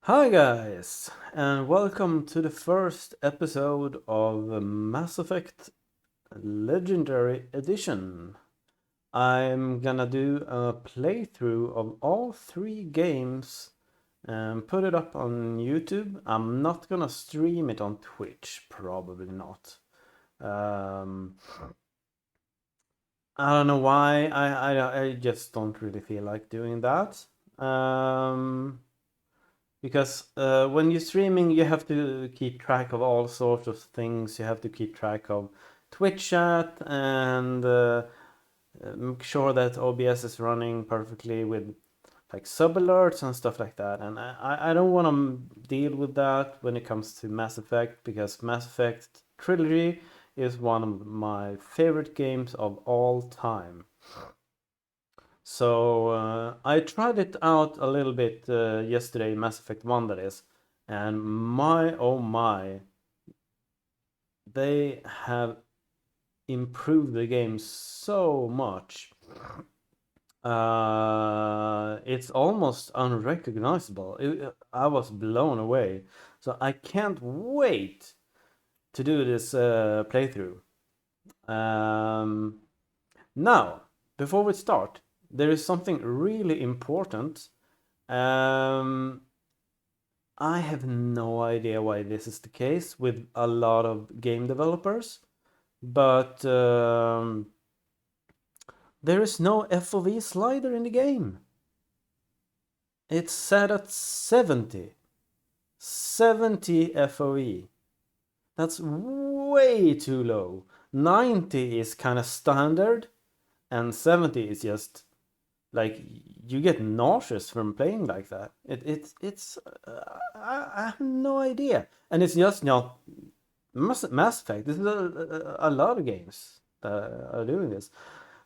Hi guys, and welcome to the first episode of Mass Effect Legendary Edition. I'm gonna do a playthrough of all three games and put it up on YouTube. I'm not gonna stream it on Twitch, probably not. Um, I don't know why. I just don't really feel like doing that. Because when you're streaming, you have to keep track of all sorts of things. You have to keep track of Twitch chat and make sure that OBS is running perfectly with like sub alerts and stuff like that. And I don't want to deal with that when it comes to Mass Effect, because Mass Effect Trilogy is one of my favorite games of all time. So I tried it out a little bit yesterday, Mass Effect 1 that is, and my oh my, they have improved the game so much. It's almost unrecognizable. I was blown away. So I can't wait to do this playthrough. Now, before we start, there is something really important. Um, I have no idea why this is the case with a lot of game developers, but there is no FOV slider in the game. It's set at 70. 70 FOV. That's way too low. 90 is kind of standard, and 70 is just like you get nauseous from playing like that. It's I have no idea, and it's just not Mass Effect. This is a lot of games that are doing this.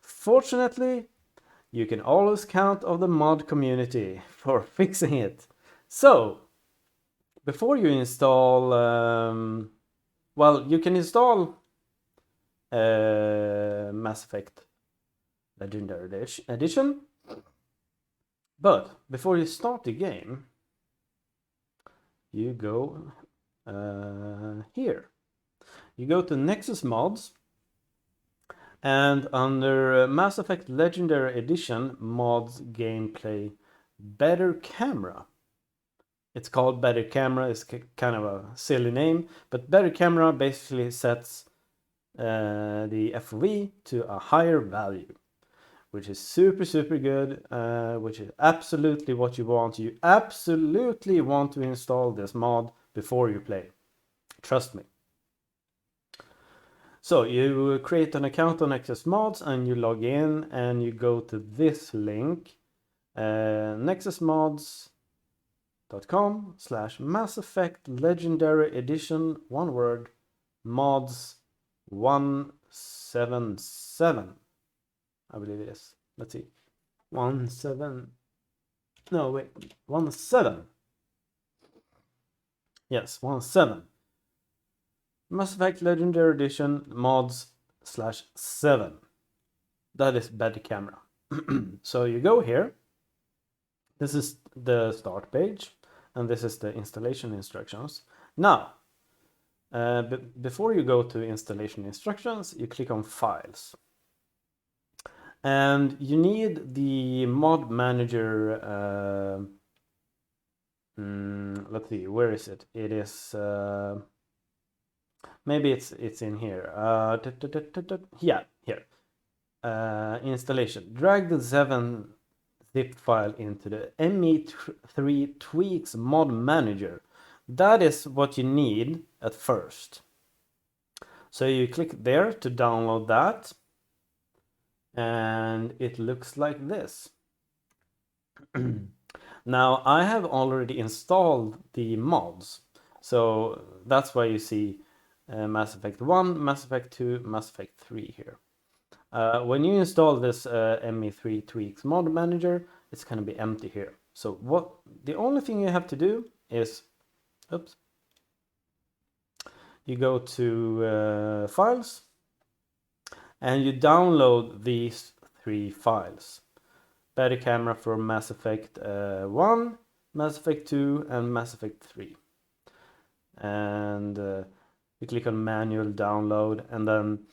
Fortunately, you can always count on the mod community for fixing it. So before you install, well, you can install Mass Effect Legendary Edition. But before you start the game, you go here. You go to Nexus Mods, and under Mass Effect Legendary Edition Mods Gameplay Better Camera. It's called Better Camera, it's kind of a silly name, but Better Camera basically sets the FOV to a higher value, which is super good, which is absolutely what you want. You absolutely want to install this mod before you play. Trust me. So you create an account on Nexus Mods and you log in and you go to this link, nexusmods.com/Mass Effect Legendary Edition, one word, mods 177. I believe it is. Let's see. 17. No, wait. 17. Yes, 17. Mass Effect Legendary Edition mods/7. That is Better Camera. So you go here. This is the start page, and this is the installation instructions. Now, before you go to installation instructions, you click on Files. And you need the mod manager. Let's see, where is it? It is maybe it's in here. Yeah, here. Installation. Drag the 7 zip file into the ME3 Tweaks mod manager. That is what you need at first. So you click there to download that, and it looks like this. Now I have already installed the mods, so that's why you see Mass Effect 1, Mass Effect 2, Mass Effect 3 here. When you install this ME3 Tweaks mod manager, it's going to be empty here. So the only thing you have to do is, you go to files, and you download these 3 files. Better Camera for Mass Effect 1, Mass Effect 2, and Mass Effect 3. And you click on manual download, and then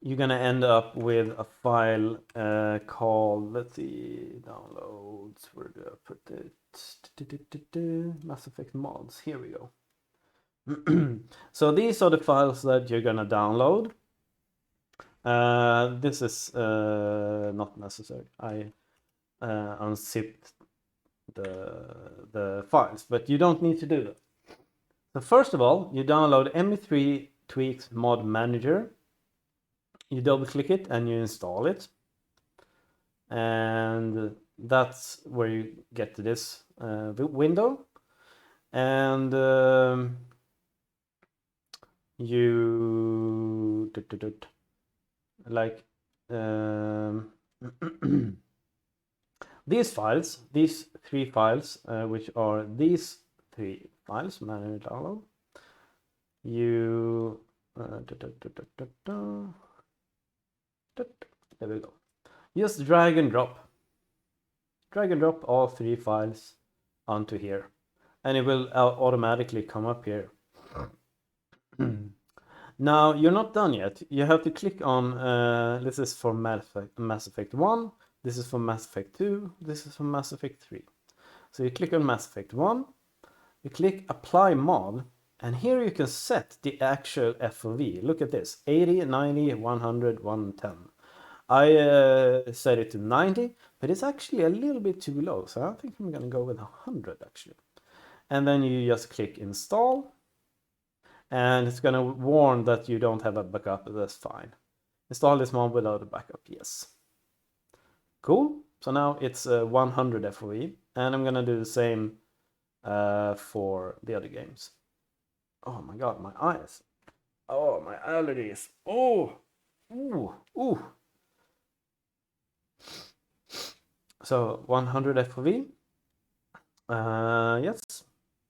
you're gonna end up with a file called, let's see, downloads, where do I put it? Mass Effect mods, here we go. So these are the files that you're gonna download. This is not necessary. I unzipped the files, but you don't need to do that. So first of all, you download ME3 Tweaks Mod Manager. You double click it and you install it, and that's where you get to this window, and you like these files, these 3 files, which are these 3 files, manual download. You there we go. Just drag and drop all 3 files onto here, and it will automatically come up here. Now you're not done yet. You have to click on this is for Mass Effect 1, this is for Mass Effect 2, this is for Mass Effect 3. So you click on Mass Effect 1, you click apply mod, and here you can set the actual FOV. Look at this, 80, 90, 100, 110. I set it to 90, but it's actually a little bit too low, so I think I'm gonna go with 100 actually. And then you just click install, and it's gonna warn that you don't have a backup. That's fine. Install this mod without a backup, yes. Cool, so now it's 100 FOV, and I'm gonna do the same for the other games. Oh my god, my eyes. Oh, my allergies. Oh, ooh. So 100 FOV. Yes,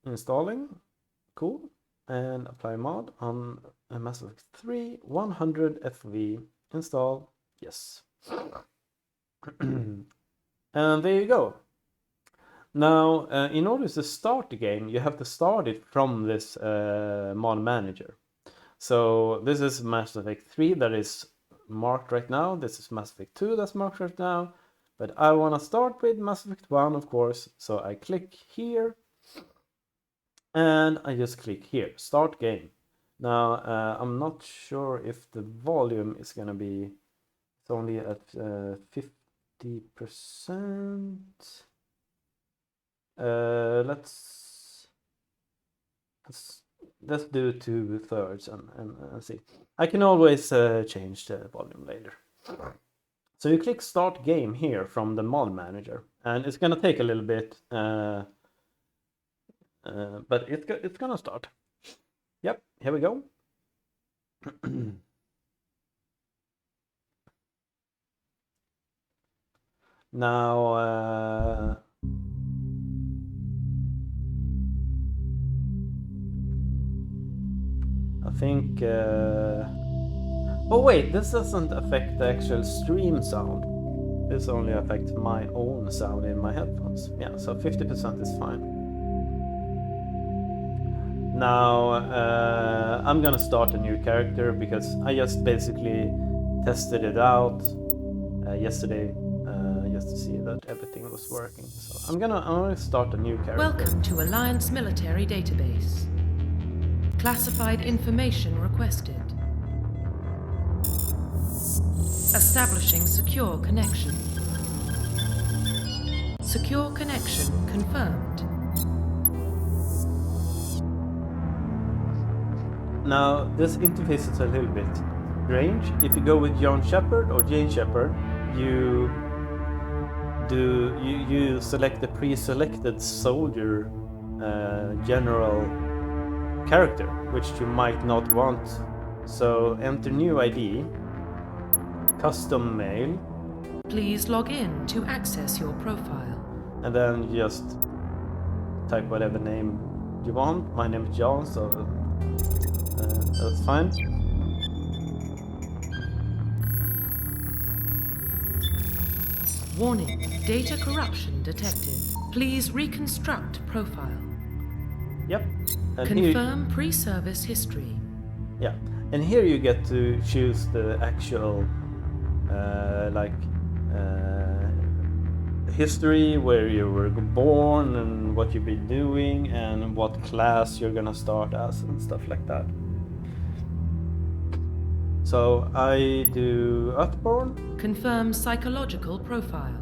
installing. Cool. And apply mod on Mass Effect 3. 100 FOV. Install. Yes. And there you go. Now, in order to start the game, you have to start it from this mod manager. So this is Mass Effect 3 that is marked right now. This is Mass Effect 2 that's marked right now. But I want to start with Mass Effect 1, of course. So I click here. And I just click here, start game. Now, I'm not sure if the volume is going to be, it's only at 50%. Let's do 2/3 and see. I can always change the volume later. So you click start game here from the mod manager, and it's gonna take a little bit, but it's gonna start. Yep, here we go. Now I think oh wait, this doesn't affect the actual stream sound. This only affects my own sound in my headphones. Yeah, so 50% is fine. Now I'm gonna start a new character because I just basically tested it out yesterday just to see that everything was working. So I'm gonna start a new character. Welcome to Alliance Military Database. Classified information requested. Establishing secure connection. Secure connection confirmed. Now this interface is a little bit strange. If you go with John Shepard or Jane Shepard, you select the pre-selected soldier general character, which you might not want. So enter new ID, custom mail. Please log in to access your profile. And then you just type whatever name you want. My name is John, so that's fine. Warning, data corruption detected. Please reconstruct profile. Yep. And here, Confirm pre-service history. yeah, and here you get to choose the actual history, where you were born and what you've been doing and what class you're gonna start as and stuff like that. So I do Earthborn Confirm psychological profile.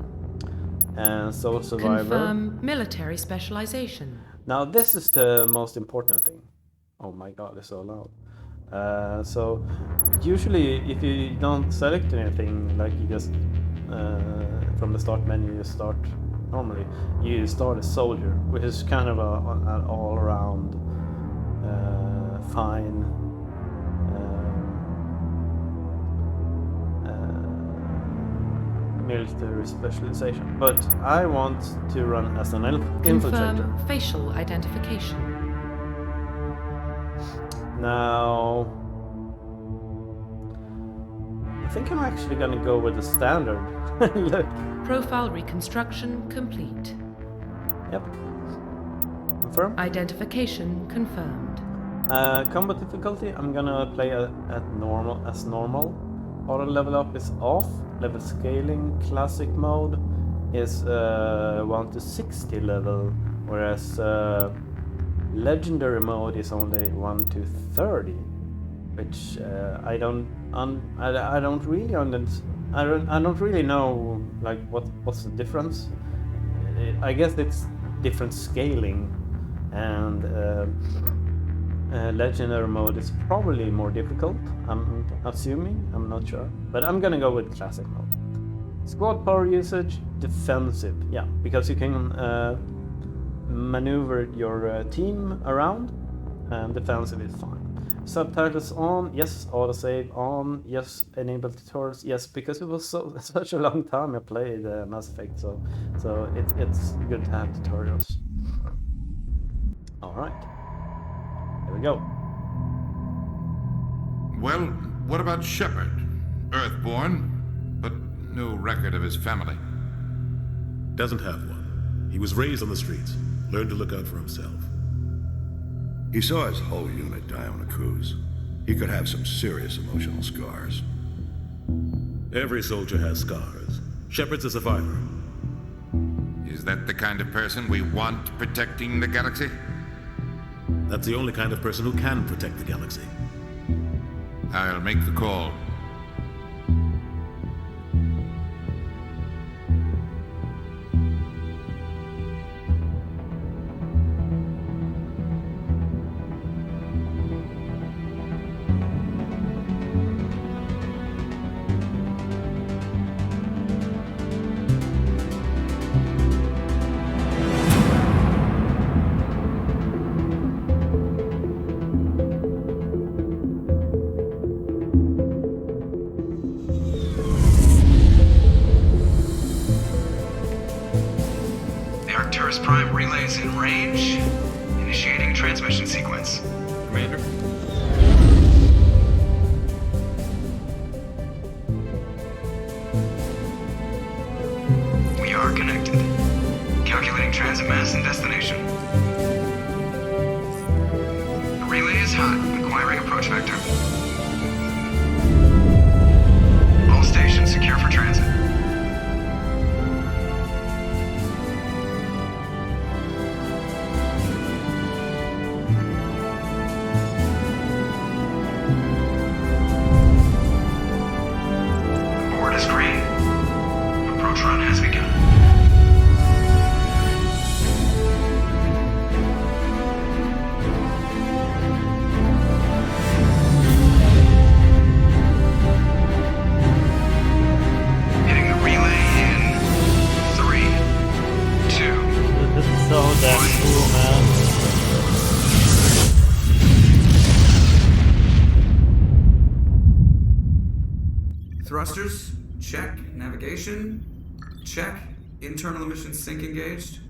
and Soul Survivor. Confirm military specialization. Now this is the most important thing. Oh my god, it's so loud. So usually if you don't select anything, like you just from the start menu you start normally, you start as soldier, which is kind of an all-around fine military specialization. But I want to run as an infiltrator. Confirm facial identification. Now, I think I'm actually gonna go with the standard. Look. Profile reconstruction complete. Yep. Confirm. Identification confirmed. Combat difficulty, I'm gonna play at normal as normal. Auto level up is off. Level scaling, classic mode is 1 to 60 level, whereas legendary mode is only 1 to 30, which I don't really know like what's the difference. I guess it's different scaling, and legendary mode is probably more difficult. I'm assuming, I'm not sure, but I'm gonna go with classic mode. Squad power usage, defensive, yeah, because you can maneuver your team around, and defensive is fine. Subtitles on, yes. Autosave on, yes. Enable tutorials, yes, because it was such a long time I played Mass Effect, so it's good to have tutorials. All right, here we go. Well, what about Shepard? Earthborn, but no record of his family. Doesn't have one. He was raised on the streets, learned to look out for himself. He saw his whole unit die on a cruise. He could have some serious emotional scars. Every soldier has scars. Shepard's a survivor. Is that the kind of person we want protecting the galaxy? That's the only kind of person who can protect the galaxy. I'll make the call. Prime relays in range. Initiating transmission sequence. Commander? We are connected. Calculating transit mass and destination. The relay is hot, acquiring approach vector. All stations secure for transit. Thrusters, check. Navigation, check. Internal emissions sync engaged.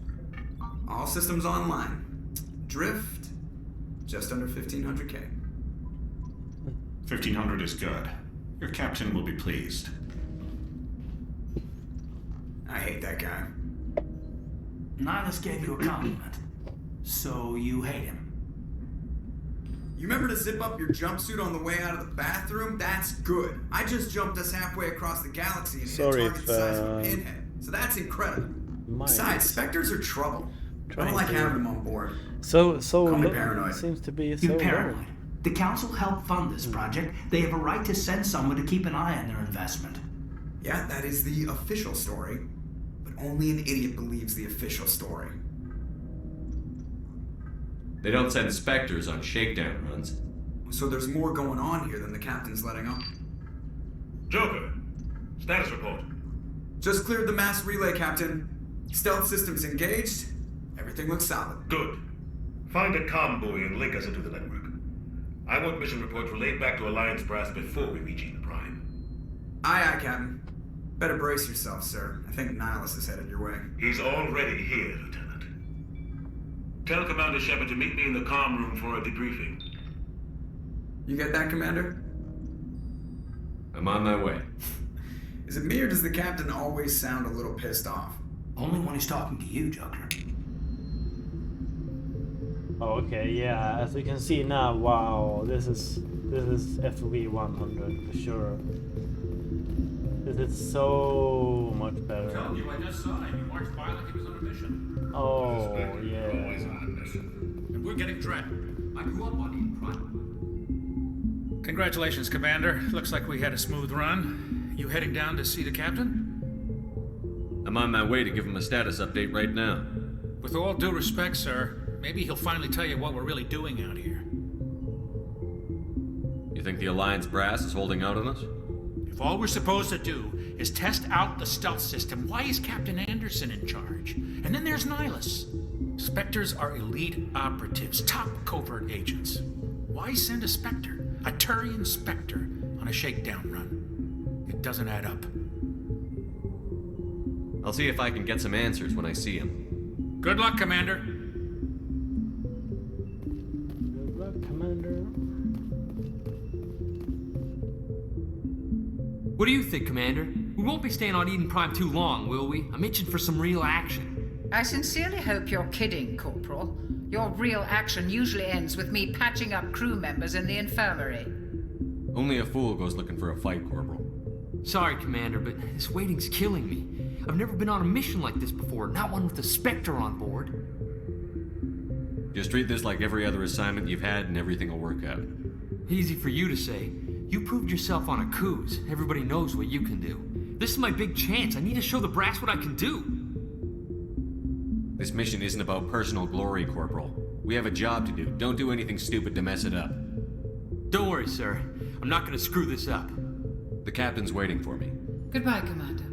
All systems online. Drift, just under 1500K. 1500 is good. Your captain will be pleased. I hate that guy. Nihilus gave you a compliment. So you hate him. You remember to zip up your jumpsuit on the way out of the bathroom? That's good. I just jumped us halfway across the galaxy and hit Sorry target if, the size of a pinhead. So that's incredible. Besides, Spectres are trouble. I don't like having them on board. So Call me paranoid. seems to be so You're low. paranoid. The Council helped fund this project. They have a right to send someone to keep an eye on their investment. Yeah, that is the official story. But only an idiot believes the official story. They don't send Spectres on shakedown runs. So there's more going on here than the captain's letting on. Joker, status report. Just cleared the mass relay, Captain. Stealth systems engaged. Everything looks solid. Good. Find a comm buoy and link us into the network. I want mission reports relayed back to Alliance Brass before we reach Eden Prime. Aye, aye, Captain. Better brace yourself, sir. I think Nihilus is headed your way. He's already here, Lieutenant. Tell Commander Shepard to meet me in the comm room for a debriefing. You get that, Commander? I'm on my way. Is it me or does the captain always sound a little pissed off? Only when he's talking to you, Joker. Oh, okay, yeah. As we can see now, wow, this is FOV 100 for sure. This is so much better. Told you I just saw him. He marched by like he was on a mission. Oh, yeah. Always on a mission. And we're getting trapped. I grew up on Eden Prime. Congratulations, Commander. Looks like we had a smooth run. You heading down to see the captain? I'm on my way to give him a status update right now. With all due respect, sir, maybe he'll finally tell you what we're really doing out here. You think the Alliance Brass is holding out on us? If all we're supposed to do is test out the stealth system, why is Captain Anderson in charge? And then there's Nihilus. Spectres are elite operatives, top covert agents. Why send a Spectre, a Turian Spectre, on a shakedown run? It doesn't add up. I'll see if I can get some answers when I see him. Good luck, Commander. Good luck, Commander. What do you think, Commander? We won't be staying on Eden Prime too long, will we? I'm itching for some real action. I sincerely hope you're kidding, Corporal. Your real action usually ends with me patching up crew members in the infirmary. Only a fool goes looking for a fight, Corporal. Sorry, Commander, but this waiting's killing me. I've never been on a mission like this before, not one with a Spectre on board. Just treat this like every other assignment you've had and everything will work out. Easy for you to say. You proved yourself on Akuz. Everybody knows what you can do. This is my big chance. I need to show the brass what I can do. This mission isn't about personal glory, Corporal. We have a job to do. Don't do anything stupid to mess it up. Don't worry, sir. I'm not gonna screw this up. The captain's waiting for me. Goodbye, Commander.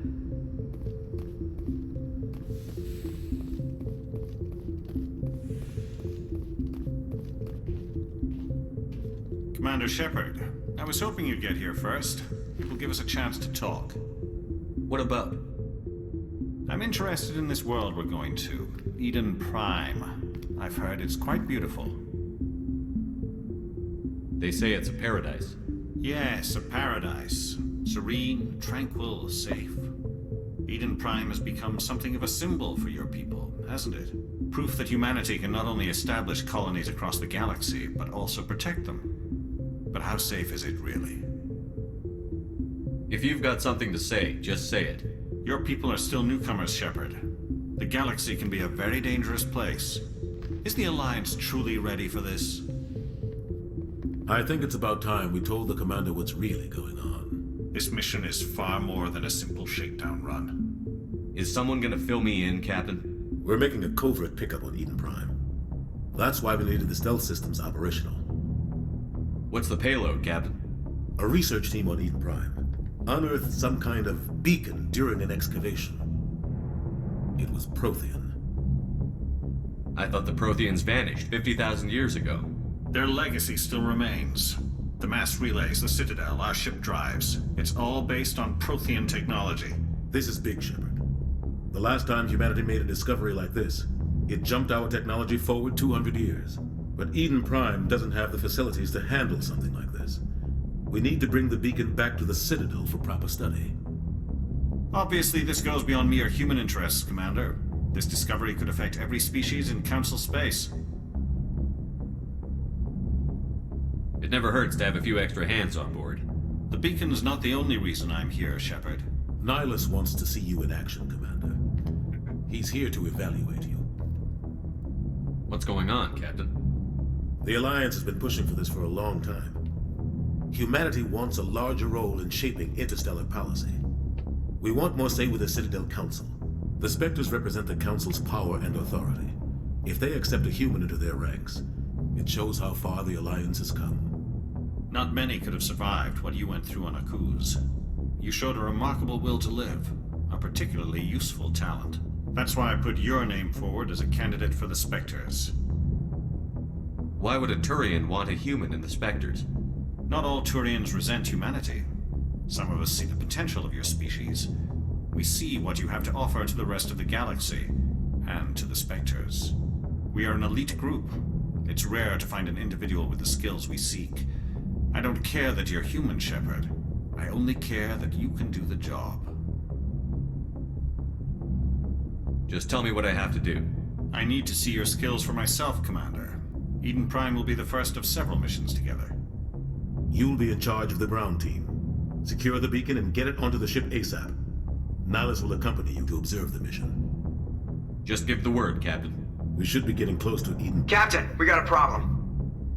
Commander Shepard, I was hoping you'd get here first. It will give us a chance to talk. What about? I'm interested in this world we're going to, Eden Prime. I've heard it's quite beautiful. They say it's a paradise. Yes, a paradise. Serene, tranquil, safe. Eden Prime has become something of a symbol for your people, hasn't it? Proof that humanity can not only establish colonies across the galaxy, but also protect them. But how safe is it really? If you've got something to say, just say it. Your people are still newcomers, Shepard. The galaxy can be a very dangerous place. Is the Alliance truly ready for this? I think it's about time we told the commander what's really going on. This mission is far more than a simple shakedown run. Is someone gonna fill me in, Captain? We're making a covert pickup on Eden Prime. That's why we needed the stealth systems operational. What's the payload, Captain? A research team on Eden Prime unearthed some kind of beacon during an excavation. It was Prothean. I thought the Protheans vanished 50,000 years ago. Their legacy still remains. The mass relays, the Citadel, our ship drives. It's all based on Prothean technology. This is big, Shepard. The last time humanity made a discovery like this, it jumped our technology forward 200 years. But Eden Prime doesn't have the facilities to handle something like this. We need to bring the beacon back to the Citadel for proper study. Obviously, this goes beyond mere human interests, Commander. This discovery could affect every species in Council space. It never hurts to have a few extra hands on board. The beacon's not the only reason I'm here, Shepard. Nihilus wants to see you in action, Commander. He's here to evaluate you. What's going on, Captain? The Alliance has been pushing for this for a long time. Humanity wants a larger role in shaping interstellar policy. We want more say with the Citadel Council. The Spectres represent the Council's power and authority. If they accept a human into their ranks, it shows how far the Alliance has come. Not many could have survived what you went through on Akuz. You showed a remarkable will to live, a particularly useful talent. That's why I put your name forward as a candidate for the Spectres. Why would a Turian want a human in the Spectres? Not all Turians resent humanity. Some of us see the potential of your species. We see what you have to offer to the rest of the galaxy, and to the Spectres. We are an elite group. It's rare to find an individual with the skills we seek. I don't care that you're human, Shepard. I only care that you can do the job. Just tell me what I have to do. I need to see your skills for myself, Commander. Eden Prime will be the first of several missions together. You'll be in charge of the ground team. Secure the beacon and get it onto the ship ASAP. Nihilus will accompany you to observe the mission. Just give the word, Captain. We should be getting close to Eden. Captain, we got a problem.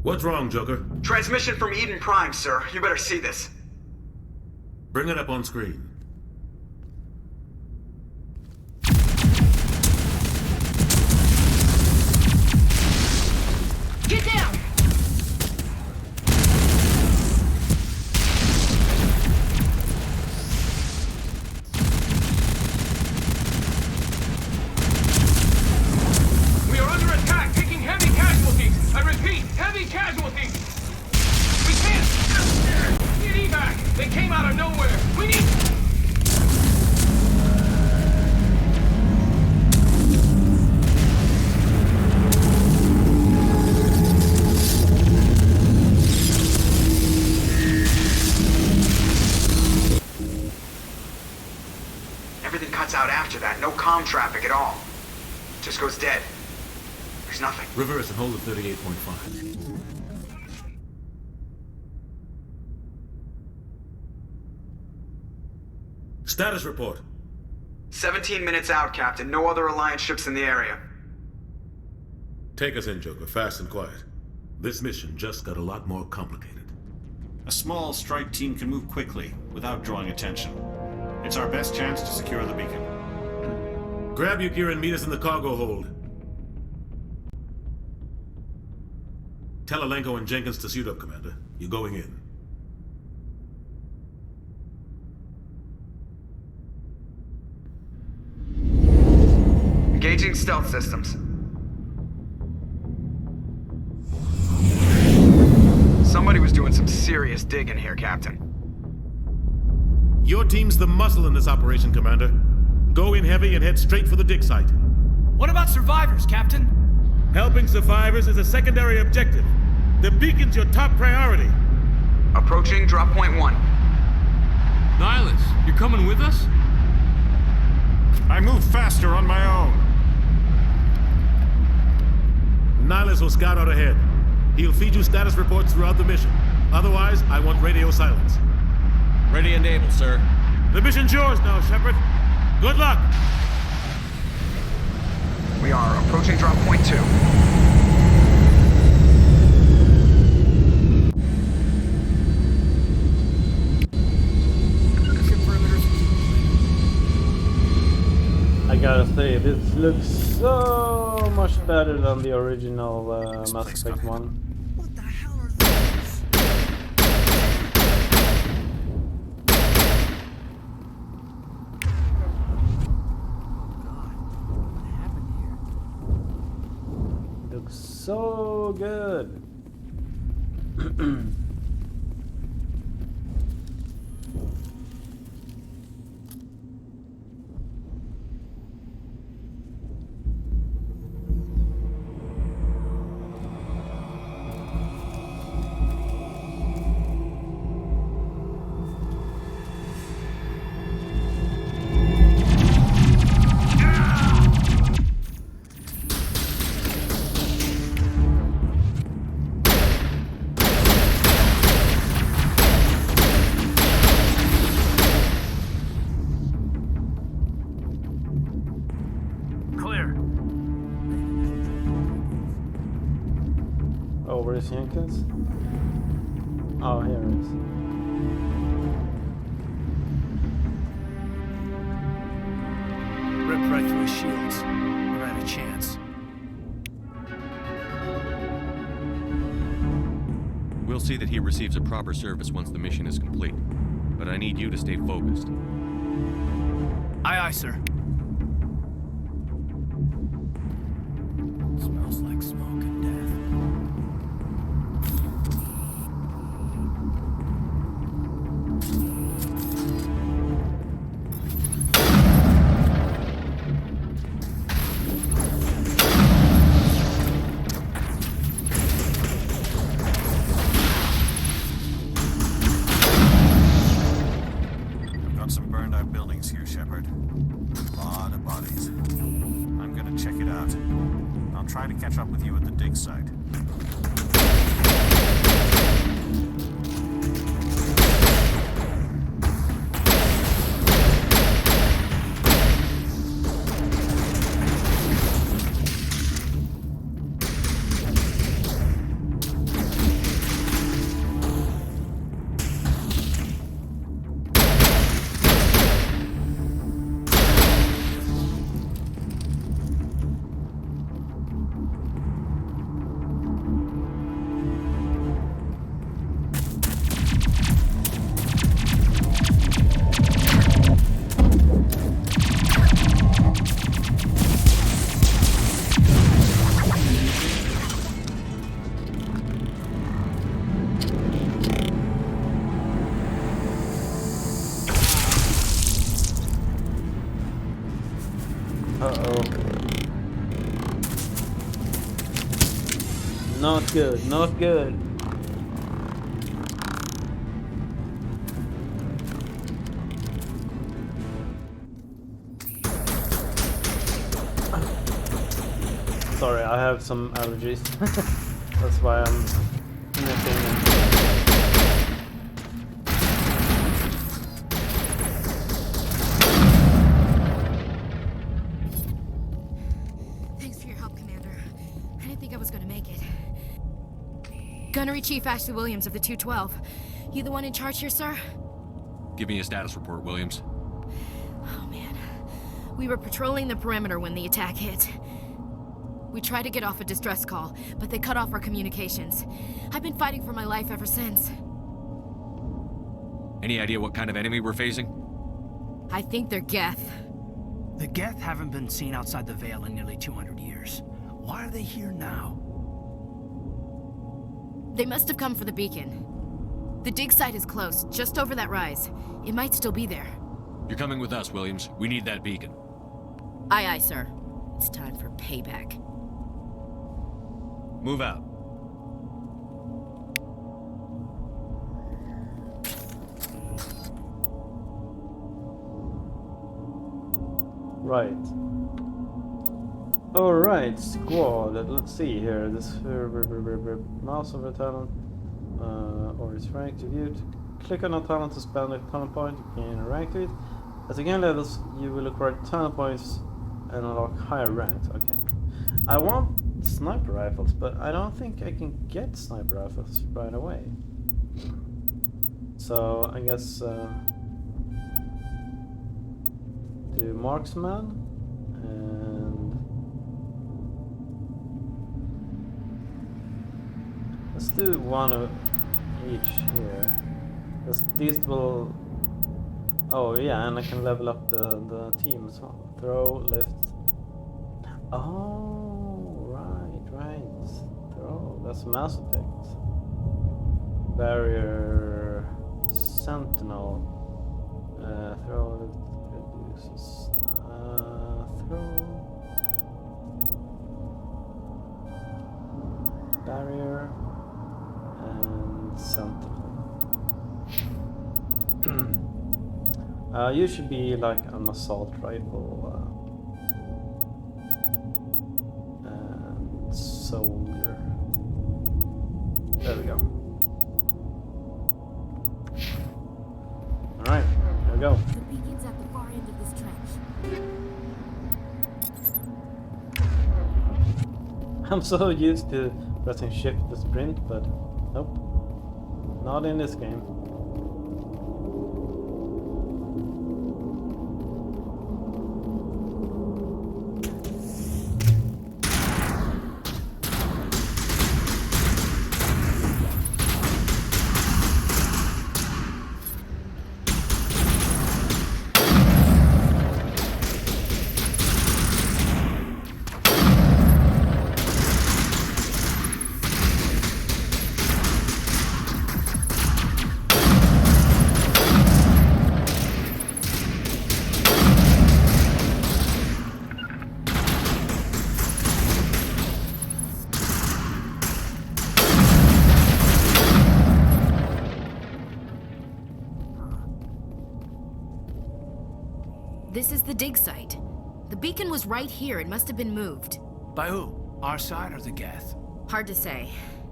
What's wrong, Joker? Transmission from Eden Prime, sir. You better see this. Bring it up on screen. Get down! We are under attack, taking heavy casualties. I repeat, heavy casualties. We can't. Need evac. They came out of nowhere. We need. Everything cuts out after that. No comm traffic at all. Just goes dead. There's nothing. Reverse and hold at 38.5. Status report. 17 minutes out, Captain. No other Alliance ships in the area. Take us in, Joker, fast and quiet. This mission just got a lot more complicated. A small strike team can move quickly, without drawing attention. It's our best chance to secure the beacon. Grab your gear and meet us in the cargo hold. Tell Alenko and Jenkins to suit up, Commander. You're going in. Engaging stealth systems. Somebody was doing some serious digging here, Captain. Your team's the muscle in this operation, Commander. Go in heavy and head straight for the dig site. What about survivors, Captain? Helping survivors is a secondary objective. The beacon's your top priority. Approaching drop point 1. Nihilus, you're coming with us? I move faster on my own. Nihilus will scout out ahead. He'll feed you status reports throughout the mission. Otherwise, I want radio silence. Ready and able, sir. The mission's yours now, Shepard. Good luck! We are approaching drop point 2. I gotta say, this looks so much better than the original Mass Effect 1. Looks so good. clear. Oh, where is Jenkins? Oh, here it is. Ripped right through his shields. Never had a chance. We'll see that he receives a proper service once the mission is complete. But I need you to stay focused. Aye, aye, sir. Smells like smoke and death. Got some burned out buildings here, Shepard. A lot of bodies. I'm gonna check it out. I'll try to catch up with you at the dig site. Uh-oh. Not good, not good. Sorry, I have some allergies. That's why I'm nipping. Thanks for your help, Commander. I didn't think I was gonna make it. Gunnery Chief Ashley Williams of the 212. You the one in charge here, sir? Give me a status report, Williams. Oh, man. We were patrolling the perimeter when the attack hit. We tried to get off a distress call, but they cut off our communications. I've been fighting for my life ever since. Any idea what kind of enemy we're facing? I think they're Geth. The Geth haven't been seen outside the Veil in nearly 200 years. Why are they here now? They must have come for the beacon. The dig site is close, just over that rise. It might still be there. You're coming with us, Williams. We need that beacon. Aye, aye, sir. It's time for payback. Move out. Right. Alright, squad. Let's see here. This mouse of a talent or its rank to view. Click on a talent to spend a talent point to gain a rank to it. As you gain levels, you will acquire talent points and unlock higher ranks. Okay. I want sniper rifles, but I don't think I can get sniper rifles right away. So I guess do marksman and let's do one of each here. These will. Oh yeah, and I can level up the team as well. Throw, lift. Oh, right. Throw. That's Mass Effect. Barrier, Sentinel. Throw, lift, reduces. Throw. Barrier and Sentinel. You should be like an assault rifle and soldier. There we go. Alright, here we go. The beacon's at the far end of this trench. I'm so used to pressing shift to sprint, but nope. Not in this game. This is the dig site. The beacon was right here. It must have been moved. By who? Our side or the Geth? Hard to say.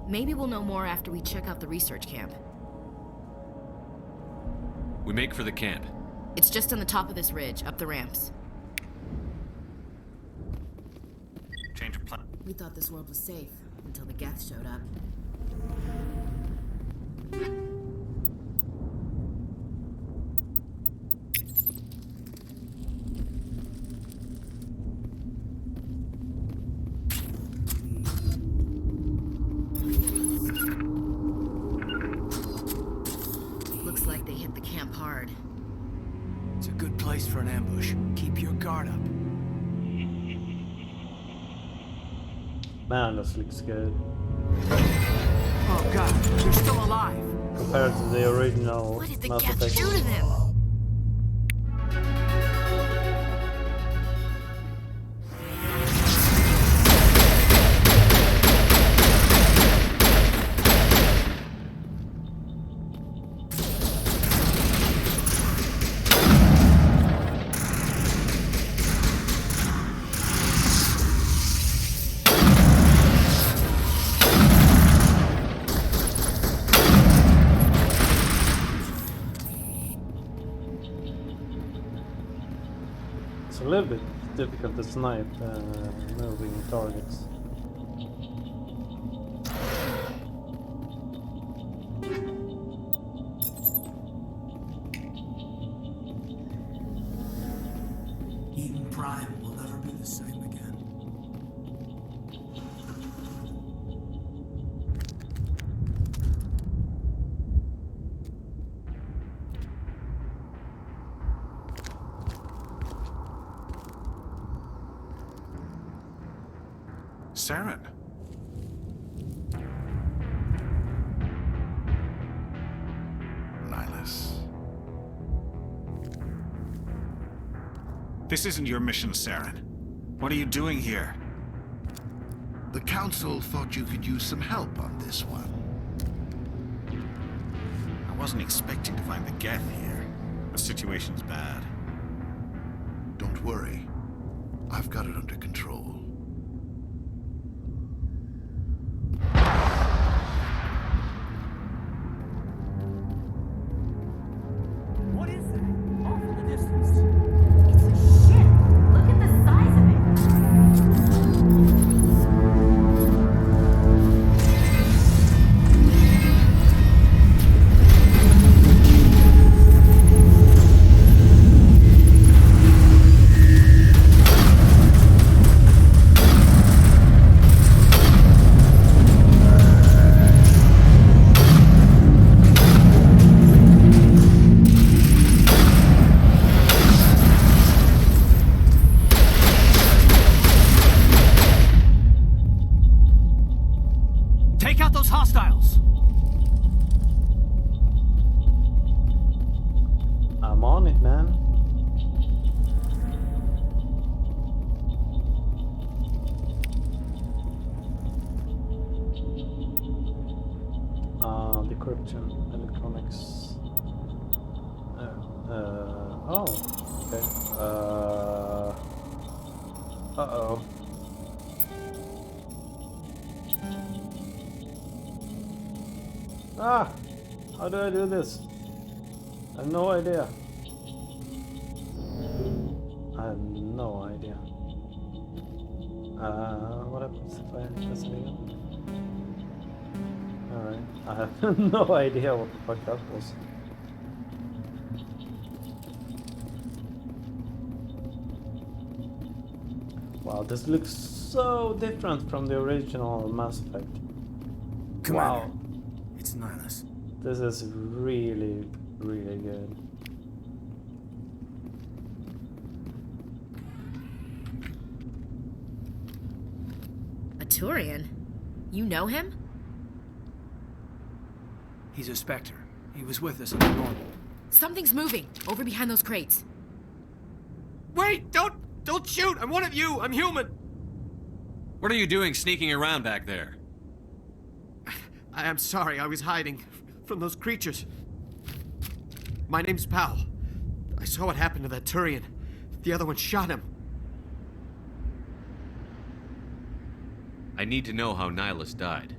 Maybe we'll know more after we check out the research camp. We make for the camp. It's just on the top of this ridge, up the ramps. Change of plan. We thought this world was safe until the Geth showed up. Looks like they hit the camp hard. It's a good place for an ambush. Keep your guard up. Man, this looks good. Oh god, they're still alive. Compared to the original What did the Mass Geth Effect. do to them? It's a little bit difficult to snipe moving targets. Eden Prime will never be the same again. Saren. Nihilus. This isn't your mission, Saren. What are you doing here? The Council thought you could use some help on this one. I wasn't expecting to find the Geth here. The situation's bad. Don't worry. I've got it under control. What is that? Off in the distance. It's a ship. Look at the size of it. Take out those hostiles! I'm on it, man. Decryption, electronics. Oh, okay. Uh-oh. Ah! How do I do this? I have no idea. I have no idea. What happens if I press it again? Alright, I have no idea what the fuck that was. Wow, this looks so different from the original Mass Effect. Wow. It's Nihilus. This is really, really good. A Turian? You know him? He's a Spectre. He was with us on the normal. Something's moving over behind those crates. Wait! Don't shoot! I'm one of you! I'm human! What are you doing sneaking around back there? I'm sorry, I was hiding from those creatures. My name's Powell. I saw what happened to that Turian. The other one shot him. I need to know how Nihilus died.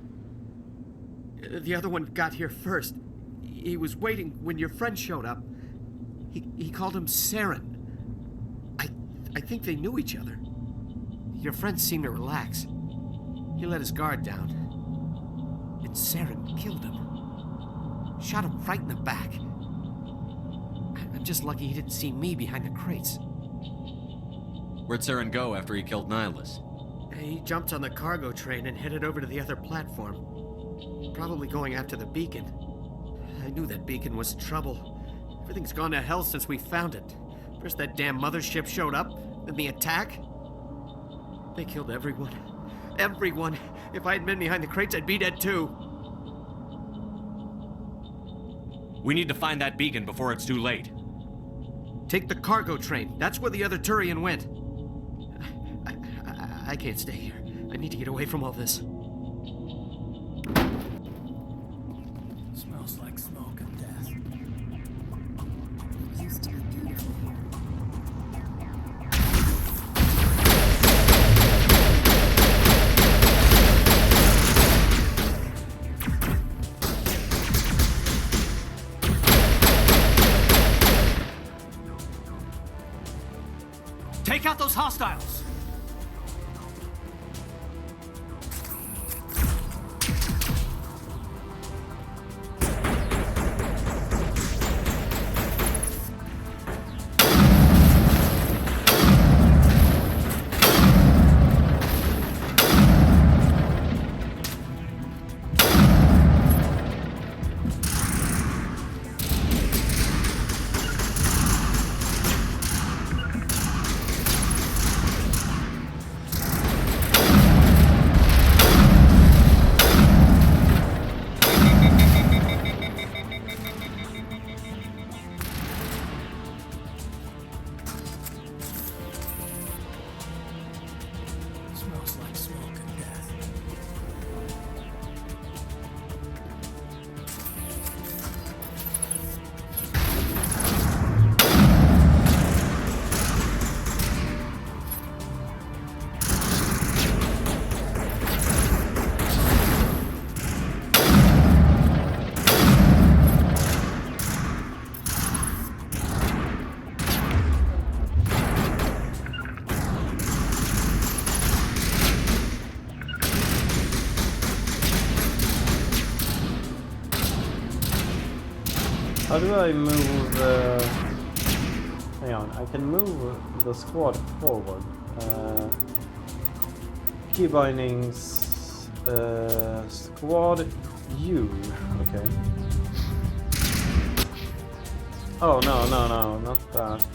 The other one got here first. He was waiting when your friend showed up. He called him Saren. I think they knew each other. Your friend seemed to relax. He let his guard down. And Saren killed him. Shot him right in the back. I'm just lucky he didn't see me behind the crates. Where'd Saren go after he killed Nihilus? He jumped on the cargo train and headed over to the other platform. Probably going after the beacon. I knew that beacon was trouble. Everything's gone to hell since we found it. First that damn mothership showed up, then the attack. They killed everyone. Everyone! If I had been behind the crates, I'd be dead too. We need to find that beacon before it's too late. Take the cargo train. That's where the other Turian went. I can't stay here. I need to get away from all this. Smells like smoke and death. It used to be beautiful here. Take out those hostiles! Smells like smoke and death. How do I move? Hang on, I can move the squad forward. Key bindings. Squad U. Okay. Oh no, not that.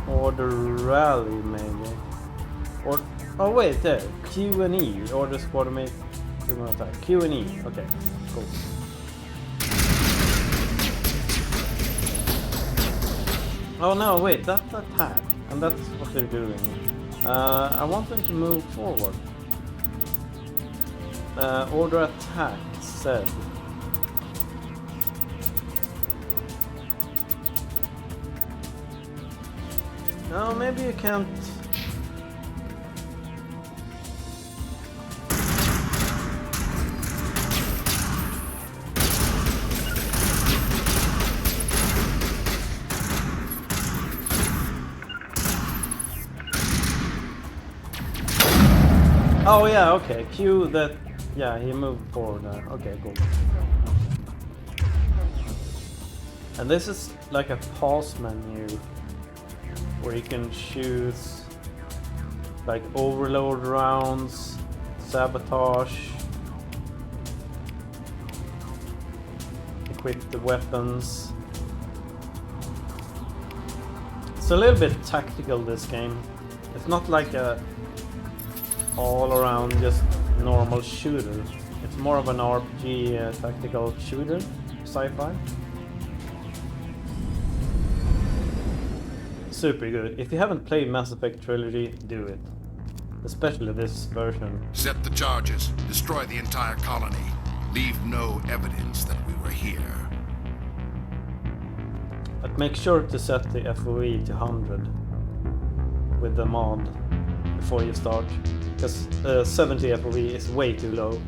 Order rally maybe. Or oh wait, there. Q and E. Order squad mate to attack. Q and E. Okay, cool. Oh no, wait, that's attack, and that's what they're doing. I want them to move forward. Order attack said. No, maybe you can't. Oh yeah, okay. Q that. Yeah, he moved forward there. Okay, cool. And this is like a pause menu where you can choose like overload rounds, sabotage, equip the weapons. It's a little bit tactical, this game. It's not like a all around just normal shooter. It's more of an RPG tactical shooter, sci-fi. Super good. If you haven't played Mass Effect Trilogy, do it. Especially this version. Set the charges. Destroy the entire colony. Leave no evidence that we were here. But make sure to set the FOE to 100 with the mod before you start, because 70 FOE is way too low.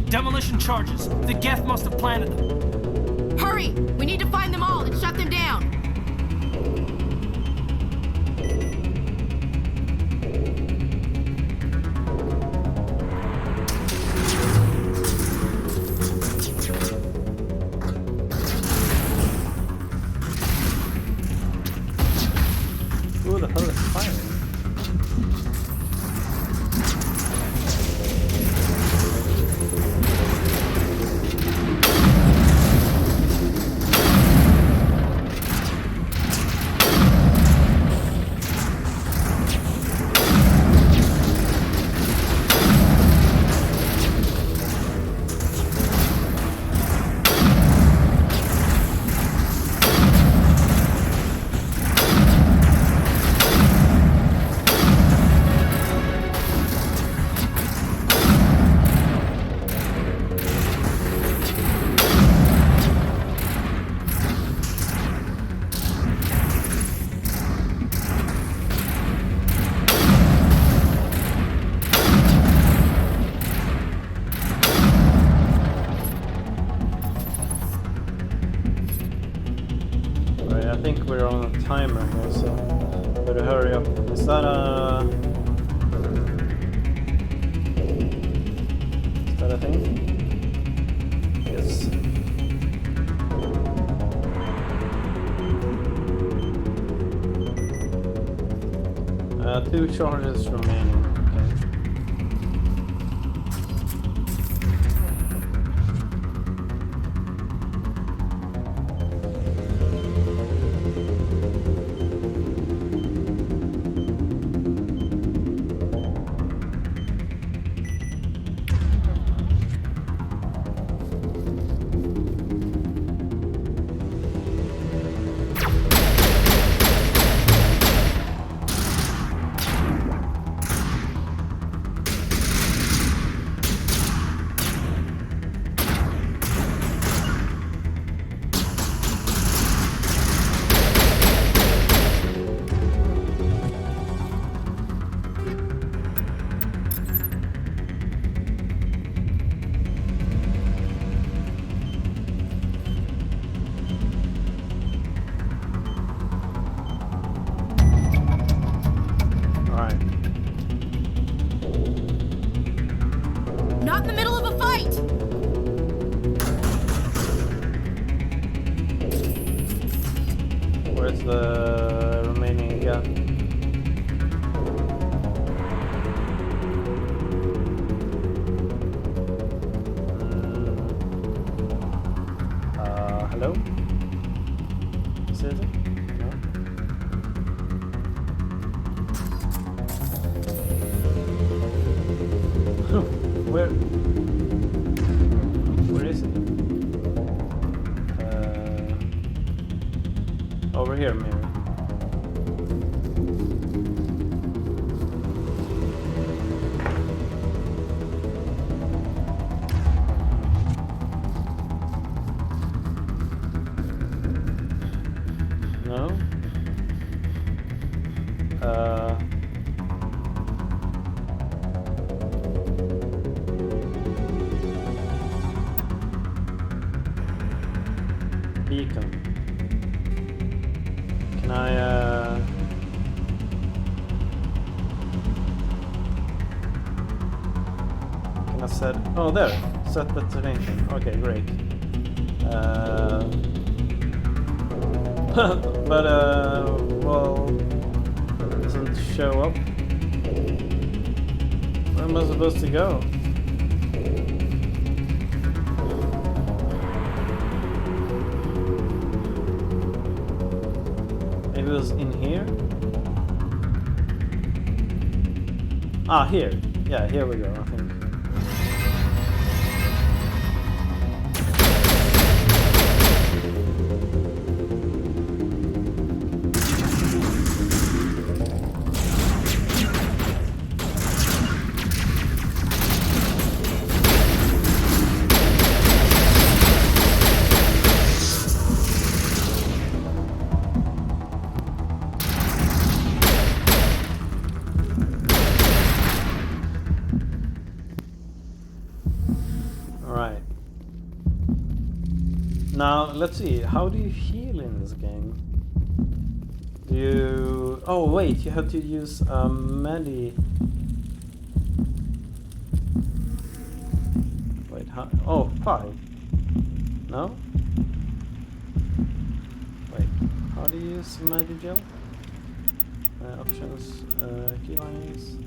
Demolition charges. The Geth must have planted them. Hurry! We need to find them all and shut them down! Who the hell is firing? I think we're on a timer here, so better hurry up. Is that a thing? Yes. 2 charges remaining. Not in the middle of a fight! Where's the remaining gap? Hello? Is it? No? Where is it? Over here, maybe. No. Beacon. Can I can I set? Oh, there. Set the terrain thing. Okay, great. But well, it doesn't show up. Where am I supposed to go? Maybe it was in here? Ah, here. Yeah, here we go, I think. Now, let's see, how do you heal in this game? Do you... Oh, wait, you have to use medi... Wait, how... Oh, 5. No? Wait, how do you use Medigel? Options, keylines...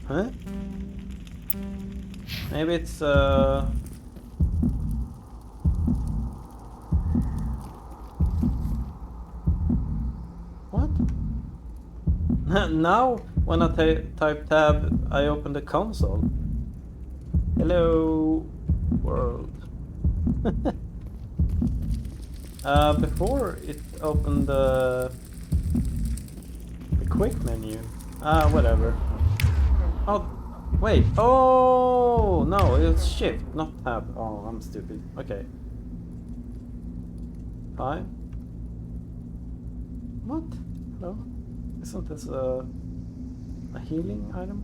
Huh? Maybe it's what? Now when I type tab, I open the console. Hello world. Before it opened the quick menu. Whatever. Oh, wait. Oh, no, it's shift, not tab. Oh, I'm stupid. Okay. Hi. What? Hello? Isn't this a healing item?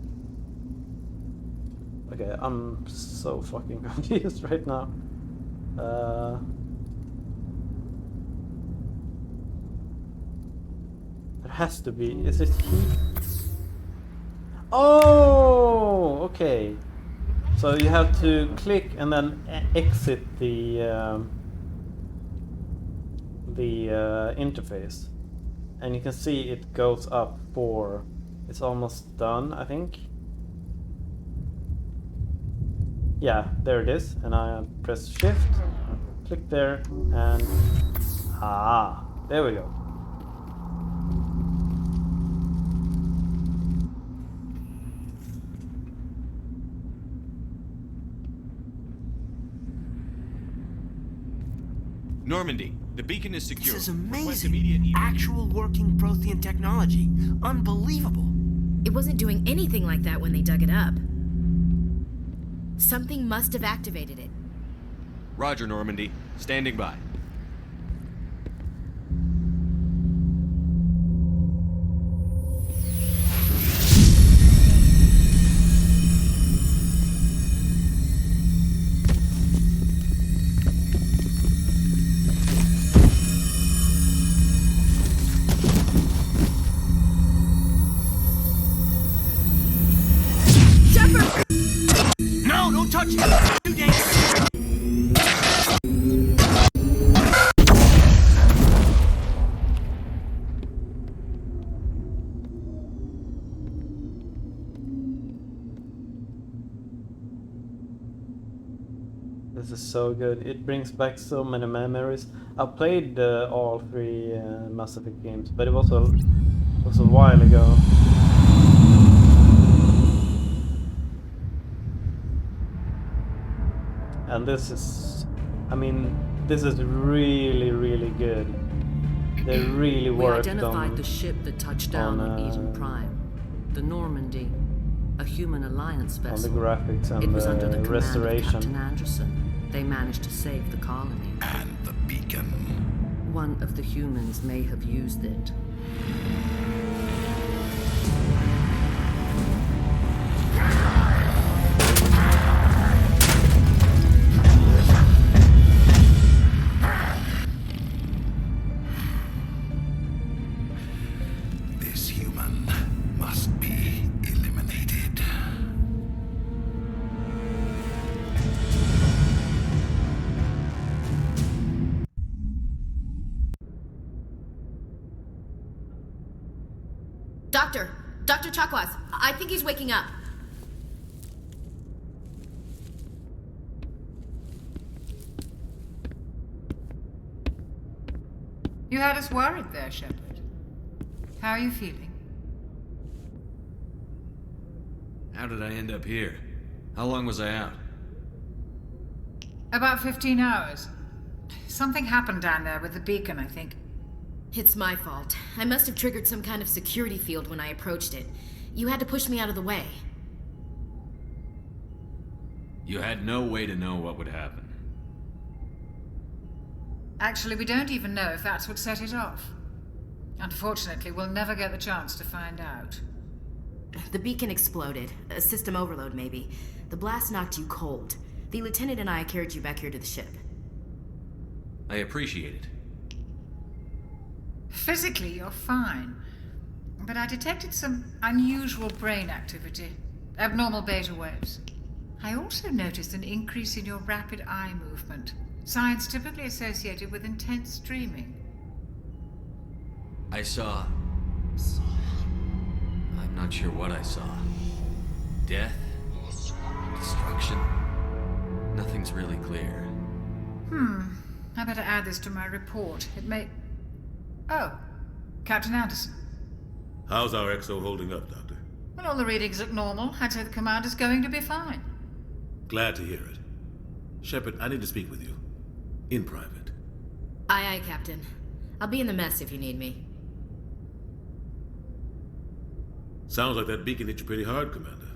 Okay, I'm so fucking confused right now. There has to be. Is it heat? Oh, okay. So you have to click and then exit the interface, and you can see it goes up for. It's almost done, I think. Yeah, there it is, and I press shift, click there, and there we go. Normandy, the beacon is secure. This is amazing. Actual working Prothean technology. Unbelievable. It wasn't doing anything like that when they dug it up. Something must have activated it. Roger, Normandy. Standing by. No, don't touch it! Too dangerous! This is so good. It brings back so many memories. I played all 3 Mass Effect games, but it was a while ago. And this is, I mean, this is really, really good. They really We worked identified on the ship that touched down on Eden Prime. The Normandy. A human alliance on the vessel. graphics and It was under the the command of restoration. Captain Anderson. They managed to save the colony. And the beacon. One of the humans may have used it. This human must be eliminated. Dr. Chakwas, I think he's waking up. You had us worried there, Shepard. How are you feeling? How did I end up here? How long was I out? About 15 hours. Something happened down there with the beacon, I think. It's my fault. I must have triggered some kind of security field when I approached it. You had to push me out of the way. You had no way to know what would happen. Actually, we don't even know if that's what set it off. Unfortunately, we'll never get the chance to find out. The beacon exploded. A system overload, maybe. The blast knocked you cold. The lieutenant and I carried you back here to the ship. I appreciate it. Physically, you're fine. But I detected some unusual brain activity. Abnormal beta waves. I also noticed an increase in your rapid eye movement. Signs typically associated with intense dreaming. I saw... I'm not sure what I saw. Death? Destruction? Nothing's really clear. I better add this to my report. It may... Oh, Captain Anderson. How's our XO holding up, Doctor? Well, all the readings look normal. I'd say the commander's going to be fine. Glad to hear it. Shepard, I need to speak with you. In private. Aye, aye, Captain. I'll be in the mess if you need me. Sounds like that beacon hit you pretty hard, Commander.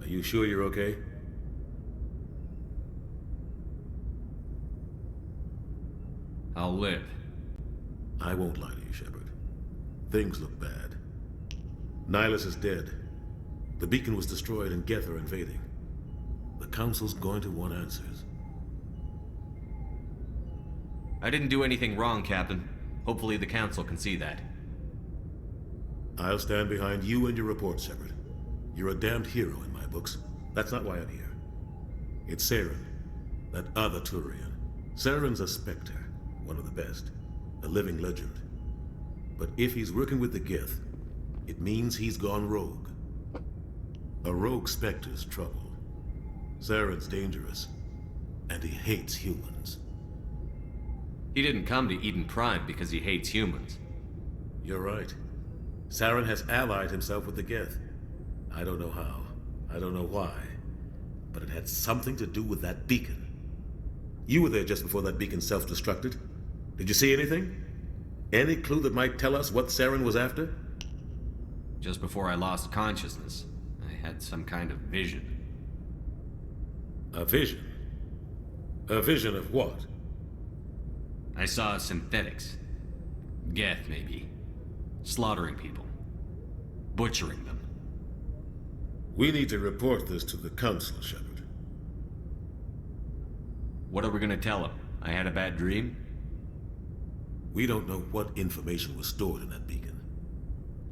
Are you sure you're okay? I'll live. I won't lie to you, Shepard. Things look bad. Nihilus is dead. The beacon was destroyed and Geth are invading. The Council's going to want answers. I didn't do anything wrong, Captain. Hopefully the Council can see that. I'll stand behind you and your report, Shepard. You're a damned hero in my books. That's not why I'm here. It's Saren, that other Turian. Saren's a Spectre, one of the best. A living legend. But if he's working with the Geth, it means he's gone rogue. A rogue Spectre's trouble. Saren's dangerous, and he hates humans. He didn't come to Eden Prime because he hates humans. You're right. Saren has allied himself with the Geth. I don't know how. I don't know why. But it had something to do with that beacon. You were there just before that beacon self-destructed. Did you see anything? Any clue that might tell us what Saren was after? Just before I lost consciousness, I had some kind of vision. A vision? A vision of what? I saw synthetics. Geth, maybe. Slaughtering people. Butchering them. We need to report this to the Council, Shepard. What are we gonna tell him? I had a bad dream? We don't know what information was stored in that beacon.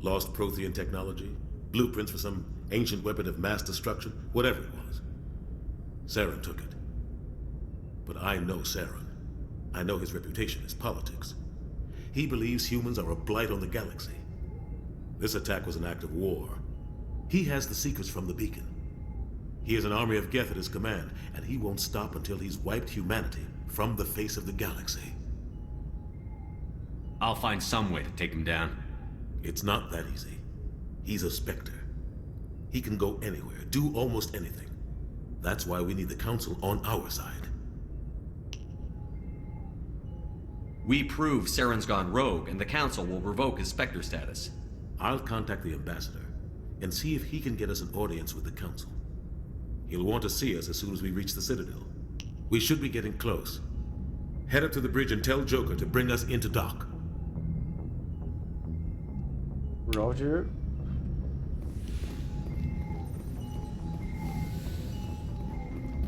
Lost Prothean technology? Blueprints for some ancient weapon of mass destruction? Whatever it was. Saren took it. But I know Saren. I know his reputation is politics. He believes humans are a blight on the galaxy. This attack was an act of war. He has the secrets from the beacon. He has an army of Geth at his command, and he won't stop until he's wiped humanity from the face of the galaxy. I'll find some way to take him down. It's not that easy. He's a Spectre. He can go anywhere, do almost anything. That's why we need the Council on our side. We prove Saren's gone rogue, and the Council will revoke his Spectre status. I'll contact the ambassador and see if he can get us an audience with the Council. He'll want to see us as soon as we reach the Citadel. We should be getting close. Head up to the bridge and tell Joker to bring us into dock. Roger.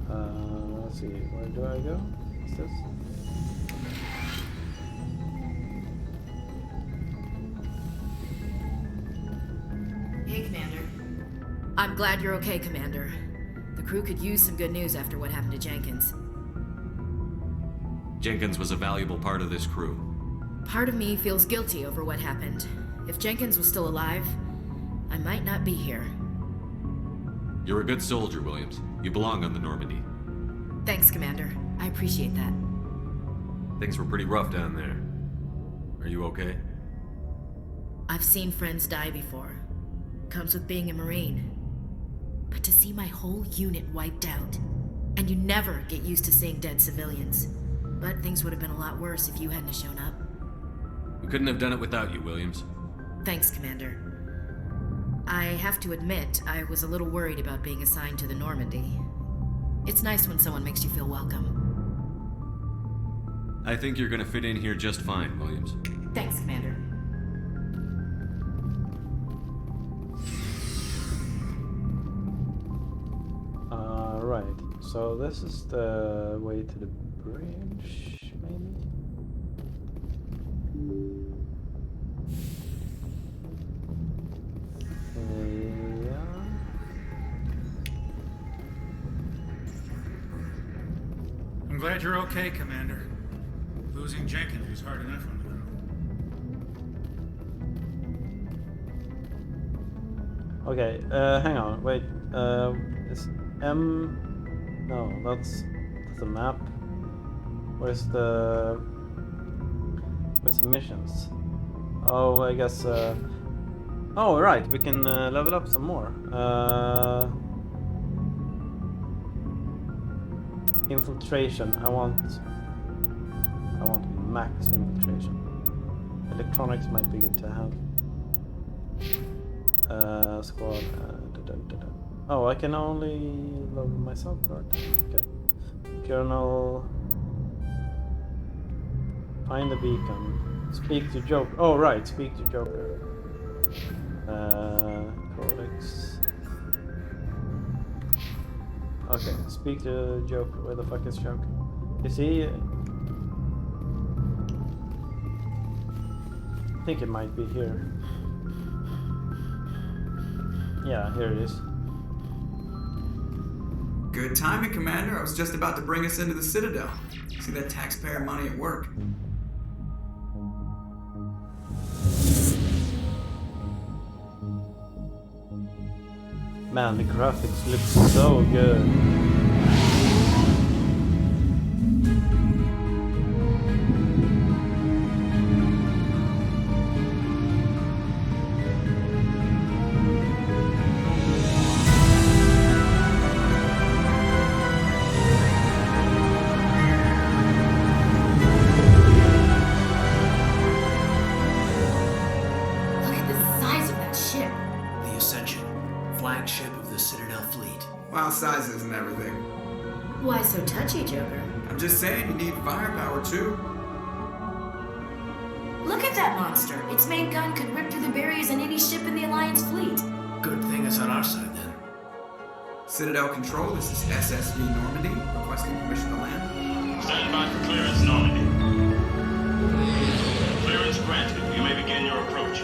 Let's see, where do I go? What's this? Hey, Commander. I'm glad you're okay, Commander. The crew could use some good news after what happened to Jenkins. Jenkins was a valuable part of this crew. Part of me feels guilty over what happened. If Jenkins was still alive, I might not be here. You're a good soldier, Williams. You belong on the Normandy. Thanks, Commander. I appreciate that. Things were pretty rough down there. Are you okay? I've seen friends die before. Comes with being a Marine. But to see my whole unit wiped out, and you never get used to seeing dead civilians. But things would have been a lot worse if you hadn't shown up. We couldn't have done it without you, Williams. Thanks, Commander. I have to admit, I was a little worried about being assigned to the Normandy. It's nice when someone makes you feel welcome. I think you're gonna fit in here just fine, Williams. Thanks, Commander. Right, so this is the way to the bridge, maybe? Yeah. I'm glad you're okay, Commander. Losing Jenkins was hard enough on the crew. Okay, hang on, wait, is M... No, that's the map. Where's the missions? Oh, I guess, oh, right, we can level up some more. Infiltration, I want max infiltration. Electronics might be good to have. Squad, Oh, I can only level myself, right? Okay. Colonel. Find the beacon. Speak to Joker. Oh, right, speak to Joker. Codex. Okay, speak to Joker. Where the fuck is Joker? Is he? I think it might be here. Yeah, here it is. Good timing, Commander. I was just about to bring us into the Citadel. See that taxpayer money at work. Man, the graphics look so good. Sizes and everything. Why so touchy, Joker? I'm just saying you need firepower too. Look at that monster. Its main gun could rip through the barriers in any ship in the Alliance fleet. Good thing it's on our side then. Citadel Control, this is SSV Normandy, requesting permission to land. Stand by for clearance, Normandy. Clearance granted. You may begin your approach.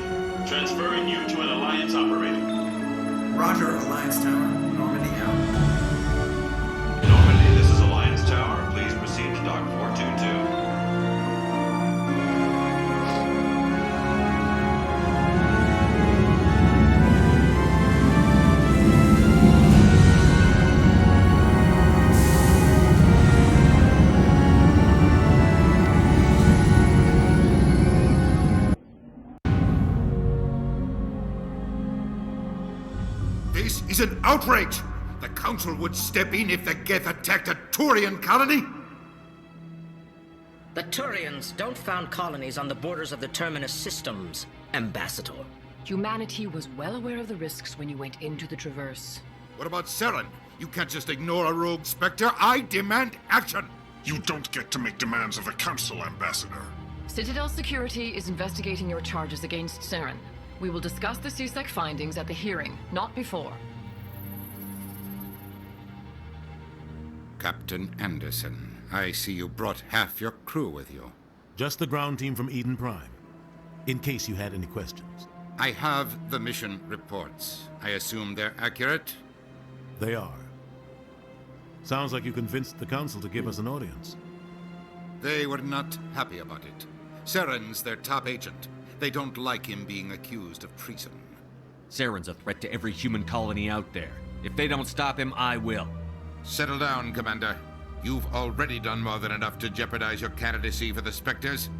Transferring you to an Alliance operator. Roger, Alliance Tower. Normandy out. Normandy, this is Alliance Tower. Please proceed to Dock 422. This is an outrage! The Council would step in if the Geth attacked a Turian colony? The Turians don't found colonies on the borders of the Terminus systems, Ambassador. Humanity was well aware of the risks when you went into the Traverse. What about Saren? You can't just ignore a rogue Spectre. I demand action! You don't get to make demands of the Council, Ambassador. Citadel Security is investigating your charges against Saren. We will discuss the CSEC findings at the hearing, not before. Captain Anderson, I see you brought half your crew with you. Just the ground team from Eden Prime, in case you had any questions. I have the mission reports. I assume they're accurate? They are. Sounds like you convinced the Council to give us an audience. They were not happy about it. Saren's their top agent. They don't like him being accused of treason. Saren's a threat to every human colony out there. If they don't stop him, I will. Settle down, Commander. You've already done more than enough to jeopardize your candidacy for the Spectres.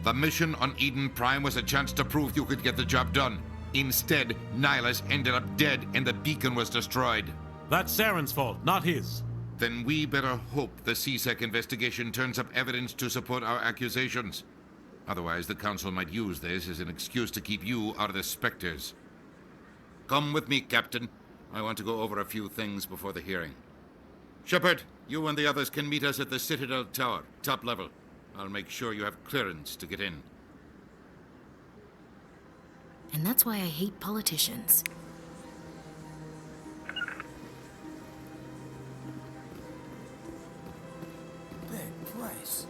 The mission on Eden Prime was a chance to prove you could get the job done. Instead, Nihilus ended up dead and the beacon was destroyed. That's Saren's fault, not his. Then we better hope the CSEC investigation turns up evidence to support our accusations. Otherwise, the Council might use this as an excuse to keep you out of the Spectres. Come with me, Captain. I want to go over a few things before the hearing. Shepard, you and the others can meet us at the Citadel Tower, top level. I'll make sure you have clearance to get in. And that's why I hate politicians. Big price.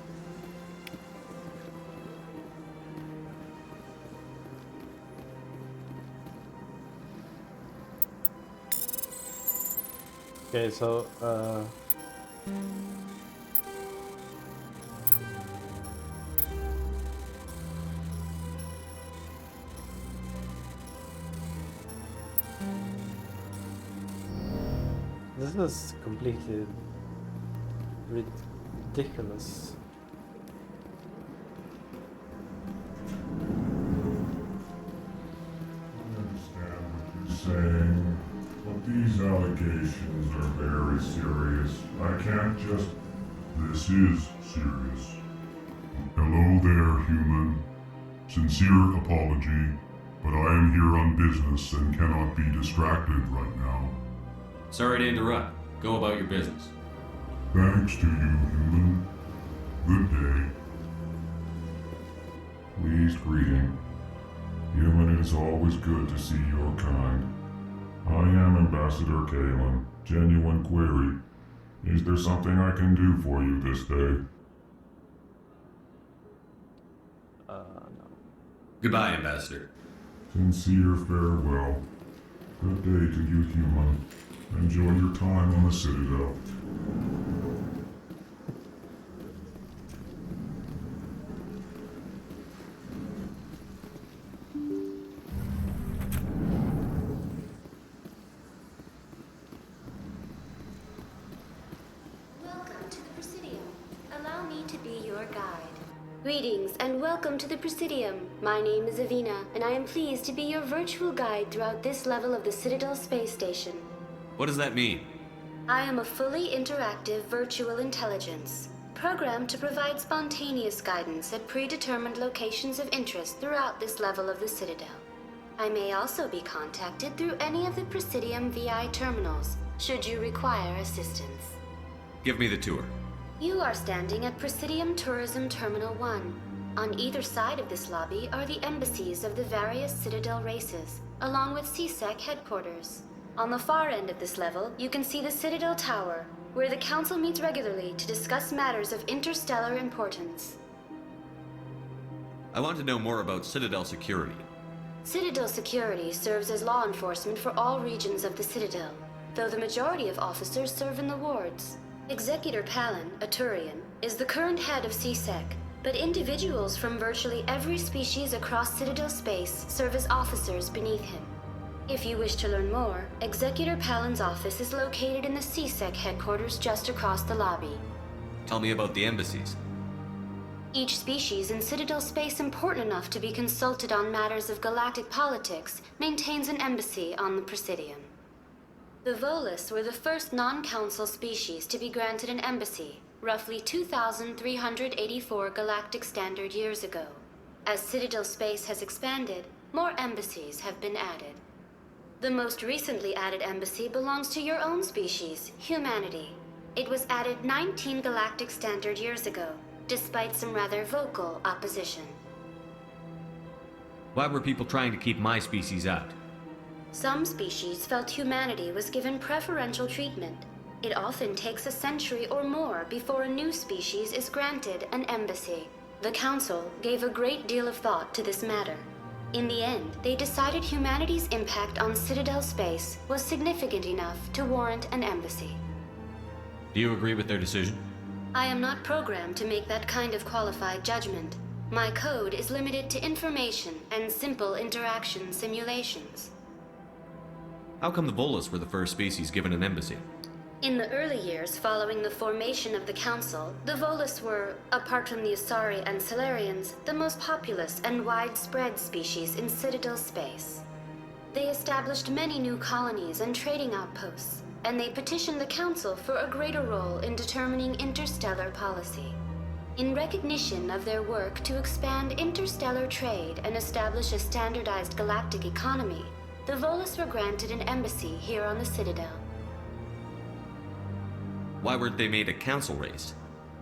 Okay, so this is completely ridiculous. Saying, but these allegations are very serious. I can't just... This is serious. Hello there, human. Sincere apology, but I am here on business and cannot be distracted right now. Sorry to interrupt. Go about your business. Thanks to you, human. Good day. Pleased greeting. Human, it is always good to see your kind. I am Ambassador Kalen. Genuine query. Is there something I can do for you this day? No. Goodbye, Ambassador. Sincere farewell. Good day to you, human. Enjoy your time on the Citadel. Welcome to the Presidium. Allow me to be your guide. Greetings and welcome to the Presidium. My name is Avina, and I am pleased to be your virtual guide throughout this level of the Citadel space station. What does that mean? I am a fully interactive virtual intelligence, programmed to provide spontaneous guidance at predetermined locations of interest throughout this level of the Citadel. I may also be contacted through any of the Presidium VI terminals, should you require assistance. Give me the tour. You are standing at Presidium Tourism Terminal 1. On either side of this lobby are the embassies of the various Citadel races, along with CSEC headquarters. On the far end of this level, you can see the Citadel Tower, where the Council meets regularly to discuss matters of interstellar importance. I want to know more about Citadel security. Citadel Security serves as law enforcement for all regions of the Citadel, though the majority of officers serve in the wards. Executor Palin, a Turian, is the current head of CSEC, but individuals from virtually every species across Citadel space serve as officers beneath him. If you wish to learn more, Executor Palin's office is located in the CSEC headquarters just across the lobby. Tell me about the embassies. Each species in Citadel space important enough to be consulted on matters of galactic politics maintains an embassy on the Presidium. The Volus were the first non-council species to be granted an embassy, roughly 2,384 galactic standard years ago. As Citadel space has expanded, more embassies have been added. The most recently added embassy belongs to your own species, humanity. It was added 19 galactic standard years ago, despite some rather vocal opposition. Why were people trying to keep my species out? Some species felt humanity was given preferential treatment. It often takes a century or more before a new species is granted an embassy. The Council gave a great deal of thought to this matter. In the end, they decided humanity's impact on Citadel space was significant enough to warrant an embassy. Do you agree with their decision? I am not programmed to make that kind of qualified judgment. My code is limited to information and simple interaction simulations. How come the Volus were the first species given an embassy? In the early years following the formation of the Council, the Volus were, apart from the Asari and Solarians, the most populous and widespread species in Citadel space. They established many new colonies and trading outposts, and they petitioned the Council for a greater role in determining interstellar policy. In recognition of their work to expand interstellar trade and establish a standardized galactic economy, the Volus were granted an embassy here on the Citadel. Why weren't they made a council race?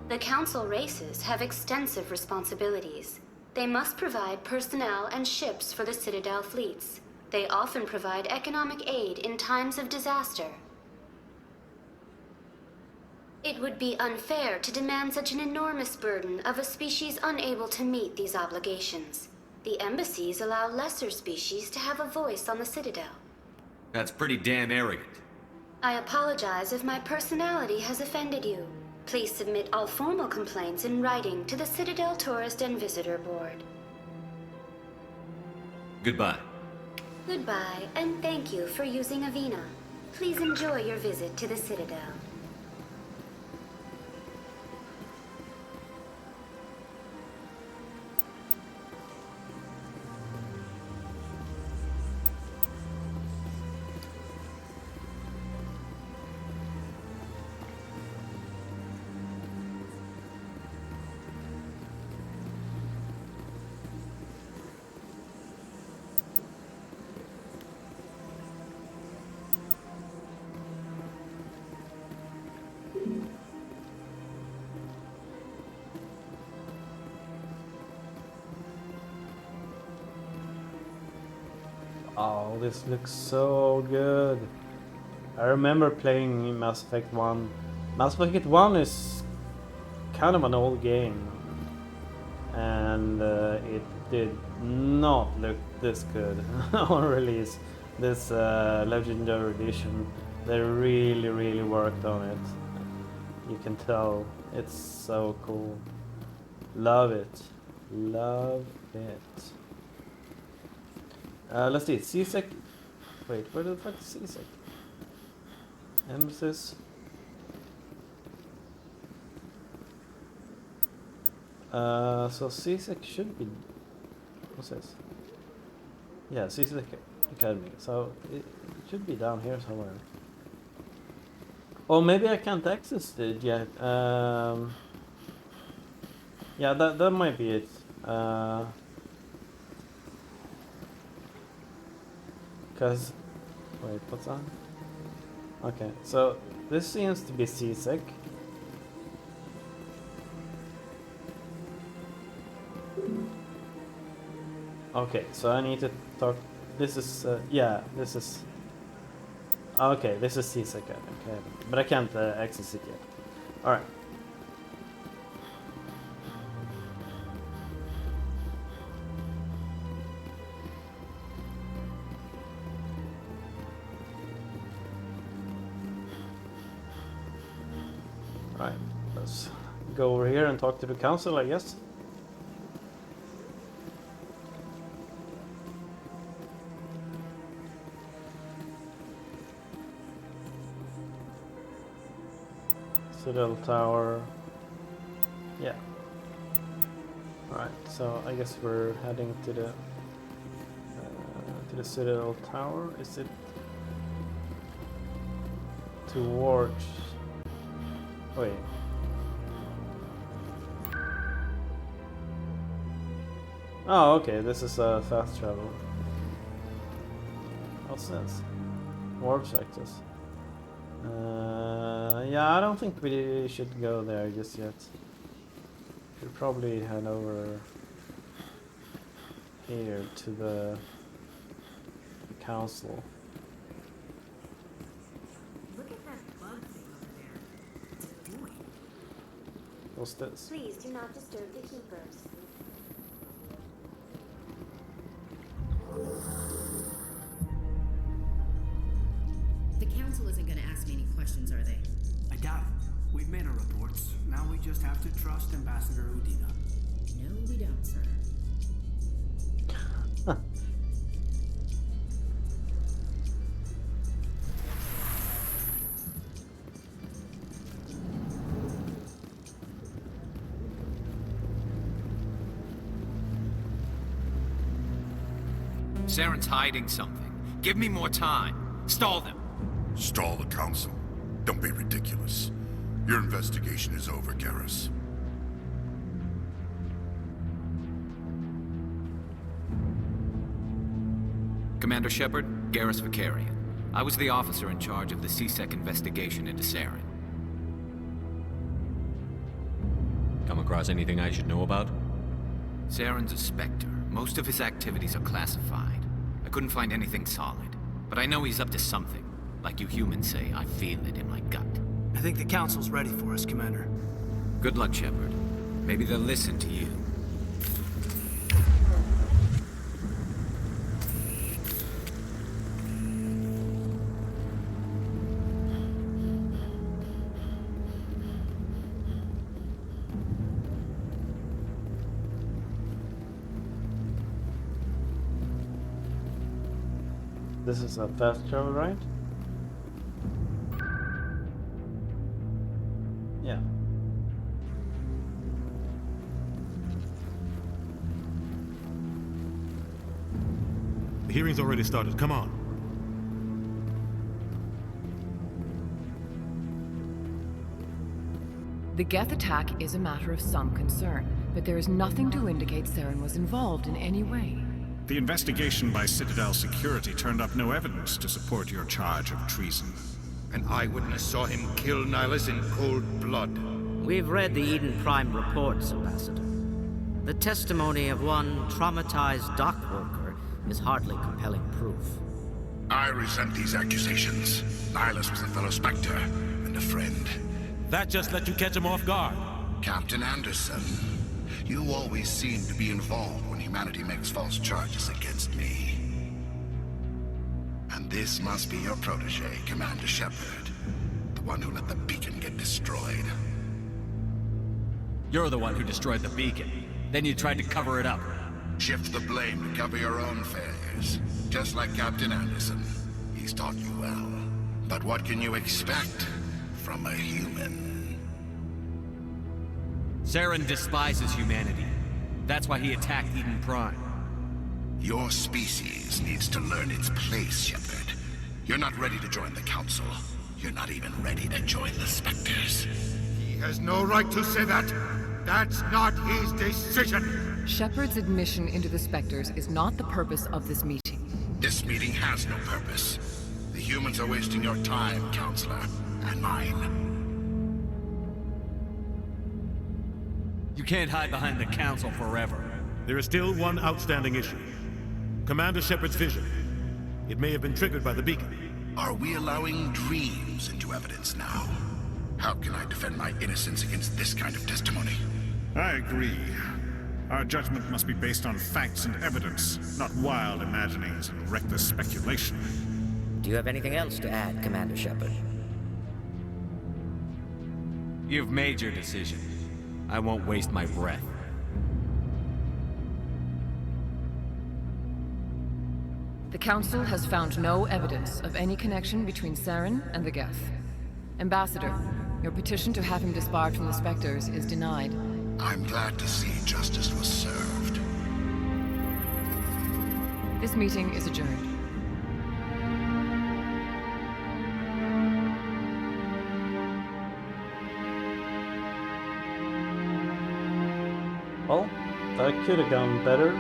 The Council races have extensive responsibilities. They must provide personnel and ships for the Citadel fleets. They often provide economic aid in times of disaster. It would be unfair to demand such an enormous burden of a species unable to meet these obligations. The embassies allow lesser species to have a voice on the Citadel. That's pretty damn arrogant. I apologize if my personality has offended you. Please submit all formal complaints in writing to the Citadel Tourist and Visitor Board. Goodbye. Goodbye, and thank you for using Avina. Please enjoy your visit to the Citadel. Oh, this looks so good. I remember playing Mass Effect 1. Mass Effect 1 is kind of an old game. And it did not look this good on release. This Legendary Edition. They really worked on it. You can tell. It's so cool. Love it. Love it. Let's see, CSEC. Wait, where the fuck is CSEC? Emphasis. So CSEC should be. What's this? Yeah, CSEC Academy. So it should be down here somewhere. Oh, maybe I can't access it yet. Yeah, that might be it. Because, wait, what's on? Okay, so this seems to be CSEC. Okay, so I need to talk. This is, yeah, this is. Okay, this is CSEC. Okay, but I can't access it yet. Alright. Right, let's go over here and talk to the council, I guess. Citadel Tower. Yeah. Alright, so I guess we're heading to the Citadel Tower. Is it towards? Wait. Oh, okay, this is fast travel. What's this? Warp sectors. Yeah, I don't think we should go there just yet. We'll probably head over here to the council. Look at that bug thing over there. What's it doing? What's this? Please do not disturb the keepers. The council isn't going to ask me any questions, are they? I doubt it. We've made our reports. Now we just have to trust Ambassador Udina. No, we don't, sir. Saren's hiding something. Give me more time. Stall them. Stall the council? Don't be ridiculous. Your investigation is over, Garrus. Commander Shepard, Garrus Vakarian. I was the officer in charge of the C-Sec investigation into Saren. Come across anything I should know about? Saren's a Spectre. Most of his activities are classified. I couldn't find anything solid. But I know he's up to something. Like you humans say, I feel it in my gut. I think the council's ready for us, Commander. Good luck, Shepard. Maybe they'll listen to you. This is a fast travel, right? Yeah. The hearing's already started. Come on. The Geth attack is a matter of some concern, but there is nothing to indicate Saren was involved in any way. The investigation by Citadel Security turned up no evidence to support your charge of treason. An eyewitness saw him kill Nihilus in cold blood. We've read the Eden Prime reports, Ambassador. The testimony of one traumatized dock worker is hardly compelling proof. I resent these accusations. Nihilus was a fellow Spectre and a friend. That just let you catch him off guard. Captain Anderson, you always seem to be involved when humanity makes false charges against me. And this must be your protege, Commander Shepard. The one who let the beacon get destroyed. You're the one who destroyed the beacon. Then you tried to cover it up. Shift the blame to cover your own failures. Just like Captain Anderson. He's taught you well. But what can you expect from a human? Saren despises humanity. That's why he attacked Eden Prime. Your species needs to learn its place, Shepard. You're not ready to join the Council. You're not even ready to join the Spectres. He has no right to say that. That's not his decision. Shepard's admission into the Spectres is not the purpose of this meeting. This meeting has no purpose. The humans are wasting your time, Counselor, and mine. You can't hide behind the Council forever. There is still one outstanding issue. Commander Shepard's vision. It may have been triggered by the beacon. Are we allowing dreams into evidence now? How can I defend my innocence against this kind of testimony? I agree. Our judgment must be based on facts and evidence, not wild imaginings and reckless speculation. Do you have anything else to add, Commander Shepard? You've made your decision. I won't waste my breath. The Council has found no evidence of any connection between Saren and the Geth. Ambassador, your petition to have him disbarred from the Spectres is denied. I'm glad to see justice was served. This meeting is adjourned. Well, there that could have gone better.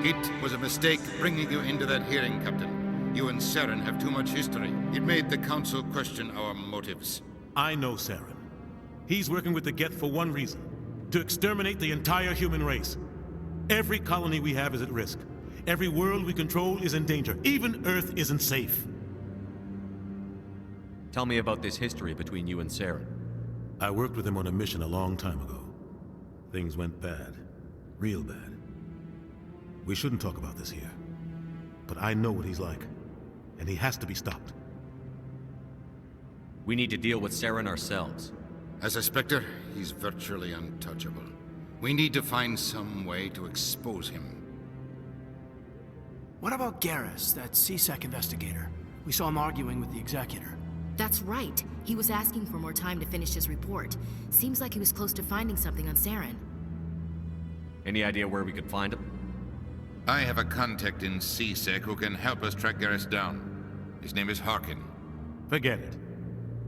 It was a mistake bringing you into that hearing, Captain. You and Saren have too much history. It made the Council question our motives. I know Saren. He's working with the Geth for one reason. To exterminate the entire human race. Every colony we have is at risk. Every world we control is in danger. Even Earth isn't safe. Tell me about this history between you and Saren. I worked with him on a mission a long time ago. Things went bad. Real bad. We shouldn't talk about this here. But I know what he's like. And he has to be stopped. We need to deal with Saren ourselves. As a Spectre, he's virtually untouchable. We need to find some way to expose him. What about Garrus, that C-Sec investigator? We saw him arguing with the Executor. That's right. He was asking for more time to finish his report. Seems like he was close to finding something on Saren. Any idea where we could find him? I have a contact in C-Sec who can help us track Garrus down. His name is Harkin. Forget it.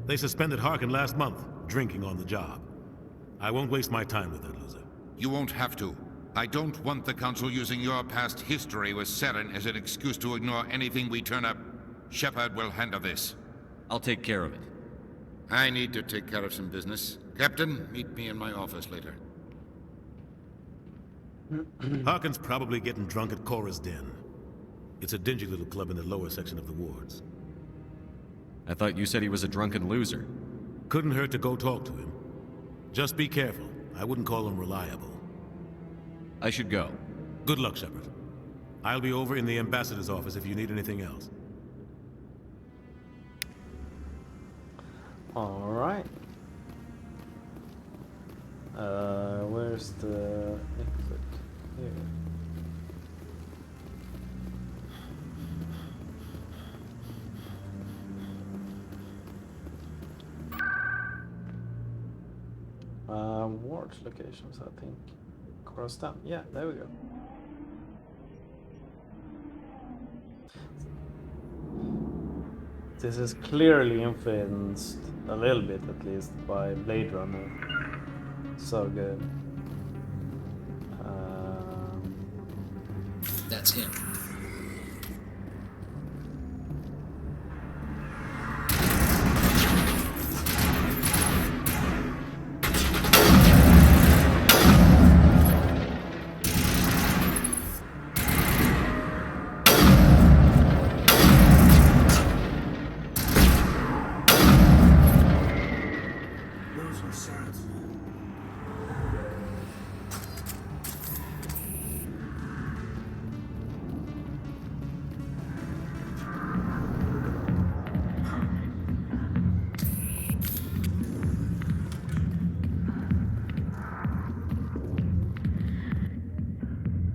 They suspended Harkin last month, drinking on the job. I won't waste my time with that loser. You won't have to. I don't want the Council using your past history with Saren as an excuse to ignore anything we turn up. Shepard will handle this. I'll take care of it. I need to take care of some business. Captain, meet me in my office later. Harkin's probably getting drunk at Cora's Den. It's a dingy little club in the lower section of the wards. I thought you said he was a drunken loser. Couldn't hurt to go talk to him. Just be careful. I wouldn't call him reliable. I should go. Good luck, Shepard. I'll be over in the ambassador's office if you need anything else. Alright. Where's the exit? Here. Ward locations, I think. Cross down. Yeah, there we go. This is clearly influenced, a little bit at least, by Blade Runner. So good. That's him.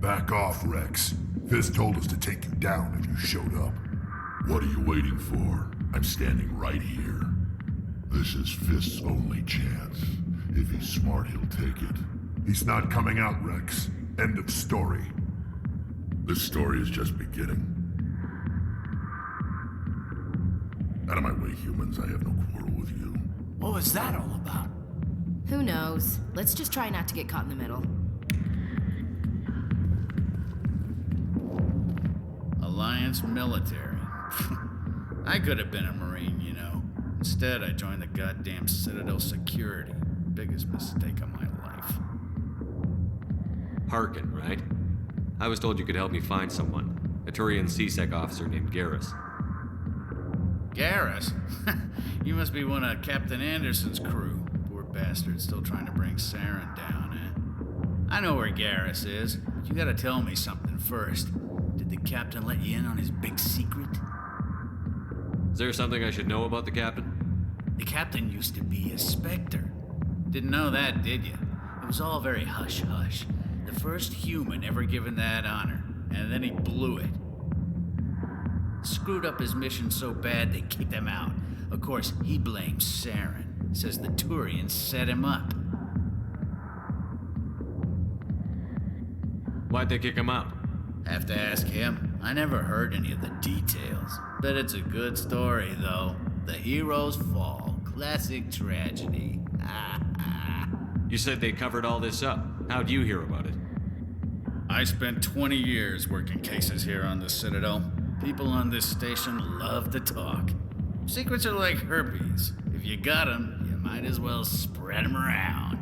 Back off, Rex. Fisk told us to take you down if you showed up. What are you waiting for? I'm standing right here. This is Fisk's only chance. If he's smart, he'll take it. He's not coming out, Rex. End of story. This story is just beginning. Out of my way, humans. I have no quarrel with you. What was that all about? Who knows? Let's just try not to get caught in the middle. Alliance military. I could have been a Marine, you know. Instead, I joined the goddamn Citadel Security. Biggest mistake of my life. Harkin, right? I was told you could help me find someone. A Turian C-Sec officer named Garrus. Garrus? You must be one of Captain Anderson's crew. Poor bastard, still trying to bring Saren down, eh? I know where Garrus is, but you gotta tell me something first. Did the captain let you in on his big secret? Is there something I should know about the captain? The captain used to be a Spectre. Didn't know that, did you? It was all very hush-hush. The first human ever given that honor, and then he blew it. Screwed up his mission so bad they kicked him out. Of course, he blames Saren. Says the Turians set him up. Why'd they kick him out? Have to ask him. I never heard any of the details. Bet it's a good story, though. The heroes fall. Classic tragedy. You said they covered all this up. How'd you hear about it? I spent 20 years working cases here on the Citadel. People on this station love to talk. Secrets are like herpes. If you got them, you might as well spread them around.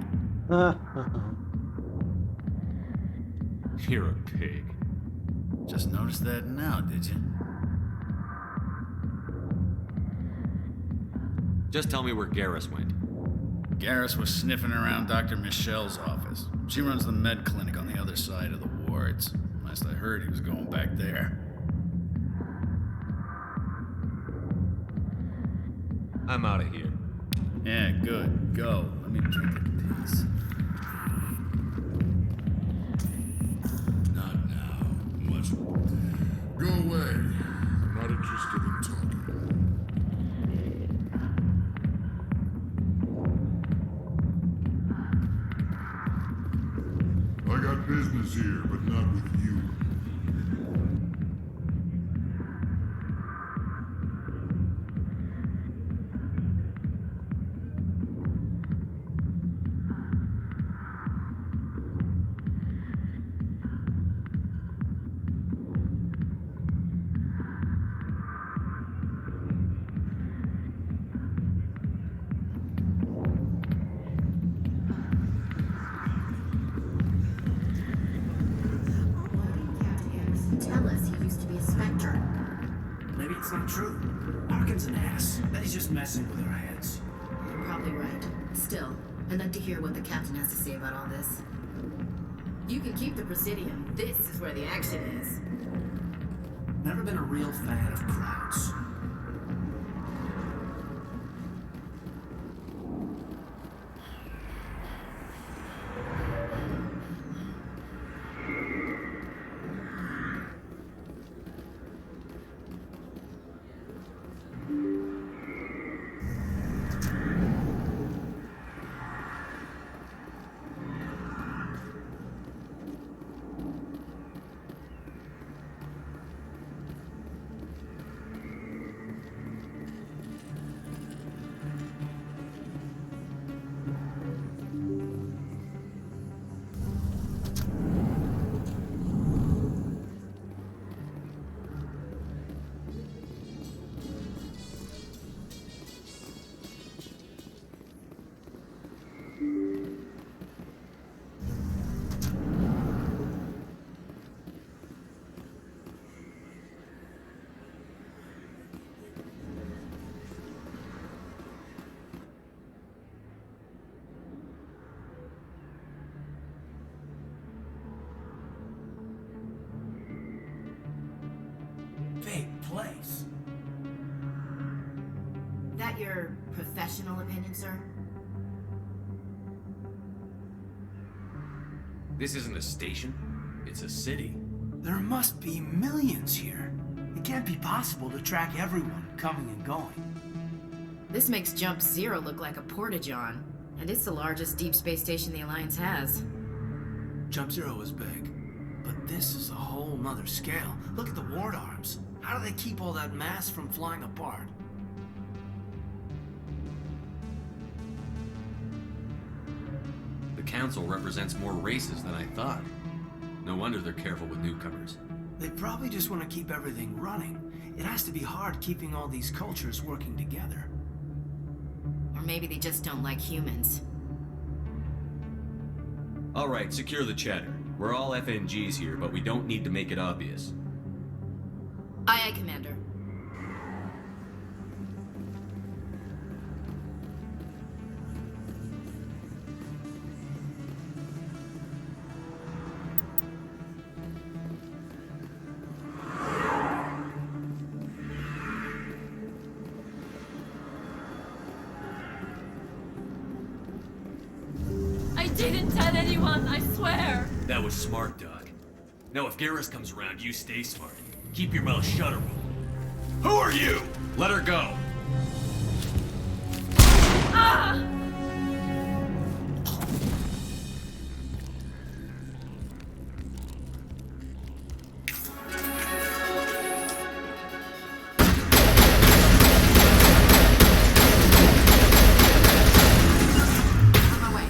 You're a pig. Just noticed that now, did you? Just tell me where Garrus went. Garrus was sniffing around Dr. Michelle's office. She runs the med clinic on the other side of the wards. Last I heard, he was going back there. I'm out of here. Yeah, good. Go. Let me drink a piece. Not now. Much. Go away. I'm not interested in talking. I got business here, but not with you. Tell us he used to be a Spectre. Maybe it's not true. Arkin's an ass. That he's just messing with our heads. You're probably right. Still, I'd like to hear what the captain has to say about all this. You can keep the Presidium. This is where the action is. Never been a real fan of crowds. Big place. That your professional opinion, sir? This isn't a station. It's a city. There must be millions here. It can't be possible to track everyone coming and going. This makes Jump Zero look like a porta-john, and it's the largest deep space station the Alliance has. Jump Zero is big, but this is a whole nother scale. Look at the ward arms. How do they keep all that mass from flying apart? The Council represents more races than I thought. No wonder they're careful with newcomers. They probably just want to keep everything running. It has to be hard keeping all these cultures working together. Or maybe they just don't like humans. All right, secure the chatter. We're all FNGs here, but we don't need to make it obvious. Aye, aye, Commander. I didn't tell anyone, I swear! That was smart, Doc. Now if Garrus comes around, you stay smart. Keep your mouth shut, or who are you? Let her go. Ah! On my way.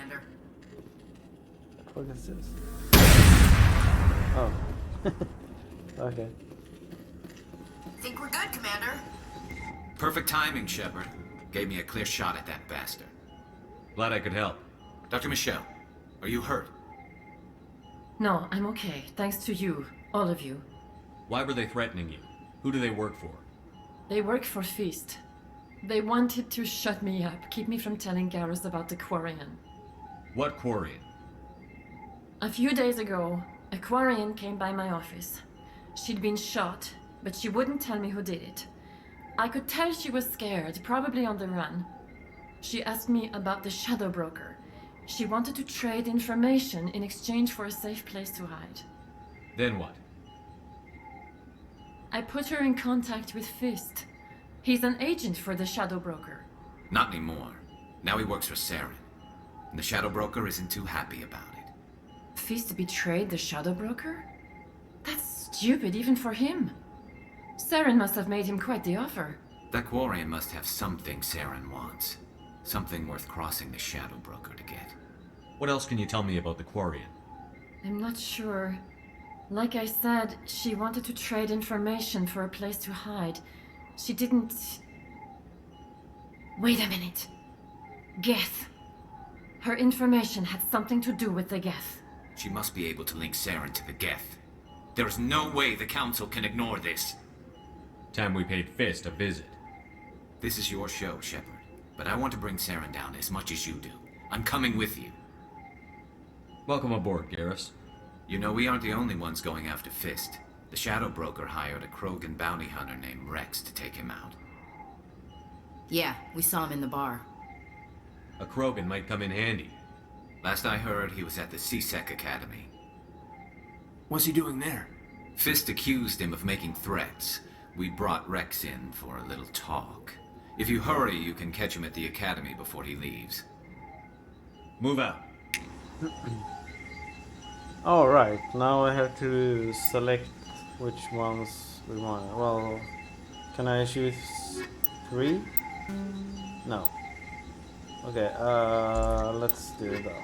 Commander. What is this? Oh. Okay. Think we're good, Commander? Perfect timing, Shepard. Gave me a clear shot at that bastard. Glad I could help. Dr. Michelle, are you hurt? No, I'm okay. Thanks to you. All of you. Why were they threatening you? Who do they work for? They work for Feast. They wanted to shut me up, keep me from telling Garrus about the Quarian. What Quarian? A few days ago, a Quarian came by my office. She'd been shot, but she wouldn't tell me who did it. I could tell she was scared, probably on the run. She asked me about the Shadow Broker. She wanted to trade information in exchange for a safe place to hide. Then what? I put her in contact with Fist. He's an agent for the Shadow Broker. Not anymore. Now he works for Saren. And the Shadow Broker isn't too happy about it. Fist betrayed the Shadow Broker? That's stupid even for him. Saren must have made him quite the offer. That Quarian must have something Saren wants. Something worth crossing the Shadow Broker to get. What else can you tell me about the Quarian? I'm not sure. Like I said, she wanted to trade information for a place to hide. She didn't... Wait a minute. Geth. Her information had something to do with the Geth. She must be able to link Saren to the Geth. There is no way the Council can ignore this. Time we paid Fist a visit. This is your show, Shepard. But I want to bring Saren down as much as you do. I'm coming with you. Welcome aboard, Garrus. You know, we aren't the only ones going after Fist. The Shadow Broker hired a Krogan bounty hunter named Rex to take him out. Yeah, we saw him in the bar. A Krogan might come in handy. Last I heard, he was at the C-Sec Academy. What's he doing there? Fist accused him of making threats. We brought Rex in for a little talk. If you hurry, you can catch him at the Academy before he leaves. Move out. Alright, now I have to select which ones we want. Well, can I choose 3? No. Okay, let's do that.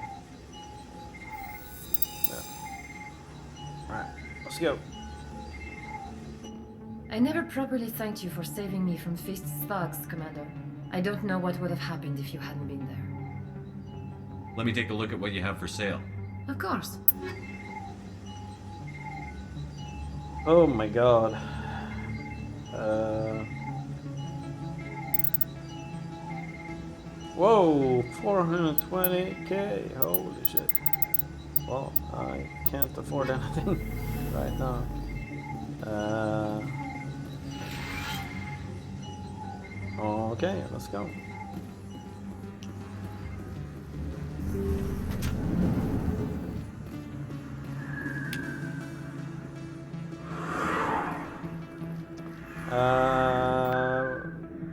Yeah. Alright, let's go. I never properly thanked you for saving me from Fist's thugs, Commander. I don't know what would have happened if you hadn't been there. Let me take a look at what you have for sale. Of course. Oh my god. Whoa, 420k, holy shit. Well, I can't afford anything right now. Okay, let's go.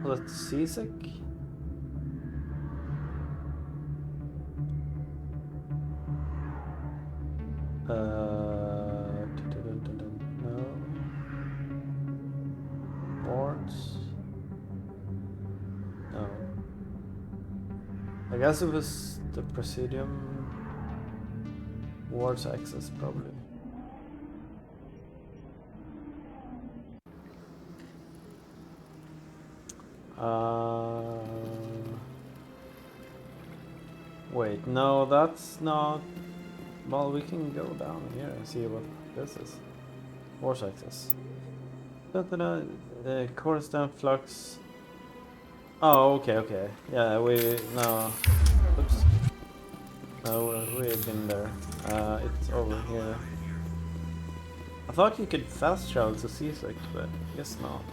Let's see, Sick. No. Boards. No. I guess it was the Presidium Wards access, probably. Wait, no, that's not... Well, we can go down here and see what this is. Force access. Coruscant flux. Oh, okay. Yeah, no. Oops. No, we've been there. It's over here. I thought you could fast travel to C6, but I guess not.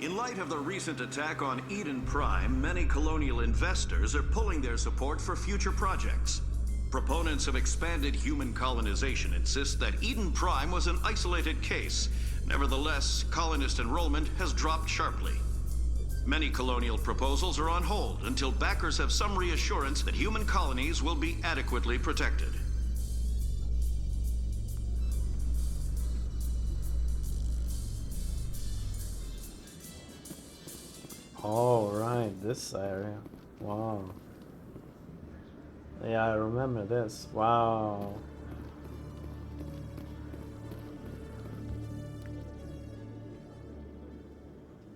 In light of the recent attack on Eden Prime, many colonial investors are pulling their support for future projects. Proponents of expanded human colonization insist that Eden Prime was an isolated case, Nevertheless, colonist enrollment has dropped sharply. Many colonial proposals are on hold until backers have some reassurance that human colonies will be adequately protected. Oh, right, this area. Wow. Yeah, I remember this. Wow.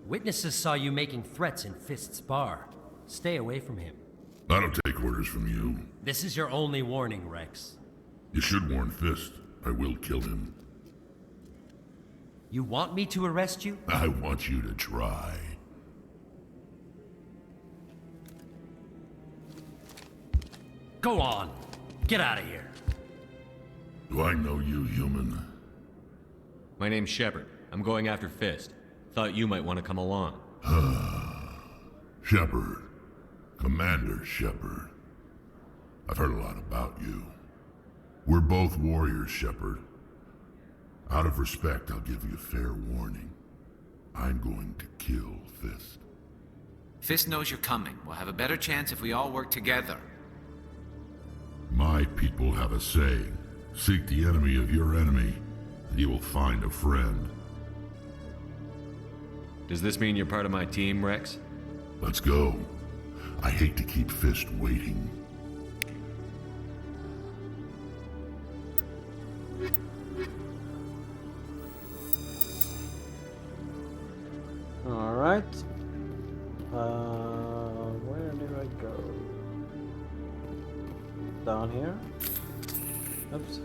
Witnesses saw you making threats in Fist's bar. Stay away from him. I don't take orders from you. This is your only warning, Rex. You should warn Fist. I will kill him. You want me to arrest you? I want you to try. Go on. Get out of here. Do I know you, human? My name's Shepard. I'm going after Fist. Thought you might want to come along. Shepard. Commander Shepard. I've heard a lot about you. We're both warriors, Shepard. Out of respect, I'll give you a fair warning. I'm going to kill Fist. Fist knows you're coming. We'll have a better chance if we all work together. My people have a saying. Seek the enemy of your enemy, and you will find a friend. Does this mean you're part of my team, Rex? Let's go. I hate to keep Fist waiting. Alright. Where do I go? Down here? Oops.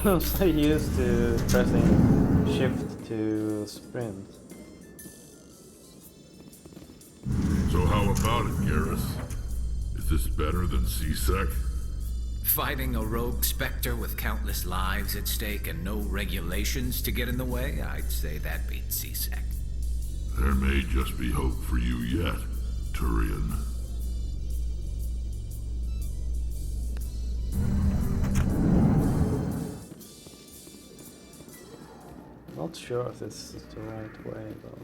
I'm so used to pressing shift to sprint. So how about it, Garrus? Is this better than C-Sec? Fighting a rogue Spectre with countless lives at stake and no regulations to get in the way? I'd say that beats C-Sec. There may just be hope for you yet, Turian. Not sure if this is the right way though.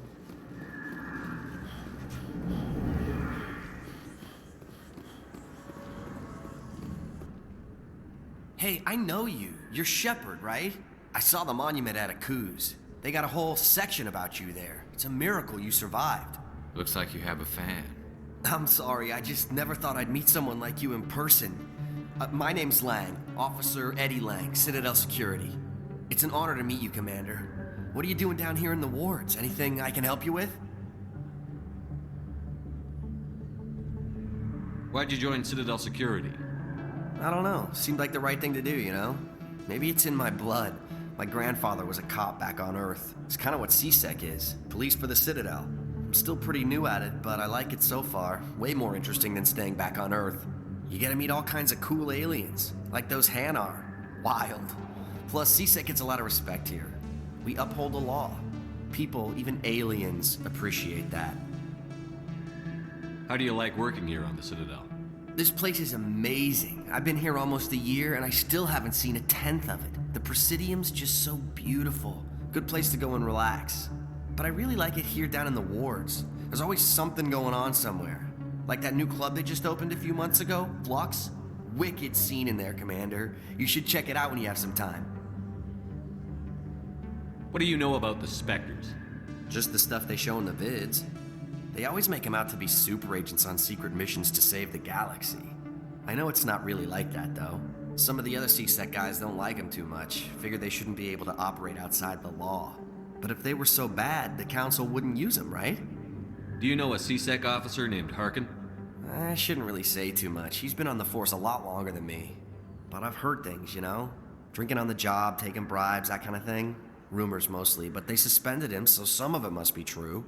Hey, I know you. You're Shepard, right? I saw the monument at Akuz. They got a whole section about you there. It's a miracle you survived. Looks like you have a fan. I'm sorry, I just never thought I'd meet someone like you in person. My name's Lang, Officer Eddie Lang, Citadel Security. It's an honor to meet you, Commander. What are you doing down here in the wards? Anything I can help you with? Why'd you join Citadel Security? I don't know. Seemed like the right thing to do, you know? Maybe it's in my blood. My grandfather was a cop back on Earth. It's kind of what C-Sec is. Police for the Citadel. I'm still pretty new at it, but I like it so far. Way more interesting than staying back on Earth. You get to meet all kinds of cool aliens, like those Hanar. Wild. Plus, C-Sec gets a lot of respect here. We uphold the law. People, even aliens, appreciate that. How do you like working here on the Citadel? This place is amazing. I've been here almost a year and I still haven't seen a tenth of it. The Presidium's just so beautiful. Good place to go and relax. But I really like it here down in the wards. There's always something going on somewhere. Like that new club they just opened a few months ago, Flux. Wicked scene in there, Commander. You should check it out when you have some time. What do you know about the Spectres? Just the stuff they show in the vids. They always make them out to be super agents on secret missions to save the galaxy. I know it's not really like that, though. Some of the other C-Sec guys don't like them too much, figure they shouldn't be able to operate outside the law. But if they were so bad, the Council wouldn't use them, right? Do you know a C-Sec officer named Harkin? I shouldn't really say too much. He's been on the force a lot longer than me. But I've heard things, you know? Drinking on the job, taking bribes, that kind of thing. Rumors mostly, but they suspended him, so some of it must be true.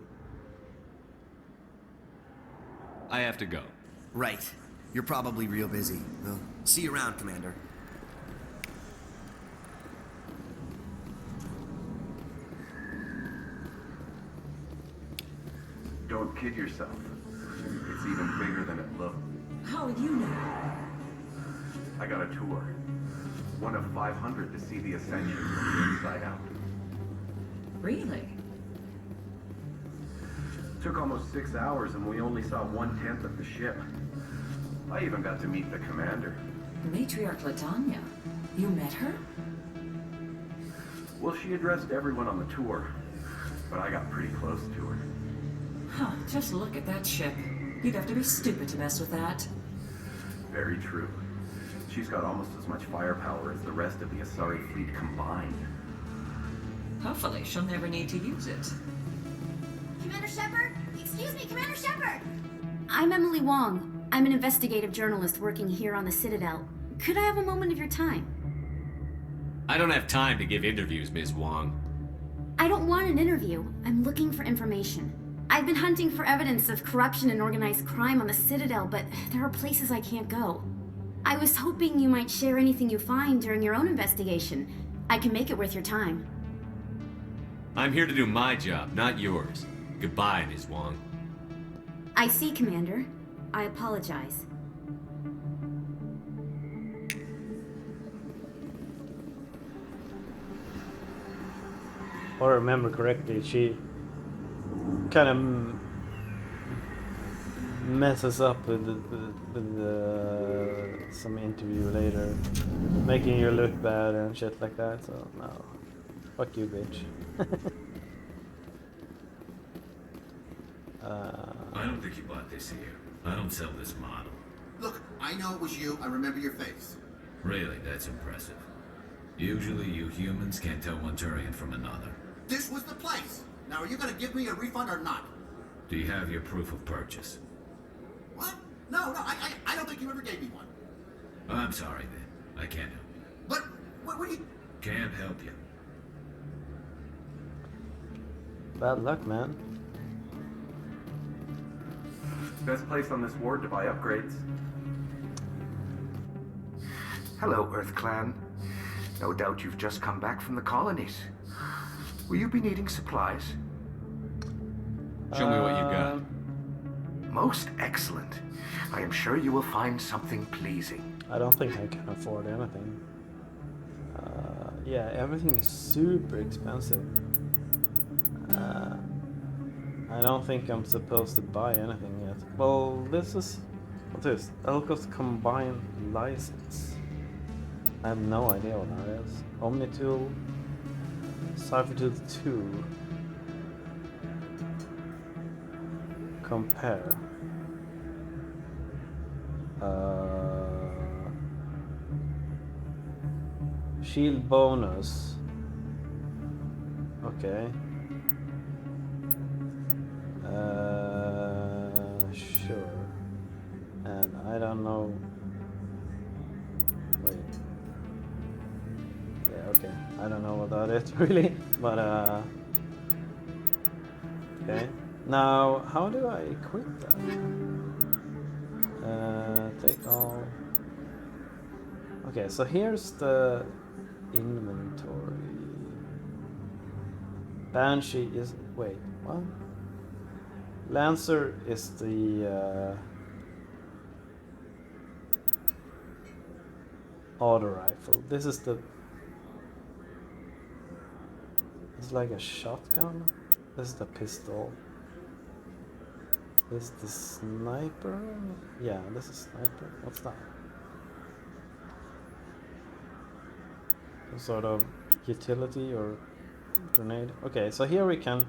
I have to go. Right. You're probably real busy. Well, see you around, Commander. Don't kid yourself. It's even bigger than it looks. How would you know? I got a tour. One of 500 to see the Ascension from the inside out. Really? Took almost 6 hours and we only saw 1/10 of the ship. I even got to meet the commander. Matriarch Latanya. You met her? Well, she addressed everyone on the tour, but I got pretty close to her. Huh, just look at that ship. You'd have to be stupid to mess with that. Very true. She's got almost as much firepower as the rest of the Asari fleet combined. Hopefully, she'll never need to use it. Commander Shepard? Excuse me, Commander Shepard! I'm Emily Wong. I'm an investigative journalist working here on the Citadel. Could I have a moment of your time? I don't have time to give interviews, Ms. Wong. I don't want an interview. I'm looking for information. I've been hunting for evidence of corruption and organized crime on the Citadel, but there are places I can't go. I was hoping you might share anything you find during your own investigation. I can make it worth your time. I'm here to do my job, not yours. Goodbye, Ms. Wong. I see, Commander. I apologize. If I remember correctly, she kind of messes up with some interview later, making you look bad and shit like that. So no, fuck you, bitch. I don't think you bought this here. I don't sell this model. Look, I know it was you. I remember your face. Really, that's impressive. Usually you humans can't tell one Turian from another. This was the place. Now, are you going to give me a refund or not? Do you have your proof of purchase? What? No, I don't think you ever gave me one. I'm sorry then. I can't help you. But, what do you... Can't help you. Bad luck, man. Best place on this ward to buy upgrades. Hello, Earth Clan. No doubt you've just come back from the colonies. Will you be needing supplies? Show me what you got. Most excellent. I am sure you will find something pleasing. I don't think I can afford anything. Yeah, everything is super expensive. I don't think I'm supposed to buy anything yet. Well, this is... What is Elko's Combined License? I have no idea what that is. Omnitool, Cyphertooth 2. Compare. Shield bonus. Okay. Sure. And I don't know. Wait. Yeah, okay. I don't know what that is really, but okay. Now, how do I equip that? Take all. Okay, so here's the inventory. Banshee is... Wait, what? Lancer is the auto rifle. This is the... It's like a shotgun. This is the pistol. This is the sniper? Yeah, this is sniper. What's that? Some sort of utility or grenade. Okay, so here we can...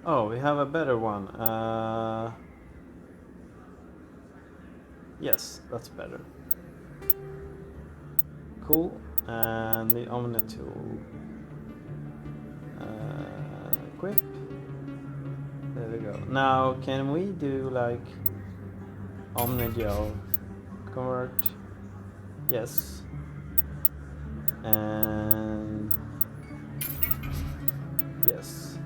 Oh, we have a better one. Yes, that's better. Cool. And the Omnitool. Equip. There we go. Now, can we do like Omnigel convert? Yes. And yes.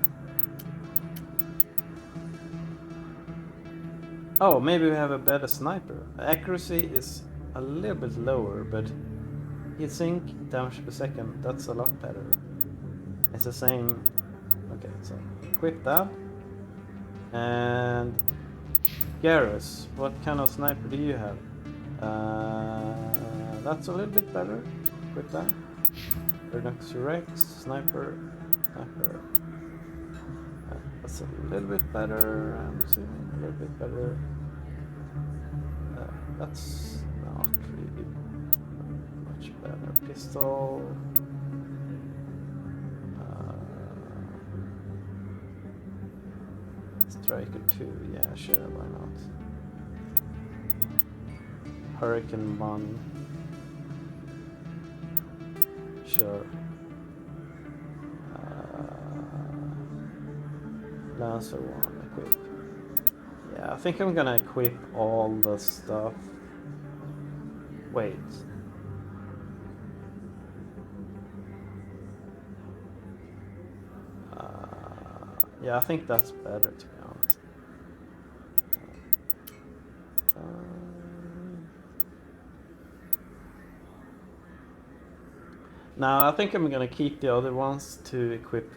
Oh, maybe we have a better sniper. Accuracy is a little bit lower, but hit sync, damage per second, that's a lot better. It's the same. Okay, so equip that. And Garrus, what kind of sniper do you have? That's a little bit better. Equip that. Rex, sniper. That's a little bit better. I'm assuming a little bit better. That's not really much better. Pistol. Striker 2, yeah, sure, why not? Hurricane 1. Sure. Lancer 1, equip. Yeah, I think I'm gonna equip all the stuff. Wait. Yeah, I think that's better, to be honest. Now, I think I'm gonna keep the other ones to equip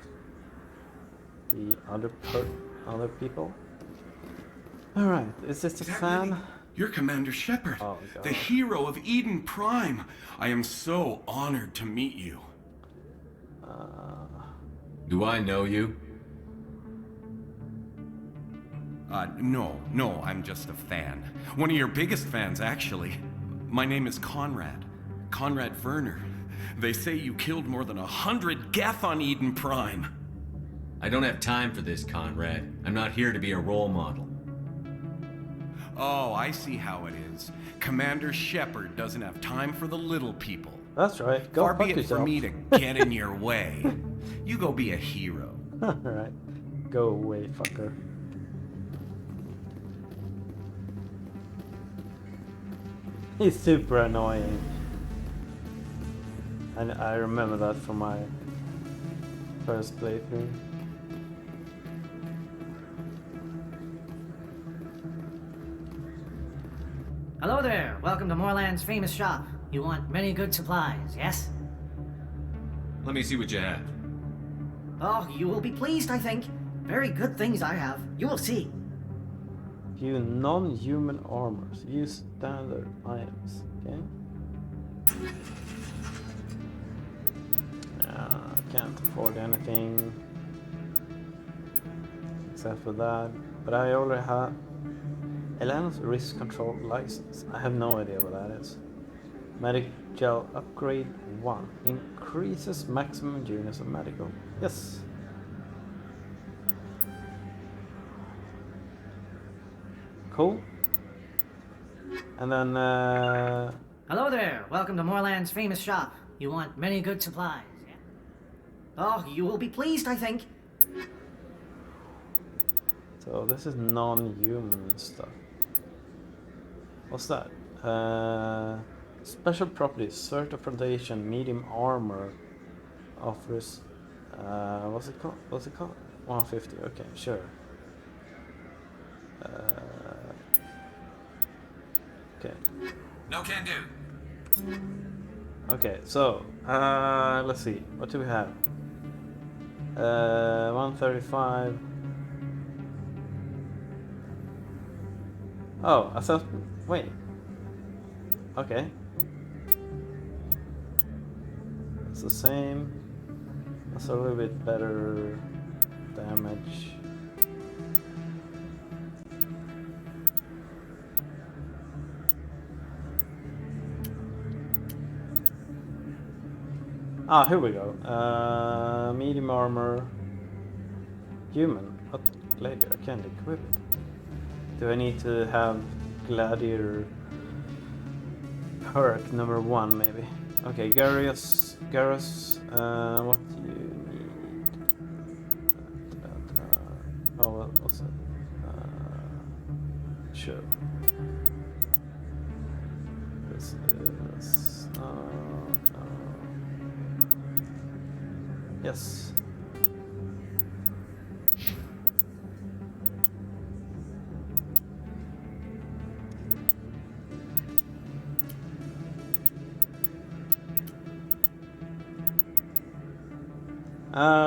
the other people. All right, is this a fan? Really? You're Commander Shepard, oh, the hero of Eden Prime. I am so honored to meet you. Do I know you? No, I'm just a fan. One of your biggest fans, actually. My name is Conrad. Conrad Werner. They say you killed more than 100 Geth on Eden Prime. I don't have time for this, Conrad. I'm not here to be a role model. Oh, I see how it is. Commander Shepard doesn't have time for the little people. That's right. Go Far fuck be it yourself. for me to get in your way. You go be a hero. Alright. Go away, fucker. He's super annoying. And I remember that from my first playthrough. Hello there. Welcome to Moorland's famous shop. You want many good supplies, yes? Let me see what you have. Oh, you will be pleased, I think. Very good things I have. You will see. View non-human armors. Use standard items. Okay. Can't afford anything except for that. But I already have Elan's risk control license. I have no idea what that is. Medic gel upgrade 1 increases maximum units of medical. Yes. Cool. And then Hello there. Welcome to Moorland's famous shop. You want many good supplies. Yeah? Oh, you will be pleased, I think. so this is non-human stuff. What's that? Special properties, certification, medium armor offers. What's it called? 150. Okay, sure. Okay. No can do. Okay, so let's see. What do we have? 135. Oh, I thought. Wait. Okay. It's the same. That's a little bit better damage. Ah, here we go. Medium armor. Human. What? Gladiator. I can't equip it. Do I need to have Gladiator Perk number 1 maybe? Okay, Garrus, what do you need? Oh, well, what's it? Sure. This is... no. Yes.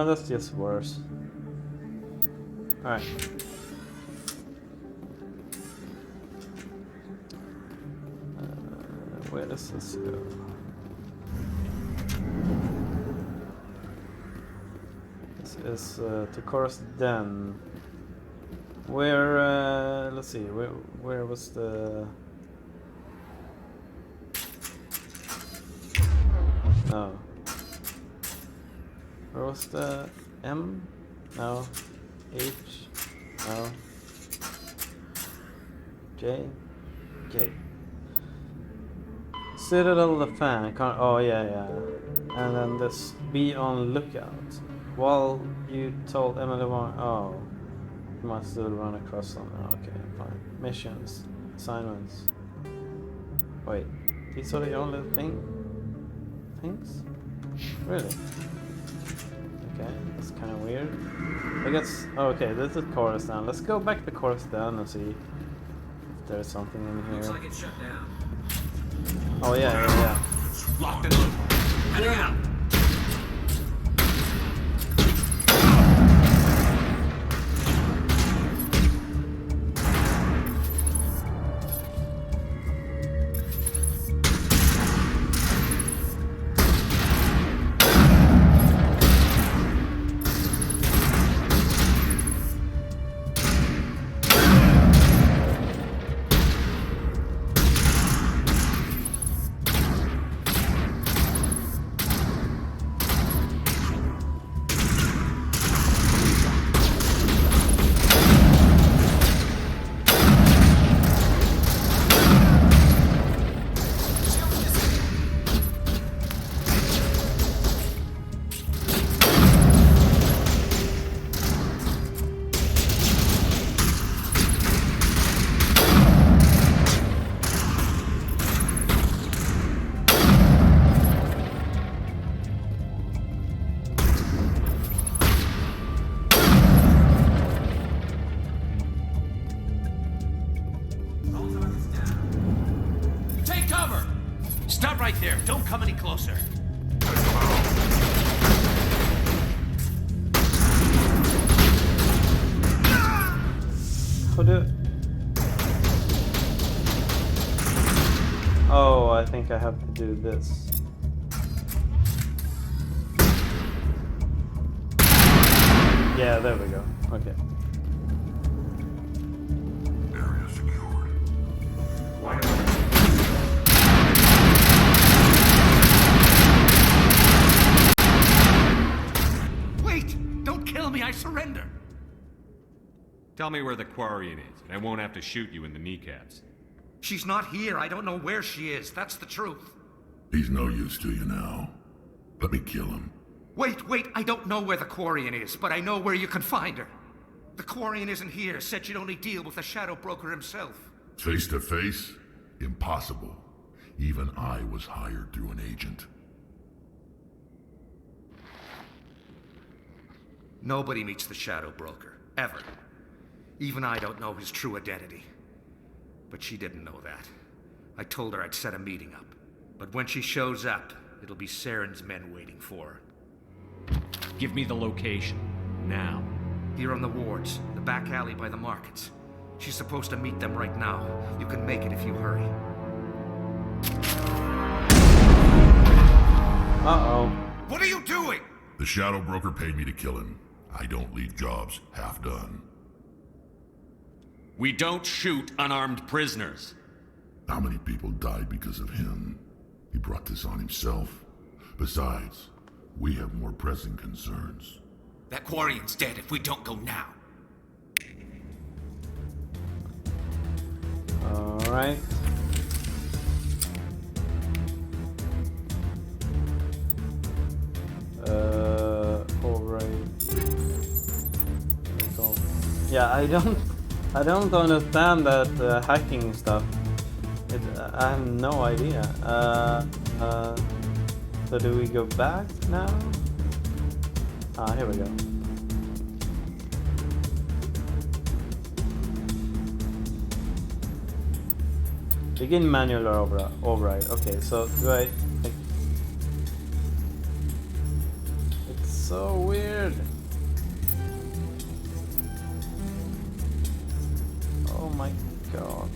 That's just worse. Alright. Where does this go? This is to Chorus Den. Where, let's see, where was the... No. Where was the M? No. H? No. J? J. Citadel the fan. Oh yeah. And then this be on lookout. While you told Emily oh. You must still run across them. Okay, fine. Missions. Assignments. Wait. These are the only things? Really? Okay, that's kind of weird. I guess... Okay, this is Chorus Den. Let's go back to Chorus Den and see if there's something in here. Looks like it's shut down. Oh yeah. Locked and loaded. Heading out. Stop right there. Don't come any closer. Oh, I think I have to do this. Yeah, there we go. Okay. Area secured. Wait! Don't kill me, I surrender! Tell me where the Quarian is, and I won't have to shoot you in the kneecaps. She's not here. I don't know where she is. That's the truth. He's no use to you now. Let me kill him. Wait. I don't know where the Quarian is, but I know where you can find her. The Quarian isn't here. Said she'd only deal with the Shadow Broker himself. Face to face? Impossible. Even I was hired through an agent. Nobody meets the Shadow Broker. Ever. Even I don't know his true identity. But she didn't know that. I told her I'd set a meeting up. But when she shows up, it'll be Saren's men waiting for her. Give me the location. Now. Here on the wards, the back alley by the markets. She's supposed to meet them right now. You can make it if you hurry. Uh-oh. What are you doing? The Shadow Broker paid me to kill him. I don't leave jobs half done. We don't shoot unarmed prisoners. How many people died because of him? He brought this on himself. Besides, we have more pressing concerns. That Quarian's dead if we don't go now. Alright. Alright. Yeah, I don't understand that hacking stuff. I have no idea. So do we go back now? Ah, here we go. Begin manual override. Okay, so do I... It's so weird. Oh my god.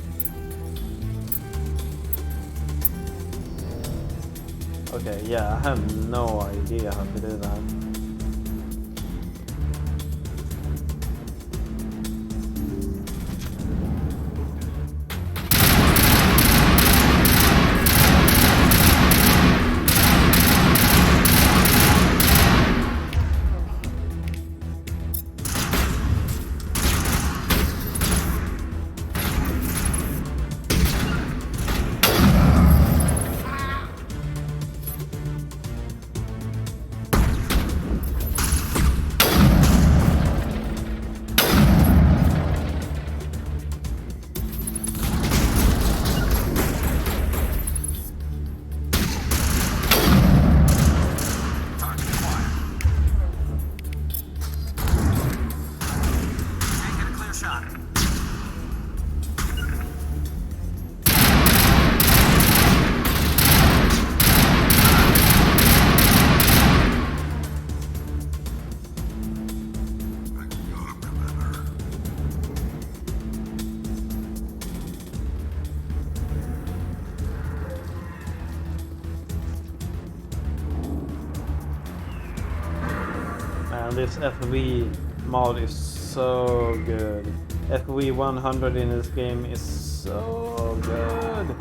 Okay, yeah, I have no idea how to do that. And this FOV mod is so good. FOV 100 in this game is so good.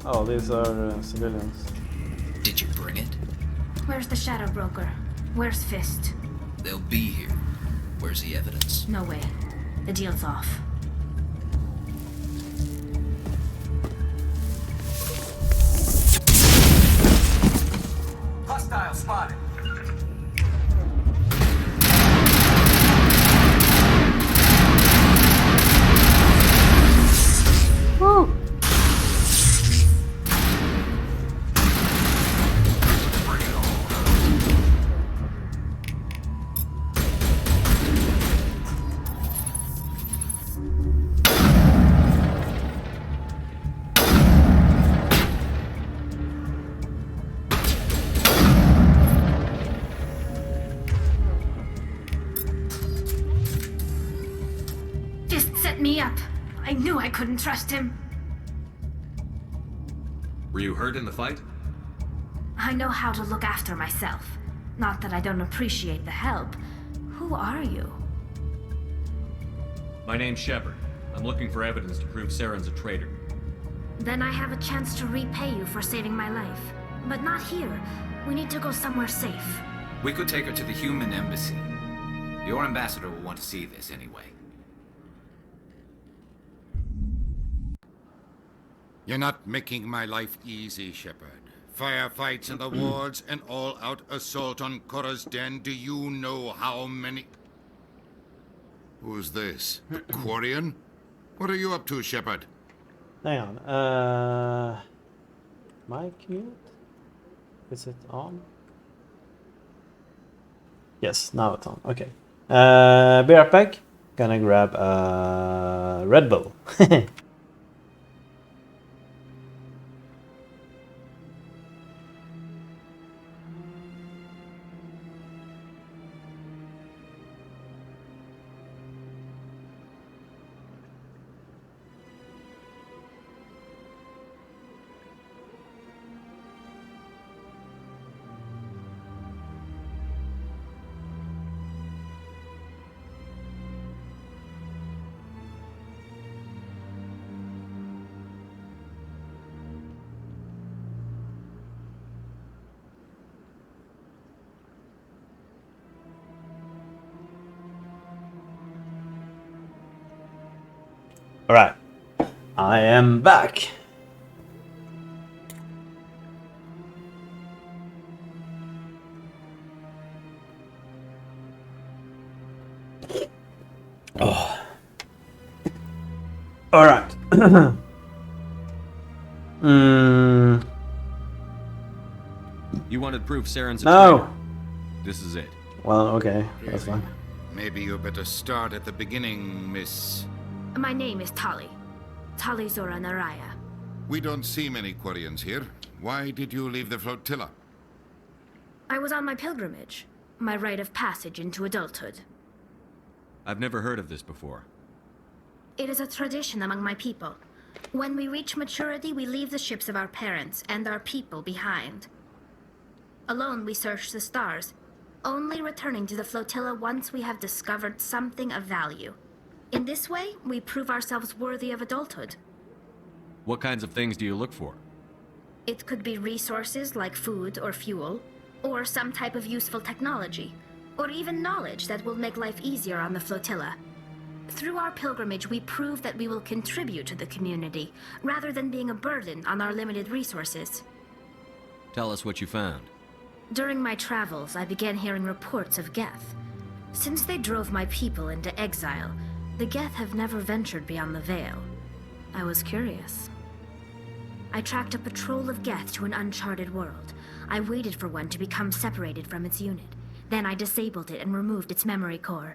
Oh, these are civilians. Did you bring it? Where's the Shadow Broker? Where's Fist? They'll be here. Where's the evidence? No way. The deal's off. Hostile spotted. Woo! Fist set me up. I knew I couldn't trust him. Were you hurt in the fight? I know how to look after myself. Not that I don't appreciate the help. Who are you? My name's Shepard. I'm looking for evidence to prove Saren's a traitor. Then I have a chance to repay you for saving my life. But not here. We need to go somewhere safe. We could take her to the human embassy. Your ambassador will want to see this anyway. You're not making my life easy, Shepard. Firefights in the wards, an all-out assault on Korra's den. Do you know how many... Who's this? A Quarian? What are you up to, Shepard? Hang on. Mic mute? Is it on? Yes, now it's on. Okay. Be right back. Gonna grab a Red Bull. Alright, I am back. Oh. Alright. You wanted proof Saren's a No. traitor. This is it. Well, okay, that's fine. Maybe you better start at the beginning, Miss... My name is Tali. Tali Zora Naraya. We don't see many Quarians here. Why did you leave the flotilla? I was on my pilgrimage. My rite of passage into adulthood. I've never heard of this before. It is a tradition among my people. When we reach maturity, we leave the ships of our parents and our people behind. Alone, we search the stars, only returning to the flotilla once we have discovered something of value. In this way, we prove ourselves worthy of adulthood. What kinds of things do you look for? It could be resources like food or fuel, or some type of useful technology, or even knowledge that will make life easier on the flotilla. Through our pilgrimage, we prove that we will contribute to the community, rather than being a burden on our limited resources. Tell us what you found. During my travels, I began hearing reports of Geth. Since they drove my people into exile, the Geth have never ventured beyond the Veil. I was curious. I tracked a patrol of Geth to an uncharted world. I waited for one to become separated from its unit. Then I disabled it and removed its memory core.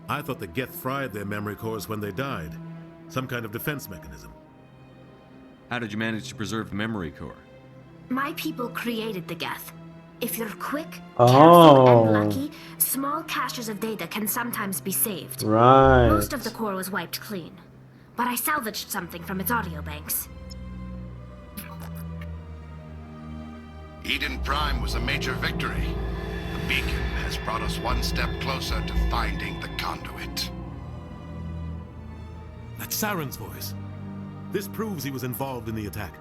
I thought the Geth fried their memory cores when they died. Some kind of defense mechanism. How did you manage to preserve the memory core? My people created the Geth. If you're quick, Oh. careful, and lucky, small caches of data can sometimes be saved. Right. Most of the core was wiped clean, but I salvaged something from its audio banks. Eden Prime was a major victory. The beacon has brought us one step closer to finding the conduit. That's Saren's voice. This proves he was involved in the attack.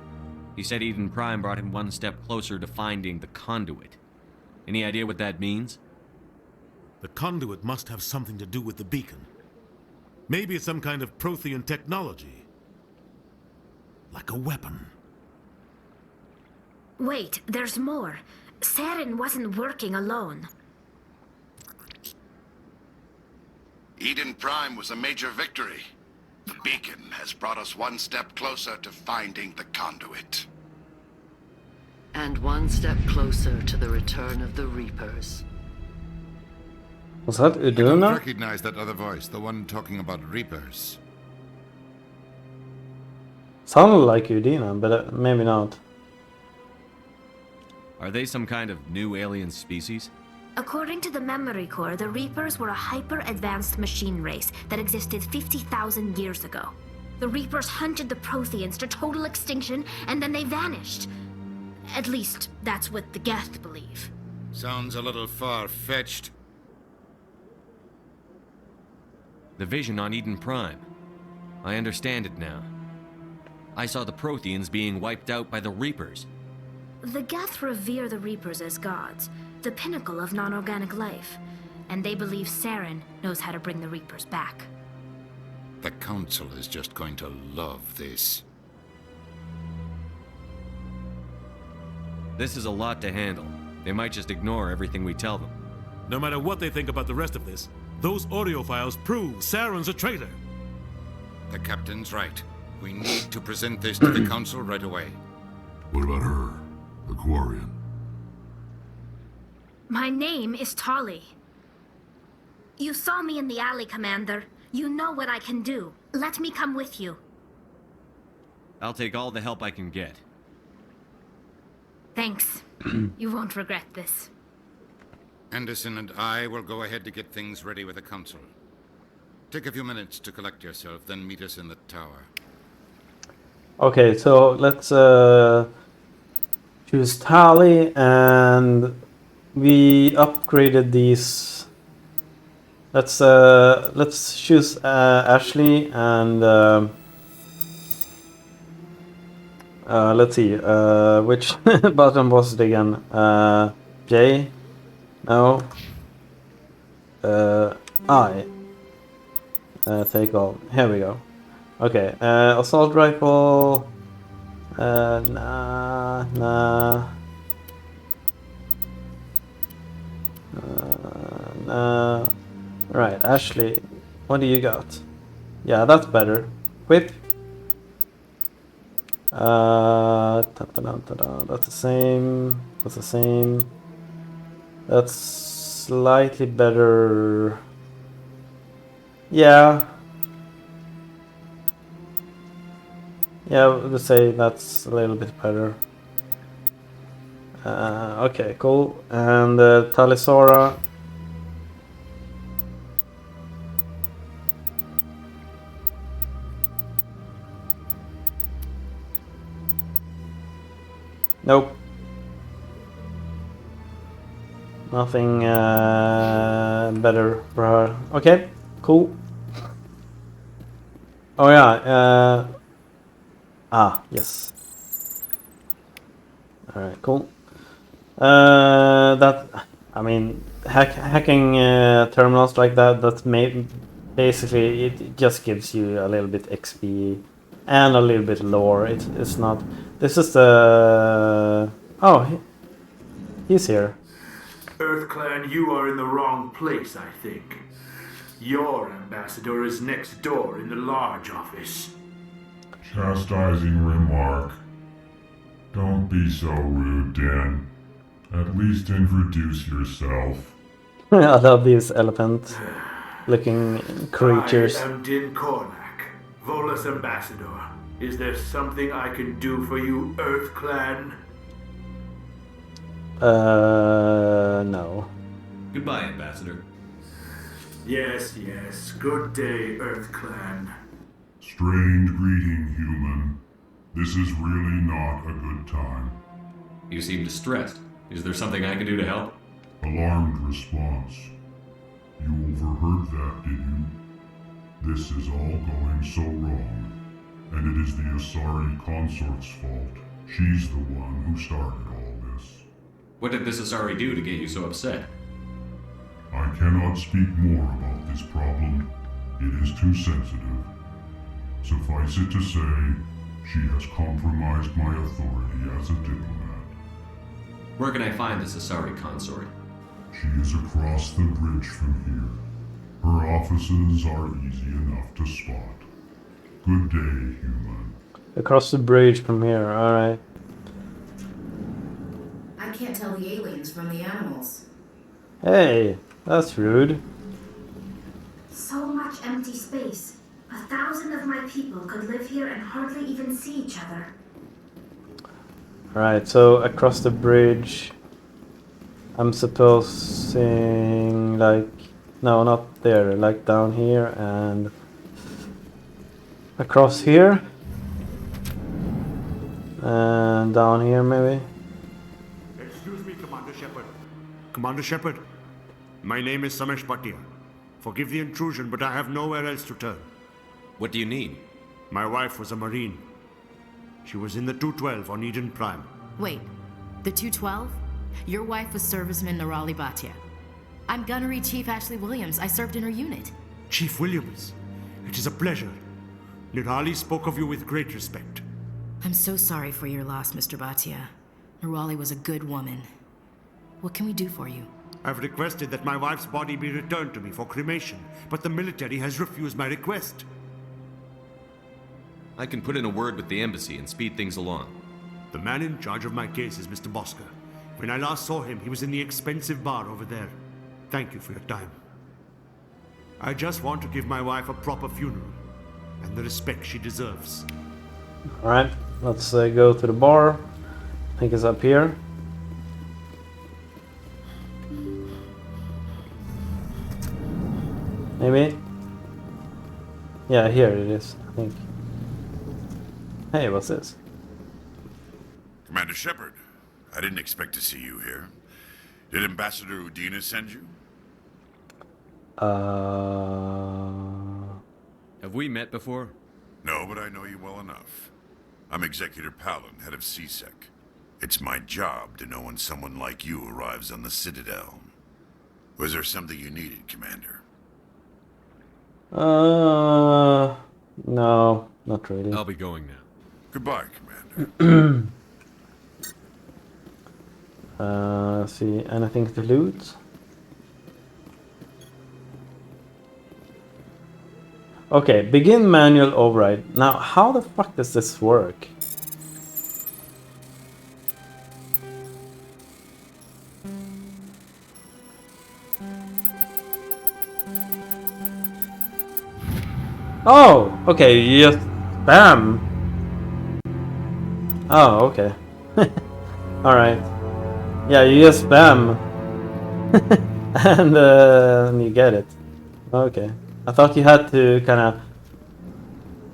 He said Eden Prime brought him one step closer to finding the conduit. Any idea what that means? The conduit must have something to do with the beacon. Maybe it's some kind of Prothean technology. Like a weapon. Wait, there's more. Saren wasn't working alone. Eden Prime was a major victory. The beacon has brought us one step closer to finding the conduit. And one step closer to the return of the Reapers. Was that I don't Uduna? recognize that other voice, the one talking about Reapers. Sounded like Udina, but maybe not. Are they some kind of new alien species? According to the Memory Core, the Reapers were a hyper-advanced machine race that existed 50,000 years ago. The Reapers hunted the Protheans to total extinction, and then they vanished. At least, that's what the Geth believe. Sounds a little far-fetched. The vision on Eden Prime. I understand it now. I saw the Protheans being wiped out by the Reapers. The Geth revere the Reapers as gods, the pinnacle of non-organic life, and they believe Saren knows how to bring the Reapers back. The Council is just going to love this. This is a lot to handle. They might just ignore everything we tell them. No matter what they think about the rest of this, those audio files prove Saren's a traitor. The Captain's right. We need to present this to the Council right away. What about her? The Quarian? My name is Tali. You saw me in the alley, Commander. You know what I can do. Let me come with you. I'll take all the help I can get. Thanks. You won't regret this. Anderson and I will go ahead to get things ready with the Council. Take a few minutes to collect yourself, then meet us in the tower. Okay, so let's choose Tali, and we upgraded these. Let's choose Ashley, and let's see which button was it again? J? No. I. Take all. Here we go. Okay, assault rifle. Nah. Right, Ashley, what do you got? Yeah, that's better. Whip. That's the same. That's the same. That's slightly better. Yeah. Yeah, I would say that's a little bit better. Okay, cool. And Talisora. Nope. Nothing better for her. Okay, cool. Oh yeah, yes. Alright, cool. I mean, hacking terminals like that's basically, it just gives you a little bit XP and a little bit lore. It's not, this is the, oh, he's here. EarthClan, you are in the wrong place, I think. Your ambassador is next door in the large office. Chastising remark. Don't be so rude, Dan. At least introduce yourself. I love these elephant-looking creatures. I am Din Kornak, Volus ambassador. Is there something I can do for you, EarthClan? No. Goodbye, Ambassador. Yes, yes. Good day, Earth Clan. Strained greeting, human. This is really not a good time. You seem distressed. Is there something I can do to help? Alarmed response. You overheard that, did you? This is all going so wrong. And it is the Asari consort's fault. She's the one who started all this. What did this Asari do to get you so upset? I cannot speak more about this problem. It is too sensitive. Suffice it to say, she has compromised my authority as a diplomat. Where can I find this Asari consort? She is across the bridge from here. Her offices are easy enough to spot. Good day, human. Across the bridge from here, alright. I can't tell the aliens from the animals. Hey, that's rude. So much empty space. 1,000 of my people could live here and hardly even see each other. Alright, so across the bridge, I'm supposing, like, no, not there, like down here and across here and down here maybe. Excuse me, Commander Shepard. Commander Shepard, my name is Samesh Bhatia. Forgive the intrusion, but I have nowhere else to turn. What do you need? My wife was a Marine. She was in the 212 on Eden Prime. Wait, the 212? Your wife was serviceman Nirali Bhatia. I'm Gunnery Chief Ashley Williams. I served in her unit. Chief Williams, it is a pleasure. Nirali spoke of you with great respect. I'm so sorry for your loss, Mr. Bhatia. Nirali was a good woman. What can we do for you? I've requested that my wife's body be returned to me for cremation, but the military has refused my request. I can put in a word with the embassy and speed things along. The man in charge of my case is Mr. Bosca. When I last saw him, he was in the expensive bar over there. Thank you for your time. I just want to give my wife a proper funeral, and the respect she deserves. Alright, let's go to the bar. I think it's up here. Maybe? Yeah, here it is, I think. Hey, what's this? Commander Shepard, I didn't expect to see you here. Did Ambassador Udina send you? Have we met before? No, but I know you well enough. I'm Executor Palin, head of CSEC. It's my job to know when someone like you arrives on the Citadel. Was there something you needed, Commander? No, not really. I'll be going now. Goodbye, Commander. Let's see, anything to loot? Okay, begin manual override. Now, how the fuck does this work? Oh, okay, you just spam. Oh, okay. Alright. Yeah, you just spam. and you get it. Okay. I thought you had to kind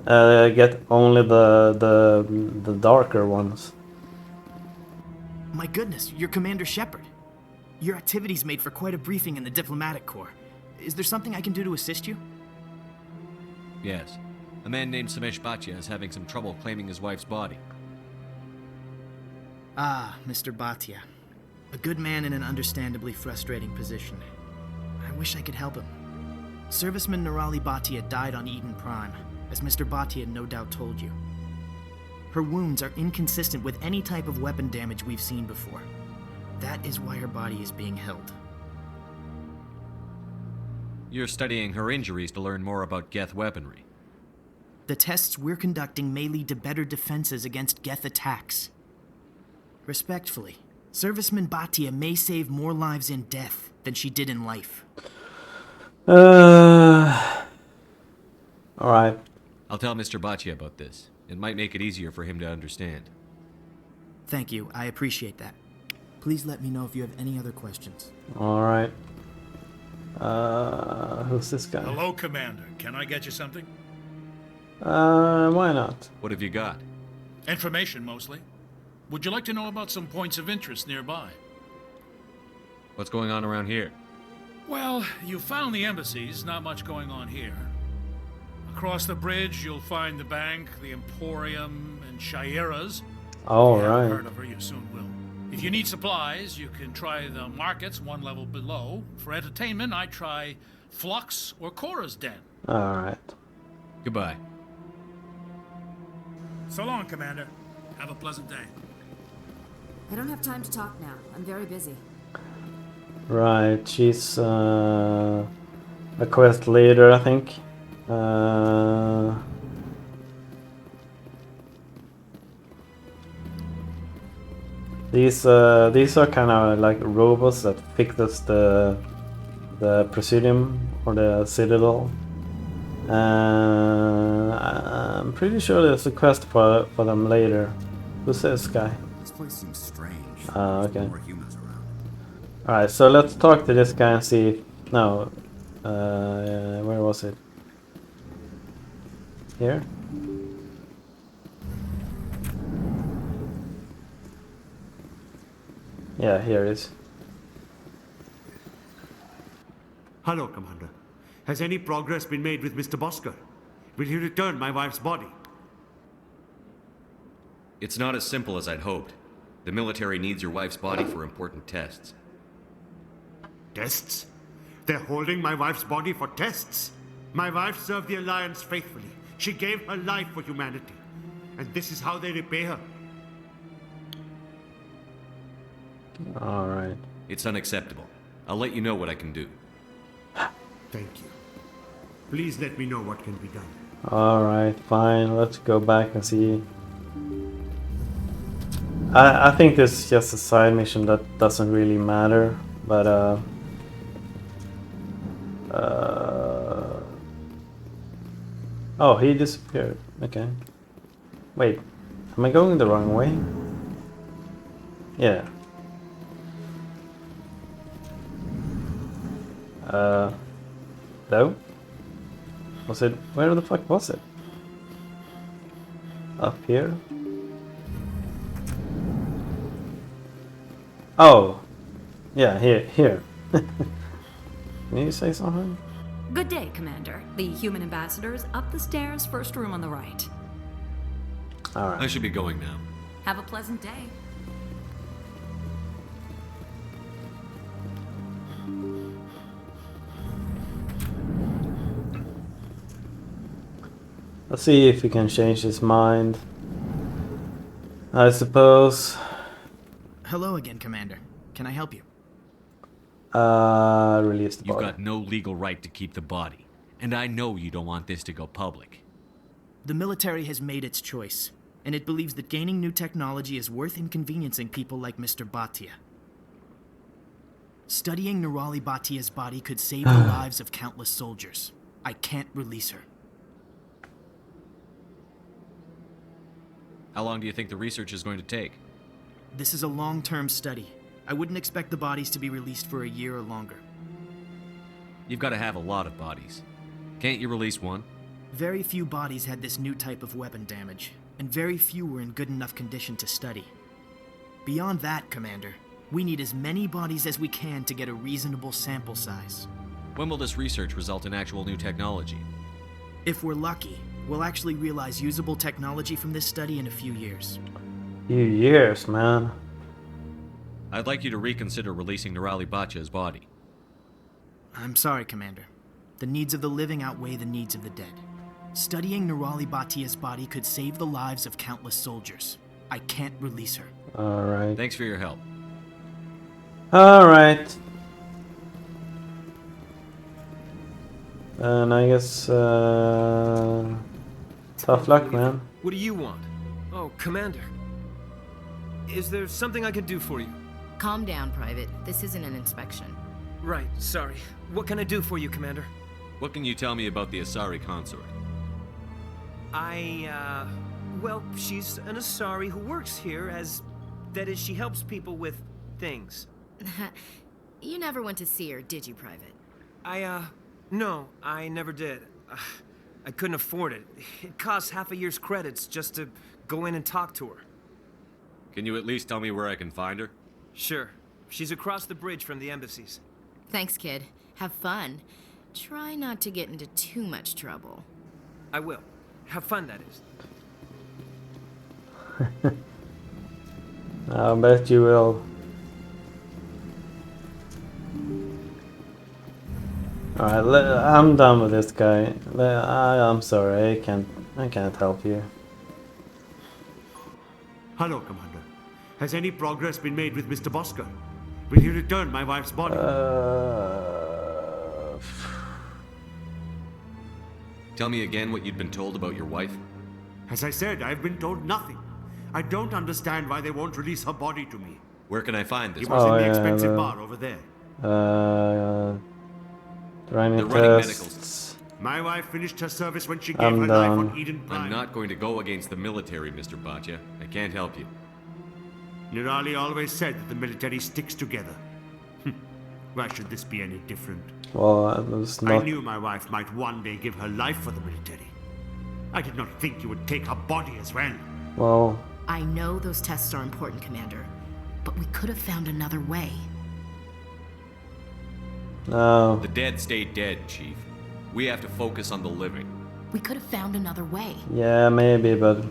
of get only the darker ones. My goodness, you're Commander Shepard. Your activities made for quite a briefing in the Diplomatic Corps. Is there something I can do to assist you? Yes. A man named Samesh Bhatia is having some trouble claiming his wife's body. Ah, Mr. Bhatia. A good man in an understandably frustrating position. I wish I could help him. Serviceman Nirali Bhatia died on Eden Prime, as Mr. Bhatia no doubt told you. Her wounds are inconsistent with any type of weapon damage we've seen before. That is why her body is being held. You're studying her injuries to learn more about Geth weaponry. The tests we're conducting may lead to better defenses against Geth attacks. Respectfully, Serviceman Bhatia may save more lives in death than she did in life. Alright. I'll tell Mr. Bhatia about this. It might make it easier for him to understand. Thank you, I appreciate that. Please let me know if you have any other questions. Alright. Who's this guy? Hello, Commander. Can I get you something? Why not? What have you got? Information, mostly. Would you like to know about some points of interest nearby? What's going on around here? Well, you found the embassies, not much going on here. Across the bridge, you'll find the bank, the Emporium, and Shayera's. Oh, If you haven't right. heard of her, you soon will. If you need supplies, you can try the markets one level below. For entertainment, I try Flux or Cora's Den. Alright. Goodbye. So long, Commander. Have a pleasant day. I don't have time to talk now. I'm very busy. Right, she's a quest leader, I think. These are kind of like robots that fixes the Presidium or the Citadel. I'm pretty sure there's a quest for them later. Who's this guy? This place seems strange. Okay. More humans around. Alright, so let's talk to this guy and see if... No. Where was it? Here? Yeah, here it is. Hello, Commander. Has any progress been made with Mr. Bosker? Will he return my wife's body? It's not as simple as I'd hoped. The military needs your wife's body for important tests. Tests? They're holding my wife's body for tests? My wife served the Alliance faithfully. She gave her life for humanity. And this is how they repay her. Alright. It's unacceptable. I'll let you know what I can do. Thank you. Please let me know what can be done. Alright, fine. Let's go back and see. I think this is just a side mission that doesn't really matter, but oh, he disappeared. Okay. Wait, am I going the wrong way? Yeah. No? Was it? Where the fuck was it? Up here? Oh! Yeah, here. Can you say something? Good day, Commander. The human ambassador is up the stairs, first room on the right. Alright. I should be going now. Have a pleasant day. Let's see if he can change his mind. I suppose. Hello again, Commander. Can I help you? Release the You've body. got no legal right to keep the body. And I know you don't want this to go public. The military has made its choice, and it believes that gaining new technology is worth inconveniencing people like Mr. Bhatia. Studying Nirali Bhatia's body could save the lives of countless soldiers. I can't release her. How long do you think the research is going to take? This is a long-term study. I wouldn't expect the bodies to be released for a year or longer. You've got to have a lot of bodies. Can't you release one? Very few bodies had this new type of weapon damage, and very few were in good enough condition to study. Beyond that, Commander, we need as many bodies as we can to get a reasonable sample size. When will this research result in actual new technology? If we're lucky, we'll actually realize usable technology from this study in a few years. Few years, man. I'd like you to reconsider releasing Nirali Bhatia's body. I'm sorry, Commander. The needs of the living outweigh the needs of the dead. Studying Nirali Bhatia's body could save the lives of countless soldiers. I can't release her. Alright. Thanks for your help. Alright. And I guess, tough luck, man. What do you want? Oh, Commander. Is there something I can do for you? Calm down, Private. This isn't an inspection. Right, sorry. What can I do for you, Commander? What can you tell me about the Asari consort? Well, she's an Asari who works here that is, she helps people with things. You never went to see her, did you, Private? No, I never did. I couldn't afford it. It costs half a year's credits just to go in and talk to her. Can you at least tell me where I can find her? Sure. She's across the bridge from the embassies. Thanks, kid. Have fun. Try not to get into too much trouble. I will. Have fun, that is. I bet you will. Alright, I'm done with this guy. I'm sorry, I can't help you. Hello, Commander. Has any progress been made with Mr. Bosker? Will he return my wife's body? Tell me again what you'd been told about your wife. As I said, I've been told nothing. I don't understand why they won't release her body to me. Where can I find this? It was in the expensive bar over there. Running medicals. My wife finished her service when she gave her life on Eden Prime. I'm not going to go against the military, Mr. Bhatia. I can't help you. Nirali always said that the military sticks together. Why should this be any different? Well, it was not... I knew my wife might one day give her life for the military. I did not think you would take her body as well. Well... I know those tests are important, Commander, but we could have found another way. No. The dead stay dead, Chief. We have to focus on the living. We could have found another way. Yeah, maybe, but...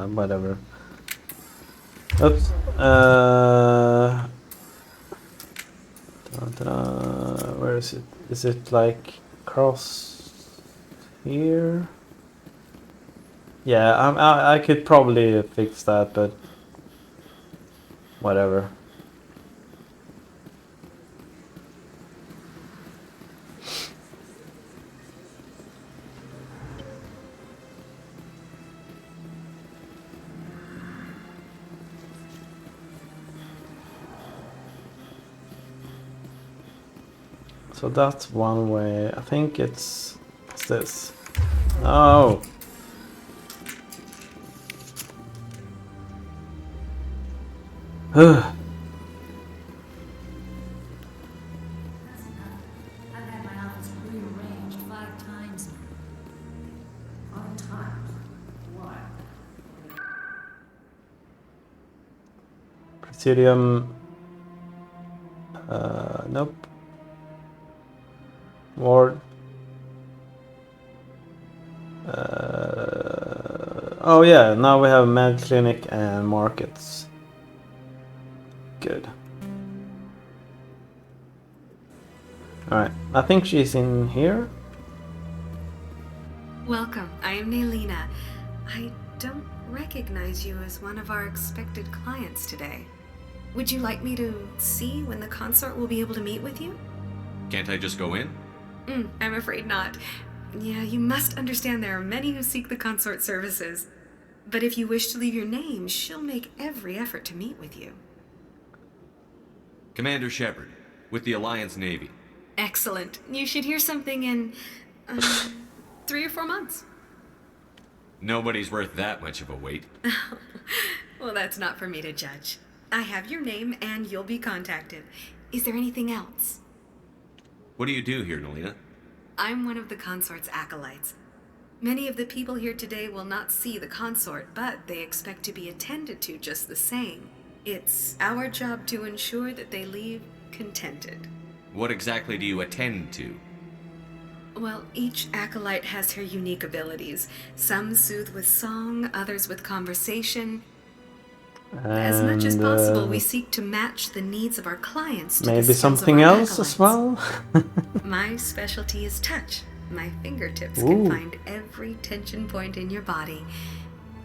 whatever. Oops. Where is it? Is it like across here? Yeah, I could probably fix that, but whatever. So that's one way. I think it's this. Oh. Presidium. Nope. Ward. Oh yeah, now we have med clinic and markets. Good. Alright, I think she's in here. Welcome, I am Naylina. I don't recognize you as one of our expected clients today. Would you like me to see when the consort will be able to meet with you? Can't I just go in? I'm afraid not. Yeah, you must understand there are many who seek the consort services. But if you wish to leave your name, she'll make every effort to meet with you. Commander Shepard, with the Alliance Navy. Excellent. You should hear something in 3 or 4 months. Nobody's worth that much of a wait. Well, that's not for me to judge. I have your name and you'll be contacted. Is there anything else? What do you do here, Naylina? I'm one of the consort's acolytes. Many of the people here today will not see the consort, but they expect to be attended to just the same. It's our job to ensure that they leave contented. What exactly do you attend to? Well, each acolyte has her unique abilities. Some soothe with song, others with conversation. As much as possible, we seek to match the needs of our clients to maybe the skills something of our else as well. My specialty is touch. My fingertips Ooh. can find every tension point in your body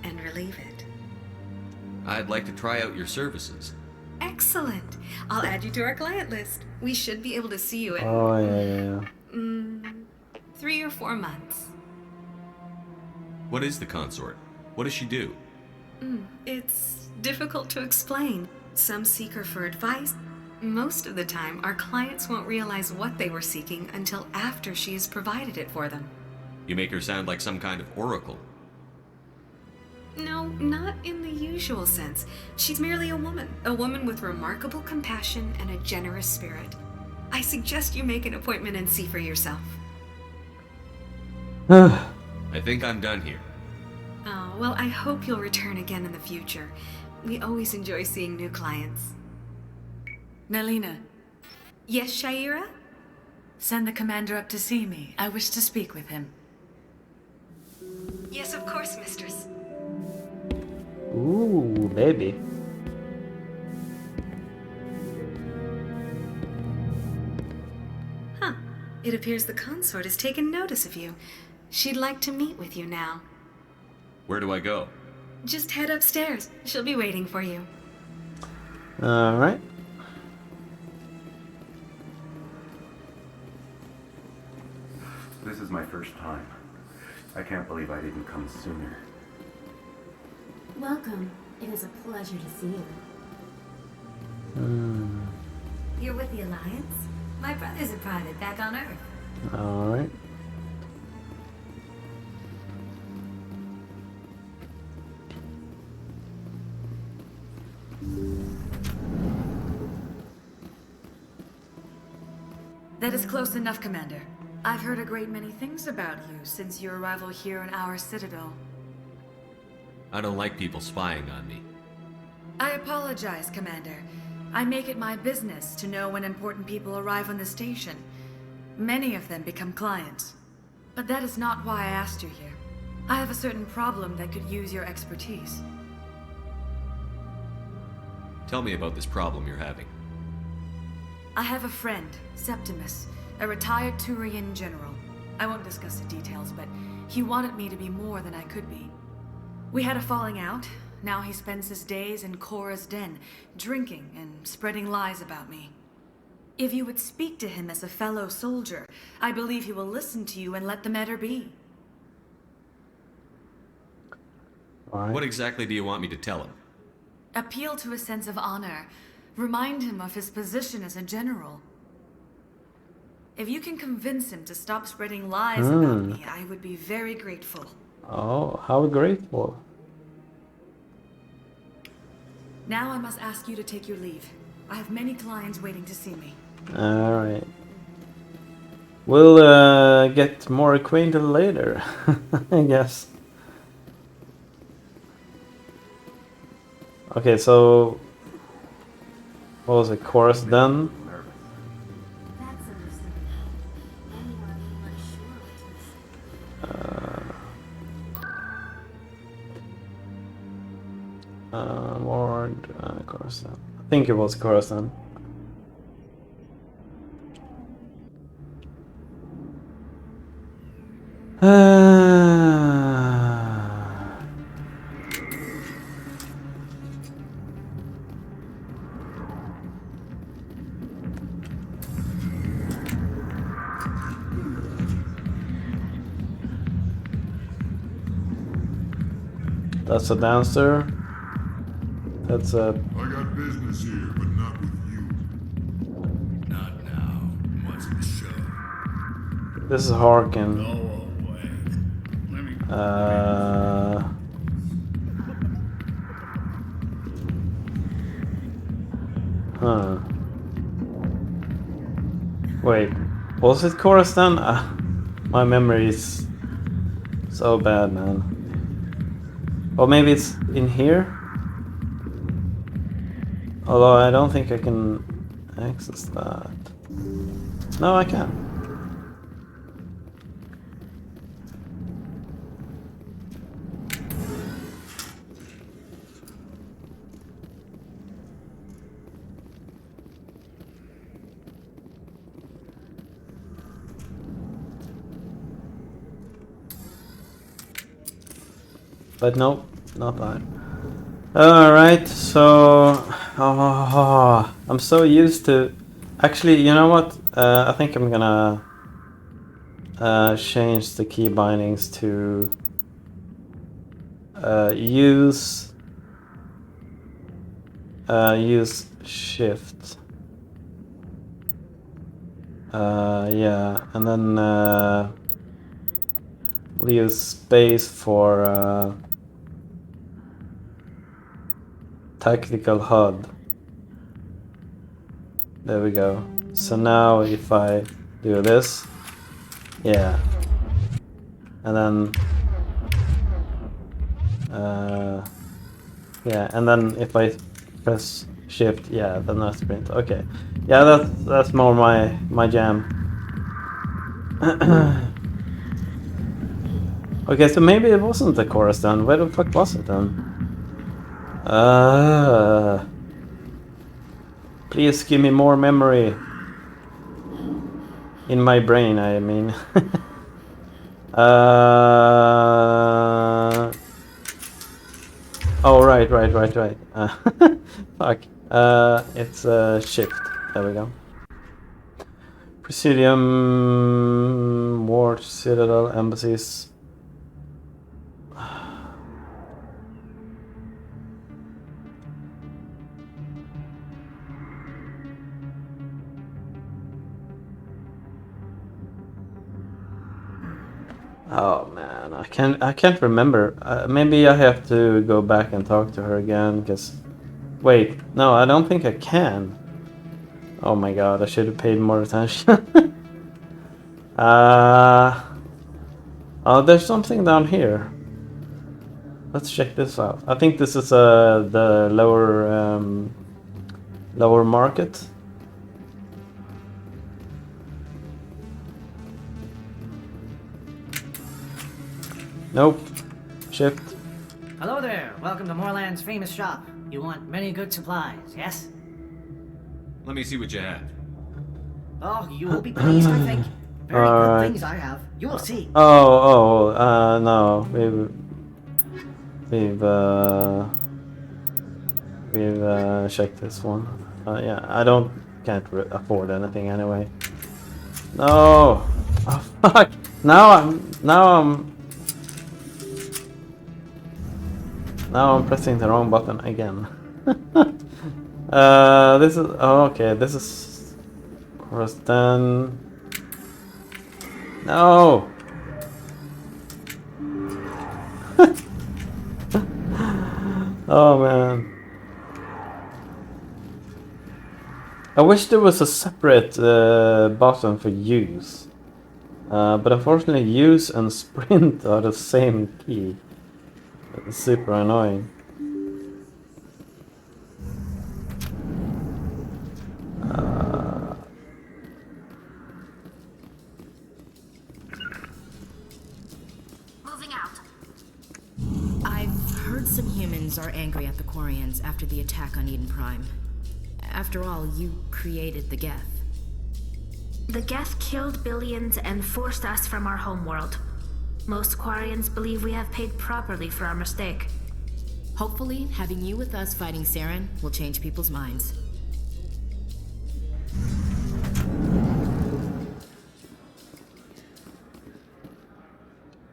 and relieve it. I'd like to try out your services. Excellent. I'll add you to our client list. We should be able to see you in Oh yeah. 3 or 4 months. What is the consort? What does she do? It's difficult to explain. Some seek her for advice. Most of the time, our clients won't realize what they were seeking until after she has provided it for them. You make her sound like some kind of oracle. No, not in the usual sense. She's merely a woman with remarkable compassion and a generous spirit. I suggest you make an appointment and see for yourself. I think I'm done here. Oh, well, I hope you'll return again in the future. We always enjoy seeing new clients. Nelina, Yes, Shaira? send the commander up to see me. I wish to speak with him. Yes, of course, mistress. Ooh, baby. Huh. It appears the consort has taken notice of you. She'd like to meet with you now. Where do I go? Just head upstairs. She'll be waiting for you. Alright. This is my first time. I can't believe I didn't come sooner. Welcome. It is a pleasure to see you. You're with the Alliance? My brother's a private back on Earth. Alright. That is close enough, Commander. I've heard a great many things about you since your arrival here in our citadel. I don't like people spying on me. I apologize, Commander. I make it my business to know when important people arrive on the station. Many of them become clients. But that is not why I asked you here. I have a certain problem that could use your expertise. Tell me about this problem you're having. I have a friend, Septimus, a retired Turian general. I won't discuss the details, but he wanted me to be more than I could be. We had a falling out. Now he spends his days in Korra's den, drinking and spreading lies about me. If you would speak to him as a fellow soldier, I believe he will listen to you and let the matter be. What exactly do you want me to tell him? Appeal to a sense of honor. Remind him of his position as a general. If you can convince him to stop spreading lies about me, I would be very grateful. Oh, how grateful. Now I must ask you to take your leave. I have many clients waiting to see me. Alright. We'll get more acquainted later, I guess. Okay, so what was it? Chorus then? Ward, Coruscant. I think it was Coruscant. That's a dancer. That's a... I got business here, but not with you. Not now. What's the show? This is Harkin. Go away. Let me... Huh. Wait. Was it Chorus then? My memory is so bad, man. Or maybe it's in here? Although I don't think I can access that. No, I can. But no, not that. Alright, so... I'm so used to... Actually, you know what? I think I'm gonna... change the key bindings to... use... use shift. Yeah, and then... we'll use space for... Tactical HUD. There we go. So now if I do this, yeah, and then yeah, and then if I press shift, yeah, then I sprint. Okay, yeah, that's more my jam. Okay, so maybe it wasn't the chorus then. Where the fuck was it then? Please give me more memory. In my brain, I mean. Oh, right. Fuck. It's shift. There we go. Presidium, Ward, Citadel, Embassies. Oh man, I can't remember. Maybe I have to go back and talk to her again. Because, wait, no, I don't think I can. Oh my god, I should have paid more attention. Oh, there's something down here. Let's check this out. I think this is the lower market. Nope. Shift. Hello there. Welcome to Moorland's famous shop. You want many good supplies, yes? Let me see what you have. Oh, you will be pleased, I think. Very good things I have. You will see. No. We've checked this one. Yeah, I can't afford anything anyway. No. Oh fuck. Now I'm pressing the wrong button again. This is okay. This is chorus 10. No. Oh man. I wish there was a separate button for use. But unfortunately use and sprint are the same key. It's super annoying. Moving out. I've heard some humans are angry at the Quarians after the attack on Eden Prime. After all, you created the Geth. The Geth killed billions and forced us from our homeworld. Most Quarians believe we have paid properly for our mistake. Hopefully, having you with us fighting Saren will change people's minds.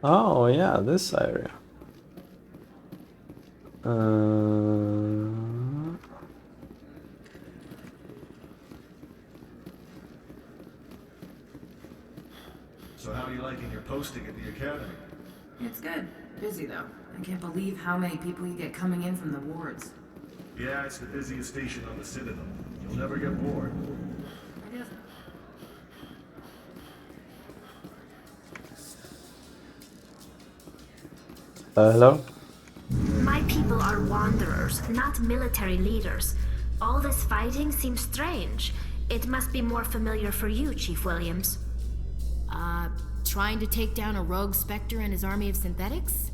Oh yeah, this area. So how are you liking your posting at the academy? It's good. Busy though. I can't believe how many people you get coming in from the wards. Yeah, it's the busiest station on the Citadel. You'll never get bored. It isn't. Hello? My people are wanderers, not military leaders. All this fighting seems strange. It must be more familiar for you, Chief Williams. Trying to take down a rogue Spectre and his army of synthetics?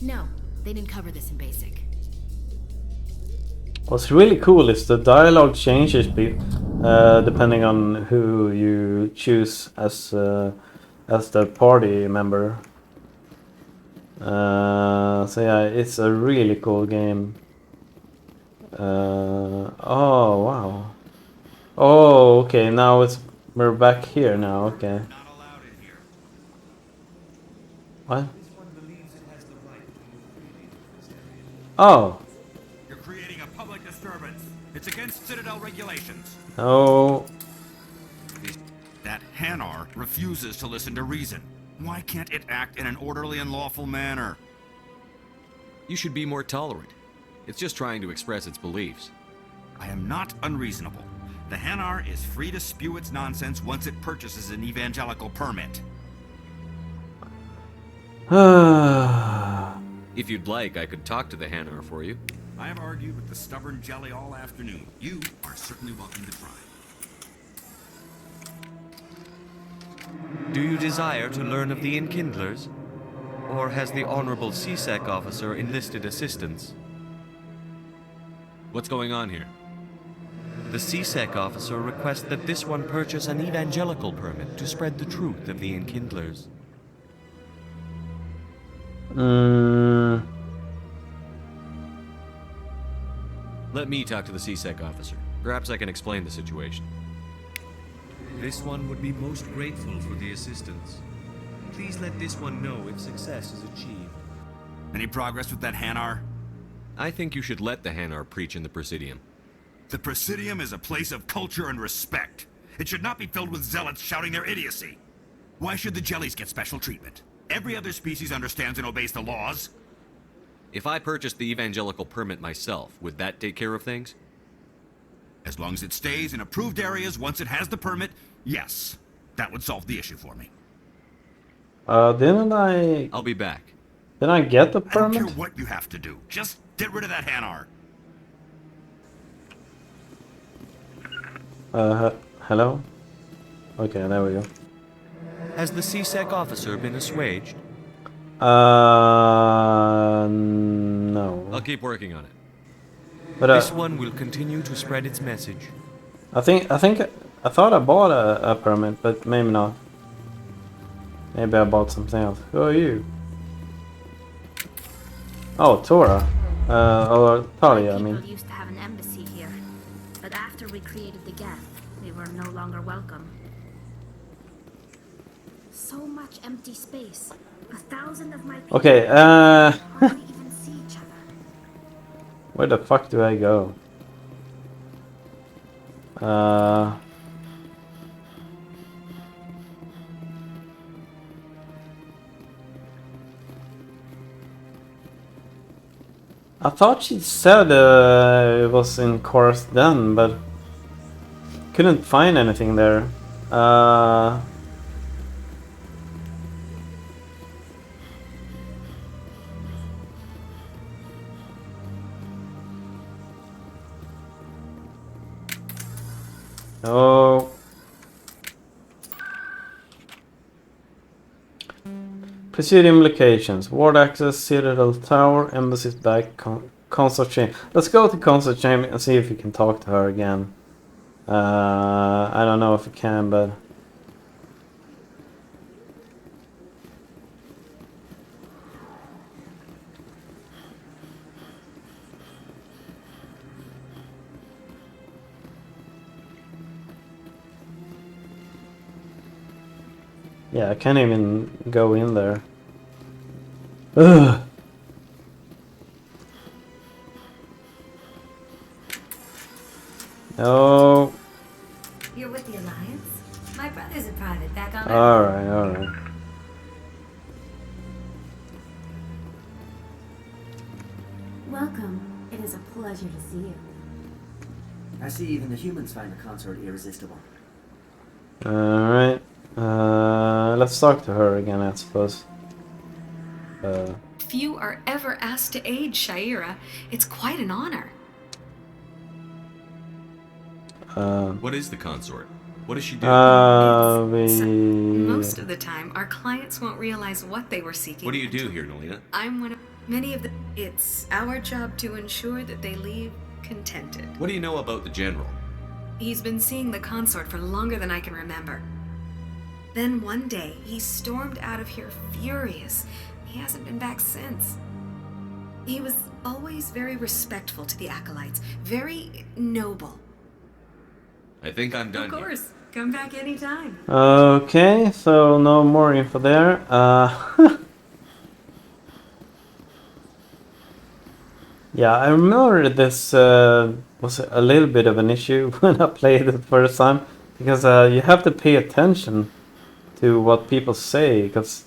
No, they didn't cover this in basic. What's really cool is the dialogue changes depending on who you choose as the party member. So yeah, it's a really cool game. Oh wow. Oh okay, now we're back here now. Okay. What? Oh. You're creating a public disturbance. It's against Citadel regulations. Oh. That Hanar refuses to listen to reason. Why can't it act in an orderly and lawful manner? You should be more tolerant. It's just trying to express its beliefs. I am not unreasonable. The Hanar is free to spew its nonsense once it purchases an evangelical permit. If you'd like, I could talk to the Hanar for you. I have argued with the stubborn jelly all afternoon. You are certainly welcome to try. Do you desire to learn of the Enkindlers? Or has the Honorable CSEC officer enlisted assistance? What's going on here? The CSEC officer requests that this one purchase an evangelical permit to spread the truth of the Enkindlers. Let me talk to the CSEC officer. Perhaps I can explain the situation. This one would be most grateful for the assistance. Please let this one know if success is achieved. Any progress with that Hanar? I think you should let the Hanar preach in the Presidium. The Presidium is a place of culture and respect. It should not be filled with zealots shouting their idiocy. Why should the jellies get special treatment? Every other species understands and obeys the laws. If I purchased the evangelical permit myself, would that take care of things? As long as it stays in approved areas once it has the permit, yes. That would solve the issue for me. Didn't I... I'll be back. Didn't I get the permit? I don't care what you have to do. Just get rid of that Hanar. Hello? Okay, there we go. Has the CSEC officer been assuaged? No. I'll keep working on it. But this one will continue to spread its message. I thought I bought a permit, but maybe not. Maybe I bought something else. Who are you? Oh, Tora. Or Talia, I mean. People used to have an embassy here, but after we created the Geth, we were no longer welcome. So much empty space. 1,000 of my people Okay, hardly even see each other. where the fuck do I go? I thought she said it was in Chorus Den, but couldn't find anything there. Oh. Presidium locations. Ward access, Citadel Tower, Embassy's back, Consort Chamber. Let's go to Consort Chamber and see if we can talk to her again. I don't know if we can, but... Yeah, I can't even go in there. Ugh. No. You're with the Alliance? My brother's a private back on Earth. Alright, alright. Welcome. It is a pleasure to see you. I see even the humans find the consort irresistible. Alright. Let's talk to her again, I suppose. If you are ever asked to aid Sha'ira, it's quite an honor. What is the consort? What does she do? Most of the time, our clients won't realize what they were seeking. What do you do here, Nolina? I'm one of many of the... It's our job to ensure that they leave contented. What do you know about the General? He's been seeing the consort for longer than I can remember. Then one day, he stormed out of here furious. He hasn't been back since. He was always very respectful to the Acolytes, very noble. I think I'm done. Of course. Come back anytime. Okay, so no more info there. Yeah, I remember this was a little bit of an issue when I played it the first time, because you have to pay attention to what people say, because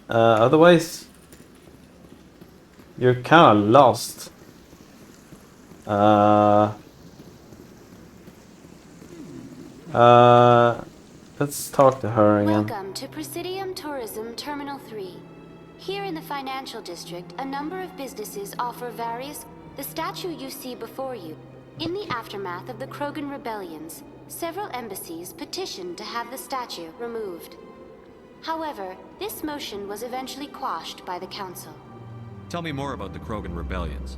otherwise you're kind of lost. Let's talk to her again. Welcome to Presidium Tourism Terminal 3. Here in the financial district, a number of businesses offer various... The statue you see before you. In the aftermath of the Krogan rebellions, several embassies petitioned to have the statue removed. However, this motion was eventually quashed by the Council. Tell me more about the Krogan rebellions.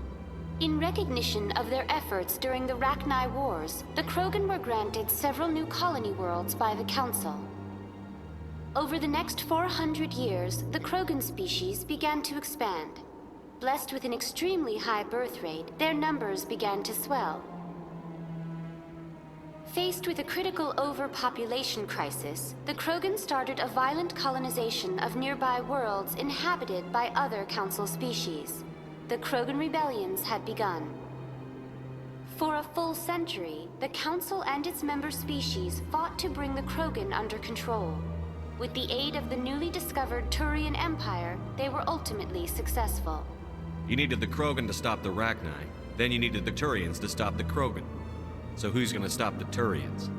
In recognition of their efforts during the Rachni Wars, the Krogan were granted several new colony worlds by the Council. Over the next 400 years, the Krogan species began to expand. Blessed with an extremely high birth rate, their numbers began to swell. Faced with a critical overpopulation crisis, the Krogan started a violent colonization of nearby worlds inhabited by other Council species. The Krogan rebellions had begun. For a full century, the Council and its member species fought to bring the Krogan under control. With the aid of the newly discovered Turian Empire, they were ultimately successful. You needed the Krogan to stop the Rachni. Then you needed the Turians to stop the Krogan. So who's gonna stop the Turians?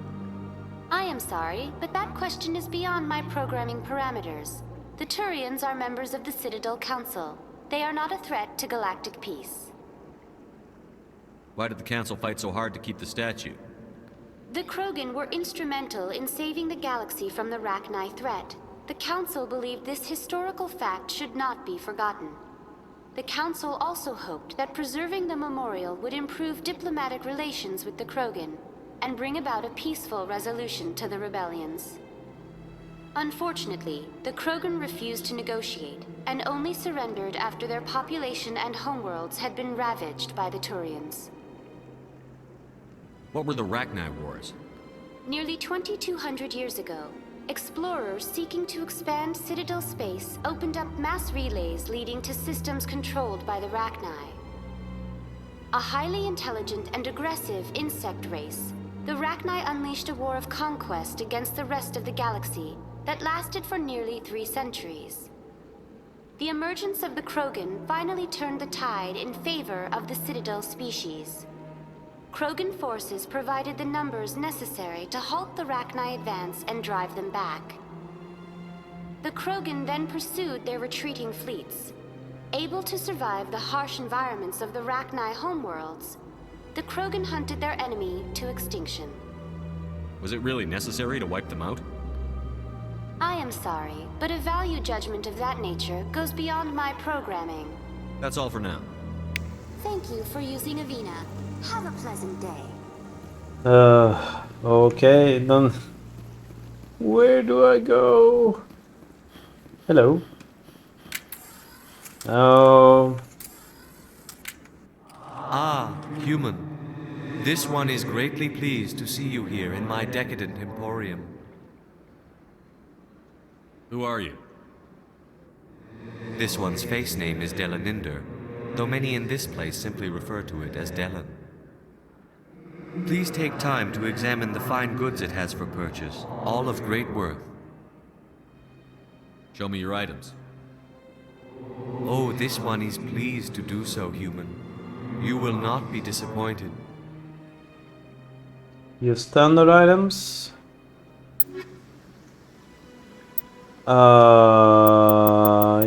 I am sorry, but that question is beyond my programming parameters. The Turians are members of the Citadel Council. They are not a threat to galactic peace. Why did the Council fight so hard to keep the statue? The Krogan were instrumental in saving the galaxy from the Rachni threat. The Council believed this historical fact should not be forgotten. The Council also hoped that preserving the memorial would improve diplomatic relations with the Krogan and bring about a peaceful resolution to the rebellions. Unfortunately, the Krogan refused to negotiate and only surrendered after their population and homeworlds had been ravaged by the Turians. What were the Rachni Wars? Nearly 2,200 years ago, explorers seeking to expand Citadel space opened up mass relays leading to systems controlled by the Rachni. A highly intelligent and aggressive insect race, the Rachni unleashed a war of conquest against the rest of the galaxy that lasted for nearly 3 centuries. The emergence of the Krogan finally turned the tide in favor of the Citadel species. Krogan forces provided the numbers necessary to halt the Rachni advance and drive them back. The Krogan then pursued their retreating fleets. Able to survive the harsh environments of the Rachni homeworlds, the Krogan hunted their enemy to extinction. Was it really necessary to wipe them out? I am sorry, but a value judgment of that nature goes beyond my programming. That's all for now. Thank you for using Avina. Have a pleasant day. Okay, then. Where do I go? Hello. Oh. Ah, human. This one is greatly pleased to see you here in my decadent emporium. Who are you? This one's face name is Delaninder, though many in this place simply refer to it as Delan. Please take time to examine the fine goods it has for purchase, all of great worth. Show me your items. Oh, this one is pleased to do so, human. You will not be disappointed. Your standard items.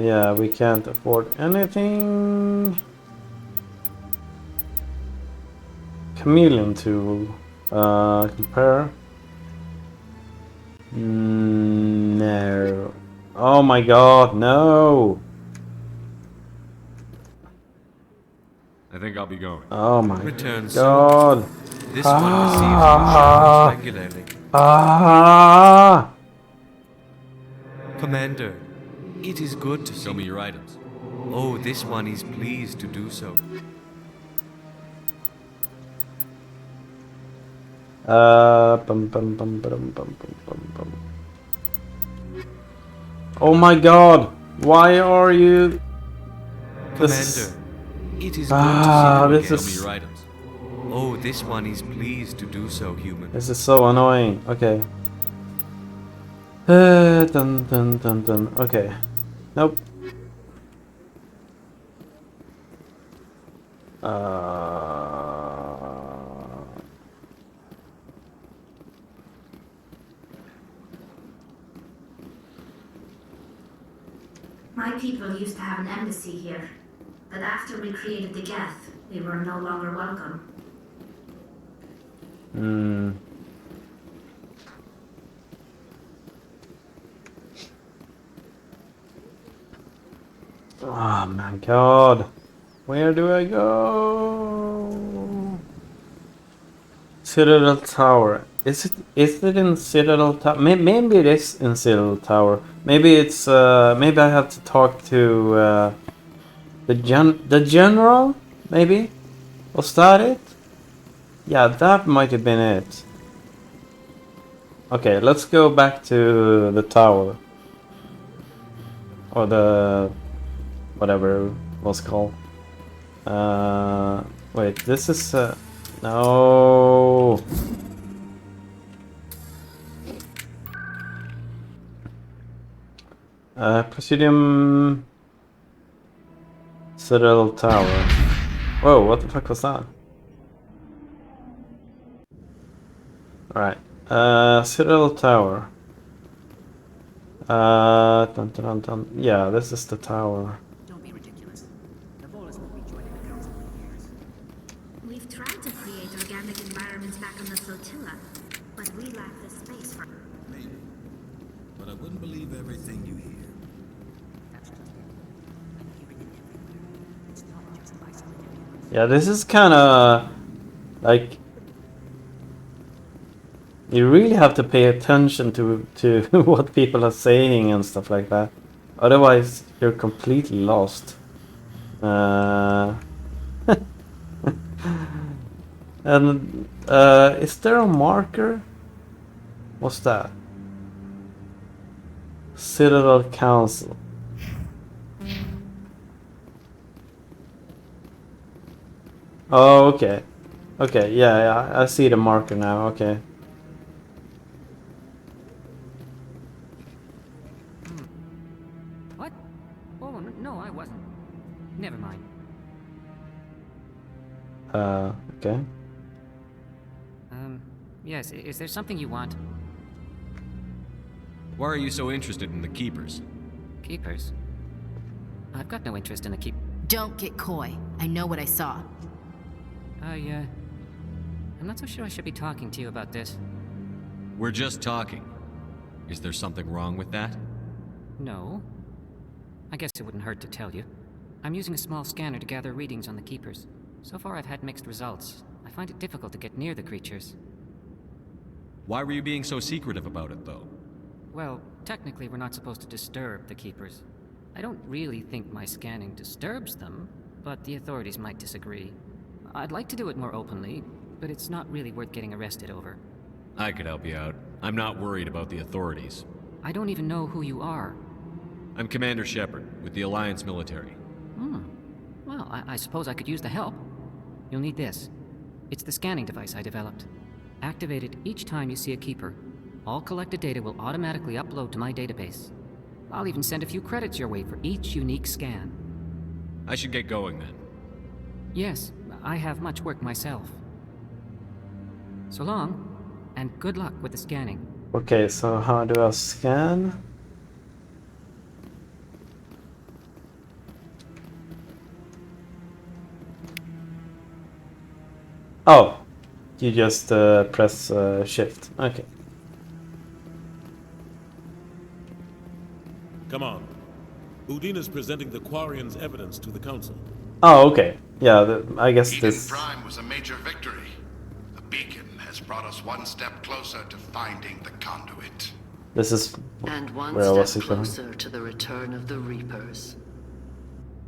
Yeah, we can't afford anything. Chameleon tool. Compare. No. Oh my god, no! I think I'll be going. Oh my Return god! soon. This one receives regularly. Commander, it is good to show me your items. Oh, this one is pleased to do so. Oh my god! Why are you? Commander, it is good to see you this show me your items. Oh, this one is pleased to do so, human. This is so annoying. Okay. Dun dun dun dun. Okay. Nope. My people used to have an embassy here, but after we created the Geth, we were no longer welcome. Oh my god. Where do I go? Citadel Tower. Is it in Citadel Tower? Maybe it is in Citadel Tower. Maybe it's maybe I have to talk to the general, maybe? Was that it? Yeah, that might have been it. Okay, let's go back to the tower. Or the whatever it was called. Wait, this is no. Presidium Citadel Tower. Whoa, what the fuck was that? Alright. Citadel Tower. Dun, dun, dun. Yeah, this is the tower. Don't be ridiculous. The Volus will be joining the council in years. We've tried to create organic environments back on the flotilla, but we lack the space for... Maybe. But I wouldn't believe everything you hear. That's just it. I'm hearing it everywhere. It's not just isolated. Yeah, this is kinda like you really have to pay attention to what people are saying and stuff like that. Otherwise, you're completely lost. And is there a marker? What's that? Citadel Council. Oh, okay. Okay, yeah, I see the marker now. Okay. What? Oh, no, I wasn't. Never mind. Okay. Yes, is there something you want? Why are you so interested in the Keepers? Keepers? I've got no interest in the keep... Don't get coy. I know what I saw. I'm not so sure I should be talking to you about this. We're just talking. Is there something wrong with that? No. I guess it wouldn't hurt to tell you. I'm using a small scanner to gather readings on the Keepers. So far I've had mixed results. I find it difficult to get near the creatures. Why were you being so secretive about it, though? Well, technically we're not supposed to disturb the Keepers. I don't really think my scanning disturbs them, but the authorities might disagree. I'd like to do it more openly, but it's not really worth getting arrested over. I could help you out. I'm not worried about the authorities. I don't even know who you are. I'm Commander Shepard, with the Alliance military. Well, I suppose I could use the help. You'll need this. It's the scanning device I developed. Activate it each time you see a Keeper. All collected data will automatically upload to my database. I'll even send a few credits your way for each unique scan. I should get going then. Yes, I have much work myself. So long, and good luck with the scanning. Okay, so how do I scan? Oh, you just press shift. Okay. Come on. Udina's presenting the Quarians' evidence to the Council. Oh, okay. Yeah, I guess Eden this... Prime was a major victory. The beacon has brought us one step closer to finding the conduit. This is and one where I was step going. closer to the return of the Reapers.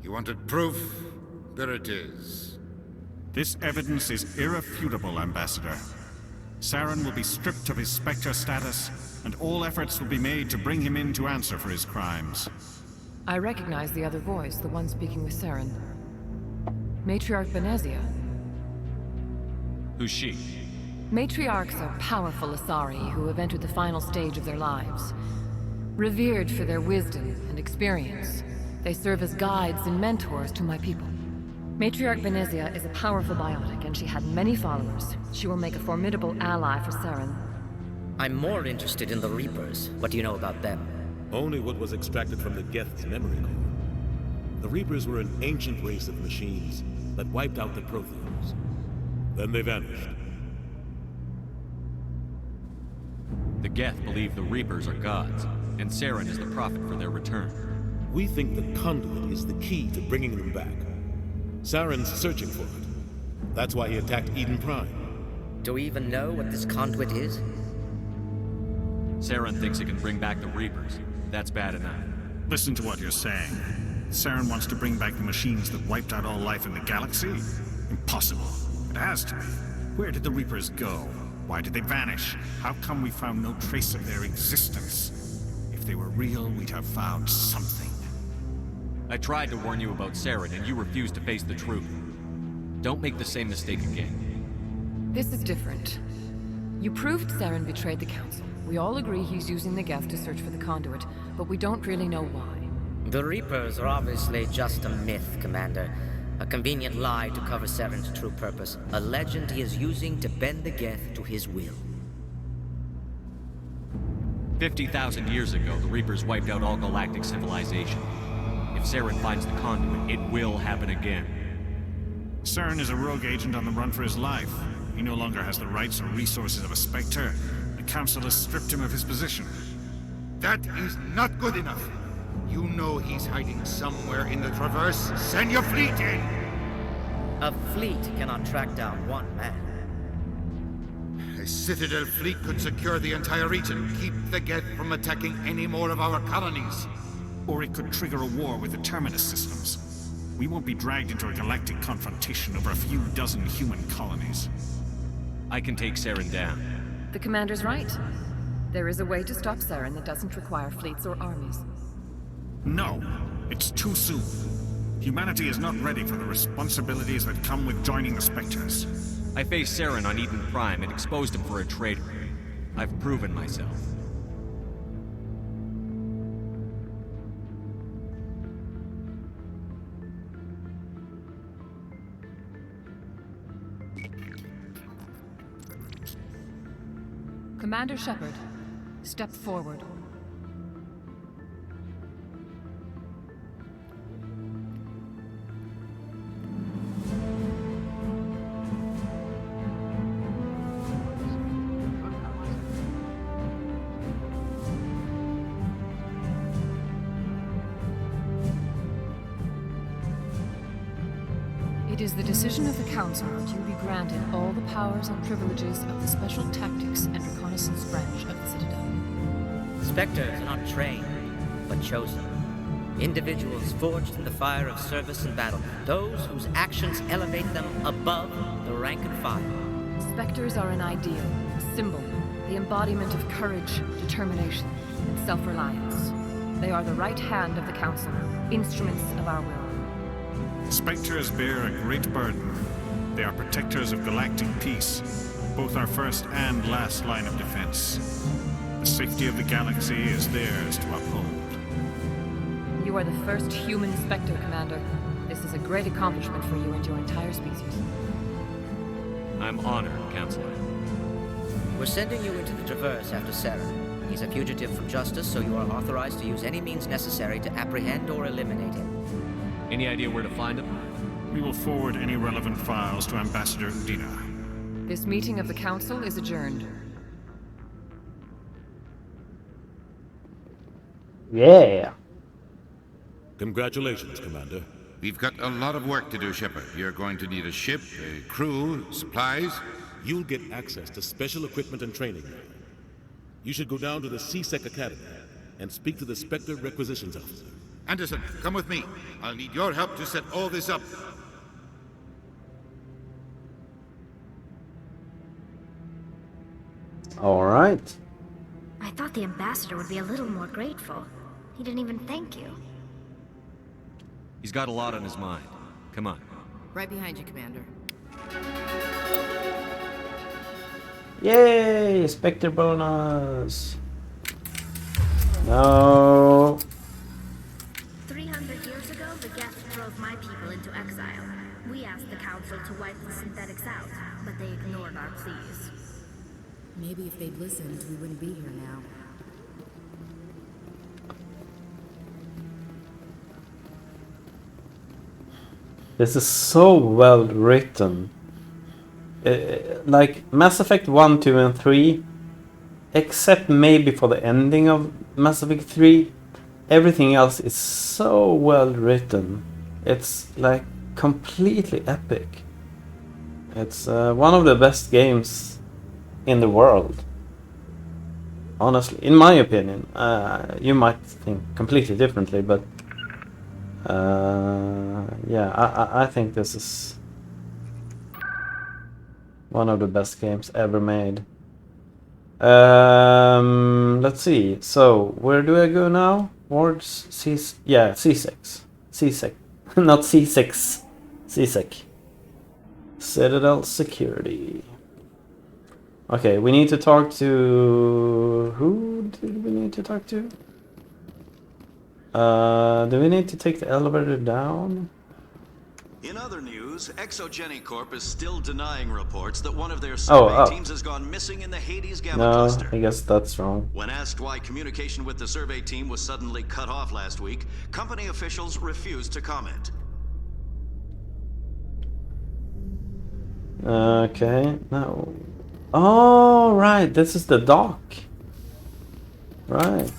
You wanted proof? There it is. This evidence is irrefutable, Ambassador. Saren will be stripped of his Spectre status, and all efforts will be made to bring him in to answer for his crimes. I recognize the other voice, the one speaking with Saren. Matriarch Benezia. Who's she? Matriarchs are powerful Asari who have entered the final stage of their lives. Revered for their wisdom and experience, they serve as guides and mentors to my people. Matriarch Benezia is a powerful biotic, and she had many followers. She will make a formidable ally for Saren. I'm more interested in the Reapers. What do you know about them? Only what was extracted from the Geth's memory core. The Reapers were an ancient race of machines that wiped out the Protheans. Then they vanished. The Geth believe the Reapers are gods, and Saren is the prophet for their return. We think the Conduit is the key to bringing them back. Saren's searching for it. That's why he attacked Eden Prime. Do we even know what this Conduit is? Saren thinks it can bring back the Reapers. That's bad enough. Listen to what you're saying. Saren wants to bring back the machines that wiped out all life in the galaxy? Impossible. It has to be. Where did the Reapers go? Why did they vanish? How come we found no trace of their existence? If they were real, we'd have found something. I tried to warn you about Saren, and you refused to face the truth. Don't make the same mistake again. This is different. You proved Saren betrayed the Council. We all agree he's using the Geth to search for the Conduit, but we don't really know why. The Reapers are obviously just a myth, Commander. A convenient lie to cover Saren's true purpose. A legend he is using to bend the Geth to his will. 50,000 years ago, the Reapers wiped out all galactic civilization. If Saren finds the Conduit, it will happen again. Saren is a rogue agent on the run for his life. He no longer has the rights or resources of a Spectre. The Council has stripped him of his position. That is not good enough. You know he's hiding somewhere in the Traverse. Send your fleet in! A fleet cannot track down one man. A Citadel fleet could secure the entire region, keep the Geth from attacking any more of our colonies. Or it could trigger a war with the Terminus systems. We won't be dragged into a galactic confrontation over a few dozen human colonies. I can take Saren down. The Commander's right. There is a way to stop Saren that doesn't require fleets or armies. No, it's too soon. Humanity is not ready for the responsibilities that come with joining the Spectres. I faced Saren on Eden Prime and exposed him for a traitor. I've proven myself. Commander Shepard, step forward. It is the decision of the Council that you be granted all the powers and privileges of the Special Tactics and Reconnaissance Branch of the Citadel. Spectres are not trained, but chosen. Individuals forged in the fire of service and battle. Those whose actions elevate them above the rank and file. Spectres are an ideal, a symbol, the embodiment of courage, determination, and self-reliance. They are the right hand of the Council, instruments of our will. Spectres bear a great burden. They are protectors of galactic peace, both our first and last line of defense. The safety of the galaxy is theirs to uphold. You are the first human Spectre, Commander. This is a great accomplishment for you and your entire species. I'm honored, Counselor. We're sending you into the Traverse after Saren. He's a fugitive from justice, so you are authorized to use any means necessary to apprehend or eliminate him. Any idea where to find him? We will forward any relevant files to Ambassador Udina. This meeting of the Council is adjourned. Yeah. Congratulations, Commander. We've got a lot of work to do, Shepard. You're going to need a ship, a crew, supplies. You'll get access to special equipment and training. You should go down to the C-Sec Academy and speak to the Spectre Requisitions Officer. Anderson, come with me. I'll need your help to set all this up. All right. I thought the ambassador would be a little more grateful. He didn't even thank you. He's got a lot on his mind. Come on. Right behind you, Commander. Yay! Spectre bonus! No! 300 years ago, the Geth drove my people into exile. We asked the Council to wipe the synthetics out, but they ignored our pleas. Maybe if they'd listened, we wouldn't be here now. This is so well written. Like Mass Effect 1, 2, and 3, except maybe for the ending of Mass Effect 3, everything else is so well written. It's like completely epic. It's one of the best games in the world. Honestly, in my opinion. You might think completely differently, but yeah, I think this is one of the best games ever made. Let's see. So, where do I go now? Wards C6. C6. Not C6. C6. Citadel Security. Okay, we need to talk to... Who did we need to talk to? Do we need to take the elevator down? In other news, Exogeny Corp is still denying reports that one of their survey teams has gone missing in the Hades Gamma Cluster. I guess that's wrong. When asked why communication with the survey team was suddenly cut off last week, company officials refused to comment. Okay, no. Oh, right, this is the dock. Right.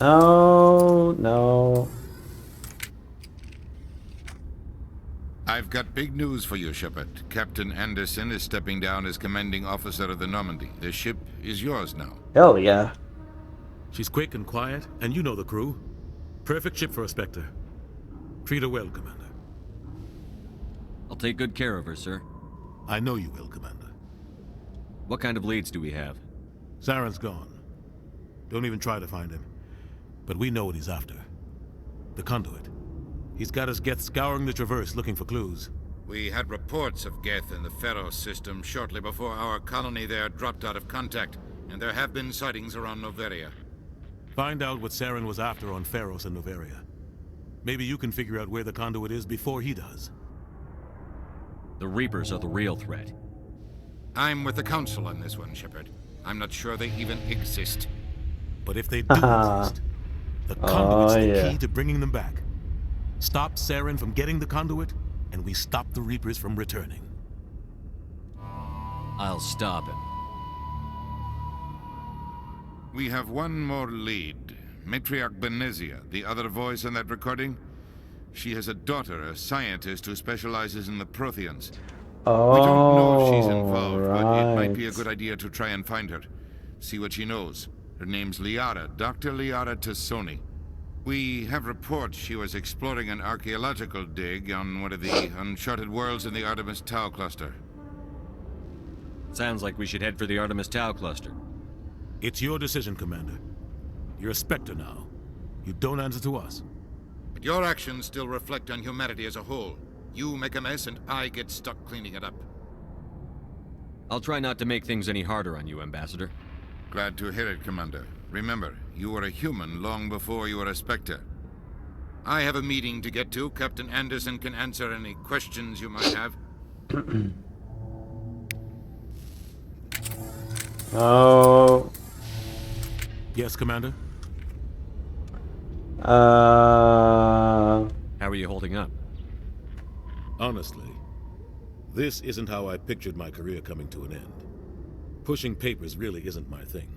Oh, no. I've got big news for you, Shepard. Captain Anderson is stepping down as commanding officer of the Normandy. The ship is yours now. Hell yeah. She's quick and quiet, and you know the crew. Perfect ship for a Spectre. Treat her well, Commander. I'll take good care of her, sir. I know you will, Commander. What kind of leads do we have? Saren's gone. Don't even try to find him. But we know what he's after. The Conduit. He's got his Geth scouring the Traverse looking for clues. We had reports of Geth in the Pharos system shortly before our colony there dropped out of contact, and there have been sightings around Noveria. Find out what Saren was after on Pharos and Noveria. Maybe you can figure out where the Conduit is before he does. The Reapers are the real threat. I'm with the Council on this one, Shepard. I'm not sure they even exist. But if they do exist, the Conduit's the key to bringing them back. Stop Saren from getting the Conduit, and we stop the Reapers from returning. I'll stop him. We have one more lead. Matriarch Benezia, the other voice in that recording. She has a daughter, a scientist who specializes in the Protheans. Oh, we don't know if she's involved, but it might be a good idea to try and find her. See what she knows. Her name's Liara, Dr. Liara Tassoni. We have reports she was exploring an archaeological dig on one of the uncharted worlds in the Artemis Tau cluster. Sounds like we should head for the Artemis Tau cluster. It's your decision, Commander. You're a Spectre now. You don't answer to us. But your actions still reflect on humanity as a whole. You make a mess and I get stuck cleaning it up. I'll try not to make things any harder on you, Ambassador. Glad to hear it, Commander. Remember, you were a human long before you were a Spectre. I have a meeting to get to. Captain Anderson can answer any questions you might have. Oh. Yes, Commander? How are you holding up? Honestly, this isn't how I pictured my career coming to an end. Pushing papers really isn't my thing,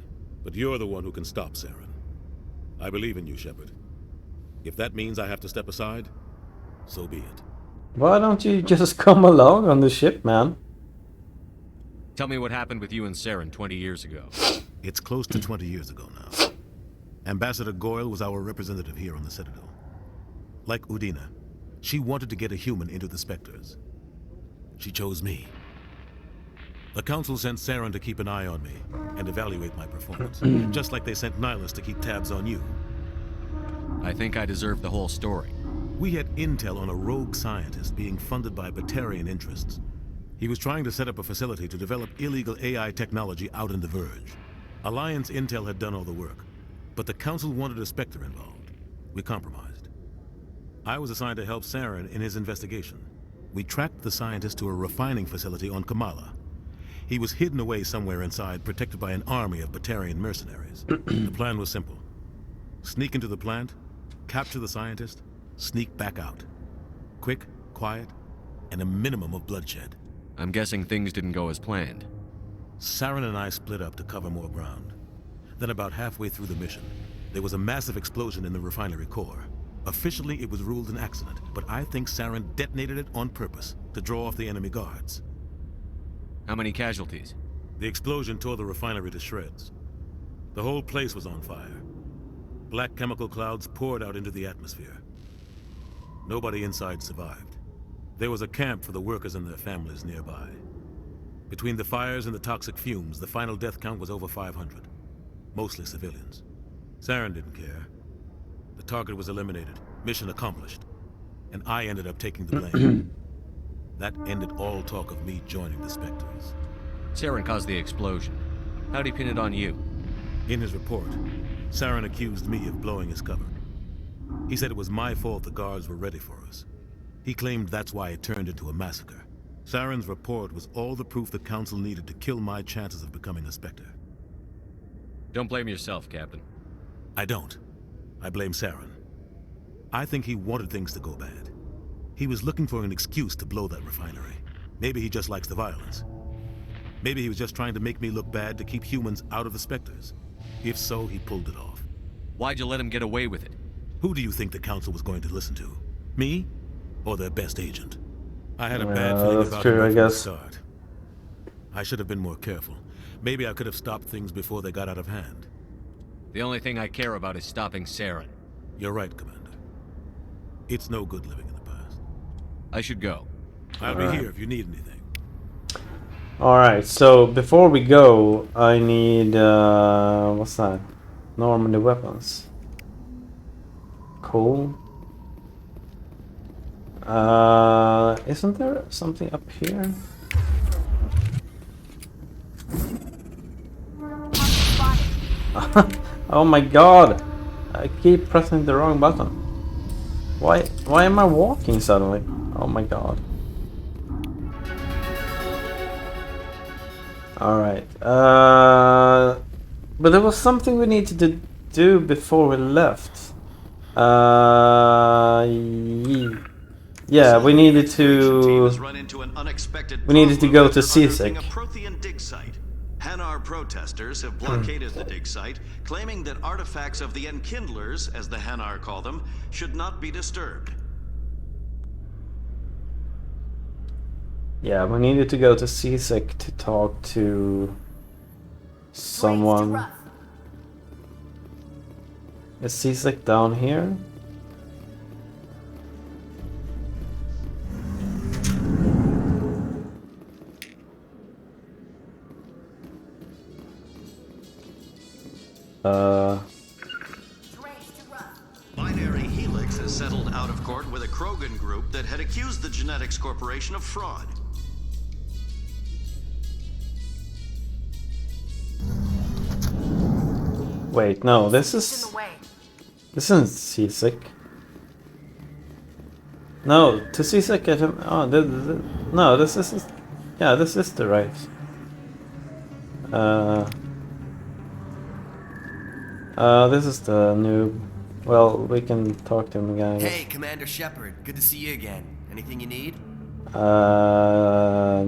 but you're the one who can stop Saren. I believe in you, Shepard. If that means I have to step aside, so be it. Why don't you just come along on the ship, man? Tell me what happened with you and Saren 20 years ago. It's close to 20 years ago now. Ambassador Goyle was our representative here on the Citadel. Like Udina, she wanted to get a human into the Spectres. She chose me. The Council sent Saren to keep an eye on me and evaluate my performance, just like they sent Nihilus to keep tabs on you. I think I deserve the whole story. We had intel on a rogue scientist being funded by Batarian interests. He was trying to set up a facility to develop illegal AI technology out in the Verge. Alliance intel had done all the work, but the Council wanted a Spectre involved. We compromised. I was assigned to help Saren in his investigation. We tracked the scientist to a refining facility on Kamala. He was hidden away somewhere inside, protected by an army of Batarian mercenaries. The plan was simple. Sneak into the plant, capture the scientist, sneak back out. Quick, quiet, and a minimum of bloodshed. I'm guessing things didn't go as planned. Saren and I split up to cover more ground. Then about halfway through the mission, there was a massive explosion in the refinery core. Officially, it was ruled an accident, but I think Saren detonated it on purpose to draw off the enemy guards. How many casualties? The explosion tore the refinery to shreds. The whole place was on fire. Black chemical clouds poured out into the atmosphere. Nobody inside survived. There was a camp for the workers and their families nearby. Between the fires and the toxic fumes, the final death count was over 500. Mostly civilians. Saren didn't care. The target was eliminated, mission accomplished, and I ended up taking the blame. That ended all talk of me joining the Spectres. Saren caused the explosion. How'd he pin it on you? In his report, Saren accused me of blowing his cover. He said it was my fault the guards were ready for us. He claimed that's why it turned into a massacre. Saren's report was all the proof the Council needed to kill my chances of becoming a Spectre. Don't blame yourself, Captain. I don't. I blame Saren. I think he wanted things to go bad. He was looking for an excuse to blow that refinery. Maybe he just likes the violence. Maybe he was just trying to make me look bad to keep humans out of the Spectres. If so, he pulled it off. Why'd you let him get away with it? Who do you think the Council was going to listen to? Me? Or their best agent? I had a bad feeling about true, him I from the guess. start. I should have been more careful. Maybe I could have stopped things before they got out of hand. The only thing I care about is stopping Saren. You're right, Commander. It's no good living in the past. I should go. I'll be here if you need anything. Alright, so before we go, I need, what's that? Normandy weapons. Cool. Isn't there something up here? Oh my god! I keep pressing the wrong button. Why am I walking suddenly? Oh my god. Alright. But there was something we needed to do before we left. Yeah, we needed to... We needed to go to Seasick. Hanar protesters have blockaded the dig site, claiming that artifacts of the Enkindlers, as the Hanar call them, should not be disturbed. Yeah, we needed to go to Seasick to talk to someone. Is Seasick down here? Binary Helix has settled out of court with a Krogan group that had accused the Genetics Corporation of fraud. Wait, no, this isn't Seasick. No, to Seasick at him. Oh, no, this is. Yeah, this is the right. This is the noob. Well, we can talk to him again, I guess. Hey, Commander Shepard. Good to see you again. Anything you need? No.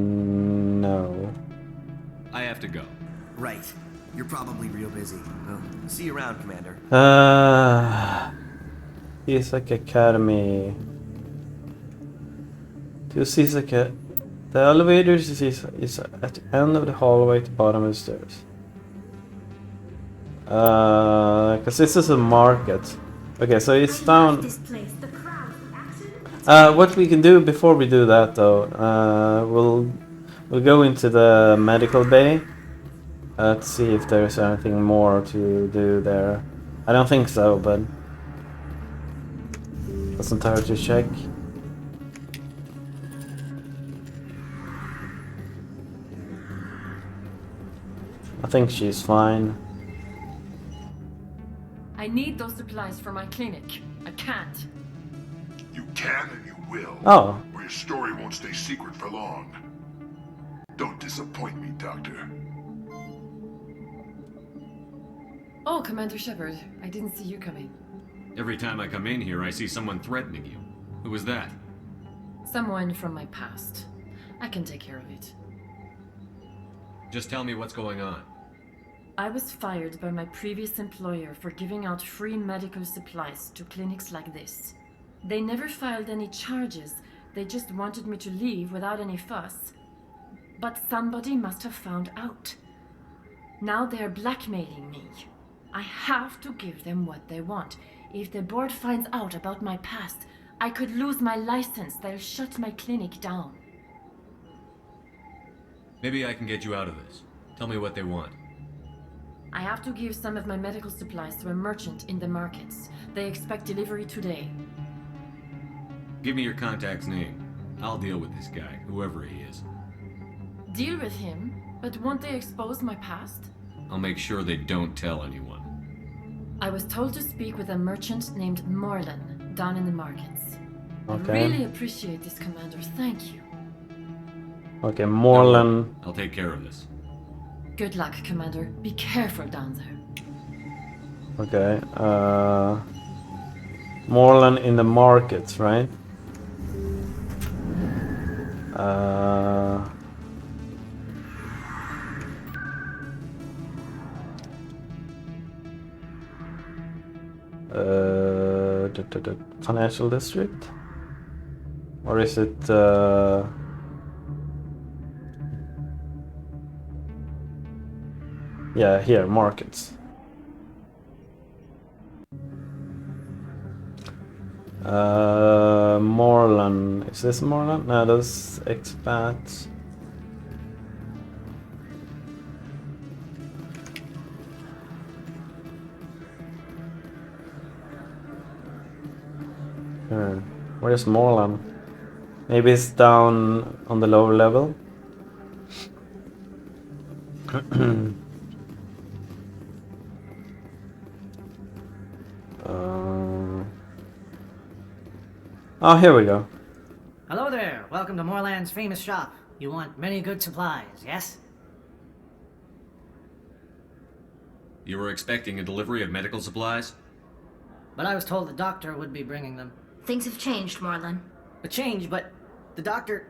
I have to go. Right. You're probably real busy. Well, see you around, Commander. Seasick Academy. To Seasick. The elevator is at the end of the hallway at the bottom of the stairs. Because this is a market. Okay, so it's down. What we can do before we do that, though, we'll go into the medical bay. Let's see if there's anything more to do there. I don't think so, but doesn't hurt to check. I think she's fine. I need those supplies for my clinic. I can't. You can and you will. Oh. Or your story won't stay secret for long. Don't disappoint me, Doctor. Oh, Commander Shepard, I didn't see you coming. Every time I come in here, I see someone threatening you. Who was that? Someone from my past. I can take care of it. Just tell me what's going on. I was fired by my previous employer for giving out free medical supplies to clinics like this. They never filed any charges. They just wanted me to leave without any fuss. But somebody must have found out. Now they're blackmailing me. I have to give them what they want. If the board finds out about my past, I could lose my license. They'll shut my clinic down. Maybe I can get you out of this. Tell me what they want. I have to give some of my medical supplies to a merchant in the markets. They expect delivery today. Give me your contact's name. I'll deal with this guy, whoever he is. Deal with him? But won't they expose my past? I'll make sure they don't tell anyone. I was told to speak with a merchant named Morlan down in the markets. Okay. I really appreciate this, Commander. Thank you. Okay, Morlan. I'll take care of this. Good luck, Commander. Be careful down there. Okay, Morlan in the markets, right? The financial district? Or is it yeah, here, markets. Morlan. Is this Morlan? No, that's expats. Where's Morlan? Maybe it's down on the lower level. Oh, here we go. Hello there. Welcome to Morlan's famous shop. You want many good supplies, yes? You were expecting a delivery of medical supplies? But I was told the doctor would be bringing them. Things have changed, Morlan. A change, but the doctor...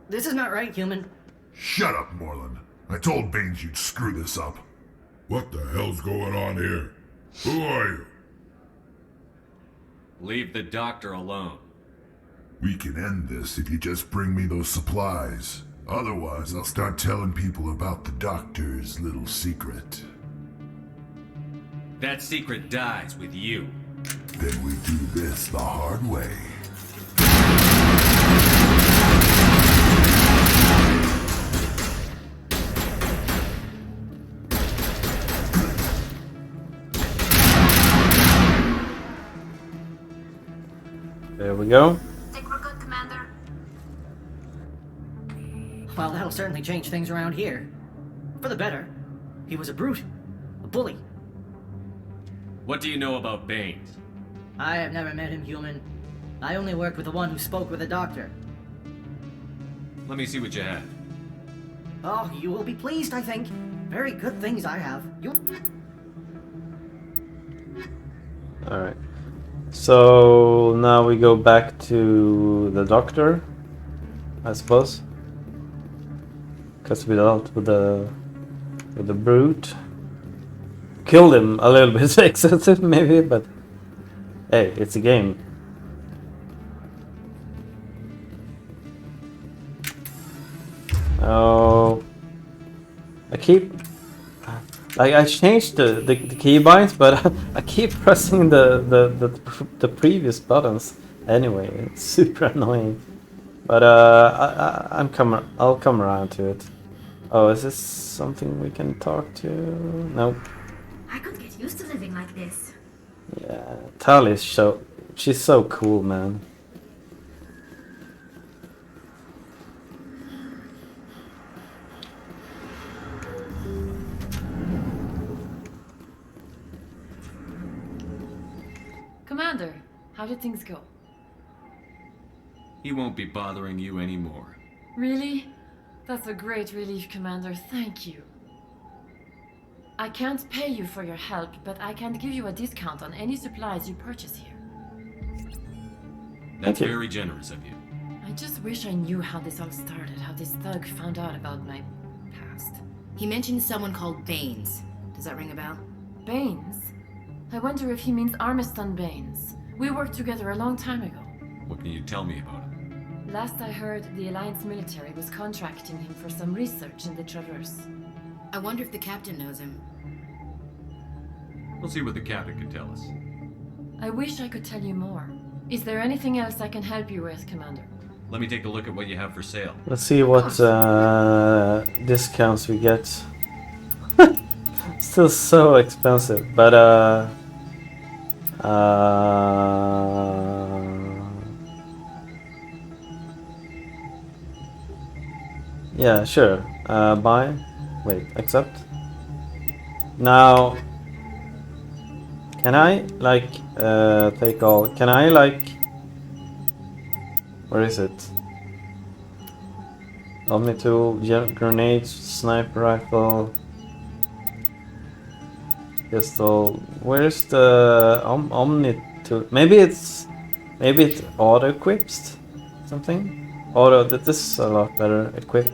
This is not right, human. Shut up, Morlan. I told Baines you'd screw this up. What the hell's going on here? Who are you? Leave the doctor alone. We can end this if you just bring me those supplies. Otherwise, I'll start telling people about the doctor's little secret. That secret dies with you. Then we do this the hard way. There we go. Think we're good, Commander? Well, that'll certainly change things around here. For the better. He was a brute. A bully. What do you know about Baines? I have never met him, human. I only worked with the one who spoke with the doctor. Let me see what you have. Oh, you will be pleased, I think. Very good things I have. Alright. So now we go back to the doctor, I suppose. Because we dealt with the brute. Killed him a little bit excessive maybe, but hey, it's a game. Oh, I keep I changed the keybinds, but I keep pressing the previous buttons anyway. It's super annoying. But I'll come around to it. Oh, is this something we can talk to? Nope. I could get used to living like this. Yeah, Tali's she's so cool, man. Commander, how did things go? He won't be bothering you anymore. Really? That's a great relief, Commander. Thank you. I can't pay you for your help, but I can give you a discount on any supplies you purchase here. That's very generous of you. I just wish I knew how this all started, how this thug found out about my past. He mentioned someone called Baines. Does that ring a bell? Baines? I wonder if he means Armiston Baines. We worked together a long time ago. What can you tell me about him? Last I heard, the Alliance military was contracting him for some research in the Traverse. I wonder if the captain knows him. We'll see what the captain can tell us. I wish I could tell you more. Is there anything else I can help you with, Commander? Let me take a look at what you have for sale. Let's see what discounts we get. Still so expensive, but yeah, sure. Buy. Wait, accept. Now, can I like take all? Can I like? Where is it? Omni tool, grenades, sniper rifle, pistol. Where's the Omni tool? Maybe it auto equips something. Auto. This is a lot better equipped.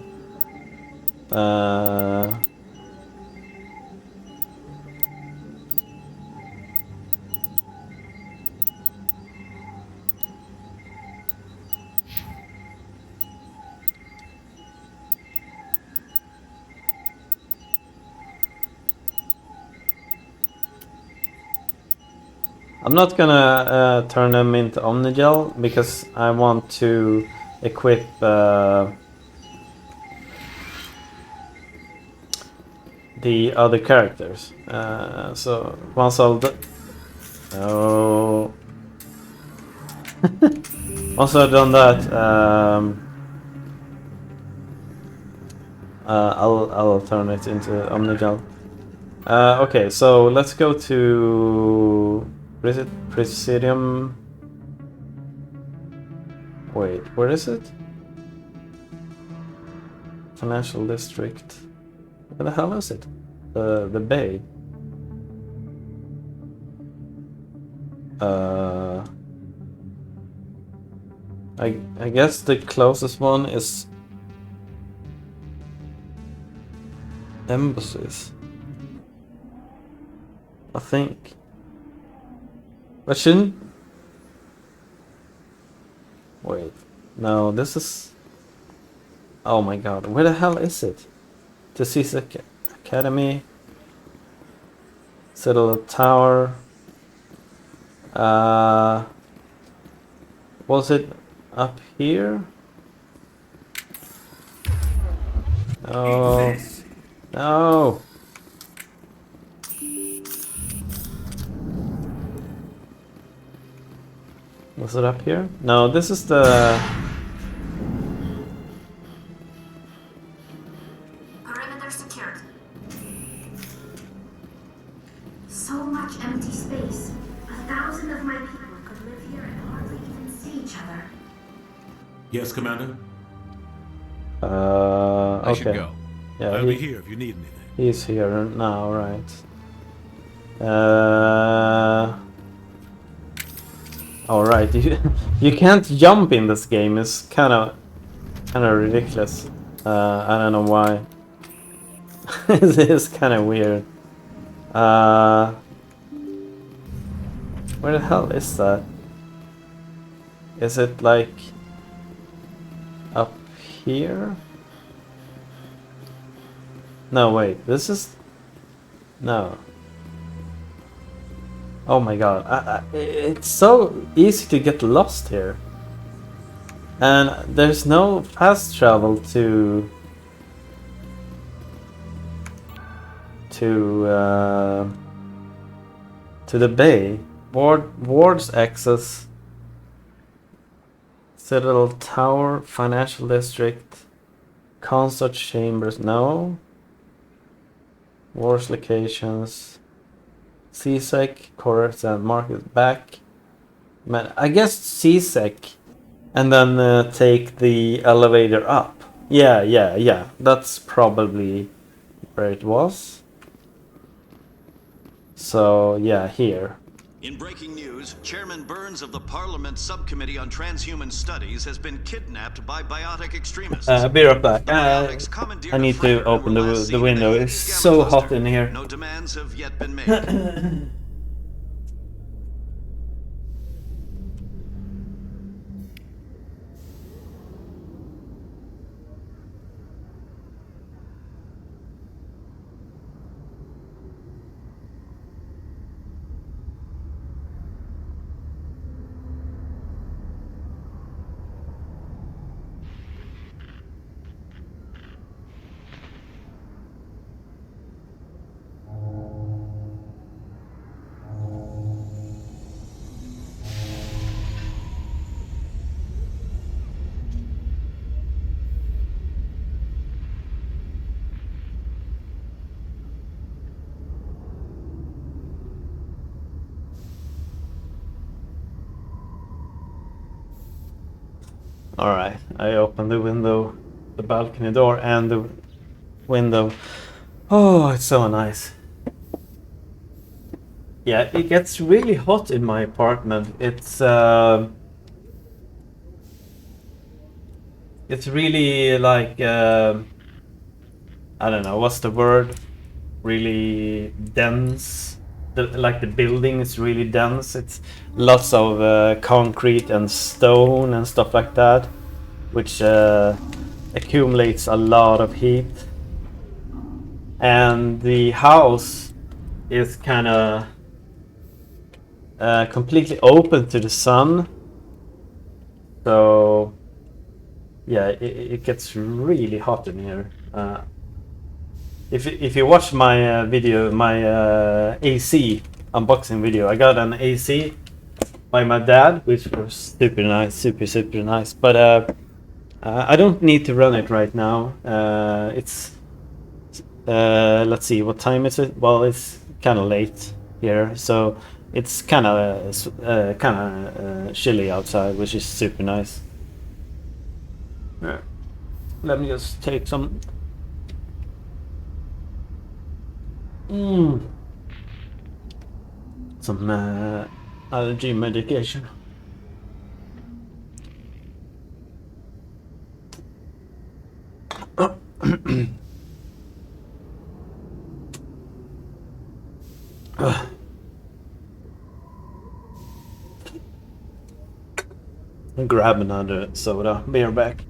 I'm not gonna turn them into Omnigel because I want to equip the other characters. So once I'll once I've done that, I'll turn it into Omnigel. Okay, so let's go to Presidium. Wait, where is it? Financial District. Where the hell is it? The bay. I guess the closest one is embassies. I think. But shouldn't... Wait. No, this is... Oh my god, where the hell is it? The CSEC Academy. Citadel Tower. Was it up here? No. No. Was it up here? No, this is the... Perimeter secured. So much empty space. 1,000 of my people could live here and hardly even see each other. Yes, Commander? Okay. I should go. Yeah, I'll be here if you need anything. He's here now, right. Alright, you can't jump in this game. It's kinda ridiculous. I don't know why. It is kinda weird. Where the hell is that? Is it like up here? No, wait, this is... No. Oh my god, it's so easy to get lost here. And there's no fast travel to the bay. Wards access. Citadel Tower, Financial District, Concert Chambers, no. Wars locations. CSEC, Coruscant Market back. Man, I guess CSEC, and then take the elevator up. Yeah. That's probably where it was. So yeah, here. In breaking news, Chairman Burns of the Parliament Subcommittee on Transhuman Studies has been kidnapped by biotic extremists. Be right back. I need to open the window. It's so hot in here. No demands have yet been made. Alright, I opened the window, the balcony door and the window. Oh, it's so nice. Yeah, it gets really hot in my apartment. It's really like, I don't know, what's the word? Really dense. Like the building is really dense. It's lots of concrete and stone and stuff like that, which accumulates a lot of heat. And the house is kind of completely open to the sun, so yeah, it gets really hot in here. If you watch my video, my AC unboxing video, I got an AC by my dad, which was super nice, super nice. But I don't need to run it right now. It's let's see, what time is it? Well, it's kind of late here, so it's kind of chilly outside, which is super nice. Yeah. Let me just take some. Some allergy medication. Grab another soda. Be right back.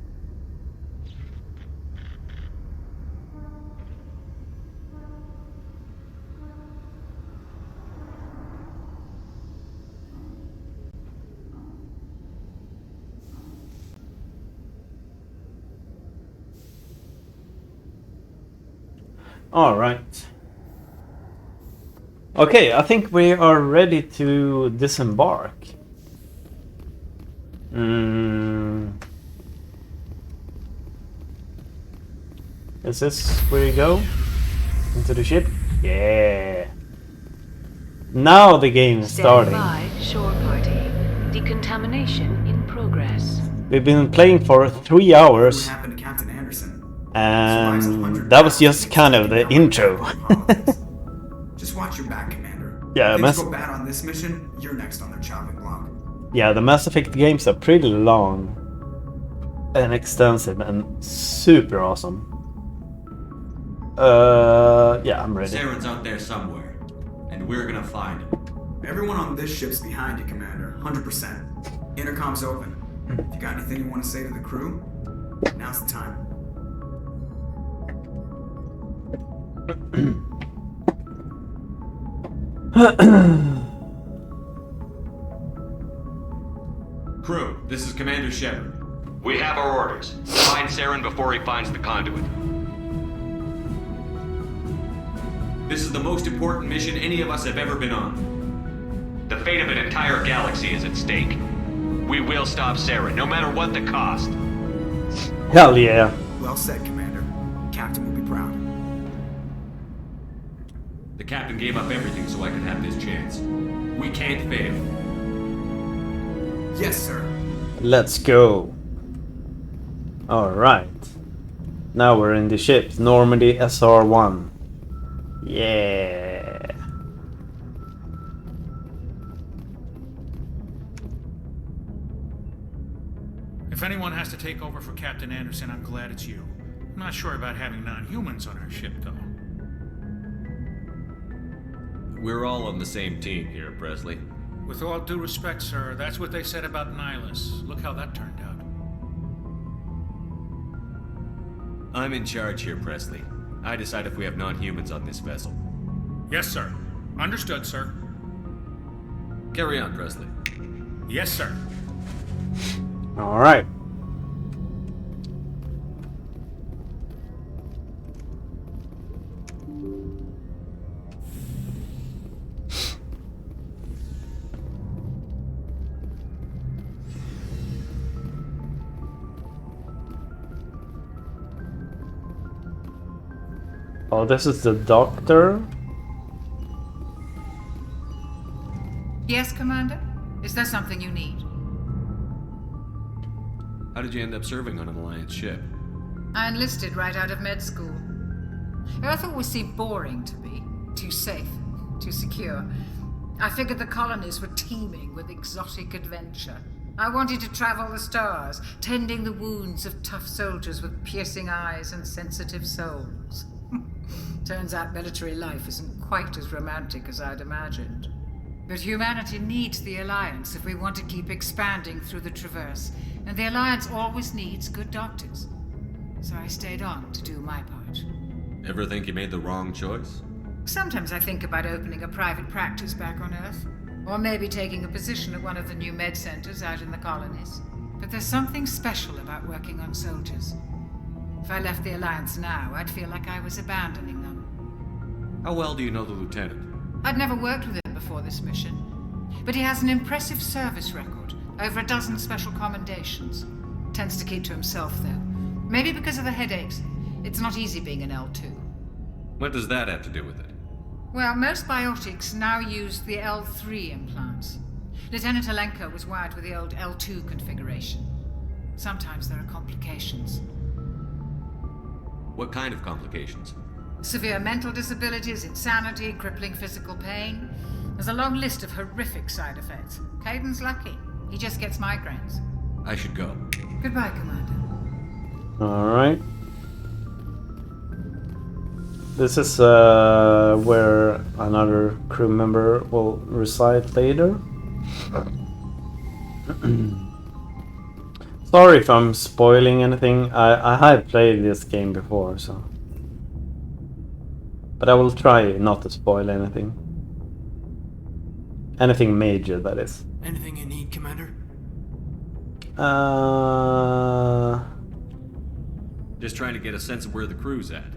All right. Okay, I think we are ready to disembark. Is this where you go? Into the ship? Yeah. Now the game is starting. Stand by, shore party. Decontamination in progress. We've been playing for 3 hours. What happened to Captain Anderson? And that was just kind of the intro. Just watch your back, Commander. Yeah, if things go bad on this mission, you're next on their chopping block. Yeah, the Mass Effect games are pretty long and extensive and super awesome. Yeah, I'm ready. Saren's out there somewhere, and we're gonna find him. Everyone on this ship's behind you, Commander. 100%. Intercom's open. If you got anything you want to say to the crew, now's the time. Crew, this is Commander Shepard. We have our orders. Find Saren before he finds the conduit. This is the most important mission any of us have ever been on. The fate of an entire galaxy is at stake. We will stop Saren, no matter what the cost. Hell yeah. Well said, Commander. Captain will be proud. The captain gave up everything so I could have this chance. We can't fail. Yes, sir. Let's go. Alright. Now we're in the ship. Normandy SR-1. Yeah. take over for Captain Anderson, I'm glad it's you. I'm not sure about having non-humans on our ship, though. We're all on the same team here, Presley. With all due respect, sir, that's what they said about Nihilus. Look how that turned out. I'm in charge here, Presley. I decide if we have non-humans on this vessel. Yes, sir. Understood, sir. Carry on, Presley. Yes, sir. All right. Oh, this is the doctor. Yes, Commander? Is there something you need? How did you end up serving on an Alliance ship? I enlisted right out of med school. Earth always seemed boring to me. Too safe, too secure. I figured the colonies were teeming with exotic adventure. I wanted to travel the stars, tending the wounds of tough soldiers with piercing eyes and sensitive souls. Turns out military life isn't quite as romantic as I'd imagined. But humanity needs the Alliance if we want to keep expanding through the Traverse, and the Alliance always needs good doctors. So I stayed on to do my part. Ever think you made the wrong choice? Sometimes I think about opening a private practice back on Earth, or maybe taking a position at one of the new med centers out in the colonies. But there's something special about working on soldiers. If I left the Alliance now, I'd feel like I was abandoning them. How well do you know the Lieutenant? I'd never worked with him before this mission, but he has an impressive service record, over a dozen special commendations. Tends to keep to himself, though. Maybe because of the headaches. It's not easy being an L2. What does that have to do with it? Well, most biotics now use the L3 implants. Lieutenant Alenko was wired with the old L2 configuration. Sometimes there are complications. What kind of complications? Severe mental disabilities, insanity, crippling physical pain. There's a long list of horrific side effects. Caden's lucky. He just gets migraines. I should go. Goodbye, Commander. Alright. This is where another crew member will reside later. Sorry if I'm spoiling anything. I have played this game before, so... But I will try not to spoil anything. Anything major, that is. Anything you need, Commander? Just trying to get a sense of where the crew's at.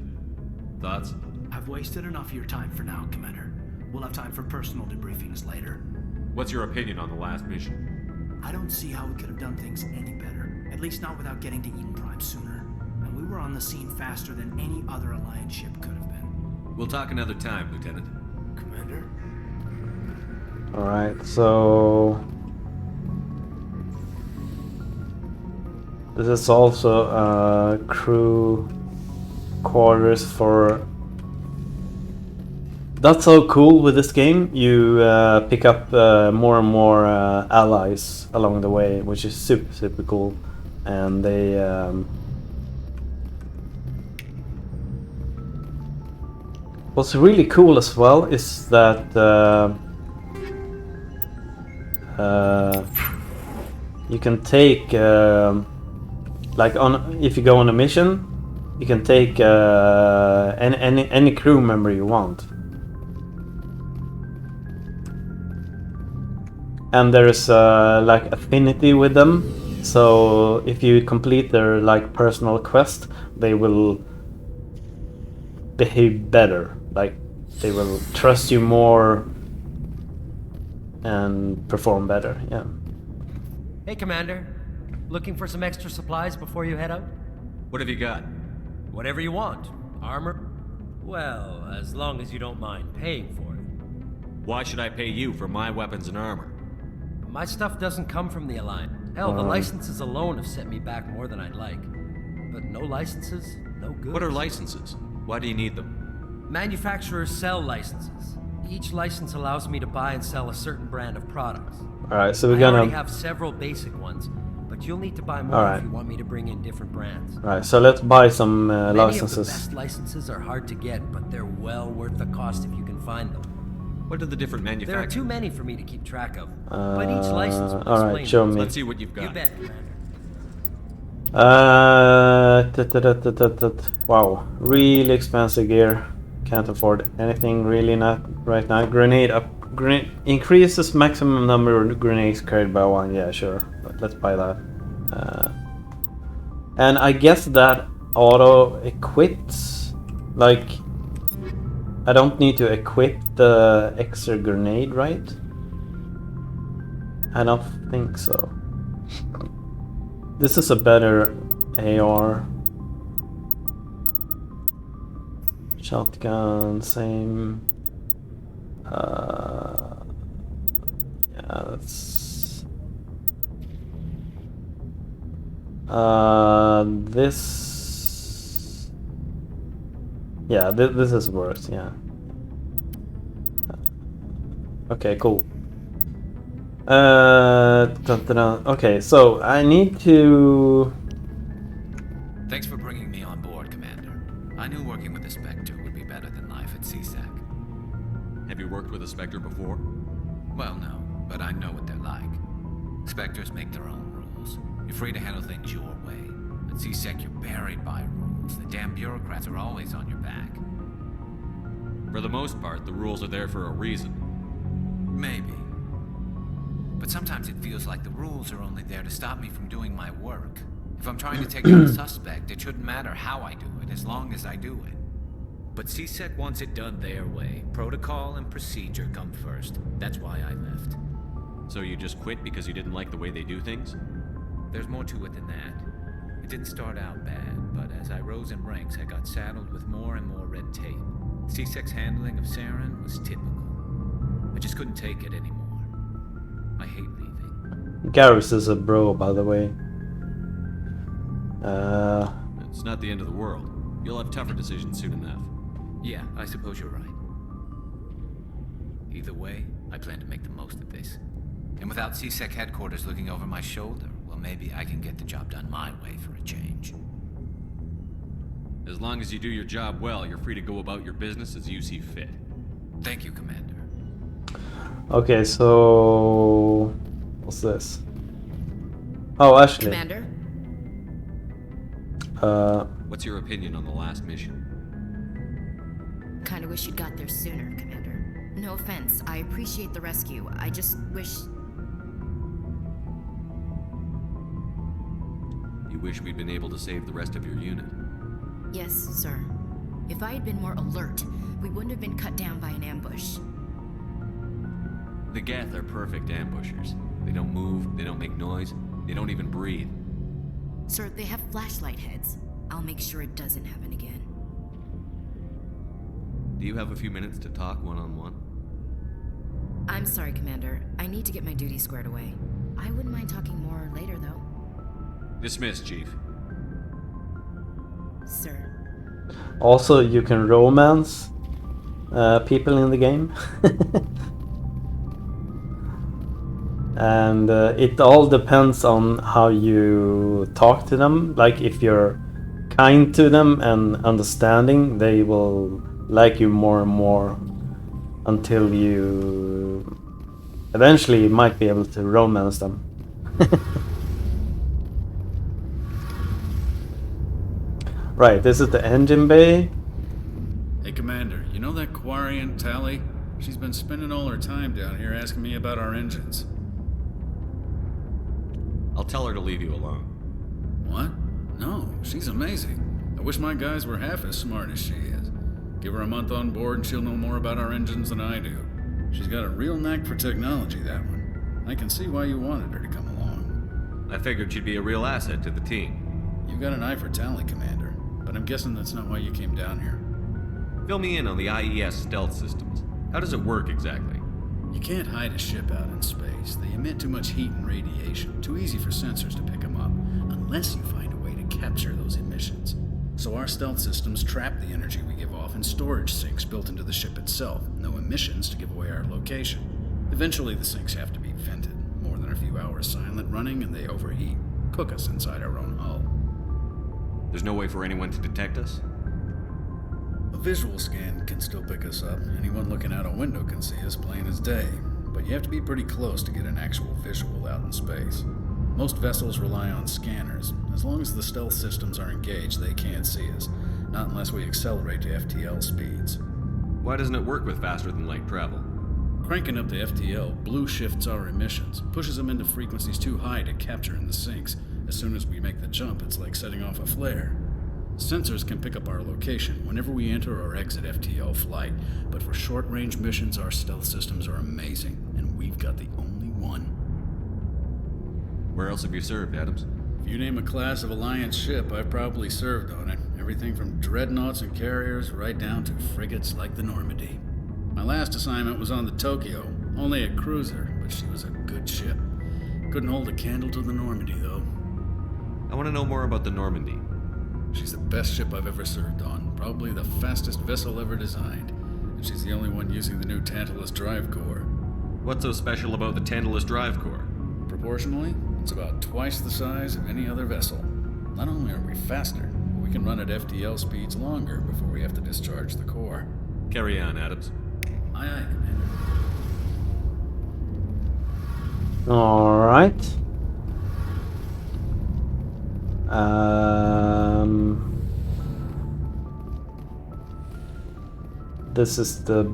Thoughts? I've wasted enough of your time for now, Commander. We'll have time for personal debriefings later. What's your opinion on the last mission? I don't see how we could have done things any better. At least not without getting to Eden Prime sooner. And we were on the scene faster than any other Alliance ship could have been. We'll talk another time, Lieutenant. Commander? Alright, so... This is also crew quarters for... That's so cool with this game. You pick up more and more allies along the way, which is super cool. And they... What's really cool as well is that you can take like if you go on a mission, you can take any crew member you want, and there's like affinity with them. So if you complete their like personal quest, they will behave better. Like, they will trust you more and perform better, yeah. Hey, Commander. Looking for some extra supplies before you head out? What have you got? Whatever you want. Armor? Well, as long as you don't mind paying for it. Why should I pay you for my weapons and armor? My stuff doesn't come from the Alliance. Hell, the licenses alone have set me back more than I'd like. But no licenses, no goods. What are licenses? Why do you need them? Manufacturers sell licenses. Each license allows me to buy and sell a certain brand of products. Alright, so we're I gonna... already have several basic ones, but you'll need to buy more Alright. if you want me to bring in different brands. Right, so let's buy some Many licenses. of the best licenses are hard to get, but they're well worth the cost if you can find them. What are the different There are manufacturers? too many for me to keep track of. But each license will alright, explain show them. me. Let's see what you've You got. bet, Commander. Wow, really expensive gear. Can't afford anything really not right now. Grenade increases maximum number of grenades carried by one. Yeah, sure. But let's buy that. And I guess that auto equips. Like, I don't need to equip the extra grenade, right? I don't think so. This is a better AR. Shotgun, same. Yeah, that's. This. Yeah, this is worse. Yeah. Okay, cool. Okay, so I need to. Thanks for bringing me on board, Commander. I knew working with the Spectre would be better than life at CSEC. Have you worked with a Spectre before? Well, no, but I know what they're like. Spectres make their own rules. You're free to handle things your way. At CSEC, you're buried by rules. The damn bureaucrats are always on your back. For the most part, the rules are there for a reason. Maybe. But sometimes it feels like the rules are only there to stop me from doing my work. If I'm trying to take down a suspect, it shouldn't matter how I do it, as long as I do it. But CSEC wants it done their way. Protocol and procedure come first. That's why I left. So you just quit because you didn't like the way they do things? There's more to it than that. It didn't start out bad, but as I rose in ranks, I got saddled with more and more red tape. CSEC's handling of Saren was typical. I just couldn't take it anymore. I hate leaving. Garrus is a bro, by the way. It's not the end of the world. You'll have tougher decisions soon enough. Yeah, I suppose you're right. Either way, I plan to make the most of this. And without CSEC headquarters looking over my shoulder, well, maybe I can get the job done my way for a change. As long as you do your job well, you're free to go about your business as you see fit. Thank you, Commander. Okay, so what's this? Oh, Ashley. Commander? What's your opinion on the last mission? Kinda wish you'd got there sooner, Commander. No offense, I appreciate the rescue. I just wish... You wish we'd been able to save the rest of your unit? Yes, sir. If I had been more alert, we wouldn't have been cut down by an ambush. The Geth are perfect ambushers. They don't move, they don't make noise, they don't even breathe. Sir, they have flashlight heads. I'll make sure it doesn't happen again. Do you have a few minutes to talk one-on-one? I'm sorry, Commander. I need to get my duties squared away. I wouldn't mind talking more later, though. Dismissed, Chief. Sir. Also, you can romance people in the game. And it all depends on how you talk to them. Like, if you're kind to them and understanding, they will like you more and more until you eventually might be able to romance them. Right, this is the engine bay. Hey, Commander, you know that Quarian Tally? She's been spending all her time down here asking me about our engines. I'll tell her to leave you alone. What? No, she's amazing. I wish my guys were half as smart as she is. Give her a month on board and she'll know more about our engines than I do. She's got a real knack for technology, that one. I can see why you wanted her to come along. I figured she'd be a real asset to the team. You've got an eye for Tally, Commander, but I'm guessing that's not why you came down here. Fill me in on the IES stealth systems. How does it work exactly? You can't hide a ship out in space. They emit too much heat and radiation. Too easy for sensors to pick them up, unless you find a way to capture those emissions. So our stealth systems trap the energy we give off in storage sinks built into the ship itself. No emissions to give away our location. Eventually the sinks have to be vented. More than a few hours silent running and they overheat. cook us inside our own hull. There's no way for anyone to detect us? A visual scan can still pick us up. Anyone looking out a window can see us plain as day. But you have to be pretty close to get an actual visual out in space. Most vessels rely on scanners. As long as the stealth systems are engaged, they can't see us. Not unless we accelerate to FTL speeds. Why doesn't it work with faster-than-light travel? Cranking up to FTL blue shifts our emissions, pushes them into frequencies too high to capture in the sinks. As soon as we make the jump, it's like setting off a flare. Sensors can pick up our location whenever we enter or exit FTL flight, but for short-range missions, our stealth systems are amazing, and we've got the only one. Where else have you served, Adams? If you name a class of Alliance ship, I've probably served on it. Everything from dreadnoughts and carriers right down to frigates like the Normandy. My last assignment was on the Tokyo, only a cruiser, but she was a good ship. Couldn't hold a candle to the Normandy, though. I want to know more about the Normandy. She's the best ship I've ever served on, probably the fastest vessel ever designed, and she's the only one using the new Tantalus drive core. What's so special about the Tantalus drive core? Proportionally, it's about twice the size of any other vessel. Not only are we faster, but we can run at FTL speeds longer before we have to discharge the core. Carry on, Adams. Aye, aye, Commander. Alright. This is the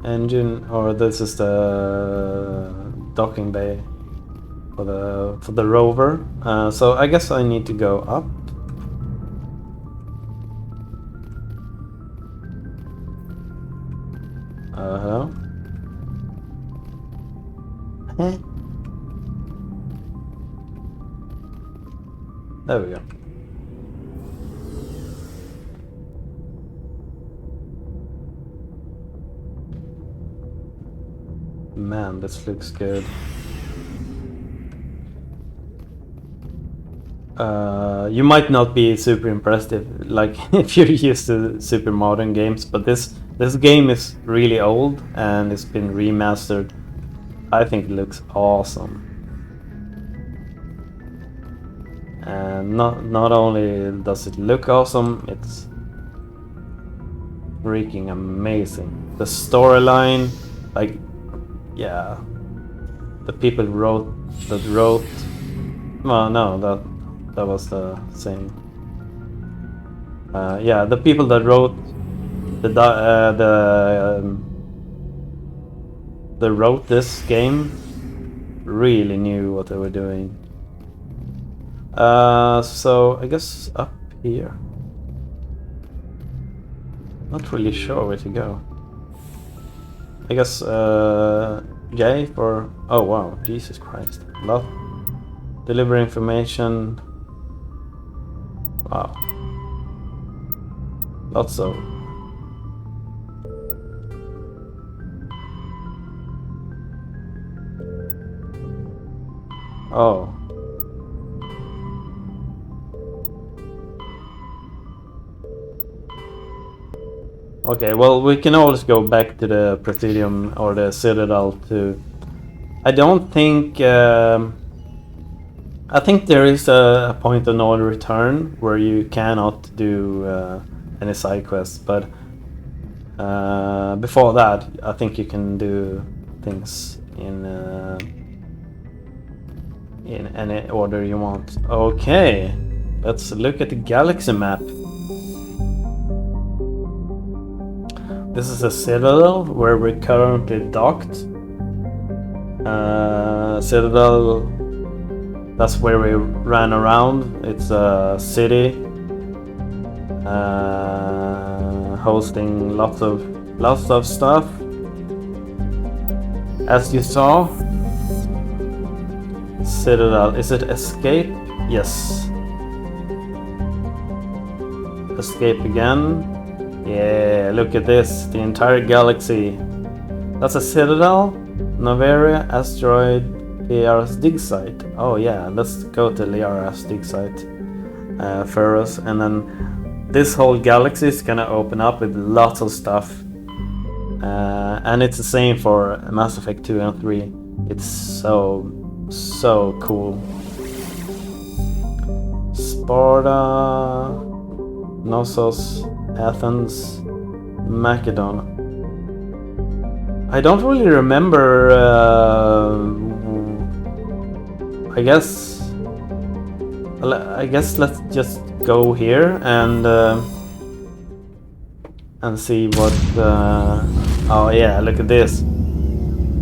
engine, or this is the docking bay for the rover. So I guess I need to go up. Hello? There we go. Man, this looks good. You might not be super impressed if you're used to super modern games, but this game is really old and it's been remastered. I think it looks awesome. And not only does it look awesome, it's freaking amazing. The storyline, yeah, the people that wrote. Well, no, that was the same. Yeah, the people that wrote that wrote this game really knew what they were doing. So I guess up here. Not really sure where to go. I guess J for... Oh wow, Jesus Christ. Love. Deliver information. Wow. Lots of... Oh. Okay, well, we can always go back to the Presidium or the Citadel to... I don't think... I think there is a point of no return where you cannot do any side quests, but before that, I think you can do things in any order you want. Okay, let's look at the galaxy map. This is a Citadel where we're currently docked. Citadel, that's where we ran around. It's a city hosting lots of stuff. As you saw, Citadel. Is it escape? Yes. Escape again. Yeah, look at this. The entire galaxy. That's a Citadel. Noveria asteroid Liara's dig site. Oh yeah, let's go to Liara's dig site first, and then this whole galaxy is gonna open up with lots of stuff. And it's the same for Mass Effect 2 and 3. It's so cool. Sparta, Knossos, Athens, Macedon. I don't really remember. I guess let's just go here and see what. Oh yeah, look at this.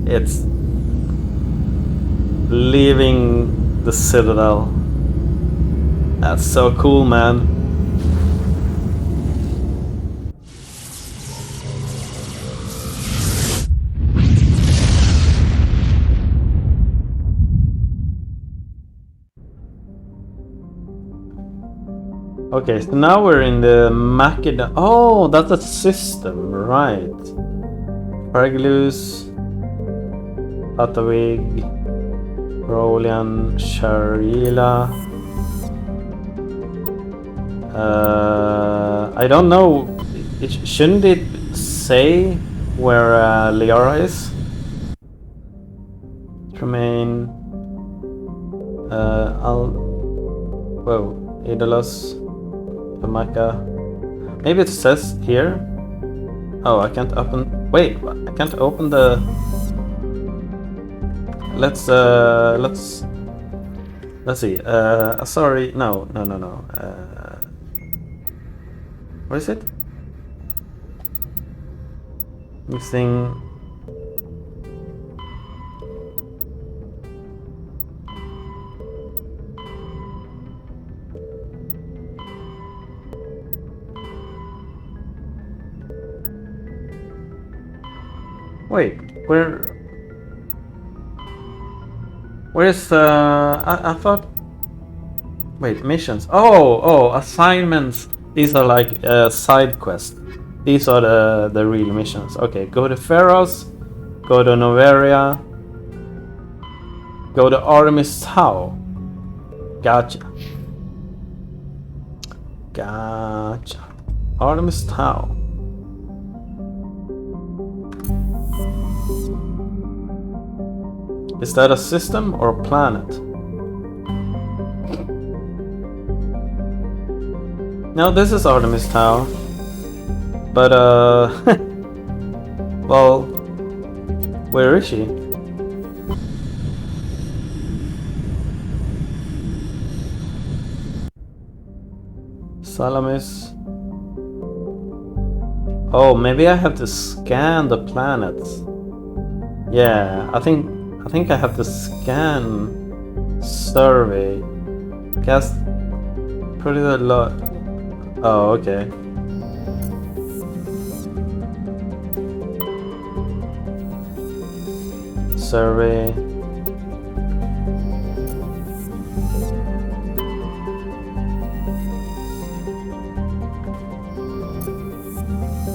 It's leaving the Citadel. That's so cool, man. Okay, so now we're in the Macedon. Oh, that's a system, right? Paraglus, Atawig, Rolian, Sharila. I don't know. Shouldn't it say where Liara is? Tremaine. Whoa, Idalos, Pamaka. Maybe it says here. Oh, I can't open. Wait, I can't open the. Let's see. Sorry, no. What is it? Missing. Wait, where's I thought. Wait, missions. Oh, assignments. These are like side quests. These are the real missions. Okay, go to Pharos, go to Noveria, go to Artemis Tau. Gotcha. Artemis Tau. Is that a system or a planet? No, this is Artemis Tau. But, well, where is she? Salamis. Oh, maybe I have to scan the planets. Yeah, I think I have to scan survey. Cast pretty a lot. Oh, okay. Survey.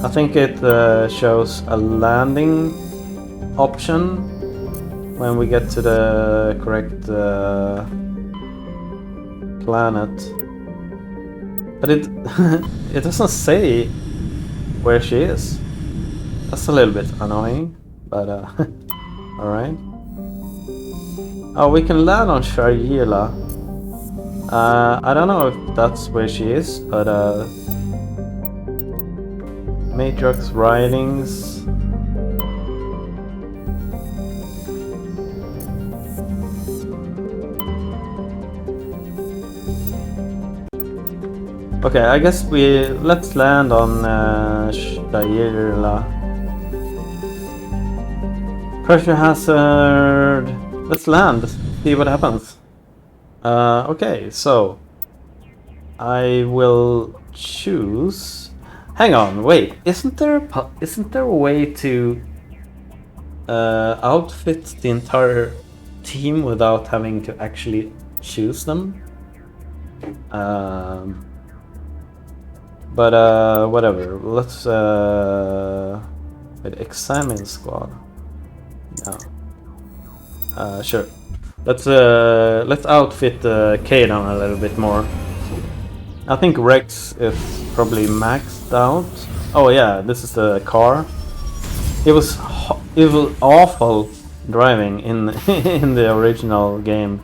I think it shows a landing option when we get to the correct planet. But it it doesn't say where she is. That's a little bit annoying, but alright. Oh, we can land on Sharila. I don't know if that's where she is, but Matrox Writings. Okay, I guess let's land on Sharila. Pressure hazard. Let's land. See what happens. Okay, so I will choose. Hang on, wait. Isn't there a way to outfit the entire team without having to actually choose them? But whatever. Let's examine squad. No. Sure. Let's outfit Kaden a little bit more. I think Rex is probably maxed out. Oh yeah, this is the car. It was awful driving in in the original game.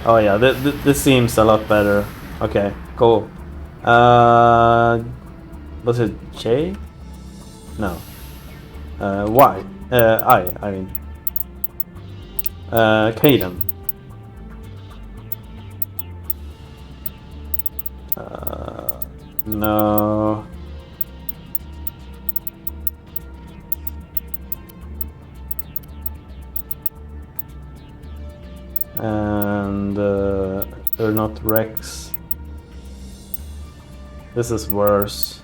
Oh yeah, this seems a lot better. Okay, cool. Was it J? No. Y. I mean. Kaidan. No. And they're not Rex. This is worse.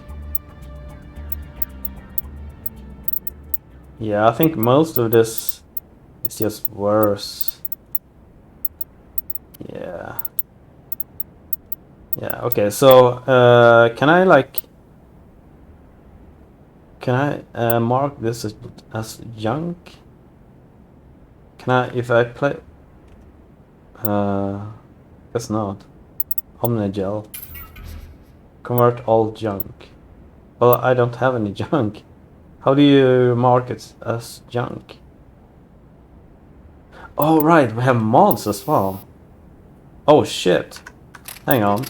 Yeah, I think most of this is just worse. Yeah. Yeah, okay, so can I like... Can I mark this as junk? Can I, if I play... guess not. Omnigel. Convert all junk. Well, I don't have any junk. How do you mark it as junk? Oh right, we have mods as well. Oh shit. Hang on.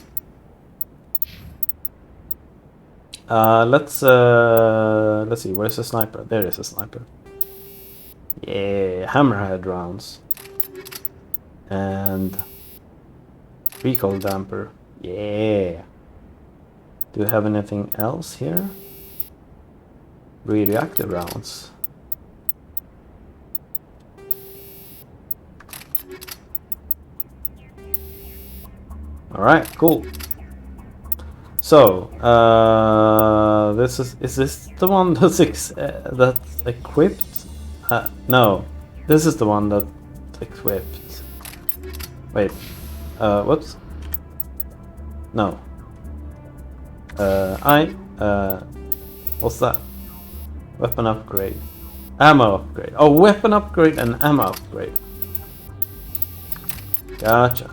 Let's see, where's the sniper? There is a sniper. Yeah, hammerhead rounds. And recoil damper. Yeah. Do you have anything else here? Radioactive rounds. Alright, cool. So, this is this the one that's that's equipped? No, this is the one that's equipped. Wait, whoops. No. What's that? Weapon upgrade. Ammo upgrade. Oh, weapon upgrade and ammo upgrade. Gotcha.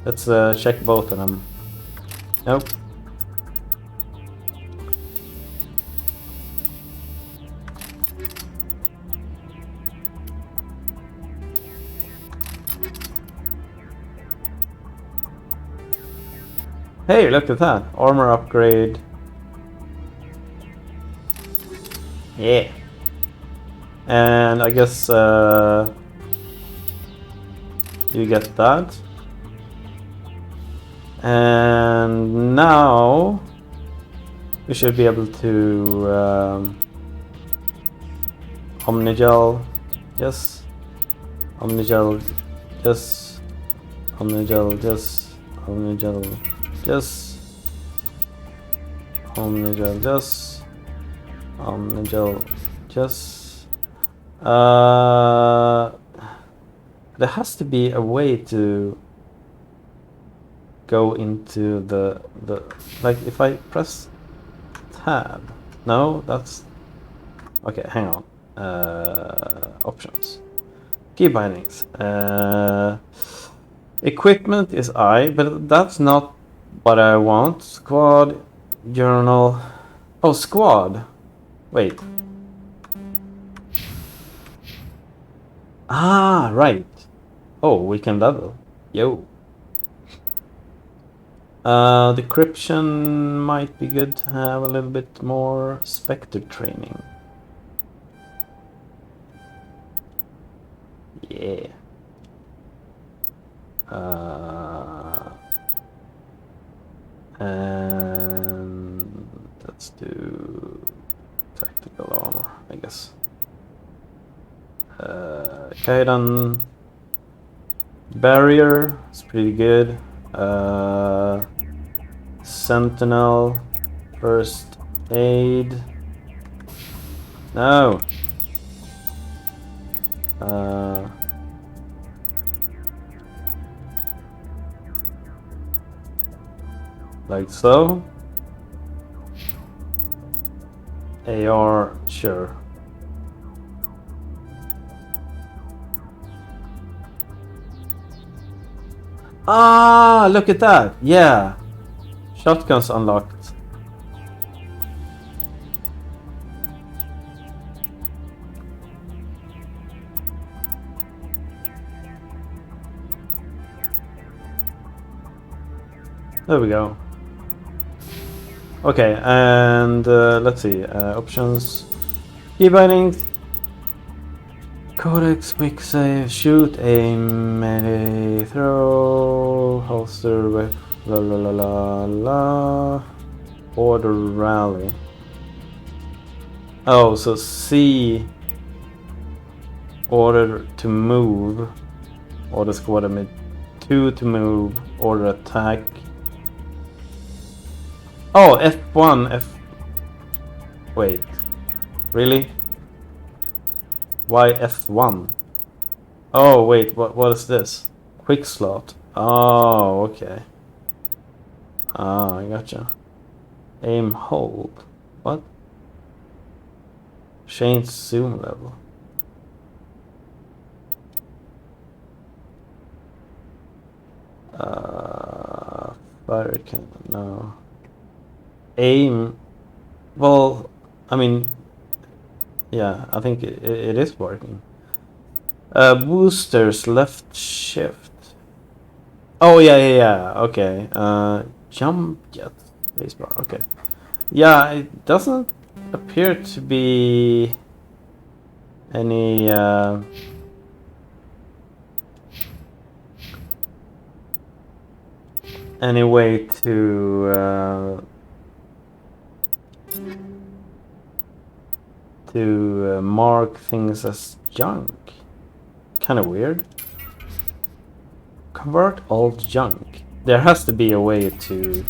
Let's check both of them. Nope. Hey, look at that. Armor upgrade. Yeah. And I guess you get that. And now we should be able to Omnigel, yes. Omnigel, yes. Omnigel, yes. Omnigel, yes. Omnigel, yes. Omnigel, yes. There has to be a way to go into the like if I press tab. No, that's okay. Hang on. Options. Key bindings. Equipment is I, but that's not what I want. Squad, journal. Oh, squad. Wait. Ah, right. Oh, we can level. Yo. Decryption might be good to have a little bit more Spectre training. Yeah. And let's do tactical armor, I guess. Kaidan barrier is pretty good. Sentinel, first aid. No. Like so. AR, sure. Ah, look at that. Yeah. Shotguns unlocked. There we go. Okay, and let's see. Options. Key bindings. Codex, quick save, shoot, aim, melee, throw, holster, whip, la la la la la. Order rally. Oh, so C. Order to move. Order squad mid 2 to move. Order attack. Oh, F1, F. Wait. Really? Why F1? Oh, wait, what is this? Quick slot. Oh, okay. Ah, I gotcha. Aim, hold. What? Change zoom level. Fire cannon, no. Aim. Well, I mean, yeah, I think it is working. Boosters, left shift. Oh, yeah, okay. Jump jet, spacebar, okay. Yeah, it doesn't appear to be any way to mark things as junk. Kind of weird. Convert all junk. There has to be a way to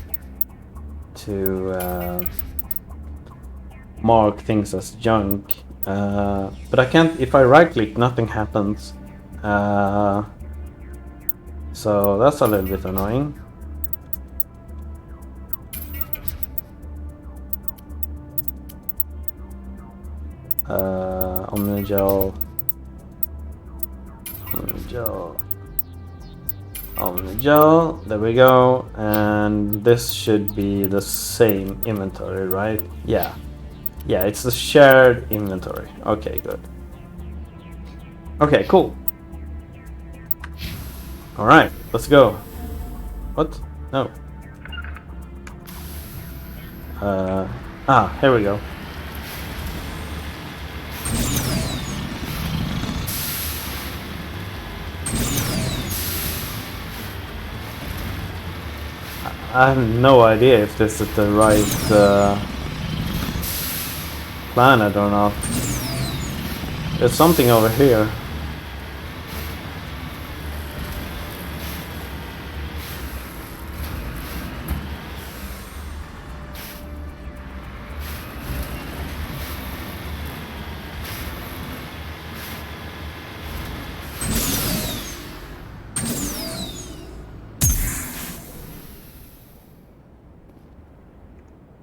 mark things as junk, but I can't. If I right click, nothing happens. So that's a little bit annoying. Omnigel, there we go, and this should be the same inventory, right? Yeah, it's the shared inventory. Okay, good. Okay, cool. All right, let's go. What? No. Here we go. I have no idea if this is the right planet or not. There's something over here.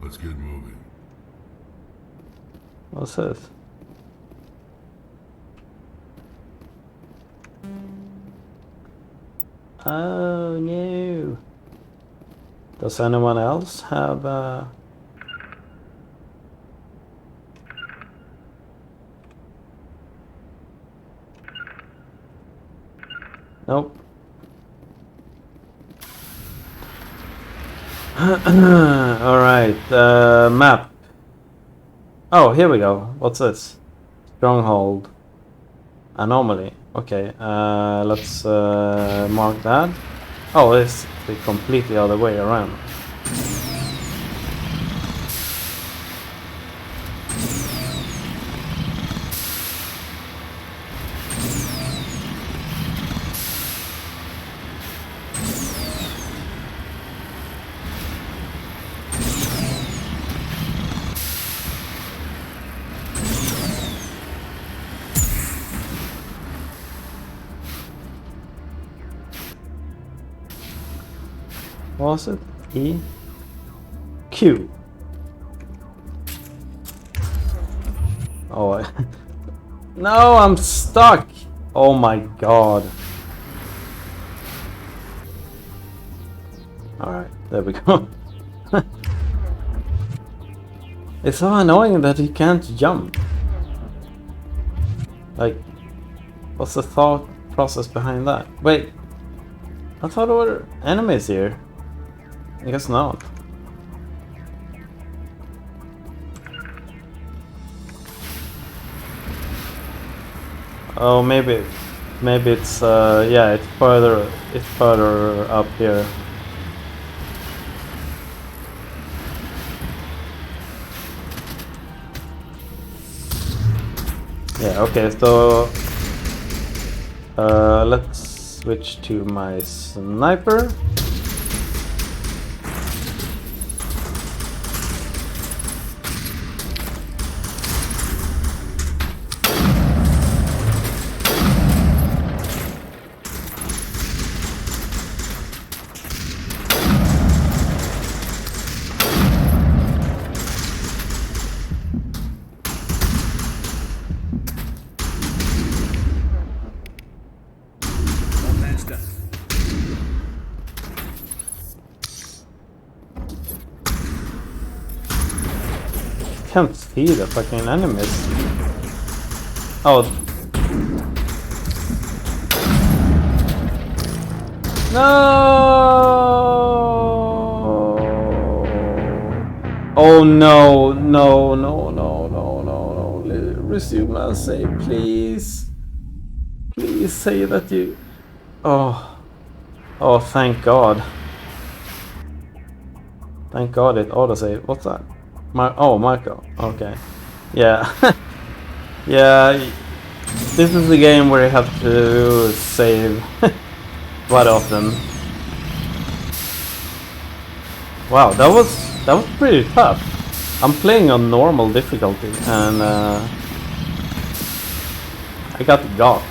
Let's get moving. What's this? Oh no. Does anyone else have Nope. Alright, map. Oh, here we go. What's this? Stronghold. Anomaly. Okay, let's mark that. Oh, it's the completely other way around. What was it? E? Q. Oh, no, I'm stuck. Oh my god. Alright, there we go. It's so annoying that he can't jump. Like, what's the thought process behind that? Wait, I thought there were enemies here. I guess not. Oh, maybe it's yeah, it's further up here. Yeah, okay, so let's switch to my sniper. Can't see the fucking enemies. Oh. No! Oh no, no, no, no, no, no, no. Resume and save, please. Please say that you... Oh. Oh, thank God. Thank God it autosaved. What's that? Oh, Marco. Okay. Yeah. Yeah. This is the game where you have to save quite often. Wow, that was pretty tough. I'm playing on normal difficulty and I got.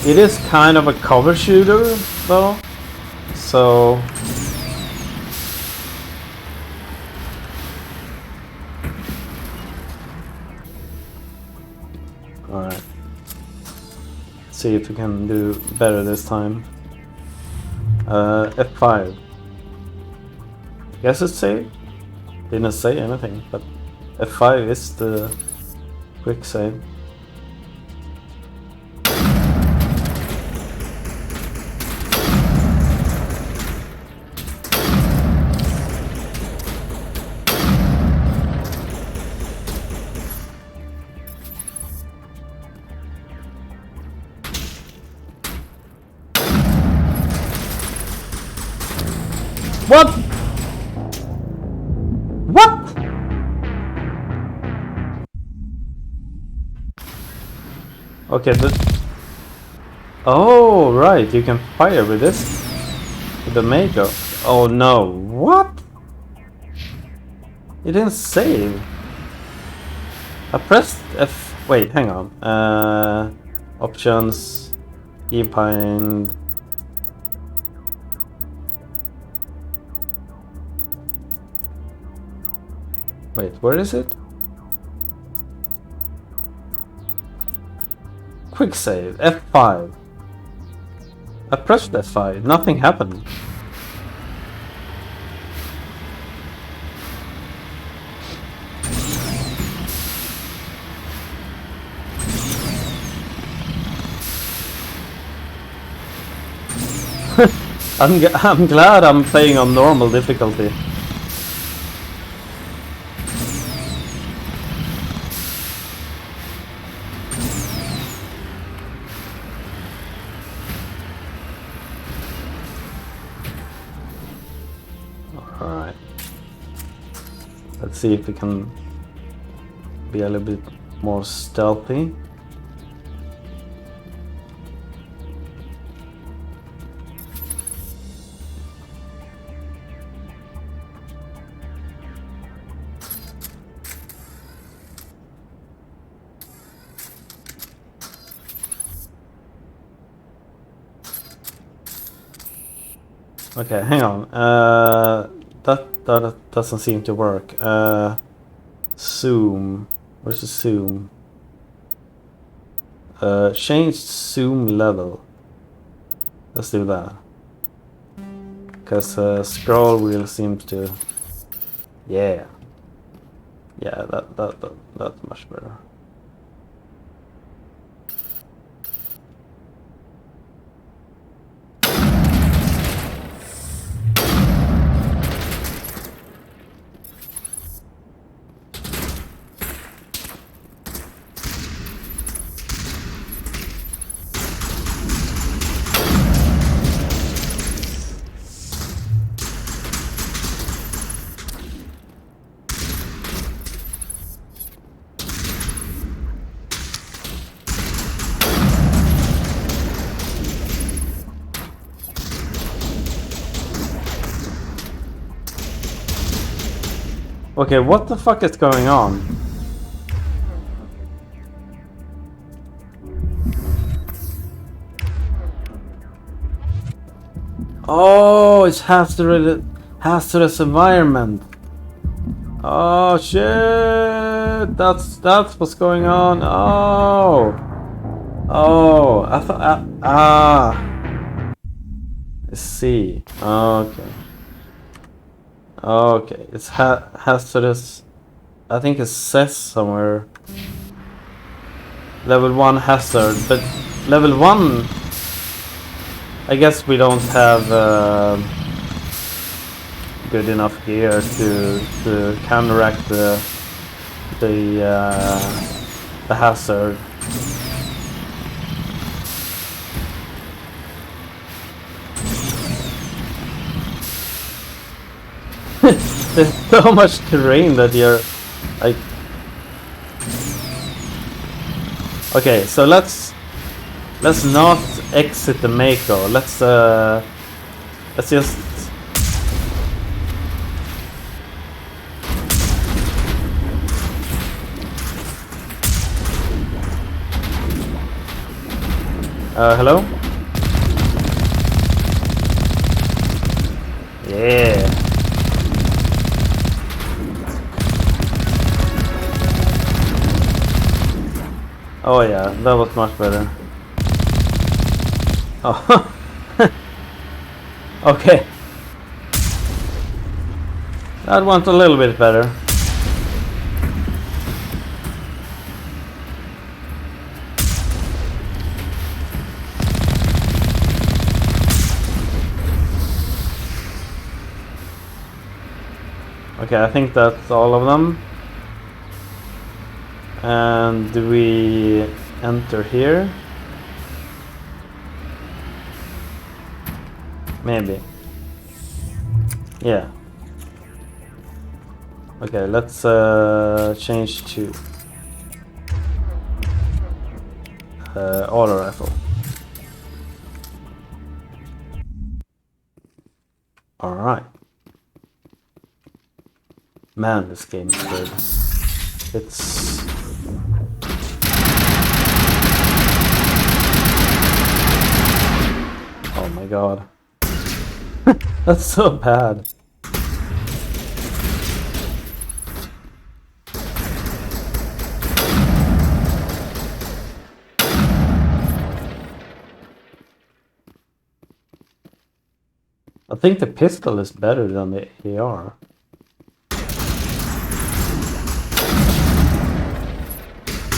It is kind of a cover shooter, though, so... Alright. See if we can do better this time. F5. Guess it's saved? Didn't say anything, but F5 is the quick save. What? What? Okay, oh, right, you can fire with this. With the Mako. Oh no, what? It didn't save. I pressed F. Wait, hang on. Options. E-Bind. Wait, where is it? Quick save, F5. I pressed F5, nothing happened. I'm glad I'm playing on normal difficulty. Alright. Let's see if we can be a little bit more stealthy. Okay, hang on. That doesn't seem to work. Zoom. Where's the zoom? Change zoom level. Let's do that. Because scroll wheel seems to... Yeah. Yeah, that's much better. Okay, what the fuck is going on? Oh, it's hazardous environment. Oh shit! That's what's going on. Oh, I thought I see. Okay. Okay, it's hazardous. I think it says somewhere level 1 hazard, but level 1, I guess we don't have good enough gear to counteract the hazard. There's so much terrain that you're like. Okay, so let's not exit the Mako. Let's just. Hello? Yeah. Oh yeah, that was much better. Oh. Okay. That one's a little bit better. Okay, I think that's all of them. And do we enter here? Maybe. Yeah. Okay, let's change to auto rifle. All right. Man, this game is good. It's oh my god. That's so bad. I think the pistol is better than the AR.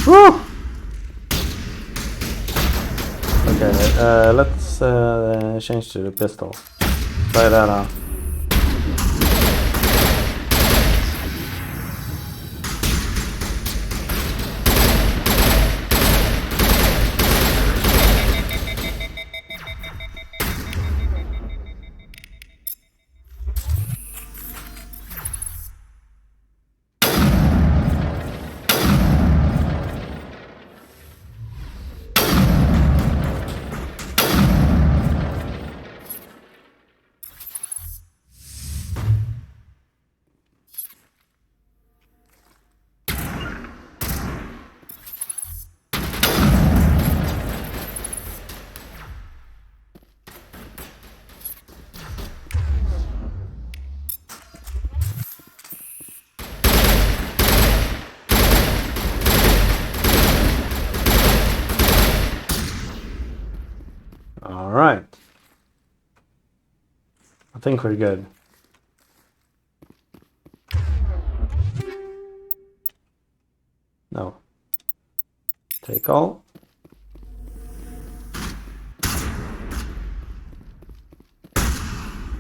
Woo! Okay, let's change to the pistol. Try that out. Alright. I think we're good. Take all.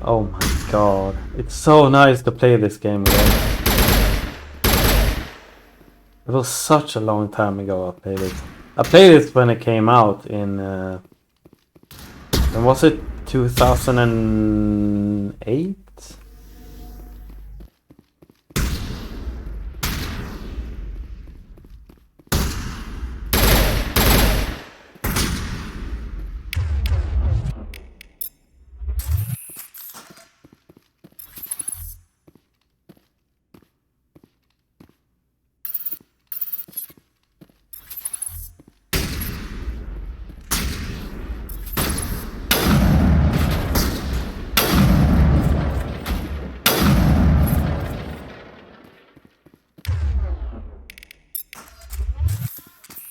Oh my god. It's so nice to play this game again. It was such a long time ago I played it. I played it when it came out in... when was it? 2008?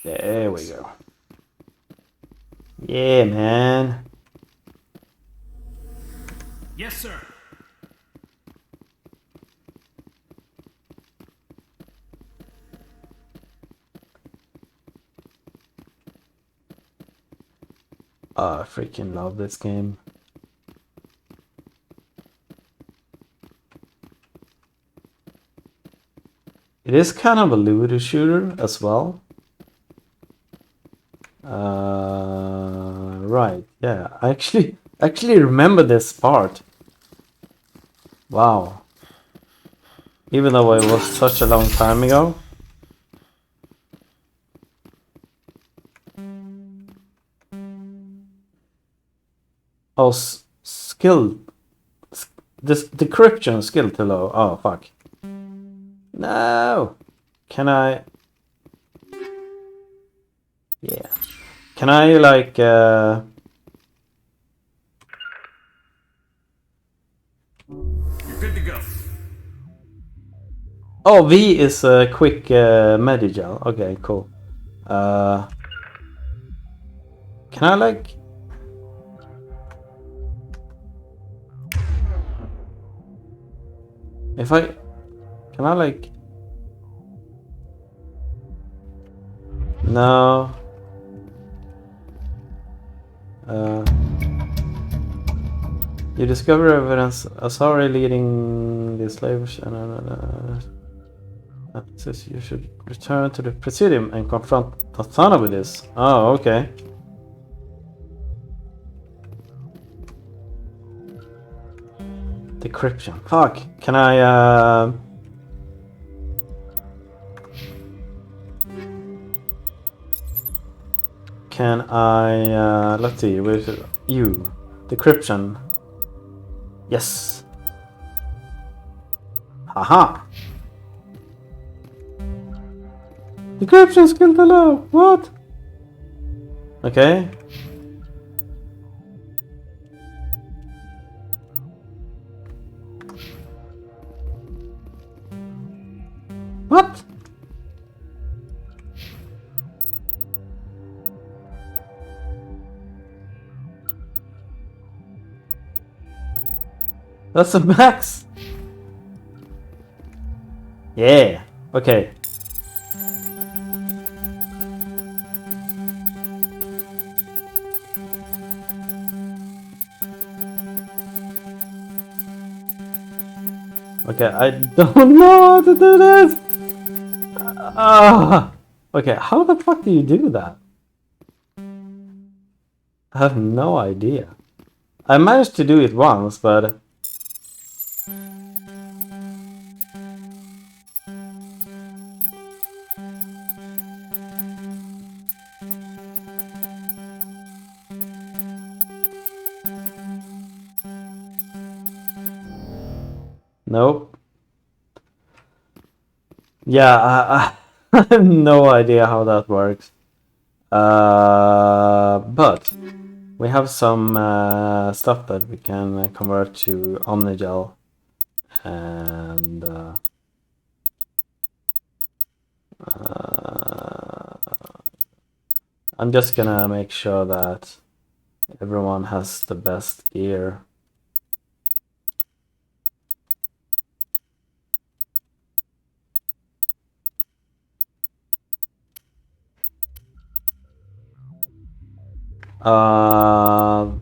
There we go. Yeah, man. Yes, sir. Oh, I freaking love this game. It is kind of a looter shooter as well. Right, yeah. I actually remember this part. Wow. Even though it was such a long time ago. Oh, skill. This decryption skill too low. Oh, fuck. No. Can I? Yeah. Can I like You're good to go. Oh, V is a quick Medigel. Okay, cool. Can I like... If I... Can I like... No. You discover evidence Asari leading the slaves and says you should return to the Presidium and confront Tatana with this. Oh, okay. Decryption. Fuck. Can I let's see, where's it? You. Decryption. Yes. Haha. Decryption skill below. What? Okay. What? That's a max. Yeah. Okay. Okay, I don't know how to do this. Okay, how the fuck do you do that? I have no idea. I managed to do it once, but... Nope. Yeah, I have no idea how that works. But we have some stuff that we can convert to Omnigel, and I'm just gonna make sure that everyone has the best gear.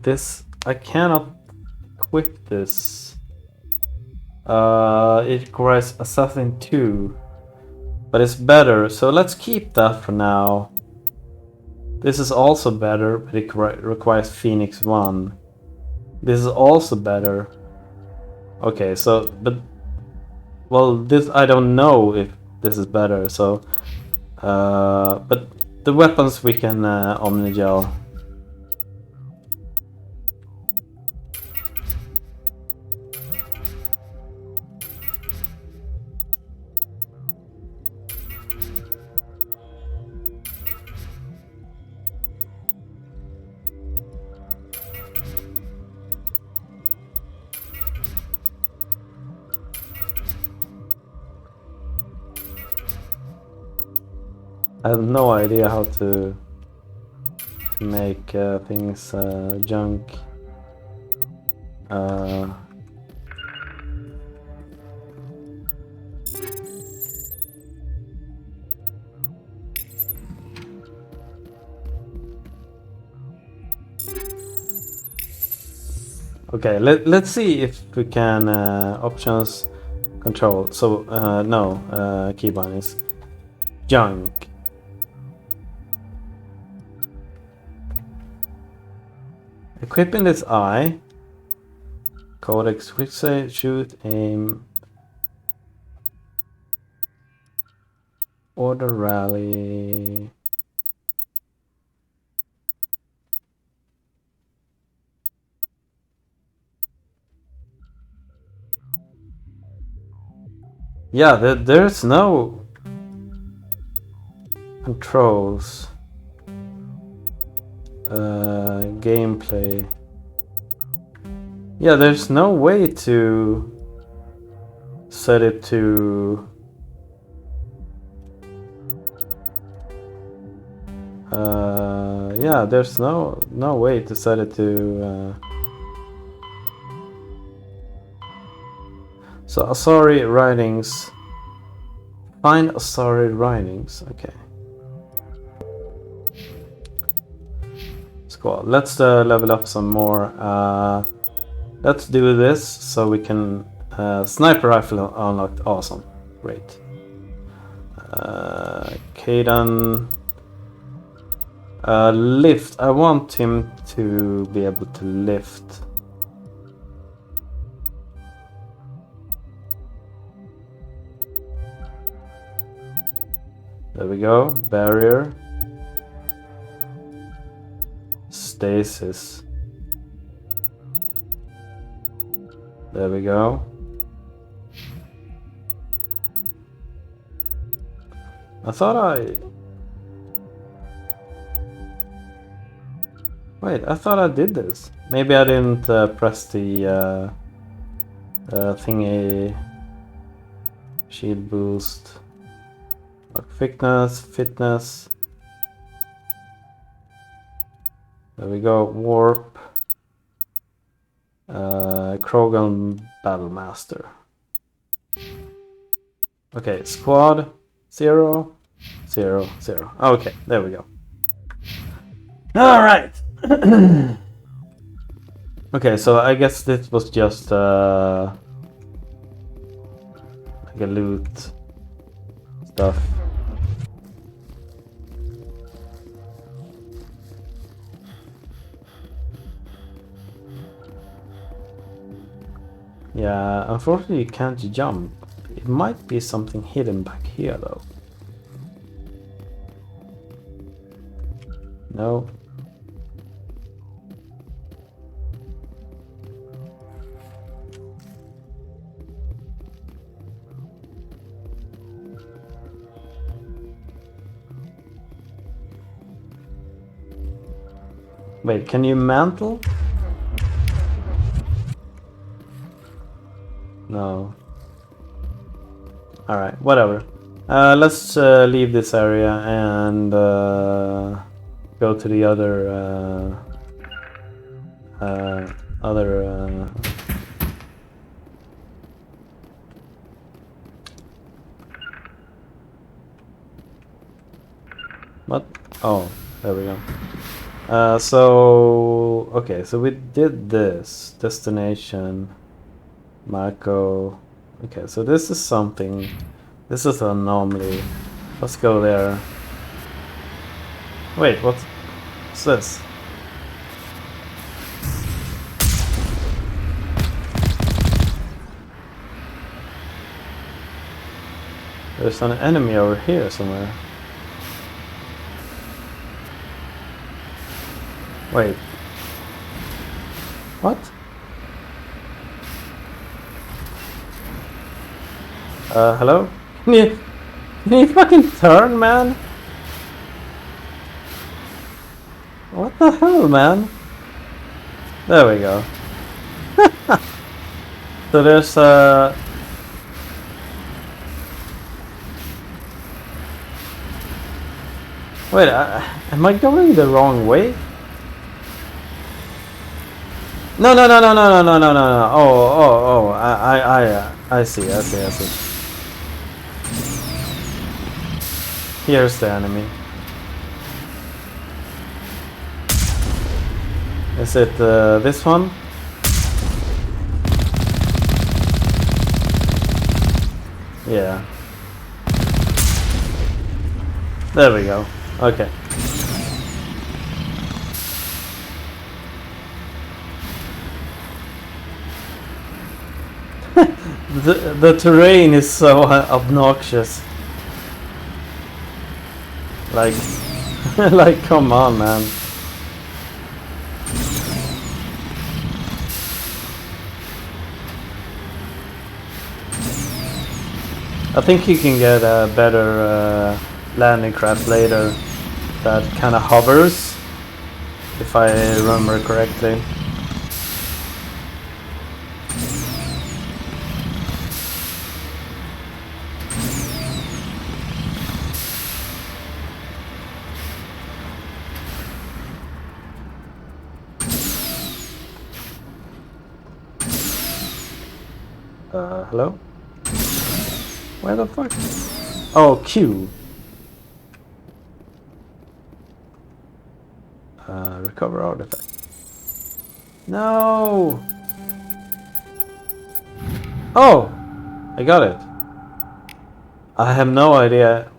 This I cannot quit this. It requires Assassin 2, but it's better, so let's keep that for now. This is also better, but it requires Phoenix 1. This is also better. Okay, so, but, well, this, I don't know if this is better, so, but the weapons we can Omnigel. I have no idea how to make things junk. Okay, let's see if we can options control. So no, keybind is junk. Equipping this eye. Codex, quick say, shoot, aim. Order rally. Yeah, there's no controls. Gameplay. Yeah, there's no way to set it to yeah, there's no way to set it to so Asari writings. Find Asari writings. Okay. Cool. Let's level up some more. Let's do this so we can sniper rifle unlocked. Awesome, great. Kaidan lift. I want him to be able to lift. There we go. Barrier. Stasis. There we go. I thought I... Wait, I thought I did this. Maybe I didn't press the thingy. Shield boost. Like fitness. There we go, warp. Krogan Battlemaster. Okay, squad 0, 0, 0. Okay, there we go. All right. Okay, so I guess this was just like a loot stuff. Yeah, unfortunately you can't jump. It might be something hidden back here though. No. Wait, can you mantle? No. Alright, whatever. Let's leave this area and go to the other what? Oh, there we go. So okay, so we did this destination, Mako. Okay, so this is something. This is an anomaly. Let's go there. Wait, what's this? There's an enemy over here somewhere. Wait. What? Hello? Can you fucking turn, man? What the hell, man? There we go. So there's Wait, am I going the wrong way? No. Oh. I see. Here's the enemy. Is it this one? Yeah. There we go. Okay. The terrain is so obnoxious. Like, like, come on, man. I think you can get a better landing craft later that kind of hovers, if I remember correctly. Hello? Where the fuck? Oh, Q. Recover artifact. No! Oh! I got it. I have no idea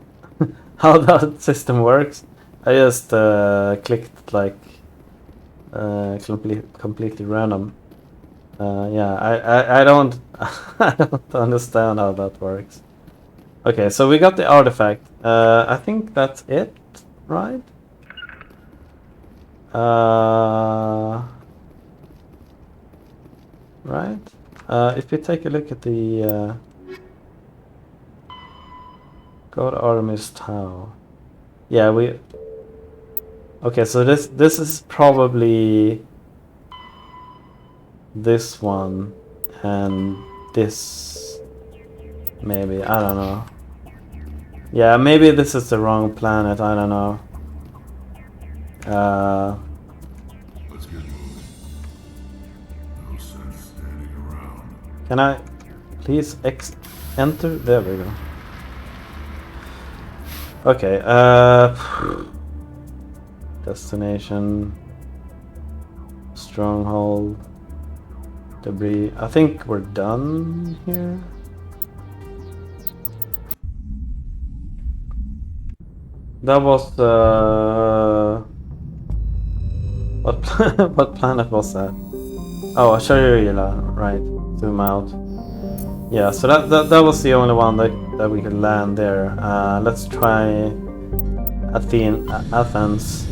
how that system works. I just clicked like completely random. Yeah, I don't I don't understand how that works. Okay, so we got the artifact. I think that's it, right? Right. If you take a look at the God Artemis Tau. Yeah, we. Okay, so this is probably this one and this. Maybe, I don't know. Yeah, maybe this is the wrong planet. I don't know. Let's get moving. No sense standing around. Can I please enter? There we go. Okay, destination, stronghold, debris. I think we're done here. That was what planet was that? Oh, Shangri-La, right? Zoom out. Yeah, so that was the only one that we could land there. Let's try Athens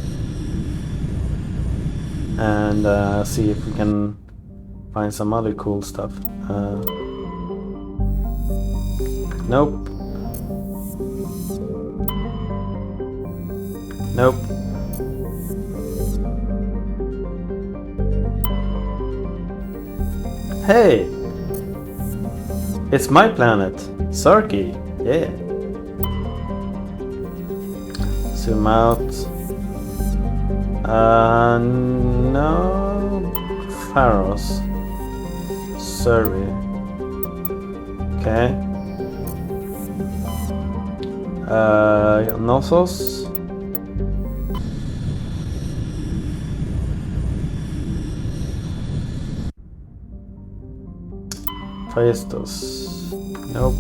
and see if we can find some other cool stuff. Nope. Nope. Hey! It's my planet, Sarki. Yeah. Zoom out. No. Pharos. Survey. Okay. Knossos. Phaistos. Nope.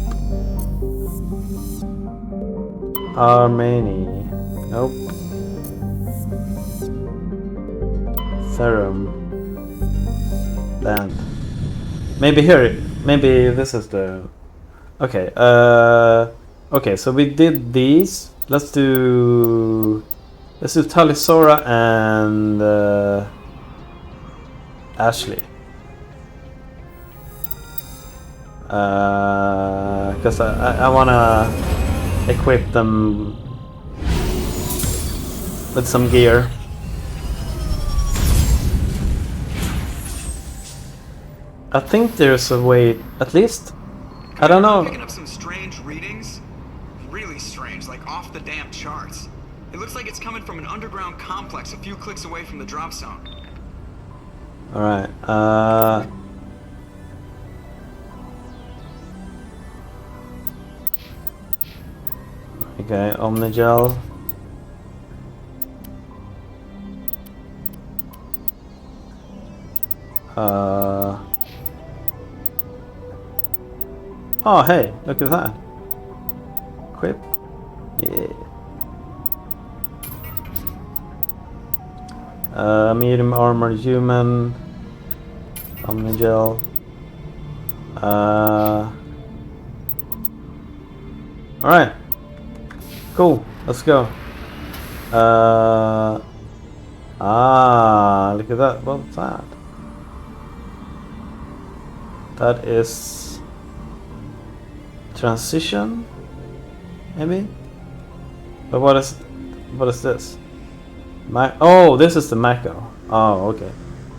Armeni. Nope. Therum. Land. Maybe here. Maybe this is the. Okay. Okay. So we did these. Let's do Talisora and Ashley. Because I wanna equip them with some gear. I think there's a way, at least. I don't know. I'm picking up some strange readings. Really strange, like off the damn charts. It looks like it's coming from an underground complex a few clicks away from the drop zone. Alright, okay, Omnigel. Oh, hey, look at that. Equip. Yeah. Medium armored human. Omnigel. Alright. Cool. Let's go. Look at that. What's that? That is transition, maybe. But what is this? Oh, this is the Mako. Oh, okay.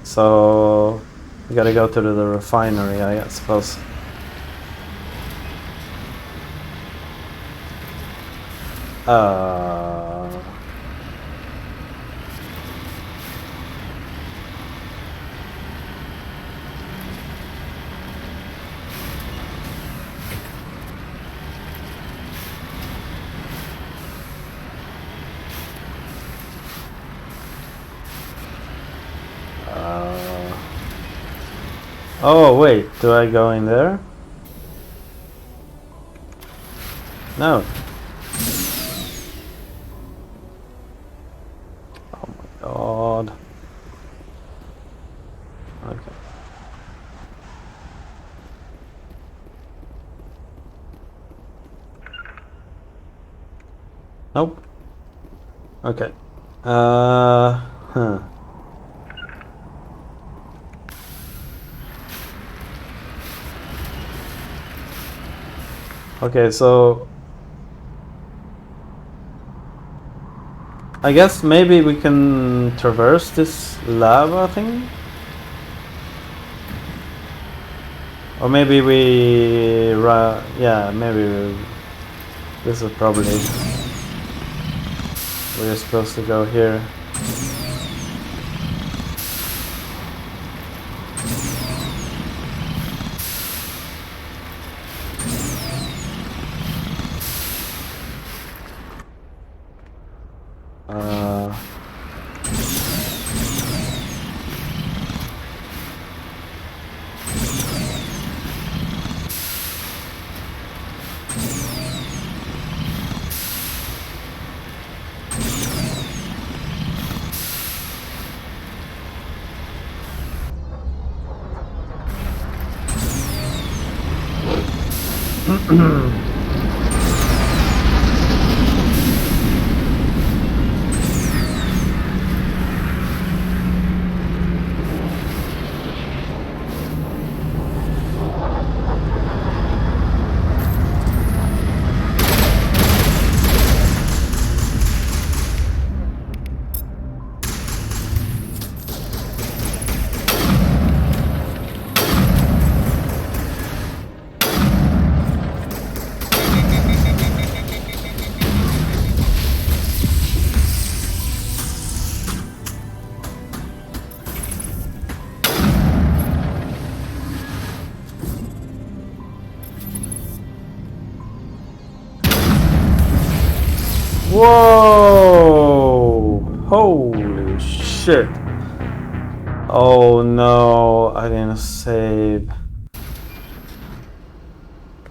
So we gotta go to the refinery, I suppose. Oh wait, do I go in there? No. Oh my god. Okay. Nope. Okay. Huh. Okay, so I guess maybe we can traverse this lava thing? Or maybe we yeah, maybe this is probably we're supposed to go here. Whoa! Holy shit! Oh no, I didn't save.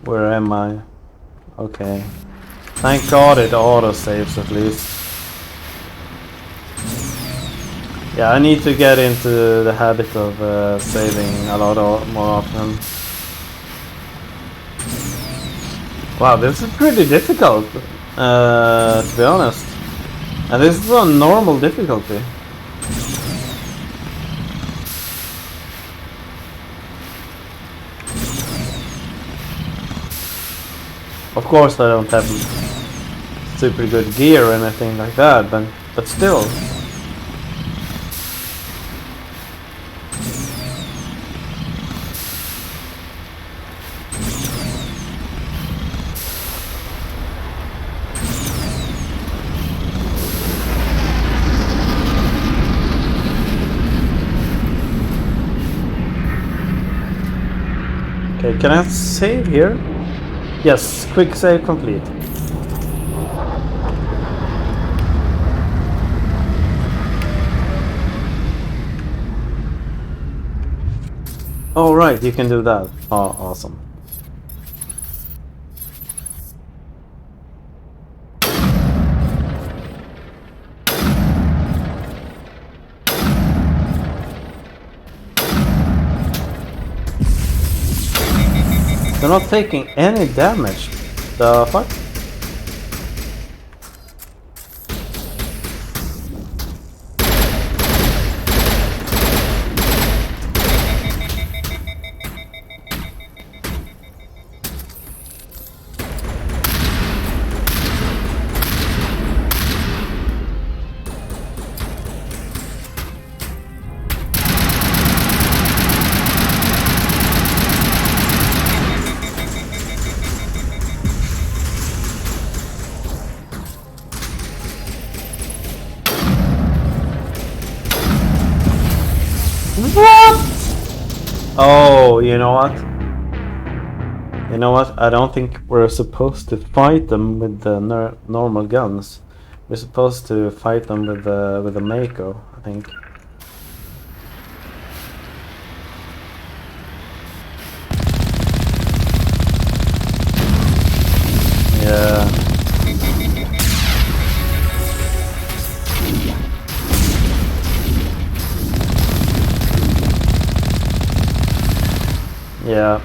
Where am I? Okay. Thank God it auto-saves at least. Yeah, I need to get into the habit of saving a lot more often. Wow, this is pretty difficult, to be honest. And this is on normal difficulty. Of course I don't have super good gear or anything like that, but still. Okay, can I save here? Yes, quick save complete. Oh right, you can do that. Oh, awesome. They're not taking any damage. The fuck? Oh, you know what? You know what? I don't think we're supposed to fight them with the normal guns. We're supposed to fight them with the Mako, I think. Yeah. Yeah.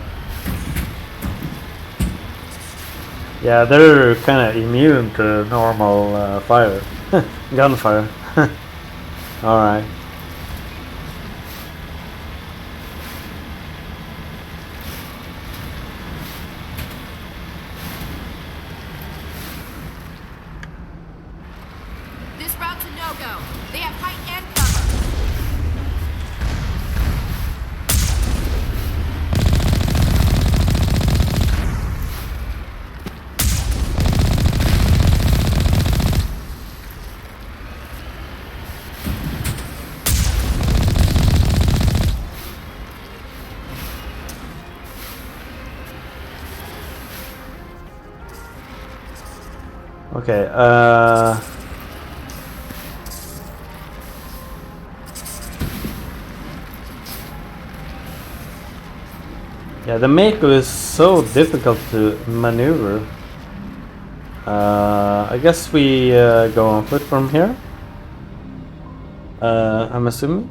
Yeah, they're kind of immune to normal fire. Gunfire. Alright. This route's a no-go. They have height and cover. Okay, yeah, the Mako is so difficult to maneuver. I guess we go on foot from here. I'm assuming.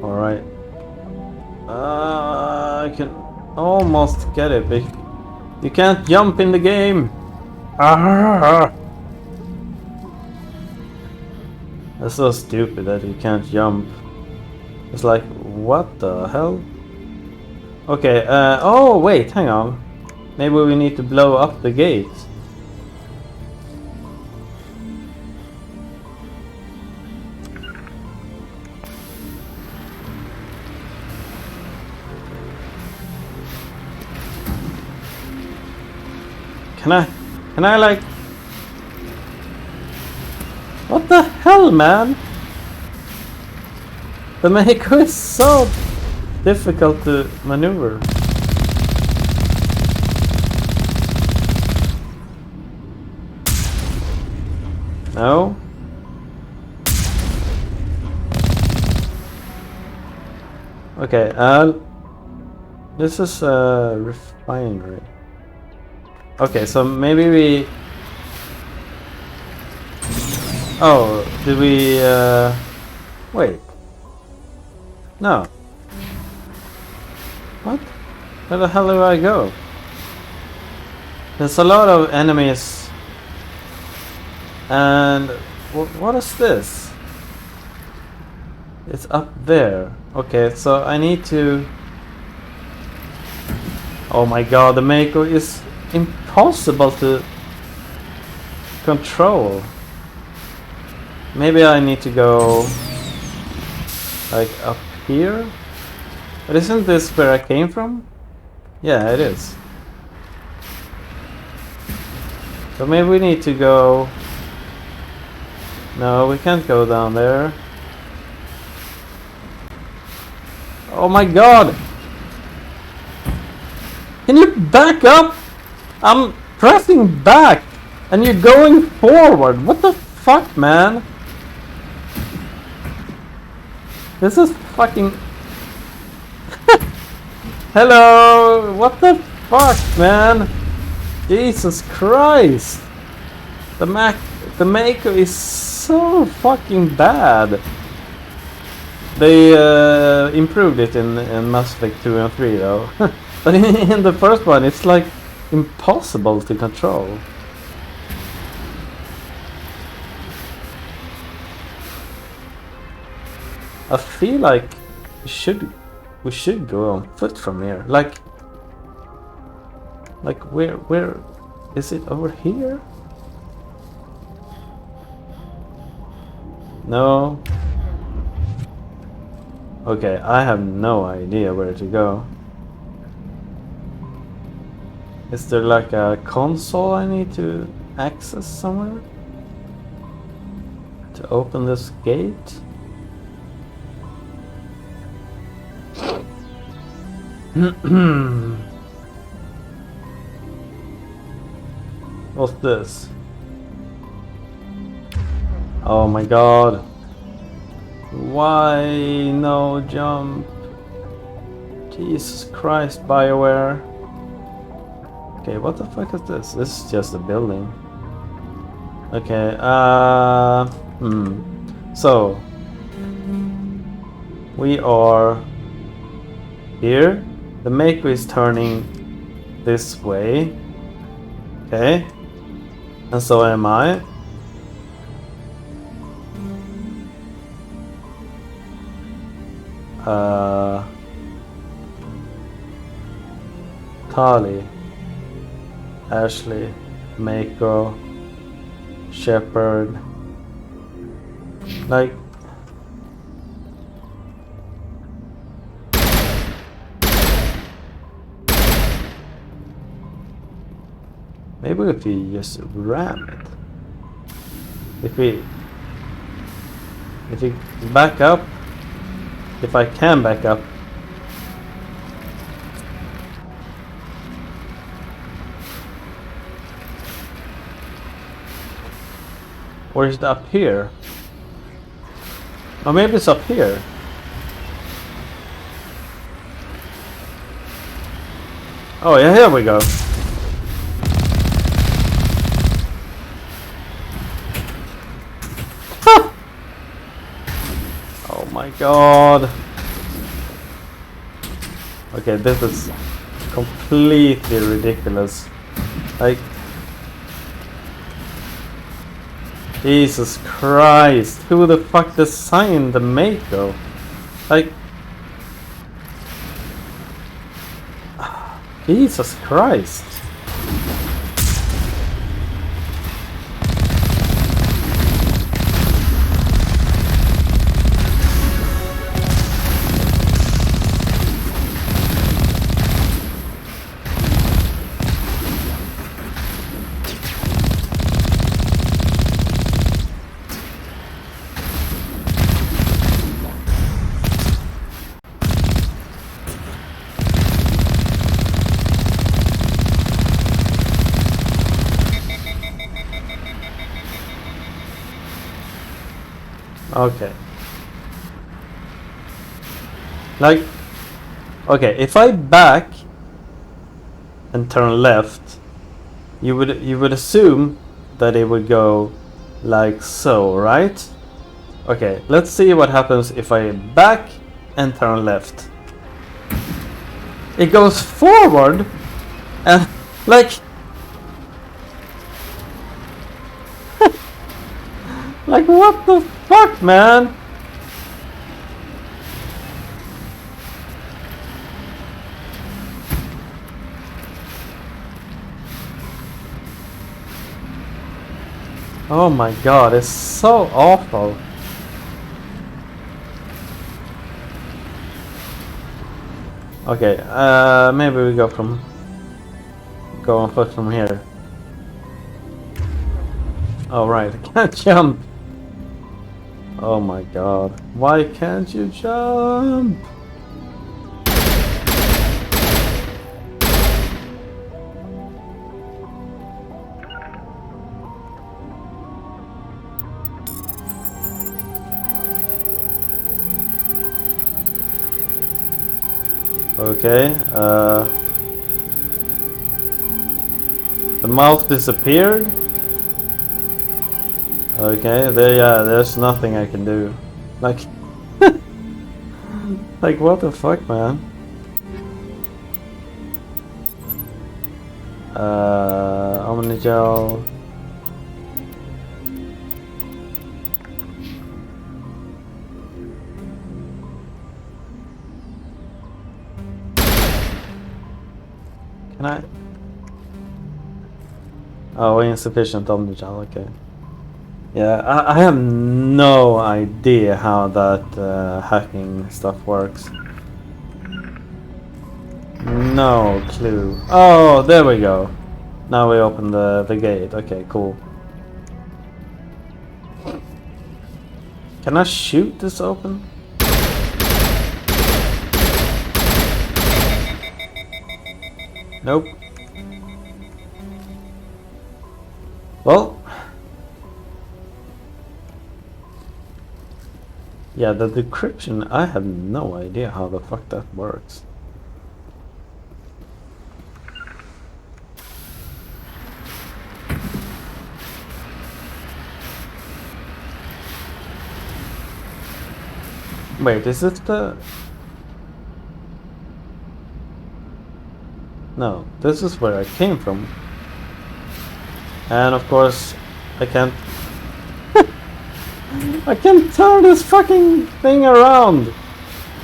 Alright. I can almost get it, but you can't jump in the game. That's so stupid that you can't jump. It's like, what the hell? Okay, oh wait, hang on. Maybe we need to blow up the gate. Can I like... What the hell, man? The Mako is so difficult to maneuver. No? Okay, this is a refinery. Okay, so maybe we... Oh, did we, wait. No. What? Where the hell do I go? There's a lot of enemies. And what is this? It's up there. Okay, so I need to... Oh my god, the Mako is impossible to control. Maybe I need to go like up here? But isn't this where I came from? Yeah, it is. So maybe we need to go... No, we can't go down there. Oh my god! Can you back up? I'm pressing back and you're going forward. What the fuck, man? This is fucking... Hello! What the fuck, man? Jesus Christ! The Mako is so fucking bad. They improved it in Mass Effect 2 and 3 though. But in the first one it's like impossible to control. I feel like we should go on foot from here. Like where is it? Over here? No. Okay, I have no idea where to go. Is there like a console I need to access somewhere? To open this gate? What's this? Oh my god. Why no jump? Jesus Christ, BioWare. Okay, what the fuck is this? This is just a building. Okay, So we are here. The Mako is turning this way. Okay. And so am I. Tali, Ashley, Mako, Shepard. Like, maybe if we just ram it. If we back up, if I can back up. Or is it up here? Or maybe it's up here. Oh yeah, here we go. Oh my god. Okay, this is completely ridiculous. Like, Jesus Christ, who the fuck designed the Mako? Like, Jesus Christ. Okay. Like, okay, if I back and turn left, you would assume that it would go like so, right? Okay, let's see what happens if I back and turn left. It goes forward and like like what the fuck, man? Oh my god, it's so awful. Okay, maybe we go on foot from here. Oh right, I can't jump. Oh my god, why can't you jump? Okay, the mouth disappeared. Okay, there's nothing I can do. Like, like what the fuck, man? Omnigel. Can I? Oh, insufficient Omnigel, okay. Yeah, I have no idea how that hacking stuff works. No clue. Oh, there we go. Now we open the gate. Okay, cool. Can I shoot this open? Nope. Well. Yeah, the decryption, I have no idea how the fuck that works. Wait, is it the... No, this is where I came from. And of course, I can't... I can't turn this fucking thing around!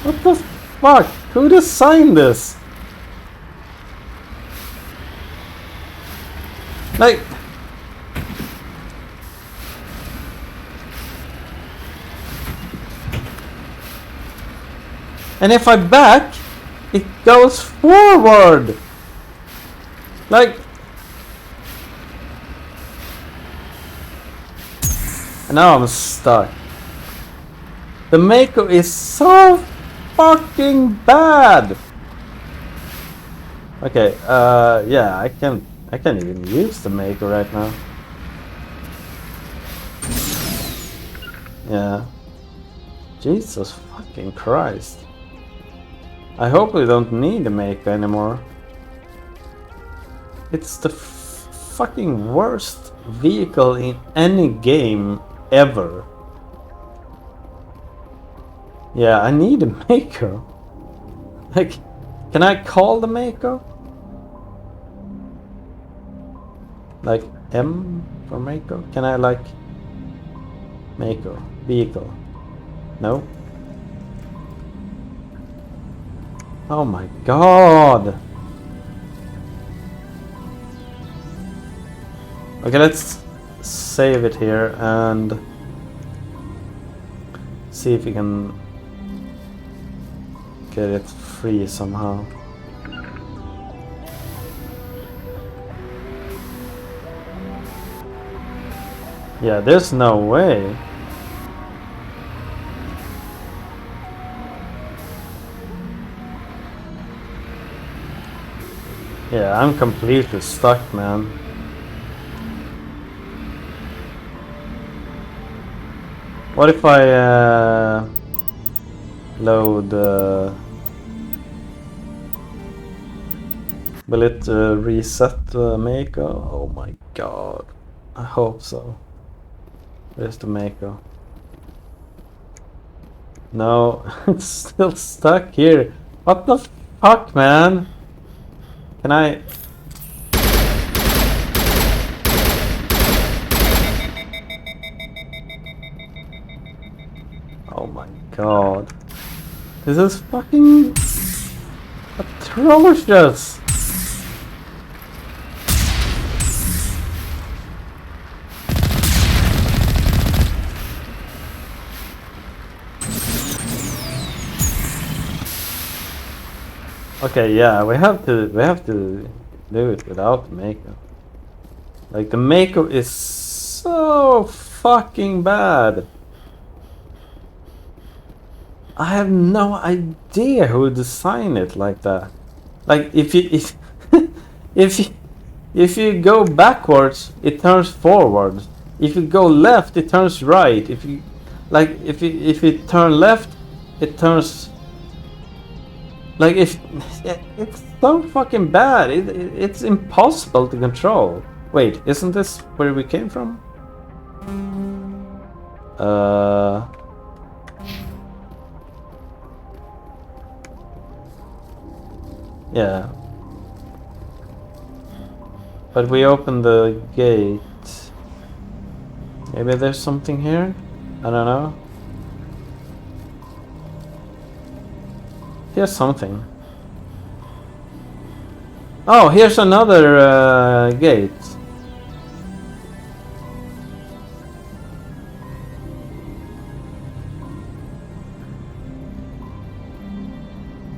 What the fuck? Who designed this? Like... And if I back, it goes forward! Like... And now I'm stuck. The Mako is so fucking bad! Okay, yeah, I can't even use the Mako right now. Yeah. Jesus fucking Christ. I hope we don't need the Mako anymore. It's the fucking worst vehicle in any game ever. Yeah, I need a Mako. Like, can I call the Mako? Like M for Mako? Can I like Mako vehicle? No. Oh my god. Okay, let's save it here and see if we can get it free somehow. Yeah, there's no way. Yeah, I'm completely stuck, man. What if I load? Will it reset Mako? Oh my god! I hope so. Where's the Mako? No, it's still stuck here. What the fuck, man? Can I? Oh my god. This is fucking atrocious. Okay, yeah, we have to do it without the Mako. Like the Mako is so fucking bad. I have no idea who designed it like that. Like if you go backwards, it turns forward. If you go left, it turns right. If you turn left, it turns. Like it's so fucking bad. It's impossible to control. Wait, isn't this where we came from? Yeah. But we opened the gate. Maybe there's something here? I don't know. Here's something. Oh, here's another gate.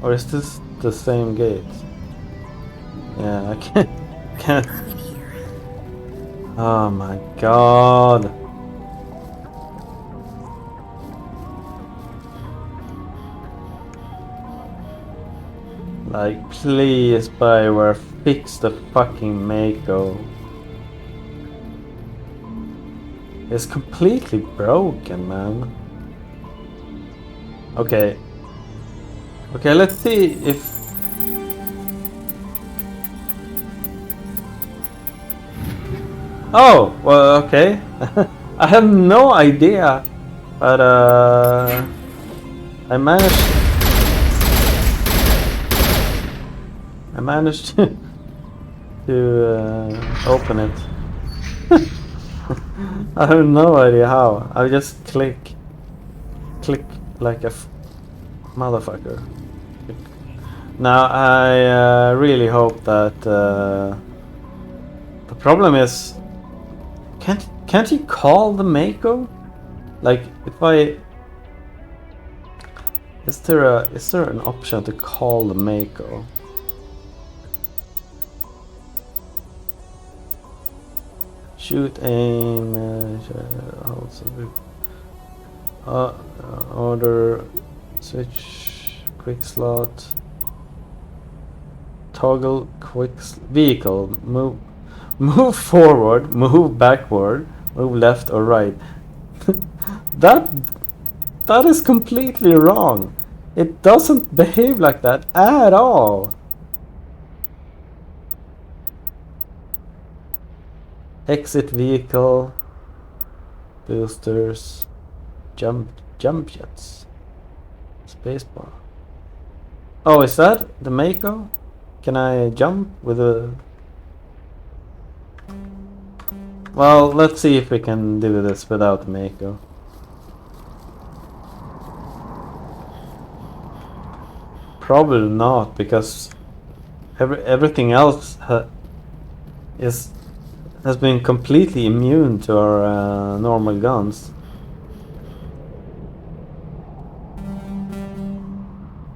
Or is this the same gate? Yeah, I can't. Oh my god. Like, please, Bioware, fix the fucking Mako. It's completely broken, man. Okay. Okay, let's see if... Oh, well, okay. I have no idea. But, I managed to open it. I have no idea how. I just click like a motherfucker. Now I really hope that the problem is, can't you call the Mako? Like if I is there an option to call the Mako? Shoot, aim, order, switch, quick slot, toggle, vehicle, move forward, move backward, move left or right. that is completely wrong. It doesn't behave like that at all. Exit vehicle, boosters, jump jets, spacebar. Oh, is that the Mako? Can I jump with a... Well, let's see if we can do this without the Mako. Probably not, because everything else has been completely immune to our normal guns.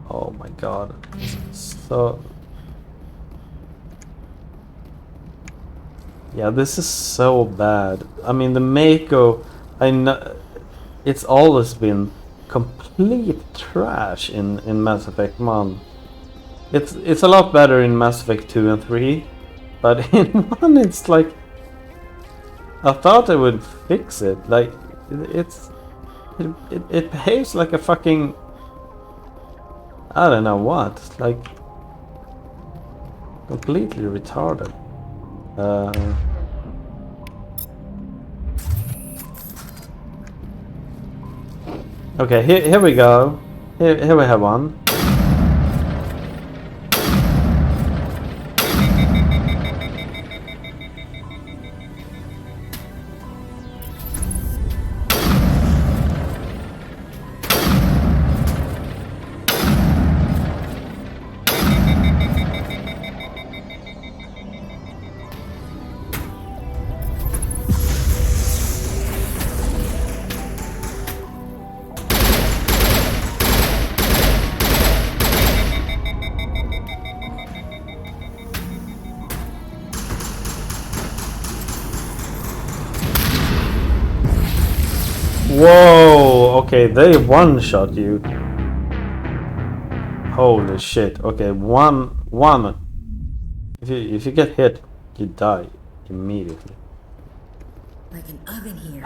Oh my god. So... Yeah, this is so bad. I mean, the Mako, I know it's always been complete trash in Mass Effect 1. It's a lot better in Mass Effect 2 and 3, but in 1 it's like... I thought I would fix it. Like, It behaves like a fucking... I don't know what. Like... completely retarded. Okay, here we go. Here we have one. Whoa! Okay, they one-shot you. Holy shit! Okay, one. If you get hit, you die immediately. Like an oven here.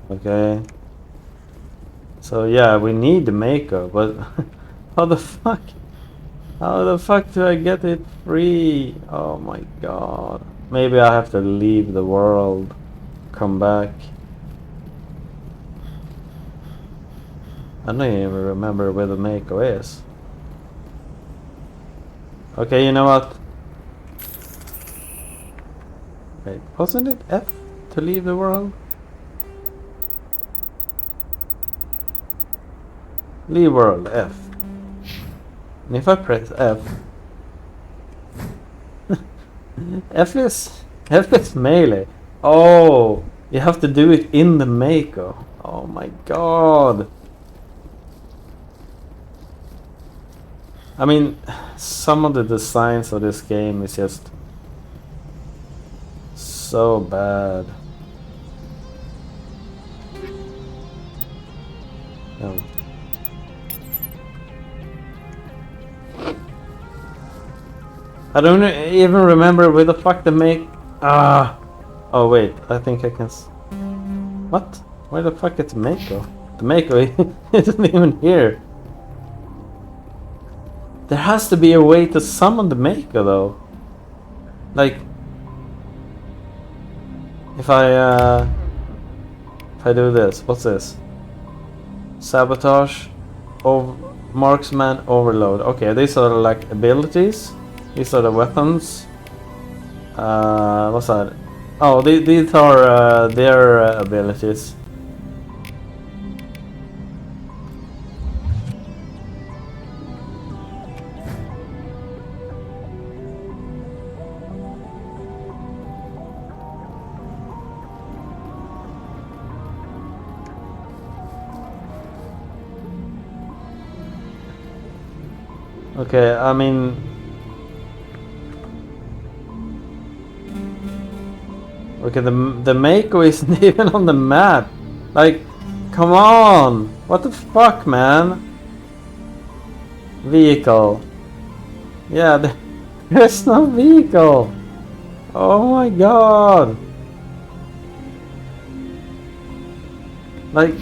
Okay. So yeah, we need the Mako, but how the fuck? How the fuck do I get it free? Oh my god. Maybe I have to leave the world. Come back. I don't even remember where the Mako is. Okay, you know what? Wait, wasn't it F to leave the world? Leave world, F. And if I press F... F is melee. Oh, you have to do it in the Mako. Oh my god. I mean, some of the designs of this game is just so bad. No. I don't even remember where the fuck the make. Oh wait, I think I can. What? Where the fuck is the Mako? The Mako isn't even here. There has to be a way to summon the Mako though. Like, if I do this, what's this? Sabotage, marksman, overload. Okay, these are like abilities. These are the weapons. What's that? Oh, these are their abilities. Okay, I mean... Okay, the Mako isn't even on the map. Like, come on! What the fuck, man? Vehicle. Yeah, there's no vehicle! Oh my god! Like...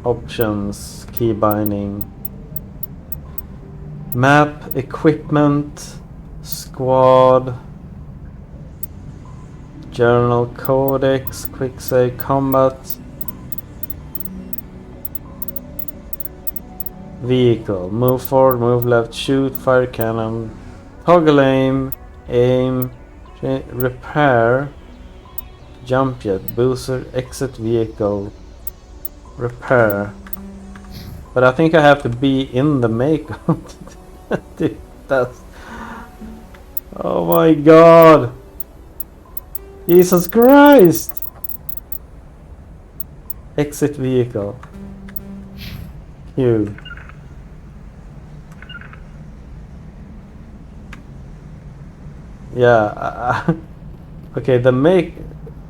Options, key binding, map, equipment, squad, journal, codex, quick save, combat, vehicle, move forward, move left, shoot, fire cannon, toggle aim, repair, jump jet, booster, exit vehicle, repair. But I think I have to be in the Mako. Dude, that's... Oh my god! Jesus Christ! Exit vehicle. Q. Yeah. Okay, the make...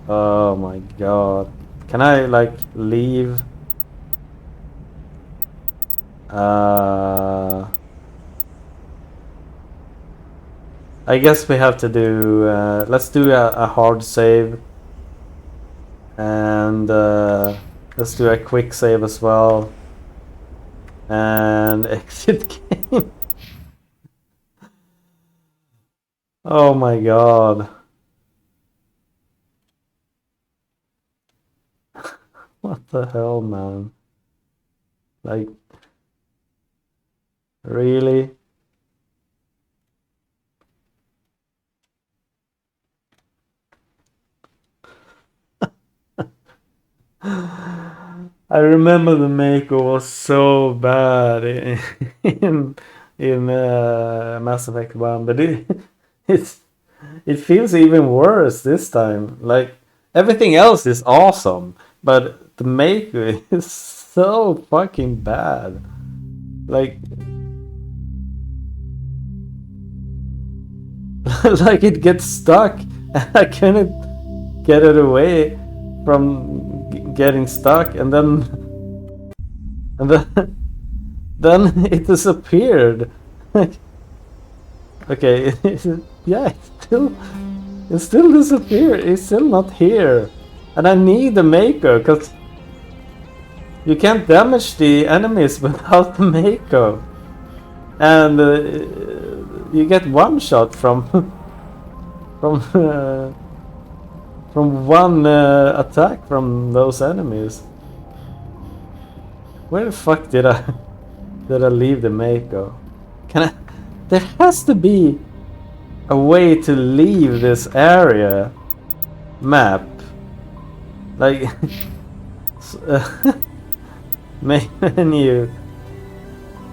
Oh my god. Can I like leave? I guess we have to do. Let's do a hard save, and let's do a quick save as well, and exit game. Oh my god! What the hell, man? Like, really? I remember the Mako was so bad in Mass Effect 1, but it feels even worse this time. Like, everything else is awesome, but the Mako is so fucking bad. Like like it gets stuck and I couldn't get it away from getting stuck, and then it disappeared. Okay, yeah, it still disappeared. It's still not here, and I need the Mako because you can't damage the enemies without the Mako, and you get one shot from one attack from those enemies. Where the fuck did I leave the Mako? There has to be a way to leave this area map. Like menu.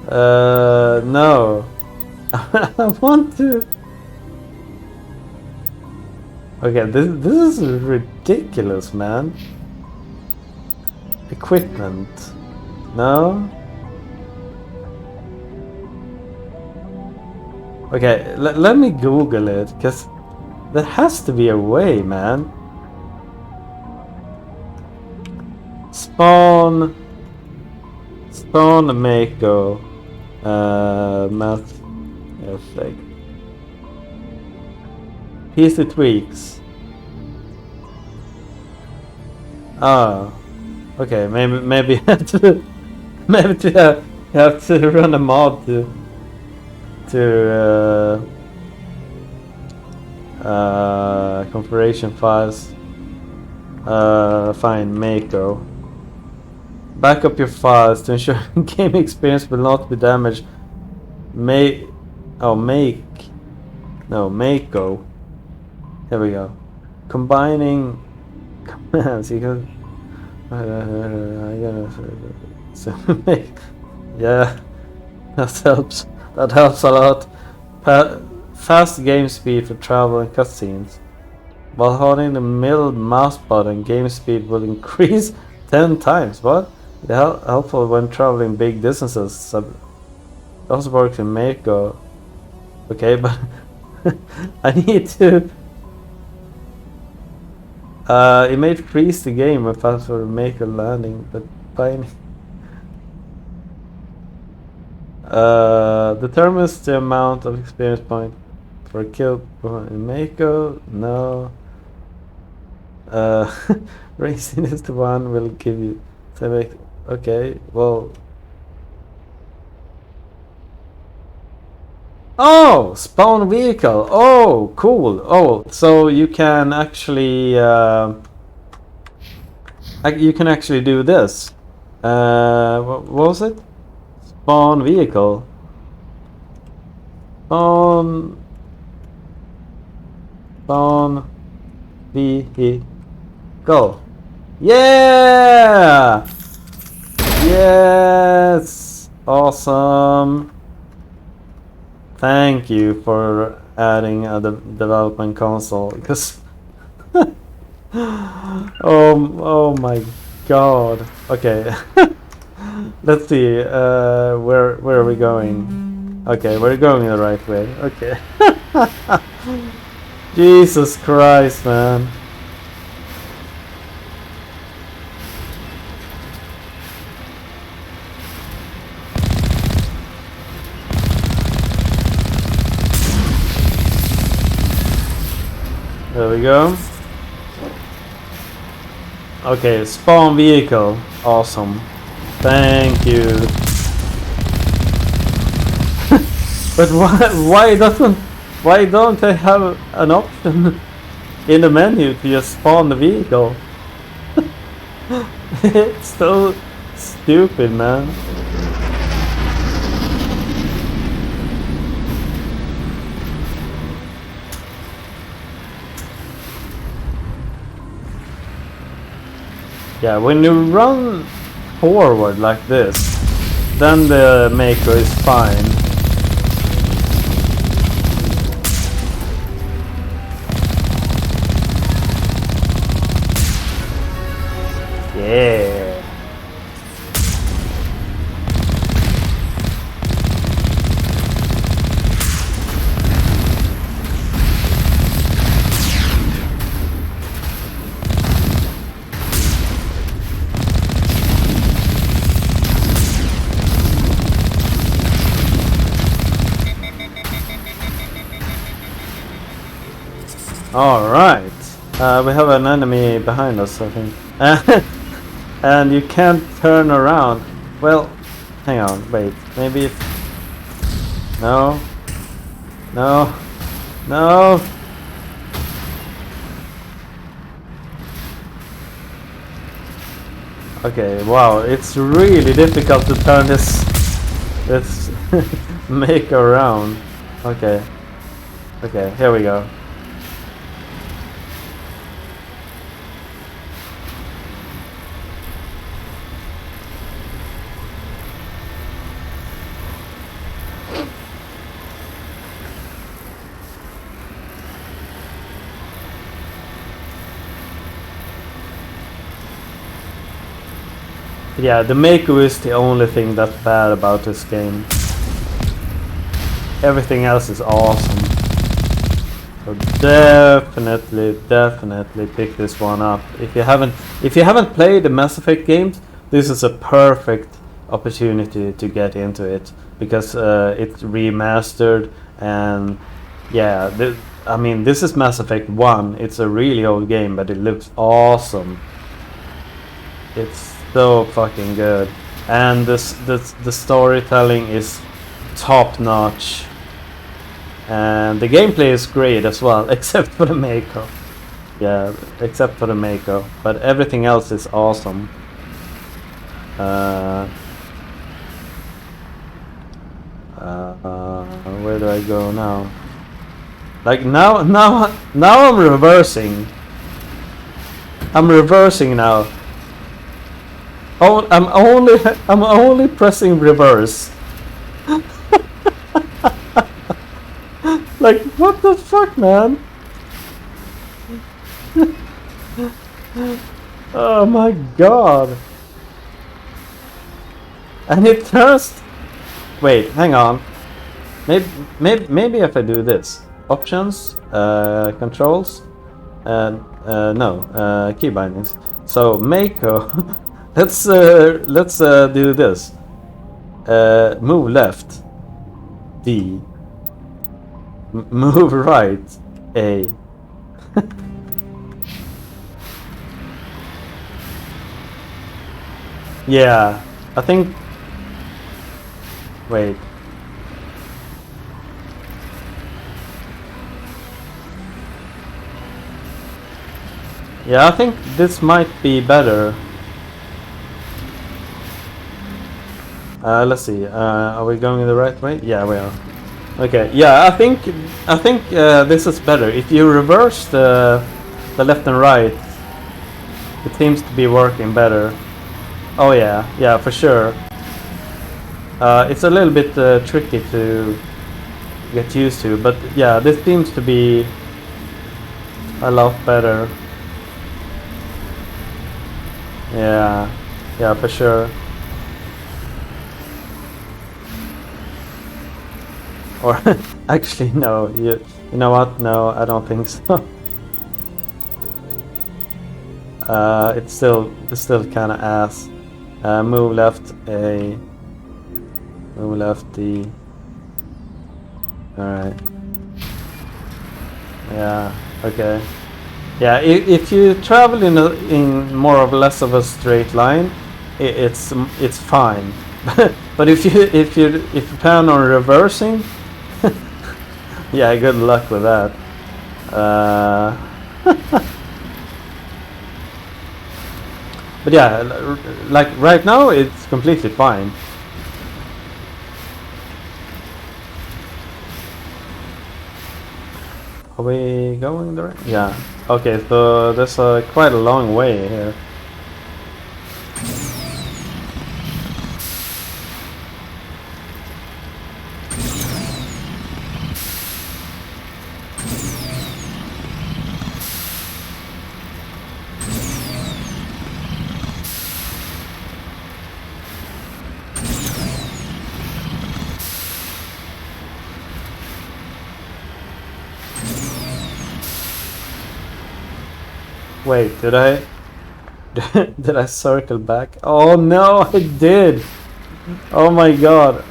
No. I want to. Okay, this is ridiculous, man. Equipment. No? Okay, let me Google it, because there has to be a way, man. Spawn Mako. Math effect. PC tweaks. Ah, okay. Maybe have to have to run a mod to configuration files. Find Mako. Back up your files to ensure game experience will not be damaged. Mako. Here we go. Combining commands. You can. Yeah, that helps. That helps a lot. Fast game speed for travel and cutscenes. While holding the middle mouse button, game speed will increase 10 times. What? Helpful when traveling big distances. It also works in Mako. Okay, but I need to. It may freeze the game when fast for Mako landing, but fine. Determines the amount of experience point for a kill in Mako. No. Raising this to 1 will give you 7. Okay, well. Oh, spawn vehicle. Oh, cool. Oh, so you can actually do this. What was it? Spawn vehicle. Spawn vehicle. Yeah! Yes! Awesome. Thank you for adding a development console, because oh my god. Okay. Let's see, where are we going? Okay, we're going the right way. Okay. Jesus Christ, man. There we go. Okay, spawn vehicle. Awesome. Thank you. But why don't they have an option in the menu to just spawn the vehicle? It's so stupid, man. Yeah, when you run forward like this, then the Mako is fine. Yeah. Alright, we have an enemy behind us, I think. And you can't turn around. Well, hang on, wait, maybe if... No. No. No. Okay, wow, it's really difficult to turn this make around. Okay. Okay, here we go. Yeah, the Mako is the only thing that's bad about this game. Everything else is awesome. So definitely pick this one up. If you haven't played the Mass Effect games, this is a perfect opportunity to get into it, because it's remastered, and yeah, I mean, this is Mass Effect 1. It's a really old game, but it looks awesome. It's so fucking good, and the storytelling is top notch, and the gameplay is great as well, except for the Mako. Yeah, except for the Mako, but everything else is awesome. Where do I go now? Like now I'm reversing. I'm reversing now. Oh, I'm only pressing reverse. Like, what the fuck, man? Oh my god. And it turns... Wait, hang on. Maybe if I do this. Options, controls, and no, key bindings. So Mako. Let's do this. Move left, D. Move right, A. Yeah, I think... Wait. Yeah, I think this might be better. Let's see. Are we going the right way? Yeah, we are. Okay. Yeah, I think this is better. If you reverse the left and right, it seems to be working better. Oh yeah, yeah, for sure. It's a little bit tricky to get used to, but yeah, this seems to be a lot better. Yeah, yeah, for sure. Or actually, no. You know what? No, I don't think so. It's still kind of ass. Move left A. Move left D. All right. Yeah. Okay. Yeah, if you travel in more or less of a straight line, it's fine. But if you plan on reversing, yeah, good luck with that. But yeah, like right now it's completely fine. Are we going there? Yeah. Okay, so there's quite a long way here. Wait, did I circle back? Oh no, I did! Oh my god.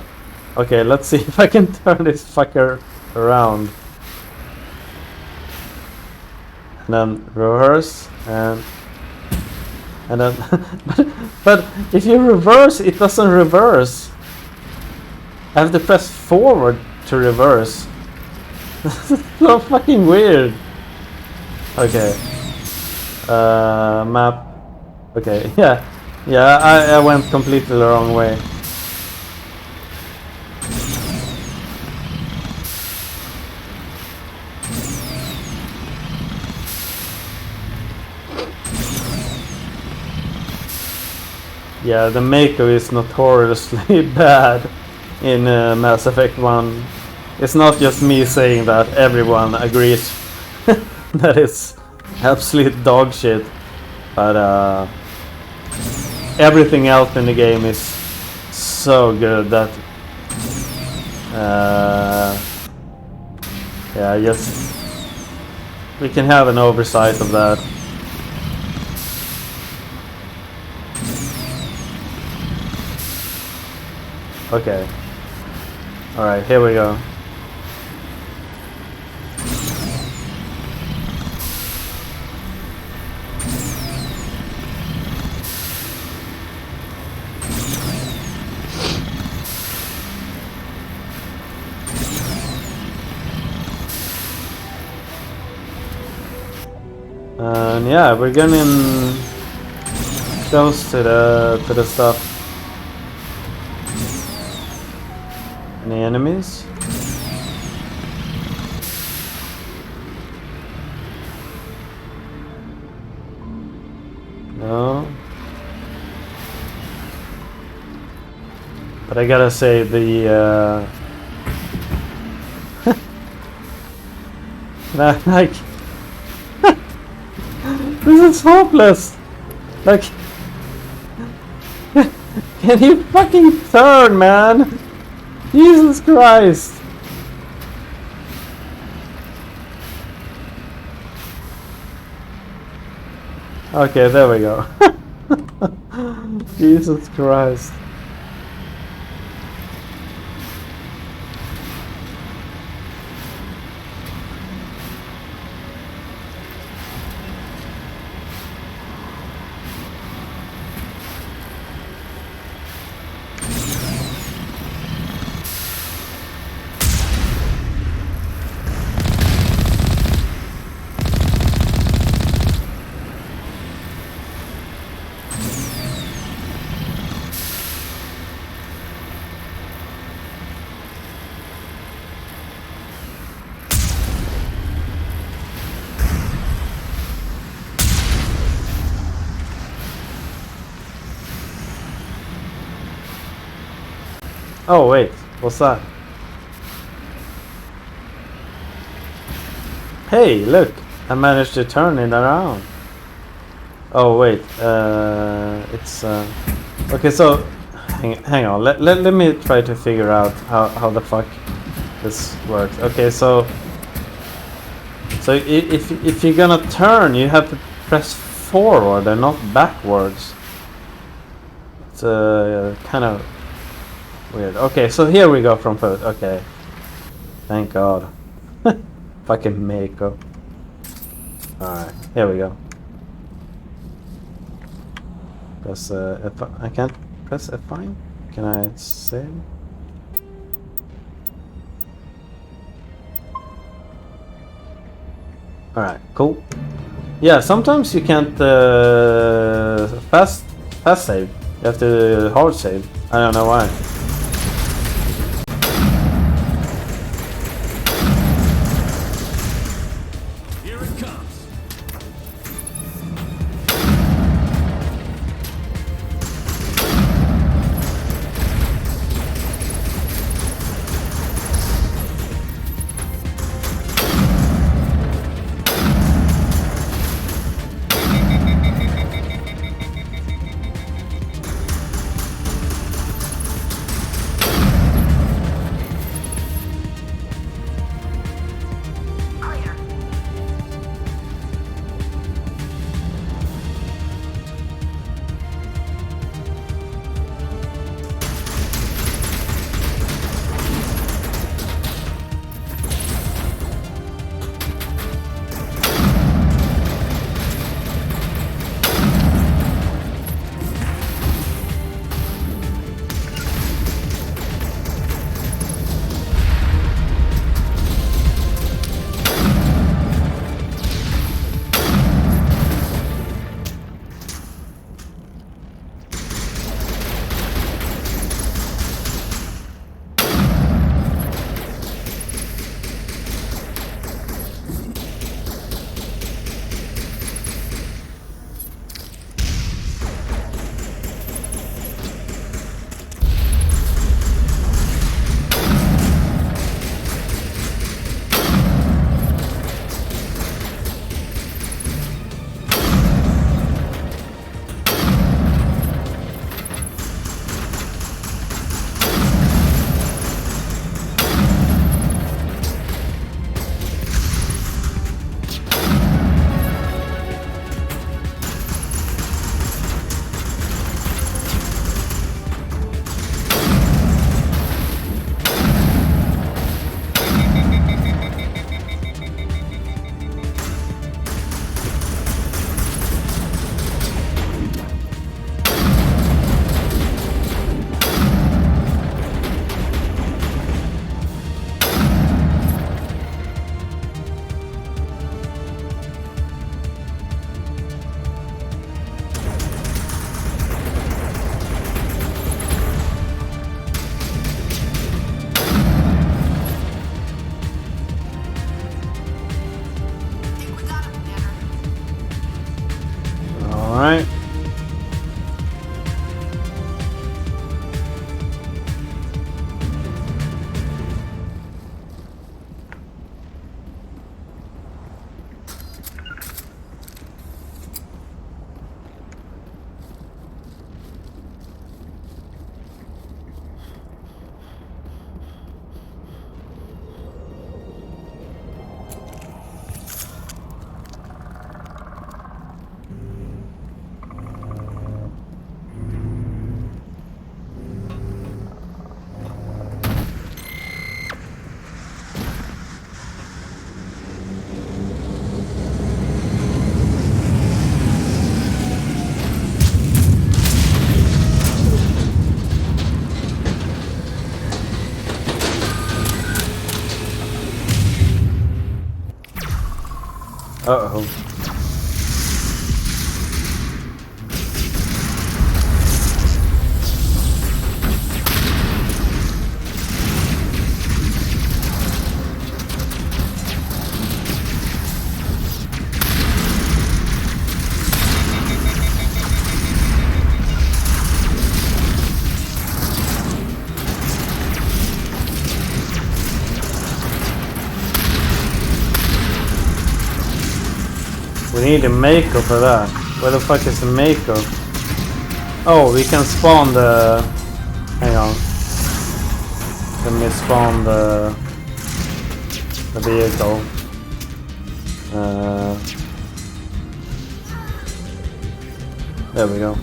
Okay, let's see if I can turn this fucker around. And then reverse and then but if you reverse, it doesn't reverse. I have to press forward to reverse. So fucking weird. Okay. Map. Okay, yeah. Yeah, I went completely the wrong way. Yeah, the Mako is notoriously bad in Mass Effect 1. It's not just me saying that, everyone agrees that it's absolute dog shit. But everything else in the game is so good that yeah, just we can have an oversight of that. Okay. Alright, here we go. And yeah, we're getting close to the stuff. Any enemies? No. But I gotta say the like this is hopeless. Like can you fucking turn, man? Jesus Christ! Okay, there we go. Jesus Christ. Oh wait, what's that? Hey, look! I managed to turn it around. Oh wait, it's okay. So hang on. Let me try to figure out how the fuck this works. Okay, so if you're gonna turn, you have to press forward and not backwards. It's kind of weird. Okay, so here we go from first. Okay. Thank God. Fucking Mako. Alright, here we go. Press F. I can't press F5? Can I save? Alright, cool. Yeah, sometimes you can't fast save. You have to hard save. I don't know why. Here it comes. Alright. Uh-oh. We need a Mako for that. Where the fuck is the Mako? Oh, we can spawn the... Hang on. Let me spawn the vehicle. There we go.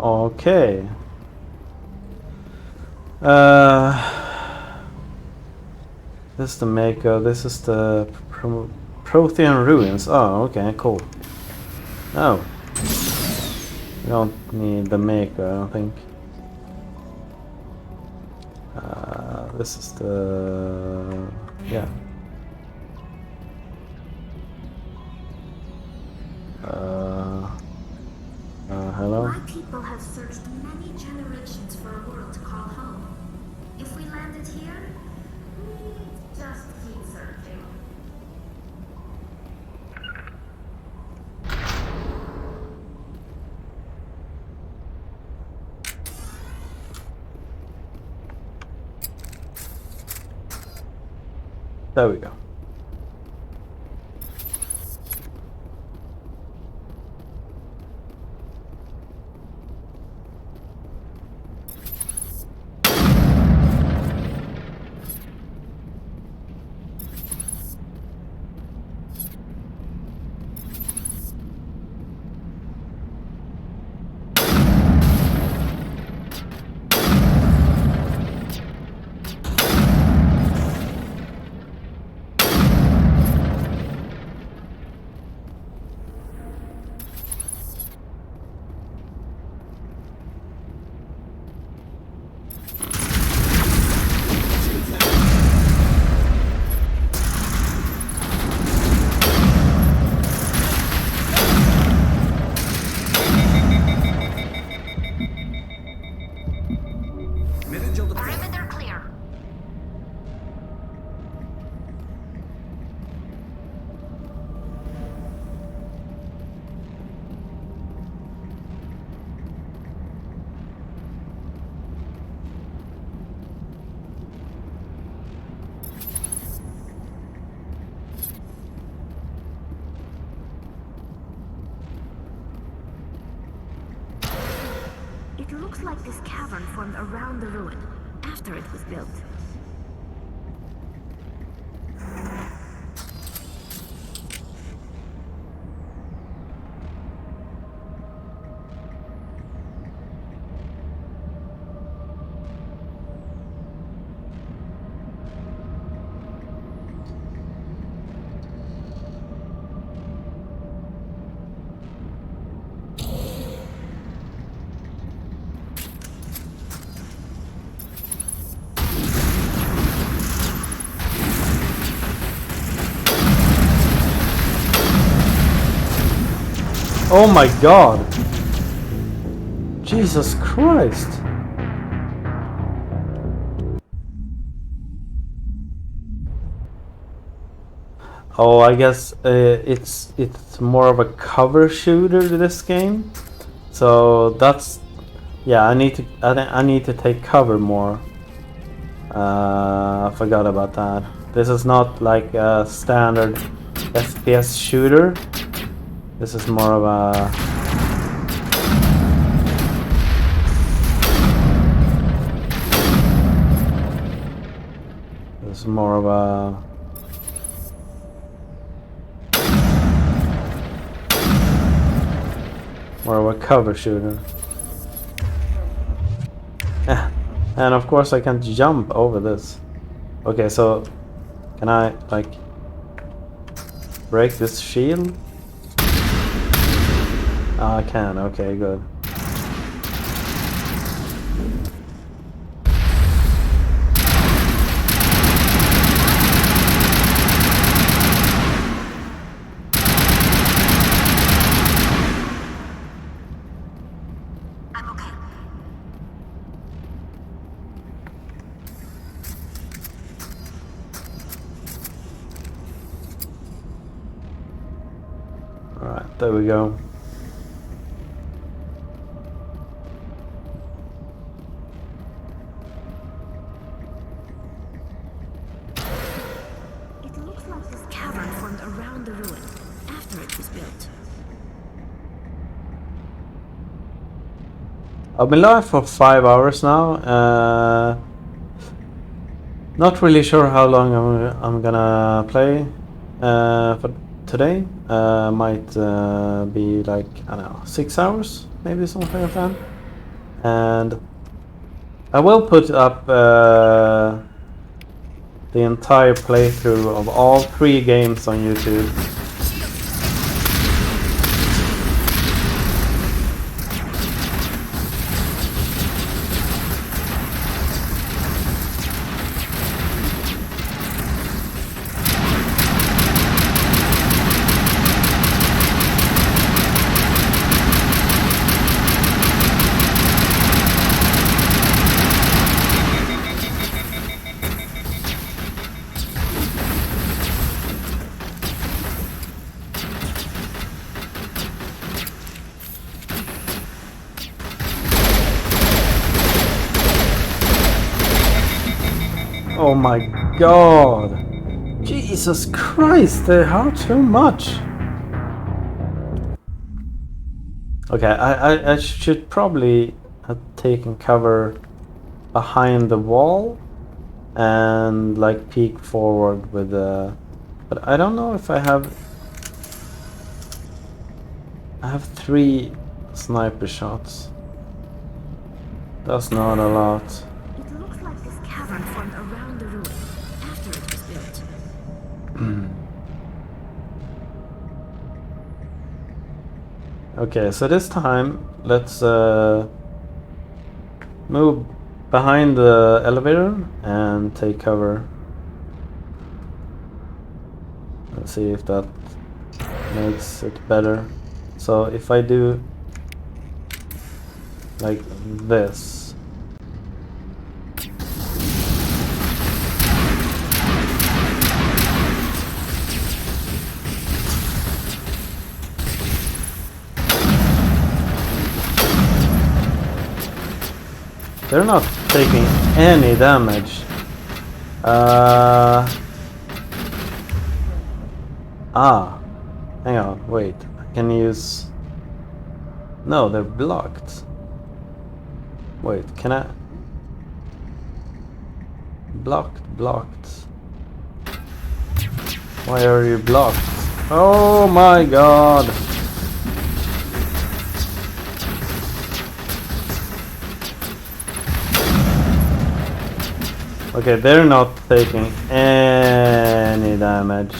Okay. This is the Mako. This is the Prothean ruins. Oh, okay, cool. Oh. We don't need the Mako, I don't think. This is the... yeah. Hello? My people have searched many generations for a world to call home. If we landed here, we'd just keep searching. There we go. Perimeter clear. It looks like this cavern formed around the ruin, after it was built. Oh my god! Jesus Christ! Oh, I guess it's more of a cover shooter to this game, so that's yeah. I need to take cover more. I forgot about that. This is not like a standard FPS shooter. This is more of a... This is more of a... More of a cover shooter. And of course I can't jump over this. Okay, so... Can I, like... break this shield? I can, okay, good. I'm okay. Alright, there we go. I've been live for 5 hours now. Not really sure how long I'm gonna play for today. Might be like, I don't know, 6 hours, maybe something like that. And I will put up the entire playthrough of all 3 games on YouTube. Oh my god! Jesus Christ, they hurt too much! Okay, I should probably have taken cover behind the wall and like peek forward with the... But I don't know if I have 3 sniper shots. That's not a lot. It looks like this cavern formed around the ruin after it was built. Okay, so this time let's move behind the elevator and take cover. Let's see if that makes it better. So if I do like this. They're not taking any damage. Hang on, wait. I can use... No, they're blocked. Wait, can I... Blocked. Why are you blocked? Oh my god! Okay, they're not taking any damage.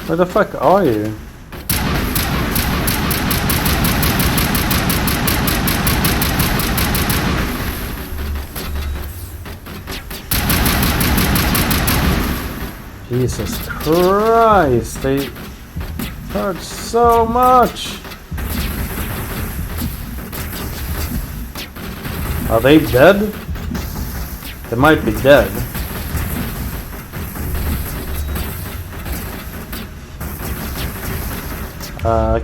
Where the fuck are you? Jesus Christ, they hurt so much. Are they dead? They might be dead.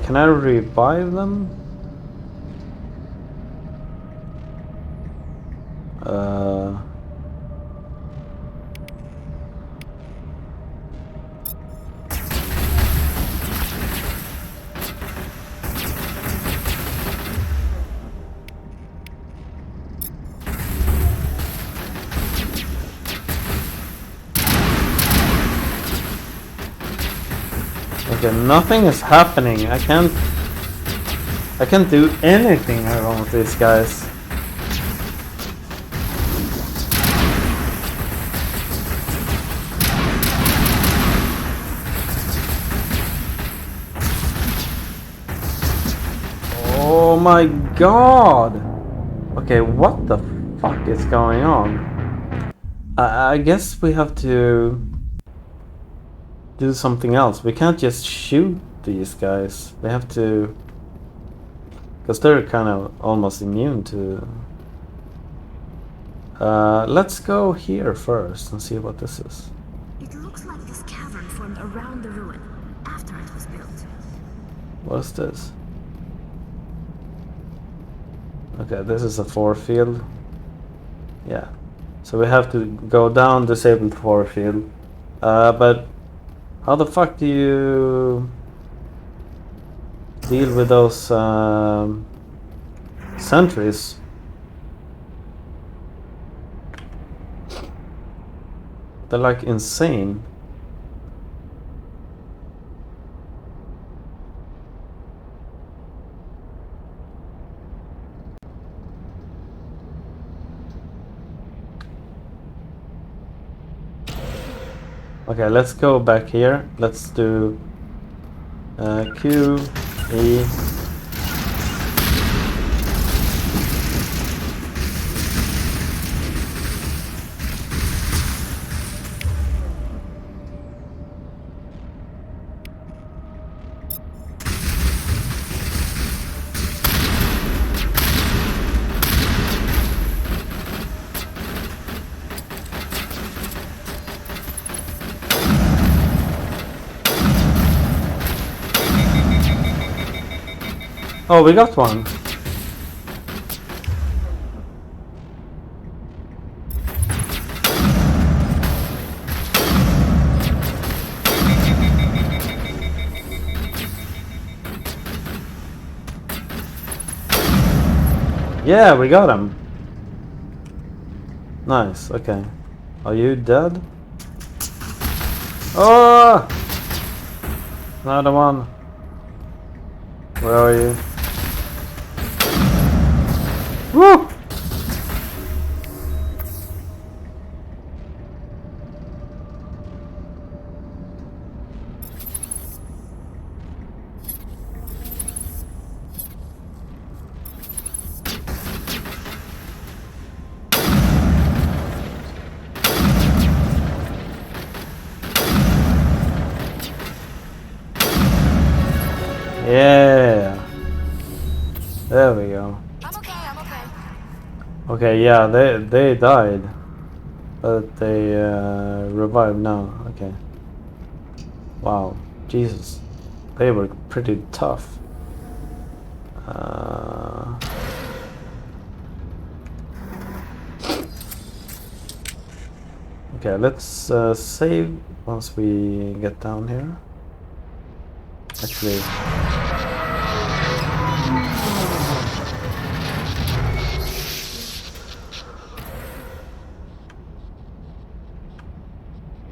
Can I revive them? Okay, nothing is happening. I can't do anything around with these guys. Oh my god! Okay, what the fuck is going on? I guess we have to do something else. We can't just shoot these guys. We have to... Because they're kind of almost immune to... let's go here first and see what this is. It looks like this cavern formed around the ruin after it was built. What's this? Okay, this is a force field. Yeah. So we have to go down, disable the force field. But how the fuck do you deal with those sentries? They're like insane. Okay, let's go back here. Let's do Q, E. Oh, we got one. Yeah, we got him. Nice, okay. Are you dead? Oh! Another one. Where are you? Woo! Yeah. There we go. Okay, yeah, they died, but they revived now. Okay. Wow, Jesus, they were pretty tough. Okay, let's save once we get down here. Actually.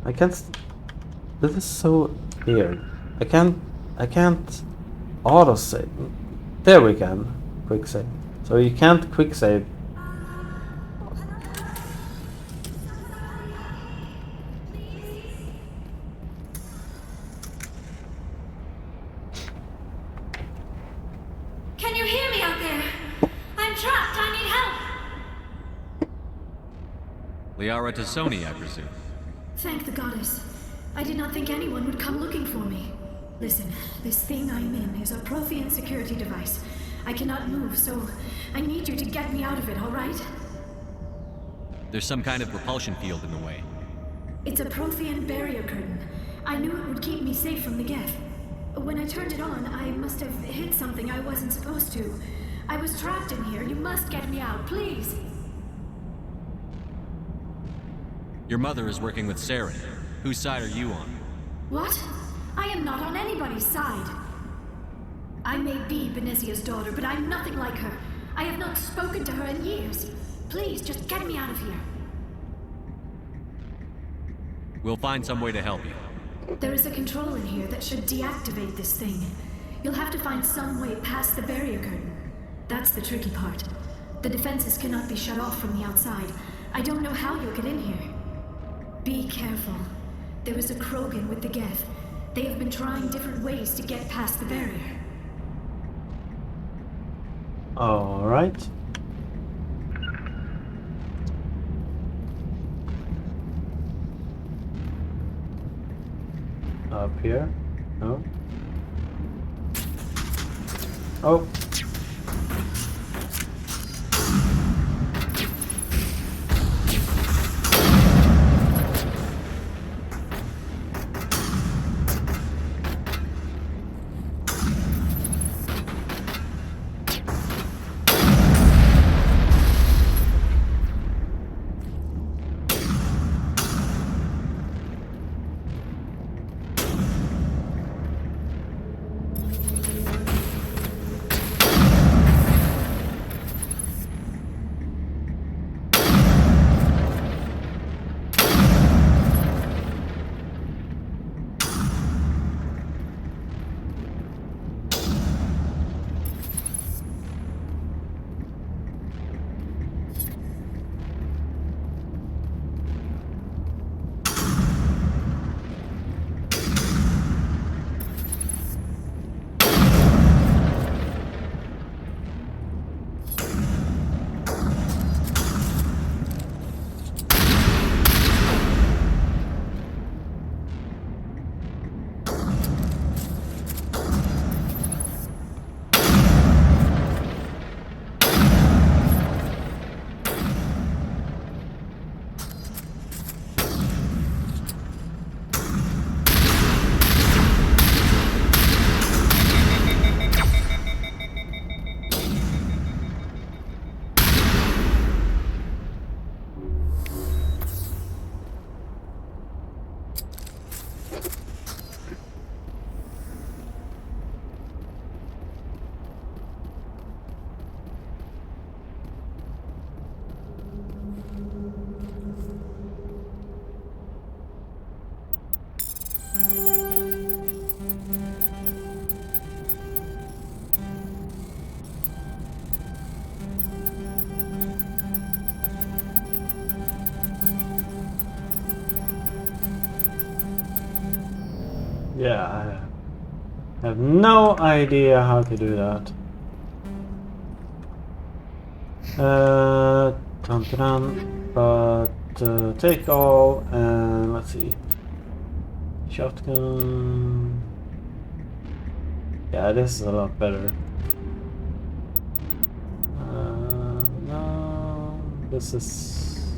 I can't. This is so weird. I can't auto save. There we can quick save. So you can't quick save. Can you hear me out there? I'm trapped. I need help. Liara Tassoni, I presume. Thank the goddess. I did not think anyone would come looking for me. Listen, this thing I'm in is a Prothean security device. I cannot move, so I need you to get me out of it, all right? There's some kind of repulsion field in the way. It's a Prothean barrier curtain. I knew it would keep me safe from the Geth. When I turned it on, I must have hit something I wasn't supposed to. I was trapped in here. You must get me out, please. Your mother is working with Saren. Whose side are you on? What? I am not on anybody's side. I may be Benezia's daughter, but I'm nothing like her. I have not spoken to her in years. Please, just get me out of here. We'll find some way to help you. There is a control in here that should deactivate this thing. You'll have to find some way past the barrier curtain. That's the tricky part. The defenses cannot be shut off from the outside. I don't know how you'll get in here. Be careful. There is a Krogan with the Geth. They have been trying different ways to get past the barrier. All right. Up here? No. Oh. Yeah, I have no idea how to do that. But take all and let's see. Shotgun. Yeah, this is a lot better. No, this is.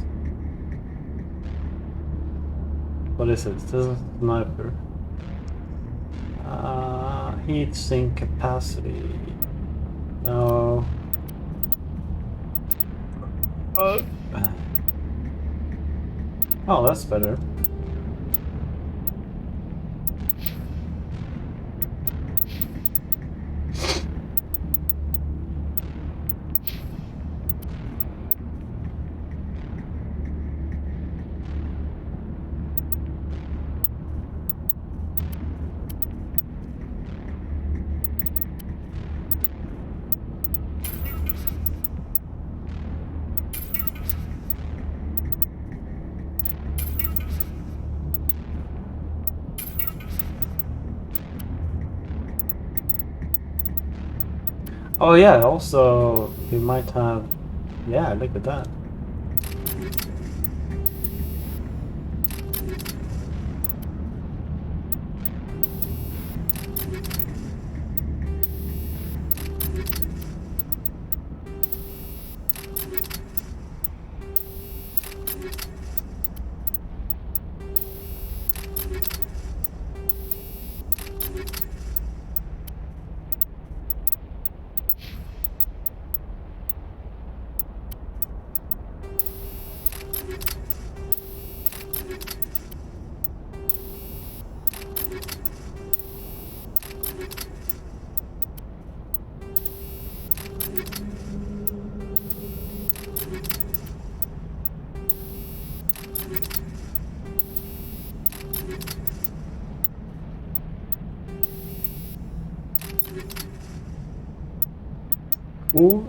What is it? This is a sniper. Heat sink capacity. No. Oh, that's better. Oh yeah, also we might have, yeah, look at that. Ooh.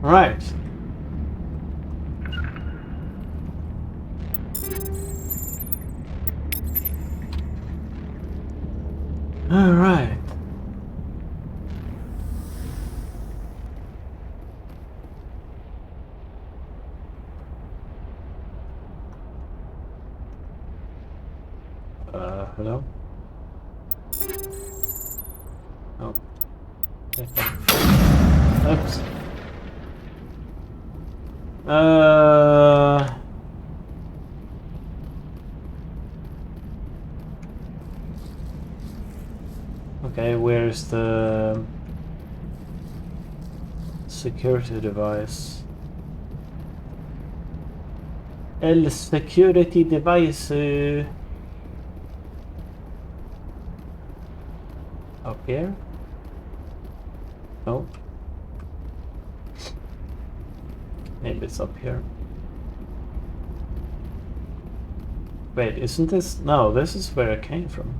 Right. All right. Hello? Oh. Okay. Oops. Okay, where's the security device? El security device. Up here? Nope. Maybe it's up here. Wait, isn't this? No, this is where it came from.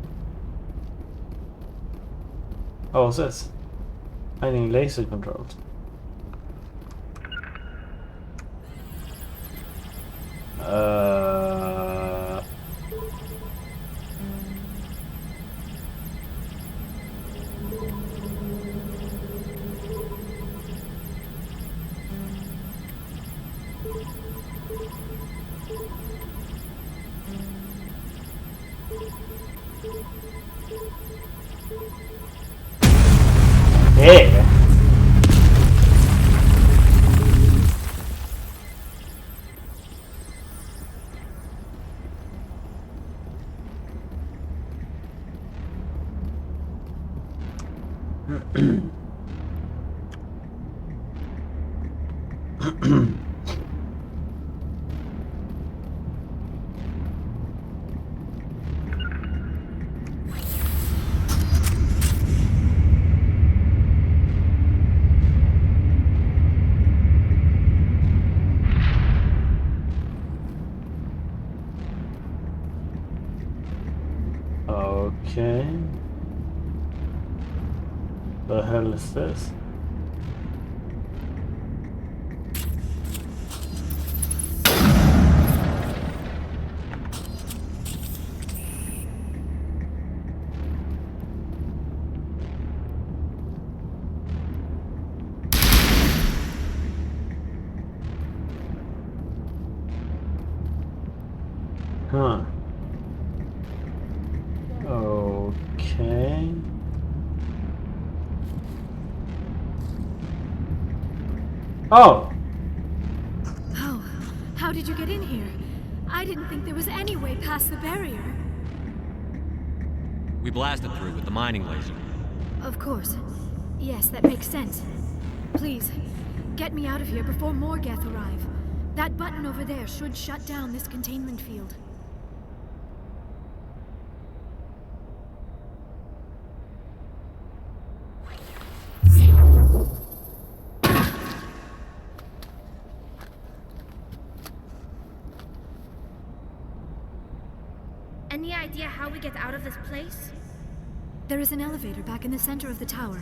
Oh, what's this? Finding laser controls. Yeah. Okay. The hell is this? Huh. Okay. Oh! How did you get in here? I didn't think there was any way past the barrier. We blasted through with the mining laser. Of course. Yes, that makes sense. Please, get me out of here before more Geth arrive. That button over there should shut down this containment field. Any idea how we get out of this place? There is an elevator back in the center of the tower.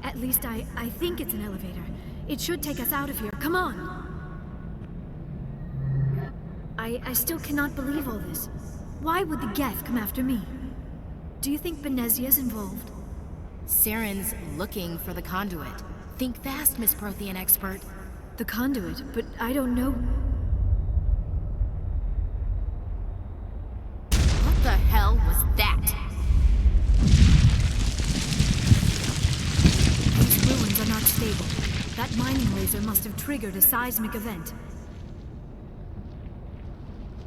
At least I think it's an elevator. It should take us out of here. Come on! I still cannot believe all this. Why would the Geth come after me? Do you think Benezia's involved? Saren's looking for the conduit. Think fast, Miss Prothean expert. The conduit? But I don't know... What the hell was that? These ruins are not stable. That mining laser must have triggered a seismic event.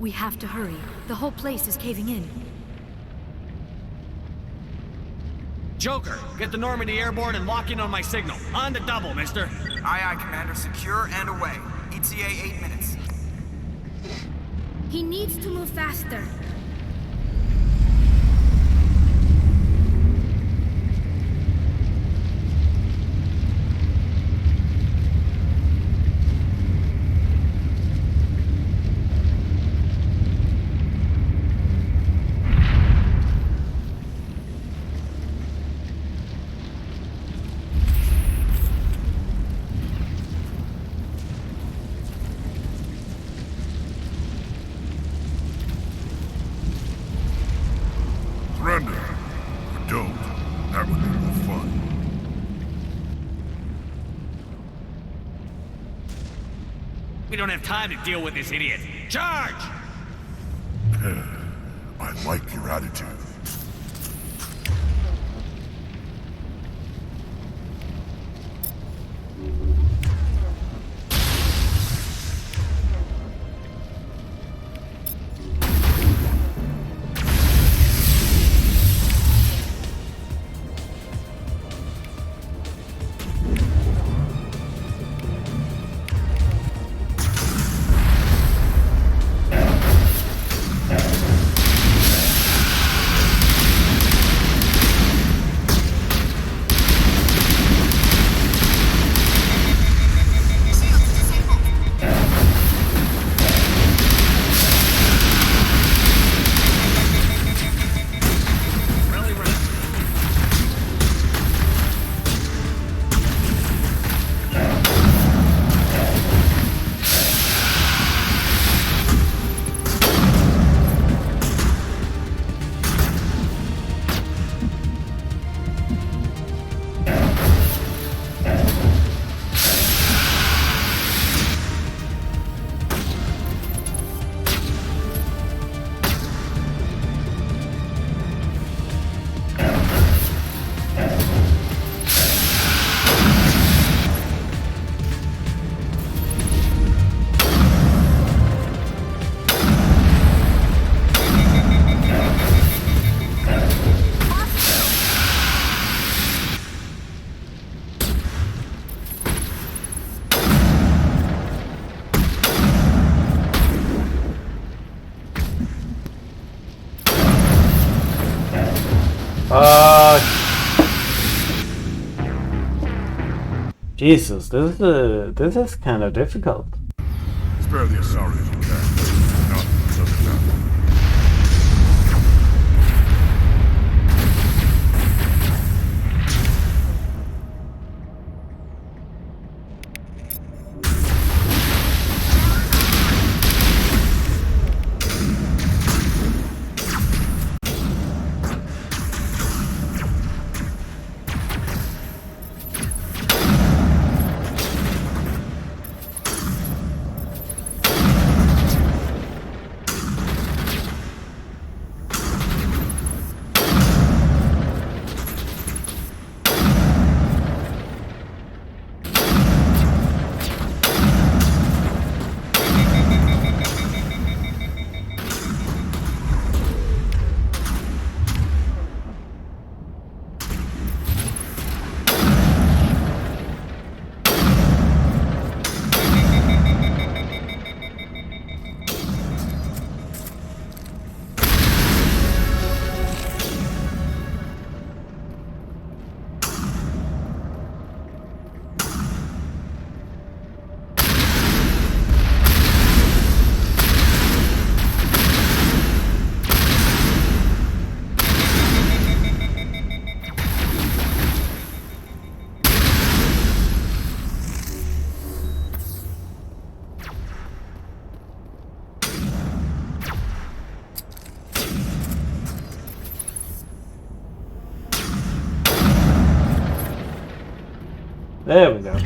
We have to hurry. The whole place is caving in. Joker, get the Normandy airborne and lock in on my signal. On the double, mister. Aye, aye, Commander. Secure and away. ETA 8 minutes. He needs to move faster. Surrender. Or don't. That would be more fun. We don't have time to deal with this idiot. Charge! I like your attitude. Jesus, this is kind of difficult. Spare the Asari if you can. Not so that. There we go.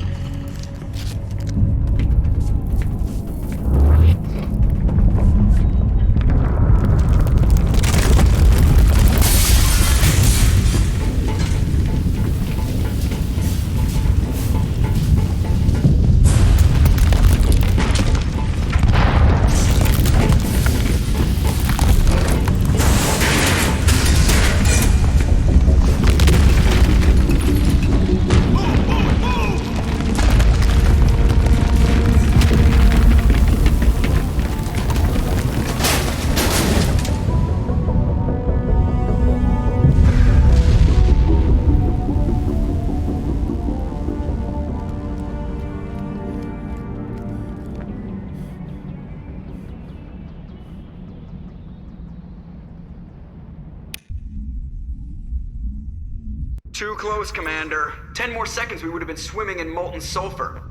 Too close, Commander. 10 more seconds we would have been swimming in molten sulfur.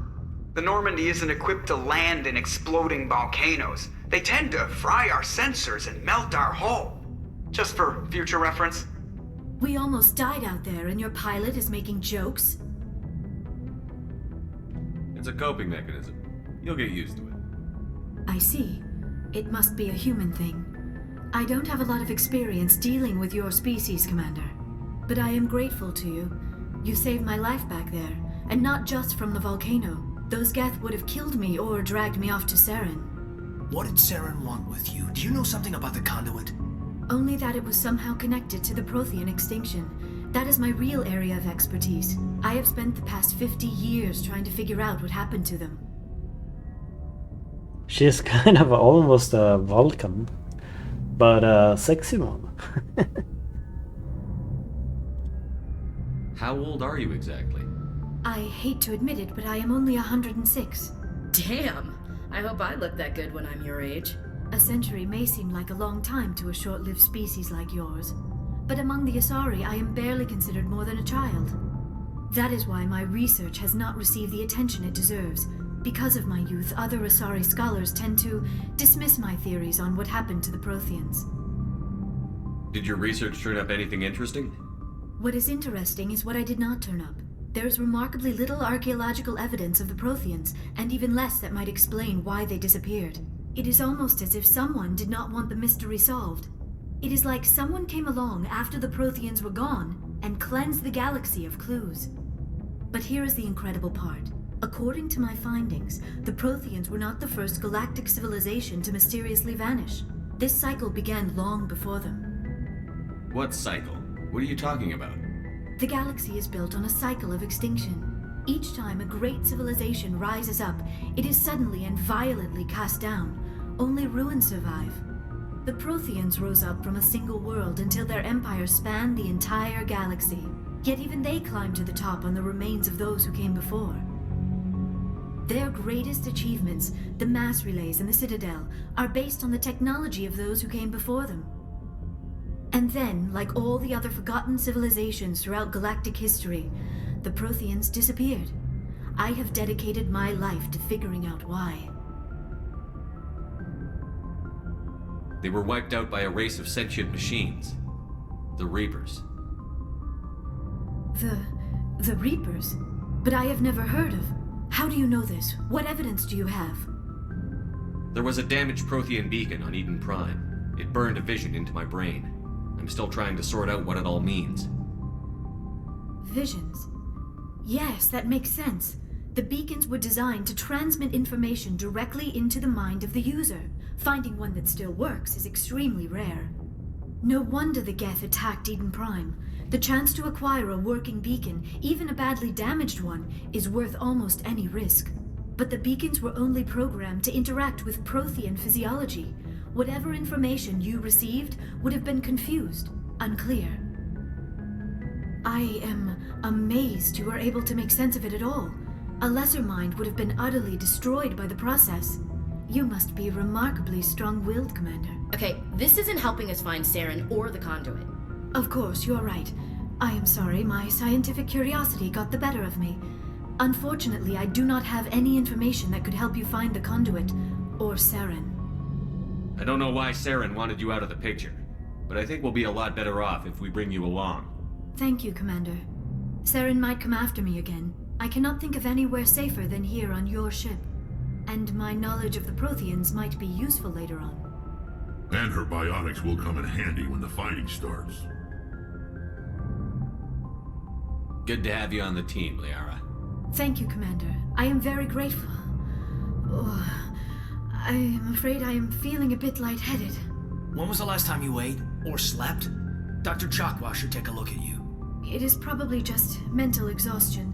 The Normandy isn't equipped to land in exploding volcanoes. They tend to fry our sensors and melt our hull. Just for future reference. We almost died out there and your pilot is making jokes? It's a coping mechanism. You'll get used to it. I see. It must be a human thing. I don't have a lot of experience dealing with your species, Commander. But I am grateful to you. You saved my life back there, and not just from the volcano. Those Geth would have killed me or dragged me off to Saren. What did Saren want with you? Do you know something about the conduit? Only that it was somehow connected to the Prothean extinction. That is my real area of expertise. I have spent the past 50 years trying to figure out what happened to them. She's kind of almost a Vulcan, but a sexy one. How old are you exactly? I hate to admit it, but I am only 106. Damn! I hope I look that good when I'm your age. A century may seem like a long time to a short-lived species like yours, but among the Asari I am barely considered more than a child. That is why my research has not received the attention it deserves. Because of my youth, other Asari scholars tend to dismiss my theories on what happened to the Protheans. Did your research turn up anything interesting? What is interesting is what I did not turn up. There is remarkably little archaeological evidence of the Protheans, and even less that might explain why they disappeared. It is almost as if someone did not want the mystery solved. It is like someone came along after the Protheans were gone and cleansed the galaxy of clues. But here is the incredible part. According to my findings, the Protheans were not the first galactic civilization to mysteriously vanish. This cycle began long before them. What cycle? What are you talking about? The galaxy is built on a cycle of extinction. Each time a great civilization rises up, it is suddenly and violently cast down. Only ruins survive. The Protheans rose up from a single world until their empire spanned the entire galaxy. Yet even they climbed to the top on the remains of those who came before. Their greatest achievements, the mass relays and the Citadel, are based on the technology of those who came before them. And then, like all the other forgotten civilizations throughout galactic history, the Protheans disappeared. I have dedicated my life to figuring out why. They were wiped out by a race of sentient machines. The Reapers. The Reapers? But I have never heard of. How do you know this? What evidence do you have? There was a damaged Prothean beacon on Eden Prime. It burned a vision into my brain. I'm still trying to sort out what it all means. Visions? Yes, that makes sense. The beacons were designed to transmit information directly into the mind of the user. Finding one that still works is extremely rare. No wonder the Geth attacked Eden Prime. The chance to acquire a working beacon, even a badly damaged one, is worth almost any risk. But the beacons were only programmed to interact with Prothean physiology. Whatever information you received would have been confused, unclear. I am amazed you were able to make sense of it at all. A lesser mind would have been utterly destroyed by the process. You must be remarkably strong-willed, Commander. Okay, this isn't helping us find Saren or the conduit. Of course, you're right. I am sorry, my scientific curiosity got the better of me. Unfortunately, I do not have any information that could help you find the conduit, or Saren. I don't know why Saren wanted you out of the picture, but I think we'll be a lot better off if we bring you along. Thank you, Commander. Saren might come after me again. I cannot think of anywhere safer than here on your ship. And my knowledge of the Protheans might be useful later on. And her biotics will come in handy when the fighting starts. Good to have you on the team, Liara. Thank you, Commander. I am very grateful. Oh, I am afraid I am feeling a bit lightheaded. When was the last time you ate or slept? Dr. Chakwa should take a look at you. It is probably just mental exhaustion,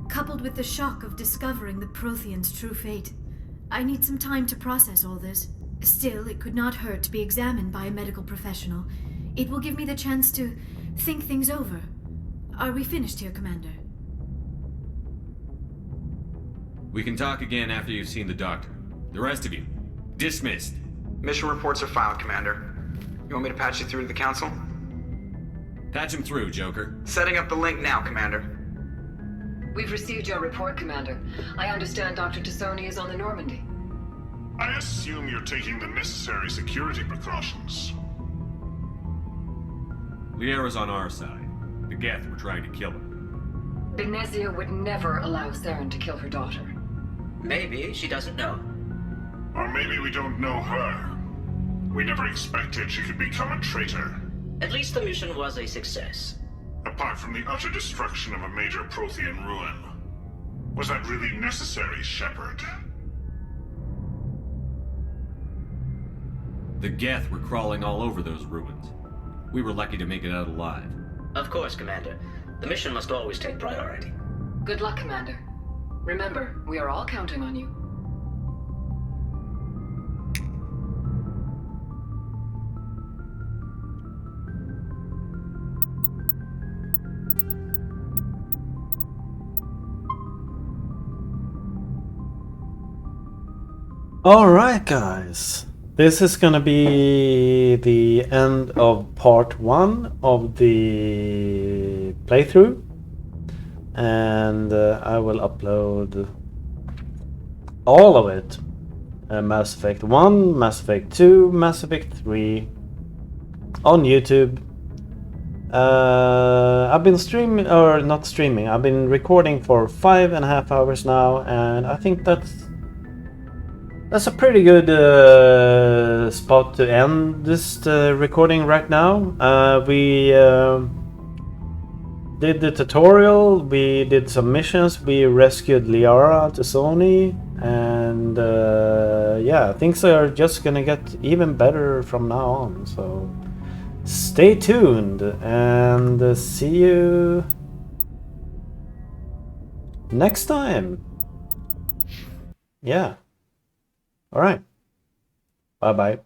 coupled with the shock of discovering the Protheans' true fate. I need some time to process all this. Still, it could not hurt to be examined by a medical professional. It will give me the chance to think things over. Are we finished here, Commander? We can talk again after you've seen the doctor. The rest of you, dismissed. Mission reports are filed, Commander. You want me to patch you through to the Council? Patch him through, Joker. Setting up the link now, Commander. We've received your report, Commander. I understand Dr. Tassoni is on the Normandy. I assume you're taking the necessary security precautions. Liara's on our side. The Geth were trying to kill her. Ignazia would never allow Saren to kill her daughter. Maybe she doesn't know. Or maybe we don't know her. We never expected she could become a traitor. At least the mission was a success. Apart from the utter destruction of a major Prothean ruin. Was that really necessary, Shepard? The Geth were crawling all over those ruins. We were lucky to make it out alive. Of course, Commander. The mission must always take priority. Good luck, Commander. Remember, we are all counting on you. Alright guys, this is gonna be the end of part 1 of the playthrough, and I will upload all of it. Mass Effect 1, Mass Effect 2, Mass Effect 3 on YouTube. I've been streaming, or not streaming, I've been recording for 5.5 hours now, and I think that's a pretty good spot to end this recording right now. We did the tutorial, we did some missions, we rescued Liara Tassoni, and yeah, things are just gonna get even better from now on, so stay tuned and see you next time. Yeah. All right. Bye-bye.